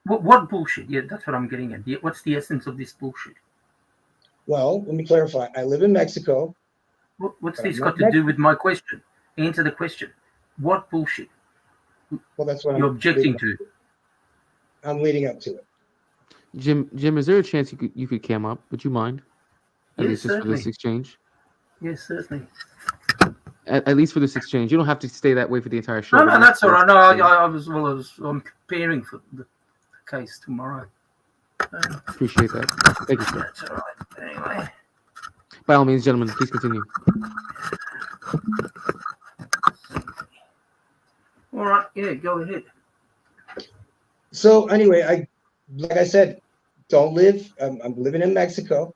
What bullshit? Yeah, that's what I'm getting at. What's the essence of this bullshit? Well, let me clarify. I live in Mexico. What's this got to do with my question? Answer the question. What bullshit? Well, that's what you're objecting to. I'm leading up to it. Jim, is there a chance you could cam up? Would you mind? At least just for this exchange. Yes, certainly. At least for this exchange, you don't have to stay that way for the entire show. No, that's all right. No, I'm preparing for the case tomorrow. Appreciate that. Thank you, sir. That's all right. Anyway. By all means, gentlemen, please continue. All right. Yeah, go ahead. So anyway, like I said, don't live. I'm living in Mexico,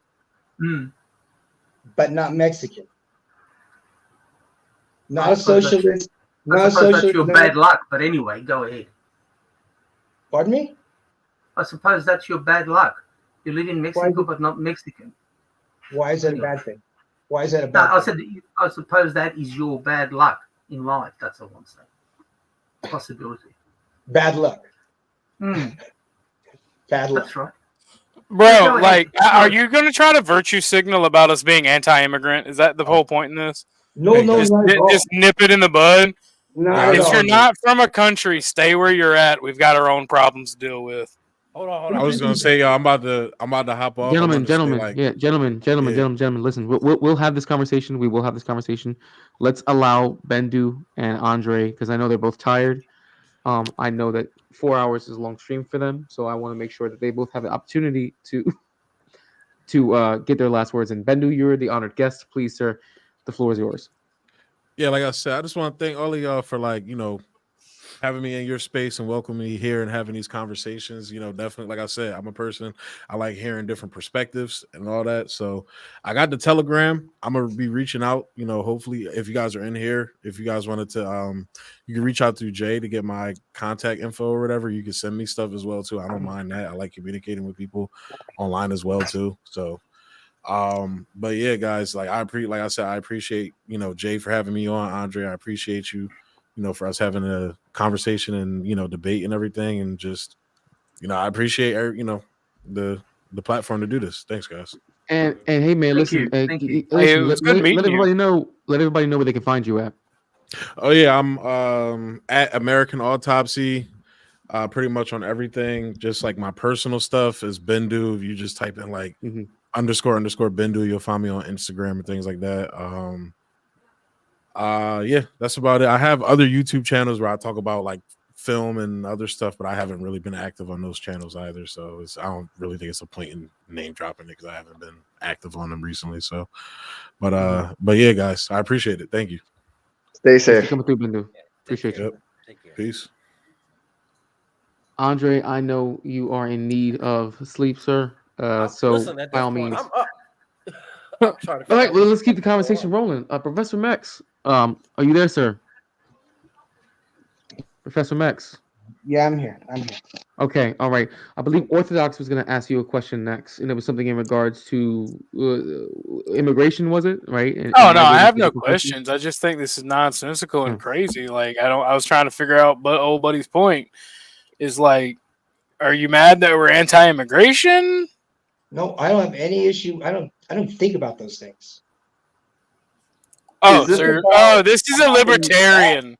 but not Mexican. Not a socialist. I suppose that's your bad luck, but anyway, go ahead. Pardon me? I suppose that's your bad luck. You live in Mexico, but not Mexican. Why is that a bad thing? Why is that a bad thing? I suppose that is your bad luck in life. That's all I'm saying. Possibility. Bad luck. Bad luck. That's right. Bro, are you going to try to virtue signal about us being anti-immigrant? Is that the whole point in this? No, just nip it in the bud. No, if you're not from a country, stay where you're at. We've got our own problems to deal with. Hold on. I was gonna say, I'm about to hop off. Gentlemen. Listen, we'll have this conversation. We will have this conversation. Let's allow Bendu and Andre, because I know they're both tired. I know that 4 hours is a long stream for them, so I want to make sure that they both have the opportunity to get their last words. And Bendu, you're the honored guest. Please, sir, the floor is yours. Yeah, like I said, I just want to thank all of y'all for having me in your space and welcoming me here and having these conversations. Definitely, like I said, I'm a person, I like hearing different perspectives and all that. So I got the Telegram. I'm gonna be reaching out, hopefully if you guys are in here, if you guys wanted to, you can reach out to Jay to get my contact info or whatever. You can send me stuff as well too. I don't mind that. I like communicating with people online as well too. So but yeah, guys, like I said, I appreciate, Jay for having me on. Andre, I appreciate you, for us having a conversation and, debate and everything. And just, I appreciate, the platform to do this. Thanks, guys. And hey, man, listen, Thank you. Let everybody know where they can find you at. Oh yeah, I'm at AmericanAutopsy, pretty much on everything. Just like my personal stuff is Bendu. If you just type in __ Bendu, you'll find me on Instagram and things like that. Yeah, that's about it. I have other YouTube channels where I talk about like film and other stuff, but I haven't really been active on those channels either. So I don't really think it's a point in name dropping it because I haven't been active on them recently. So, but yeah, guys, I appreciate it. Thank you. Stay safe. Coming through, Bendu. Appreciate you. Take care. Peace. Andre, I know you are in need of sleep, sir. So listen, by all means. I'm up. I'm trying to all right, well, let's keep the conversation rolling. Professor Mex, are you there, sir? Professor Mex. Yeah, I'm here. I'm here. Okay, all right. I believe Orthodox was going to ask you a question next, and it was something in regards to immigration, was it? Right? Oh And no, I migrating have to no different countries? questions. I just think this is nonsensical and Hmm. crazy. Like I was trying to figure out, but old buddy's point is like, are you mad that we're anti-immigration? No, I don't have any issue. I don't think about those things. Oh, Is this this is a libertarian.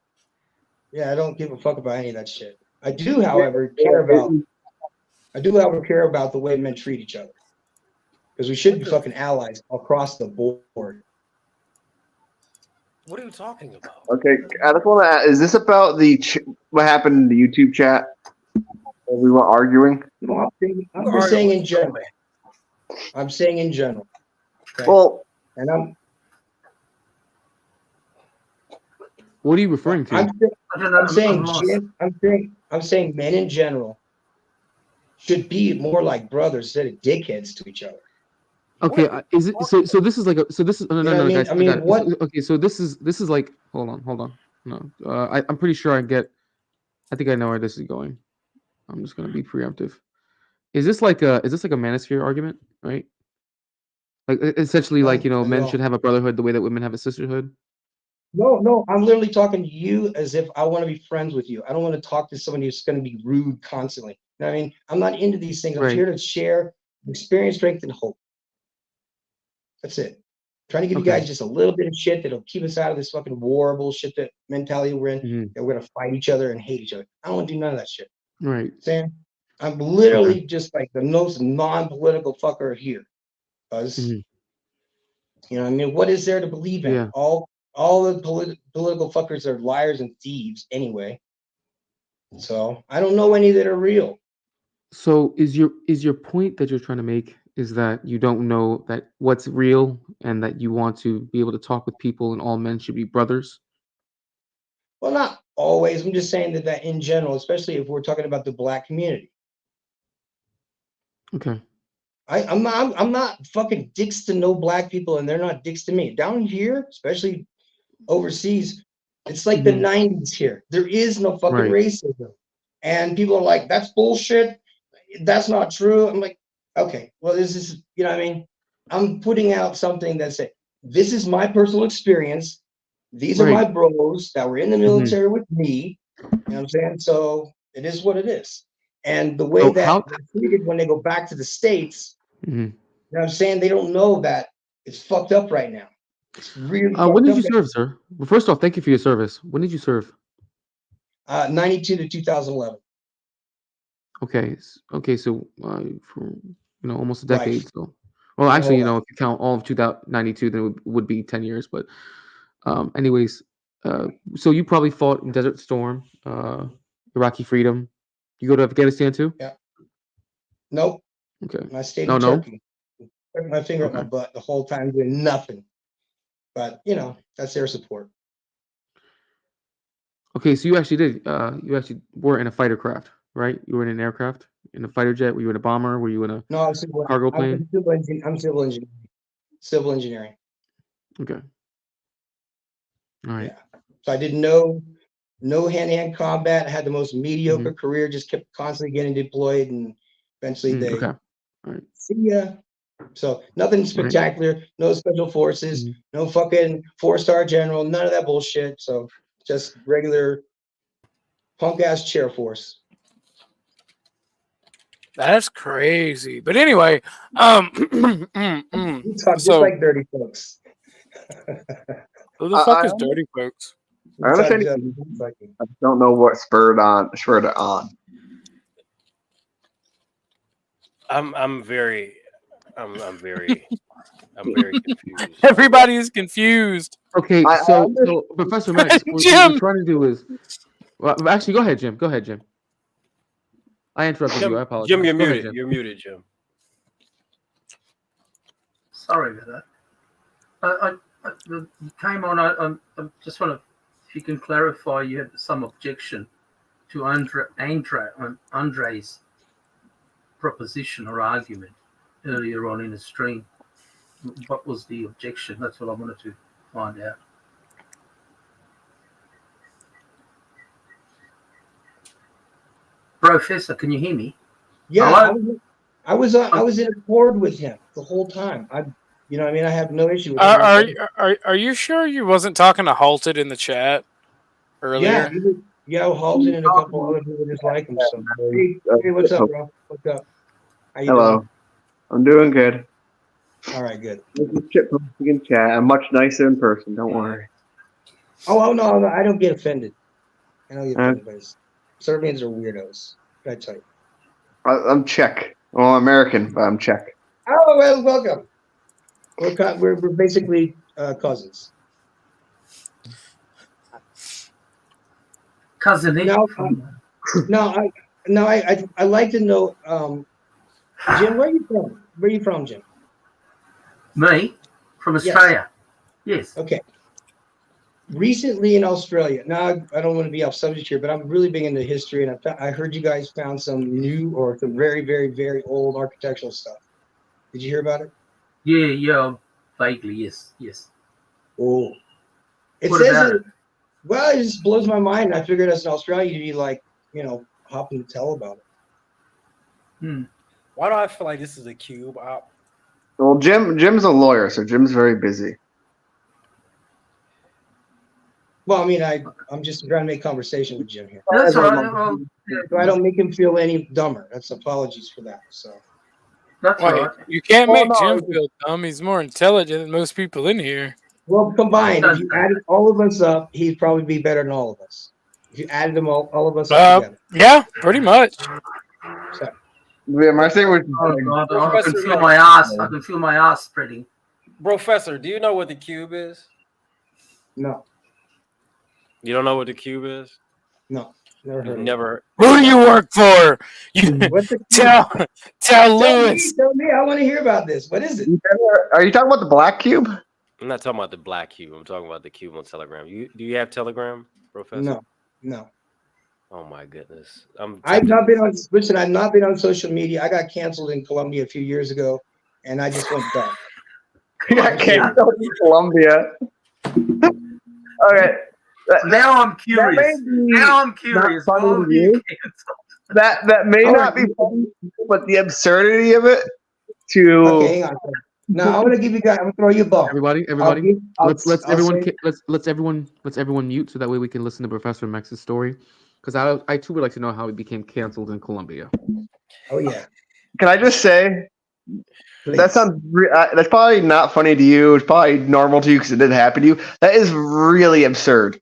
Yeah, I don't give a fuck about any of that shit. I do, however, care about the way men treat each other. Because we should be fucking allies across the board. What are you talking about? Okay, I just want to ask, is this about what happened in the YouTube chat? Where we were arguing? No, I'm just saying in general. I'm saying in general. Okay? Well, And What are you referring to? I'm saying men in general should be more like brothers instead of dickheads to each other. Okay, is it so? This is like a so this is no You know what I mean? guys. I mean, got it. what? Okay, so this is like hold on. No, I'm pretty sure I think I know where this is going. I'm just gonna be preemptive. Is this like a manosphere argument, right? Like essentially, like No, not at men all. should have a brotherhood the way that women have a sisterhood. No, I'm literally talking to you as if I want to be friends with you. I don't want to talk to somebody who's going to be rude constantly. You know what I mean? I'm not into these things. I'm Right. here to share experience, strength, and hope. That's it. Trying to give you Okay. guys just a little bit of shit that'll keep us out of this fucking war bullshit that mentality we're in. Mhm. That we're gonna fight each other and hate each other. I don't want to do none of that shit. Right. Sam, I'm literally just like the most non-political fucker here. Because Mhm. you know, what I mean, what is there to believe in? Yeah. All the political fuckers are liars and thieves anyway. So I don't know any that are real. So is your point that you're trying to make is that you don't know that what's real and that you want to be able to talk with people and all men should be brothers? Well, not always. I'm just saying that in general, especially if we're talking about the black community. Okay. I'm not fucking dicks to no black people, and they're not dicks to me. Down here, especially overseas, it's like the 90s here. There is no fucking Right. racism. And people are like, that's bullshit. That's not true. I'm like, okay, well, this is, you know what I mean? I'm putting out something that say, this is my personal experience. These are my Right. bros that were in the Mhm. military with me. You know what I'm saying? So it is what it is. And the way So that how? they're treated when they go back to the States, Mhm. you know what I'm saying? They don't know that it's fucked up right now. It's really When fucked did up. you serve, sir? Well, first off, thank you for your service. When did you serve? 92 to 2011. Okay. So for almost a Life. decade. So, well, My actually, whole life. if you count all of 2092, then it would be 10 years. But anyways, so you probably fought in Desert Storm, Iraqi Freedom. You go to Afghanistan too? Yeah. Nope. Okay. I stayed No, in no. Turkey. Put my finger up my Okay. butt the whole time doing nothing. But that's their support. Okay. So you actually did. You actually were in a fighter craft, right? You were in an aircraft, in a fighter jet. Were you in a bomber? Were you in a No, I'm civil, cargo I'm plane? civil engineering. I'm civil engineering. Civil engineering. Okay. All right. Yeah. So I did no hand-to-hand combat. I had the most mediocre career, just kept constantly getting deployed, and eventually they Okay. All right. see ya. So nothing spectacular, no special forces, no fucking 4-star general, none of that bullshit. So just regular punk ass chair force. That's crazy. But anyway, We talk just so like dirty folks. who the fuck is dirty folks? I understand. I don't know what spurred it on. I'm very confused. Everybody is confused. Okay, so Professor Max, what Jim! we're trying to do is, well, actually, go ahead, Jim. Go ahead, Jim. I interrupted you. I apologize. Jim, you're Go ahead, muted. Jim. You're muted, Jim. Sorry about that. You came on. I just want to, if you can clarify, you had some objection to Andre's proposition or argument earlier on in the stream. What was the objection? That's what I wanted to find out. Professor, can you hear me? Yeah, Hello? I was in accord with him the whole time. You know what I mean? I have no issue with Are you sure you wasn't talking to Halted in the chat earlier? Halton and a couple other people just like him. So hey, what's up, bro? What's up? How you Hello. doing? I'm doing good. All right, good. We can chat. I'm much nicer in person. Don't worry. Oh no, I don't get offended. I don't get offended by this. Serbians are weirdos. What I tell you? I'm Czech. Well, I'm American, but I'm Czech. Oh well, welcome. We're basically cousins. Cousin Now, I like to know, Jim, where are you from? Where are you from, Jim? Me? From Australia. Yes. Okay. Recently in Australia, now I don't want to be off subject here, but I'm really big into history, and I heard you guys found some new or some very, very, very old architectural stuff. Did you hear about it? Yeah, vaguely, yes. Oh. It What says about it, well, it just blows my mind. I figured as an Australian, you'd be like, hopping to tell about it. Why do I feel like this is a cube? Well, Jim's a lawyer, so Jim's very busy. Well, I mean, I'm just trying to make conversation with Jim here. That's all right. So I don't make him feel any dumber. That's apologies for that. So that's all right. You can't make Jim feel dumb. He's more intelligent than most people in here. Well, combined, if you added all of us up, he'd probably be better than all of us. If you added them all of us up together. Yeah, pretty much. So, yeah, my thing was. I can feel my ass. I can feel my ass spreading. Professor, do you know what the cube is? No. You don't know what the cube is? No. Never heard. Never. Who do you work for? You tell Lewis. Tell me. I want to hear about this. What is it? Are you talking about the black cube? I'm not talking about the black cube. I'm talking about the cube on Telegram. Do you have Telegram, Professor? No. Oh my goodness. I've not been on social media. I got canceled in Colombia a few years ago, and I just went dark. You got canceled in Colombia. Okay. Now I'm curious. That may not be funny, but the absurdity of it. Okay, hang on. Now I'm gonna give you guys. I'm gonna throw you a ball. Everybody, let's everyone mute so that way we can listen to Professor Max's story. Because I too would like to know how he became canceled in Colombia. Oh yeah. Can I just say? Please. That sounds. That's probably not funny to you. It's probably normal to you because it didn't happen to you. That is really absurd.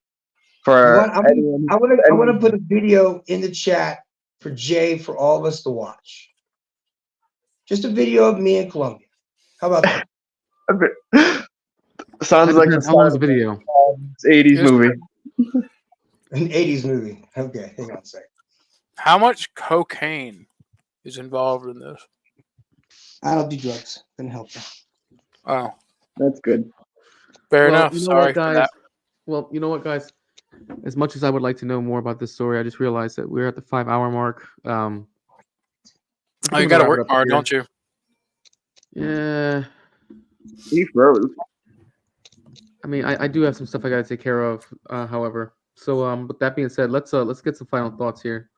I want to put a video in the chat for Jay for all of us to watch. Just a video of me in Colombia. How about that? Sounds like the how long is the video? 80s movie. An 80s movie. Okay, hang on a second. How much cocaine is involved in this? I don't do drugs. Couldn't help you. Oh, that's good. Fair enough. You know Sorry what, guys? for that. Well, you know what, guys? As much as I would like to know more about this story, I just realized that we're at the 5-hour mark. You got to work hard, don't you? Yeah. He froze. I mean, I do have some stuff I got to take care of. However, so with that being said, let's get some final thoughts here.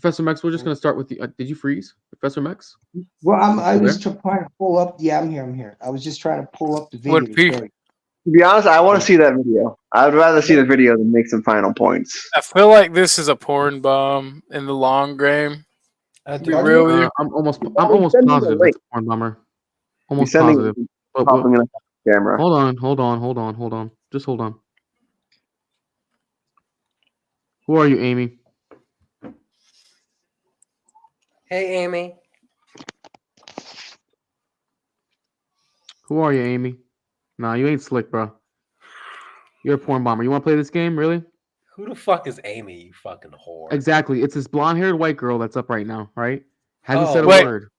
Professor Mex, we're just going to start with you. Did you freeze, Professor Mex? Well, I was trying to pull up. Yeah, I'm here. I was just trying to pull up the video. To be honest, I want to see that video. I'd rather see the video than make some final points. I feel like this is a porn bomb in the long game. I'm almost positive it's a porn bomber. Almost positive. Camera. Hold on. Just hold on. Who are you, Amy? Hey, Amy. Who are you, Amy? Nah, you ain't slick, bro. You're a porn bomber. You want to play this game, really? Who the fuck is Amy, you fucking whore? Exactly. It's this blonde-haired white girl that's up right now, right? Hasn't said a word.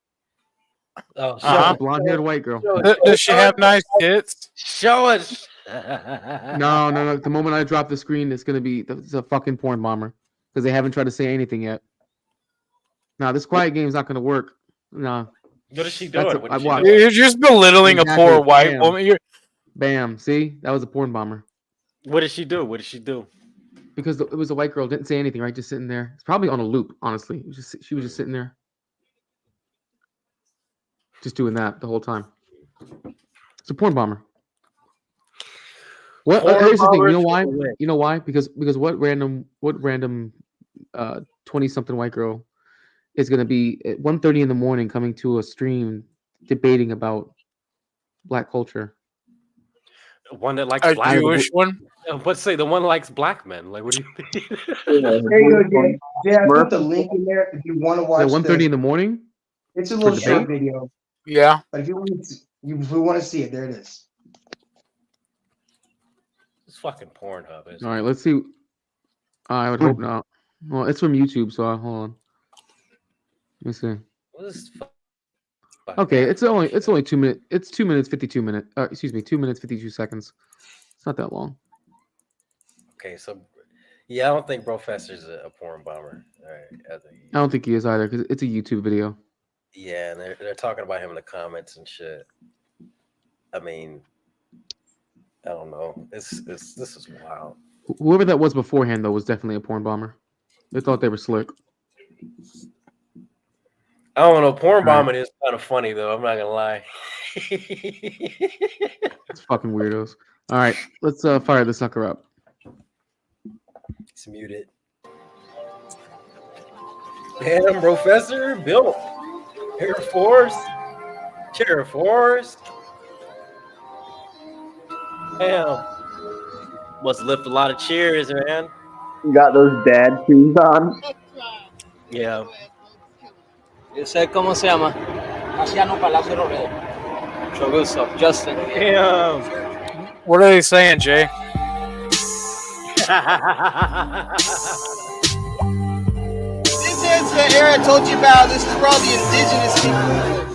Oh, blonde-haired white girl. Does she have nice tits? Show us. No. The moment I drop the screen, it's a fucking porn bomber because they haven't tried to say anything yet. Nah, this quiet game is not gonna work. Nah. What is she doing? You're just belittling a poor white woman. Bam. See, that was a porn bomber. What did she do? Because it was a white girl, didn't say anything, right? Just sitting there. It's probably on a loop, honestly. She was just sitting there, just doing that the whole time. It's a porn bomber. What? Here's the thing. You know why? You know why? Because what random 20-something white girl is going to be at 1:30 in the morning coming to a stream debating about black culture? One that likes a black Jewish one. Let's say the one likes black men. Like, what do you mean? There you go, Jay. Jay, I put the link in there if you want to watch. At 1:30 in the morning. It's a little short video. Yeah. But if you want to see it, there it is. It's fucking Pornhub. All right, let's see. I would hope not. Well, it's from YouTube, so hold on. Let me see. What is Okay, it's only 2 minutes. It's 2 minutes 52 minutes. Excuse me, 2 minutes 52 seconds. It's not that long. Okay, so yeah, I don't think Professor's a porn bomber. All right, I don't think he is either because it's a YouTube video. Yeah, and they're talking about him in the comments and shit. I mean, I don't know. This is wild. Whoever that was beforehand though was definitely a porn bomber. They thought they were slick. I don't know. Porn bombing is kind of funny though. I'm not gonna lie. It's fucking weirdos. All right, let's fire the sucker up. It's muted. Damn, Professor Bill. Air Force. Chair Force. Damn. Must lift a lot of chairs, man. You got those dad shoes on. Yeah. ¿Ese cómo se llama? Asiano Palacio Robledo. Mucho gusto, Justin. Damn. What are they saying, Jay? This is the area I told you about. This is where all the indigenous people live.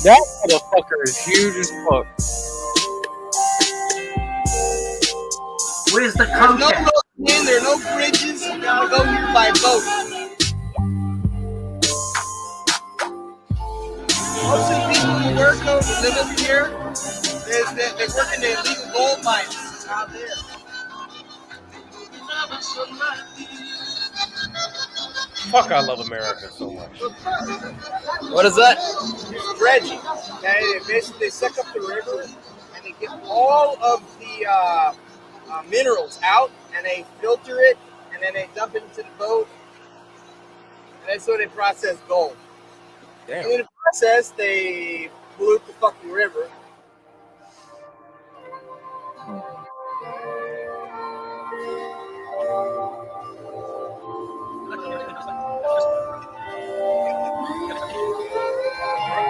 That motherfucker is huge as fuck. Where's the There's coke? no roads in, there are no bridges. You gotta go here by boat. Most of the people who work over who live up here, they work in the illegal gold mines. This is how they are. Fuck, I love America so much. What is that? It's dredging. Okay, they suck up the river and they get all of the minerals out and they filter it and then they dump it into the boat. And that's how they process gold. Damn. And in the process, they pollute the fucking river.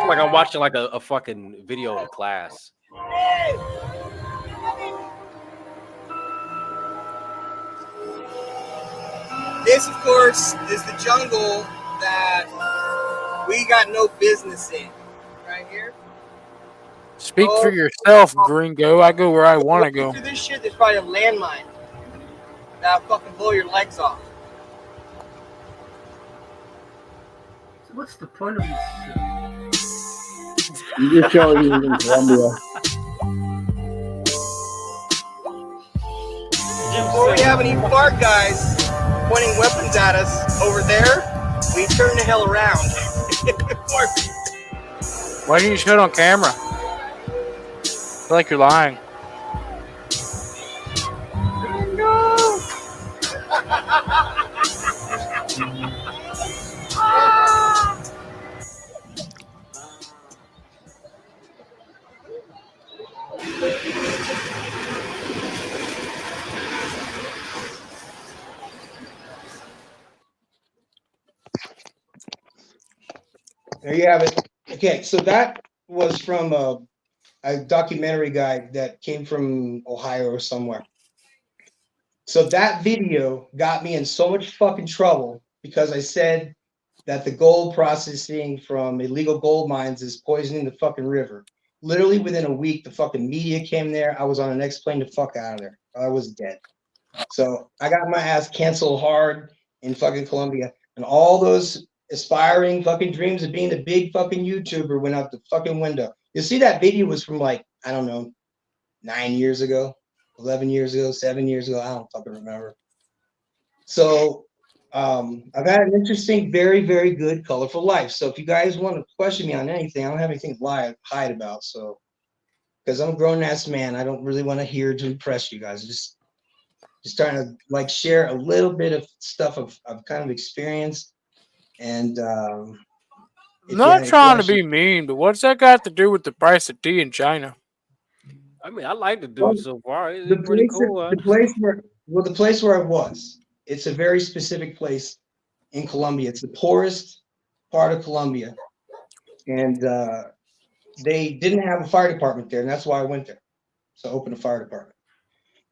Like I'm watching like a fucking video in class. This, of course, is the jungle that we got no business in. Right here. Speak for yourself, gringo. I go where I want to go. Through this shit, there's probably a landmine that'll fucking blow your legs off. So what's the point of this? You just showing you in Colombia. Before we have any fart guys pointing weapons at us over there, we turn the hell around. Why didn't you show it on camera? I feel like you're lying. No. There you have it. Okay, so that was from a documentary guy that came from Ohio or somewhere. So that video got me in so much fucking trouble because I said that the gold processing from illegal gold mines is poisoning the fucking river. Literally within a week, the fucking media came there. I was on the next plane to fuck out of there. I was dead. So I got my ass canceled hard in fucking Colombia, and all those aspiring fucking dreams of being a big fucking YouTuber went out the fucking window. You see, that video was from like, I don't know, 9 years ago. 11 years ago, 7 years ago. I don't fucking remember. So I've had an interesting, very, very good, colorful life. So if you guys want to question me on anything, I don't have anything to hide about. So because I'm a grown-ass man, I don't really want to hear to impress you guys. Just trying to like share a little bit of stuff I've kind of experienced. And not trying to be mean, but what's that got to do with the price of tea in China? I mean, I like the dude so far. He's The pretty place, cool. the place where I was, it's a very specific place in Colombia. It's the poorest part of Colombia, and they didn't have a fire department there, and that's why I went there. So I opened a fire department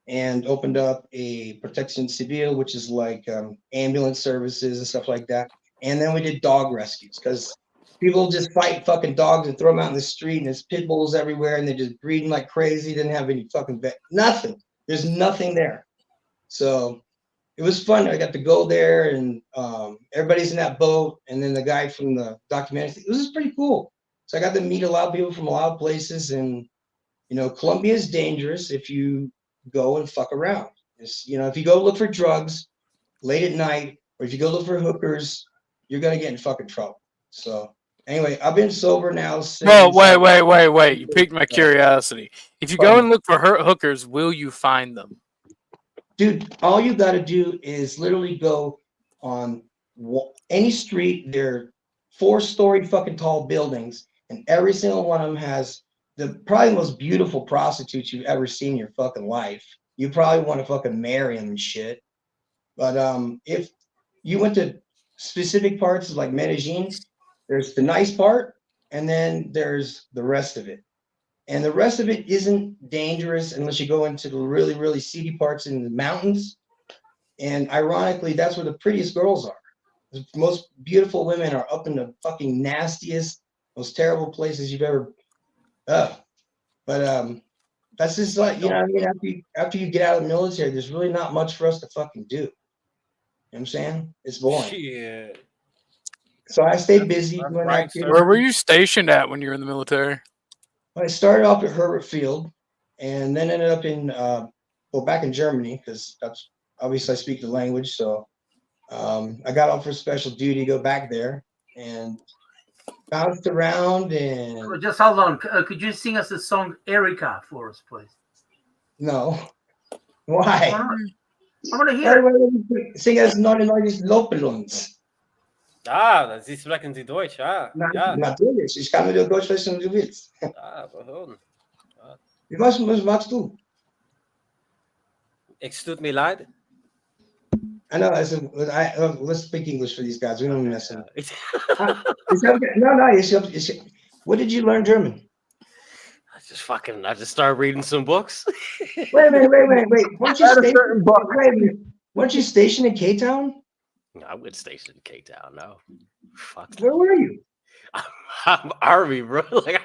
and opened up a protection civil, which is like ambulance services and stuff like that. And then we did dog rescues because people just fight fucking dogs and throw them out in the street, and there's pit bulls everywhere, and they're just breeding like crazy. Didn't have any fucking vet, nothing. There's nothing there. So it was fun. I got to go there, and everybody's in that boat, and then the guy from the documentary. It was just pretty cool. So I got to meet a lot of people from a lot of places, and you know, Colombia is dangerous if you go and fuck around. It's, you know, if you go look for drugs late at night, or if you go look for hookers, you're gonna get in fucking trouble. So anyway, I've been sober now since. Well, wait! You piqued my curiosity. If you go and look for hookers, will you find them? Dude, all you got to do is literally go on any street. They're 4-story fucking tall buildings, and every single one of them has the probably most beautiful prostitutes you've ever seen in your fucking life. You probably want to fucking marry them and shit. But if you went to specific parts like Medellin, there's the nice part, and then there's the rest of it. And the rest of it isn't dangerous unless you go into the really, really seedy parts in the mountains. And ironically, that's where the prettiest girls are. The most beautiful women are up in the fucking nastiest, most terrible places you've ever. But that's just like, you know what I mean? After you get out of the military, there's really not much for us to fucking do. You know what I'm saying? It's boring. Shit. So I stayed busy doing that. Where were you stationed at when you were in the military? I started off at Herbert Field, and then ended up in back in Germany, because that's obviously I speak the language. So I got off for special duty to go back there and bounced around. And just hold on. Could you sing us the song Erica for us, please? No. Why? I want to hear it. Sing us Neunundneunzig Lobelunds. Ah, Sie sprechen Sie Deutsch, ja. Ja. Natürlich, ich kann mit dir Deutsch sprechen, wenn du willst. Ah, warum? Was magst du? Es tut mir leid. I know. Let's speak English for these guys. We don't mess up. No. What did you learn German? I just started reading some books. Wait. Weren't you stationed in K-Town? No, I wasn't stationed in K-Town. No. Fuck. Where were you? I'm Army, bro. Like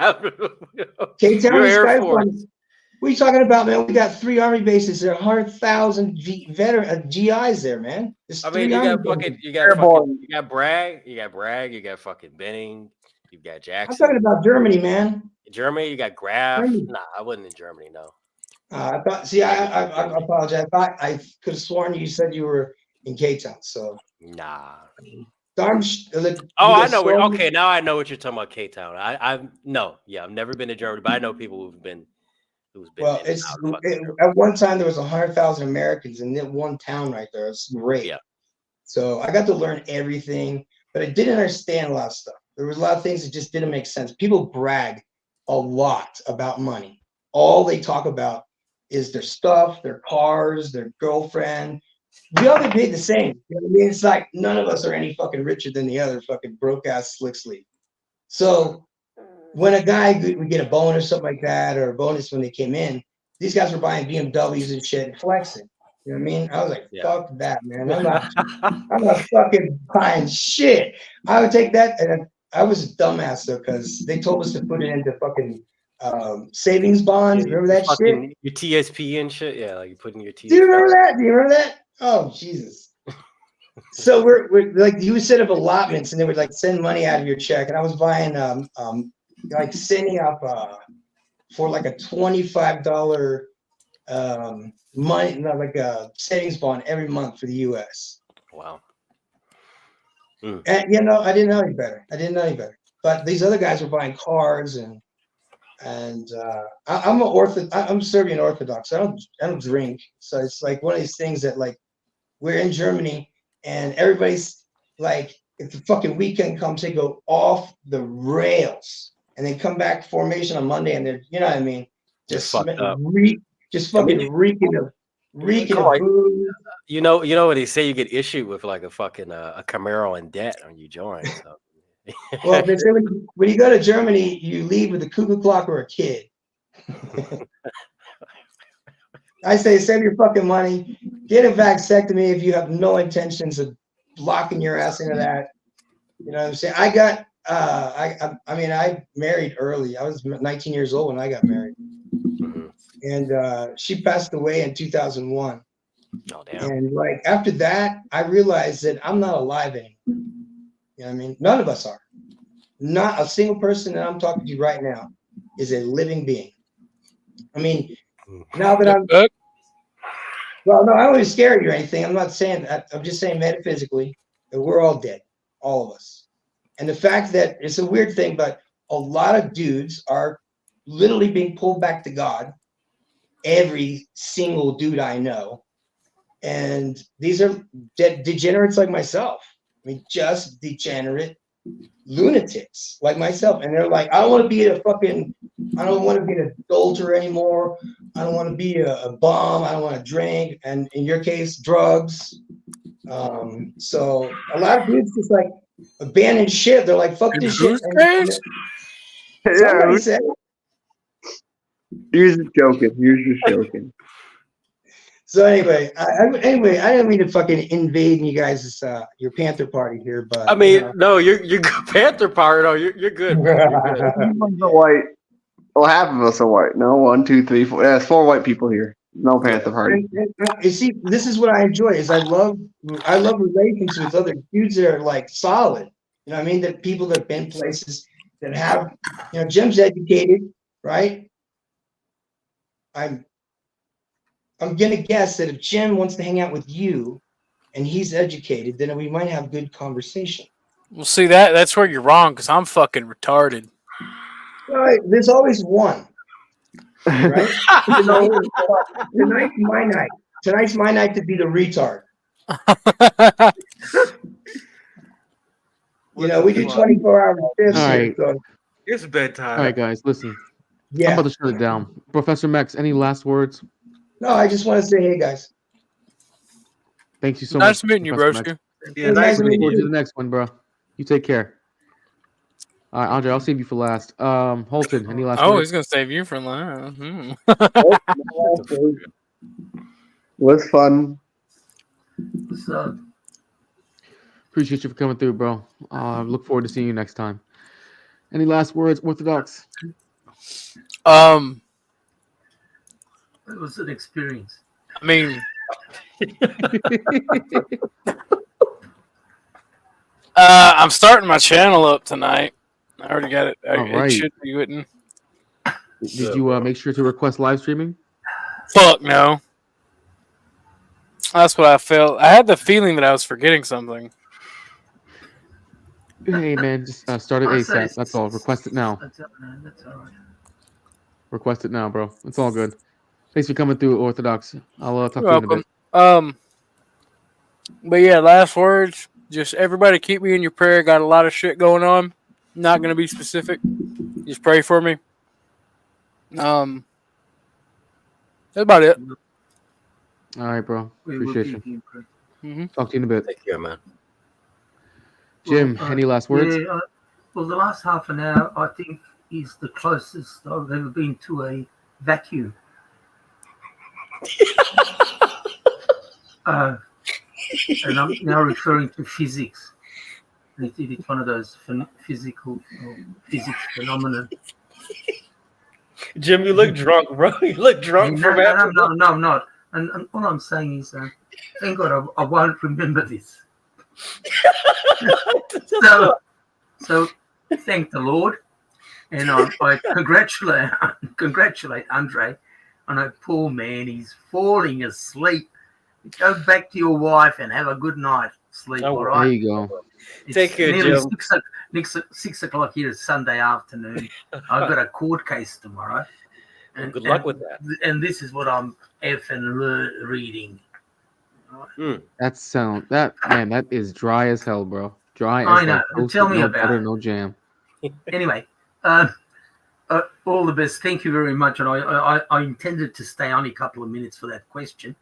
K-Town is Air Force. What are you talking about, man? We got 3 Army bases. There are 100,000 GIs there, man. I mean, you got Bragg, you got fucking Benning, you got Jackson. I'm talking about Germany, man. Germany, you got Graf. Nah, I wasn't in Germany, no. I thought. See, I apologize. I could have sworn you said you were in K-Town. So nah. I know. Okay, now I know what you're talking about. K-Town. I've never been to Germany, but I know people who's been. Well, at one time there was 100,000 Americans in that one town right there. It's great. Yeah. So I got to learn everything, but I didn't understand a lot of stuff. There was a lot of things that just didn't make sense. People brag a lot about money. All they talk about is their stuff, their cars, their girlfriend. We all get paid the same. You know what I mean? It's like none of us are any fucking richer than the other fucking broke ass slick sleeve. So when a guy would get a bonus or something like that, or a bonus when they came in, these guys were buying BMWs and shit and flexing. You know what I mean? I was like, fuck that, man. I'm not fucking buying shit. I would take that, and I was a dumbass though, because they told us to put it into fucking savings bonds. Remember that shit? Your TSP and shit? Yeah, like you put in your TSP. Do you remember that? Oh, Jesus. So we're like, you would set up allotments, and they would like send money out of your check, and I was buying like sending up for like a $25 money, not like a savings bond every month for the U.S. Wow. And I didn't know any better. But these other guys were buying cars and I'm Serbian Orthodox. I don't drink, so it's like one of these things that like we're in Germany and everybody's like, if the fucking weekend comes, they go off the rails and they come back formation on Monday and they're, you know what I mean, just fucking reeking of booze. You know what they say? You get issued with like a fucking a Camaro in debt when you join. So. Well, they say when you go to Germany, you leave with a cuckoo clock or a kid. I say save your fucking money, get a vasectomy if you have no intentions of locking your ass into that. You know what I'm saying? I got I married early. I was 19 years old when I got married. And she passed away in 2001. Oh, damn. And like after that, I realized that I'm not alive anymore. You know what I mean? None of us are. Not a single person that I'm talking to right now is a living being. I mean, now that well, no, I don't want to scare you or anything. I'm not saying that. I'm just saying metaphysically that we're all dead, all of us. And the fact that it's a weird thing, but a lot of dudes are literally being pulled back to God. Every single dude I know. And these are degenerates like myself. I mean, just degenerate lunatics like myself. And they're like, I don't want to be an adulterer anymore. I don't want to be a bum. I don't want to drink. And in your case, drugs. So a lot of dudes just like abandon shit. They're like, fuck this shit. Somebody said it. You're just joking. So anyway, I didn't mean to fucking invade you guys' your Panther party here, but I mean, no, you're good. Panther party. No, you're good. Man. You're good. Everyone's white. Well, half of us are white. No, 1, 2, 3, 4. There's 4 white people here. No Panther party. And you see, this is what I enjoy. Is I love relations with other dudes that are like solid. You know what I mean? That people that have been places that have, Jim's educated, right? I'm gonna guess that if Jim wants to hang out with you and he's educated, then we might have good conversation. Well, see, that's where you're wrong, because I'm fucking retarded. Right, there's always one. Right? Tonight's my night. Tonight's my night to be the retard. We do 24-hour shifts. All right. So. It's bedtime. All right, guys, listen. Yeah. I'm about to shut it down. Professor Max, any last words? No, I just want to say, hey, guys. Thank you so much. Nice meeting you, Broski. Yeah, nice meeting you. To the next one, bro. You take care. All right, Andre, I'll save you for last. Holton, any last words? Oh, he's going to save you for last. Was fun. So, appreciate you for coming through, bro. Look forward to seeing you next time. Any last words, Orthodox? it was an experience. I mean, I'm starting my channel up tonight. I already got it. It should be written. Did you make sure to request live streaming? Fuck no. That's what I felt. I had the feeling that I was forgetting something. Hey man, just start it ASAP. That's all. Request it now. That's all right. Request it now, bro. It's all good. Thanks for coming through, Orthodox. I'll talk to you in a bit. But yeah, last words. Just everybody keep me in your prayer. Got a lot of shit going on. Not going to be specific. Just pray for me. That's about it. All right, bro. Appreciate you. Mm-hmm. Talk to you in a bit. Take care, man. Jim, any last words? Yeah, well, the last half an hour, I think, is the closest I've ever been to a vacuum. And I'm now referring to physics. It's one of those physics phenomena. Jim, you look drunk, bro. You look drunk from after. No, I'm not. And all I'm saying is, thank God I won't remember this. So thank the Lord, and I congratulate Andre I know, poor man, he's falling asleep. Go back to your wife and have a good night sleep, all right? There you go. Take care, nearly Jim. 6 o'clock here. It's Sunday afternoon. I've got a court case tomorrow. And good luck with that. And this is what I'm effing reading. That is dry as hell, bro. Dry as I know. hell. Toasted, Tell me no about butter, it. no jam. Anyway, all the best. Thank you very much. And I intended to stay on a couple of minutes for that question.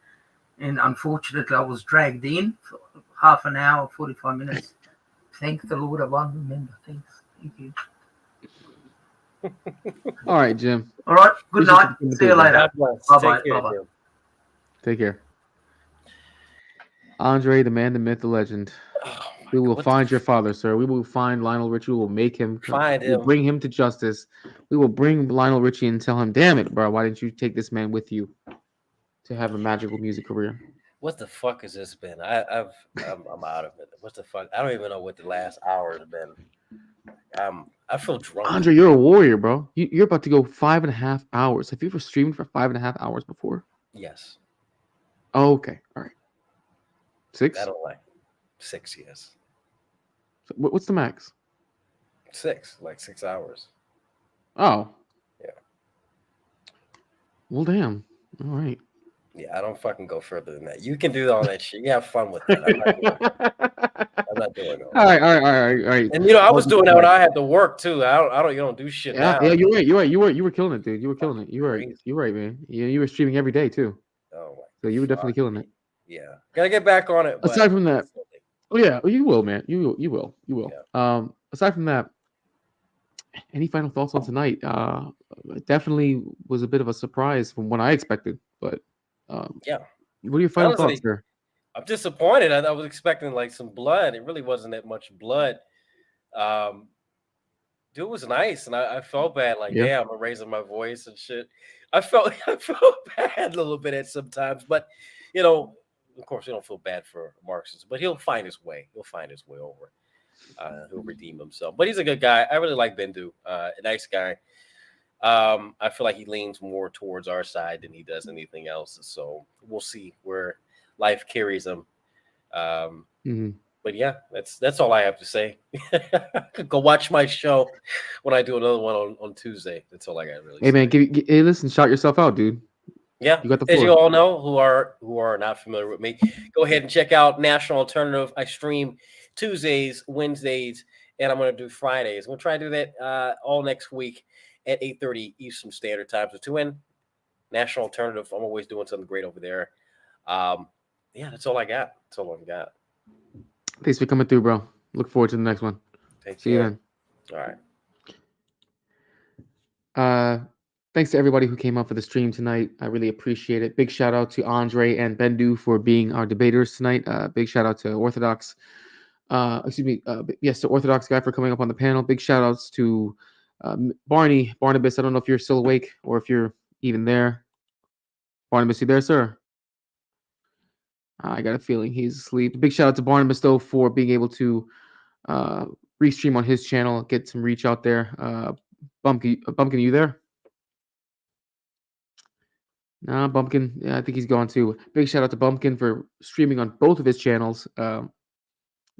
And unfortunately, I was dragged in for half an hour, 45 minutes. Thank the Lord I won't remember. Thanks. Thank you. All right, Jim. All right. Good night. See you later. Bye-bye. Bye-bye. Take care. Andre, the man, the myth, the legend. Oh, we will find your father, sir. We will find Lionel Richie. We will make him. We'll bring him to justice. We will bring Lionel Richie and tell him, damn it, bro, why didn't you take this man with you to have a magical music career? What the fuck has this been? I'm out of it. What the fuck? I don't even know what the last hour has been. I feel drunk. Andre, you're a warrior, bro. You're about to go 5.5 hours. Have you ever streamed for 5.5 hours before? Yes. Oh, okay. All right. 6? I don't like 6, yes. So what's the max? 6, like 6 hours. Oh. Yeah. Well, damn. All right. Yeah, I don't fucking go further than that. You can do all that shit. You have fun with that. I'm not doing it. All right. And I was doing that when I had to work too. You don't do shit now. Yeah, you're right. You were killing it, dude. You were killing it. You're right, man. You were streaming every day too. Oh my. So you were definitely killing it. Yeah, gotta get back on it. Aside from that, you will, man. You will. Yeah. Aside from that, any final thoughts on tonight? It definitely was a bit of a surprise from what I expected, but yeah. What are your final thoughts, sir? I'm disappointed. I was expecting like some blood. It really wasn't that much blood. Dude was nice, and I felt bad. Like, damn, I'm raising my voice and shit. I felt bad a little bit at sometimes, but of course, you don't feel bad for Marxist, but he'll find his way. He'll find his way over. He'll redeem himself. But he's a good guy. I really like Bendu. A nice guy. I feel like he leans more towards our side than he does anything else. So we'll see where life carries him. But yeah, that's all I have to say. Go watch my show when I do another one on Tuesday. That's all I got really. Hey man, hey, listen, shout yourself out, dude. Yeah, you got the floor. As you all know, who are not familiar with me, go ahead and check out National Alternative. I stream Tuesdays, Wednesdays, and I'm going to do Fridays. I'm going to try to do that all next week at 8:30 Eastern Standard Time. So tune in. National Alternative. I'm always doing something great over there. Yeah, that's all I got. That's all I've got. Thanks for coming through, bro. Look forward to the next one. See you then. All right. Thanks to everybody who came up for the stream tonight. I really appreciate it. Big shout out to Andre and Bendu for being our debaters tonight. Big shout out to Orthodox. To Orthodox guy for coming up on the panel. Big shout outs to Barnabas. I don't know if you're still awake or if you're even there. Barnabas, you there, sir? I got a feeling he's asleep. Big shout out to Barnabas though for being able to restream on his channel, get some reach out there. Bumpkin, you there? Nah, Bumpkin. Yeah, I think he's gone too. Big shout out to Bumpkin for streaming on both of his channels,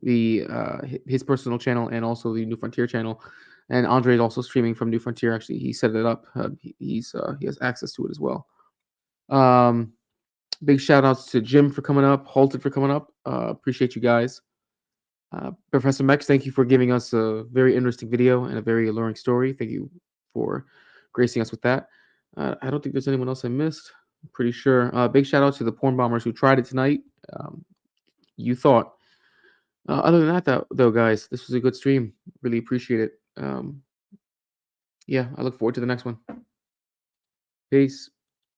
his personal channel and also the New Frontier channel. And Andre is also streaming from New Frontier. Actually, he set it up. He has access to it as well. Big shout outs to Jim for coming up, Halted for coming up. Appreciate you guys. Professor Mex, thank you for giving us a very interesting video and a very alluring story. Thank you for gracing us with that. I don't think there's anyone else I missed. I'm pretty sure. Big shout out to the porn bombers who tried it tonight. You thought. Other than that, though, guys, this was a good stream. Really appreciate it. Yeah, I look forward to the next one. Peace.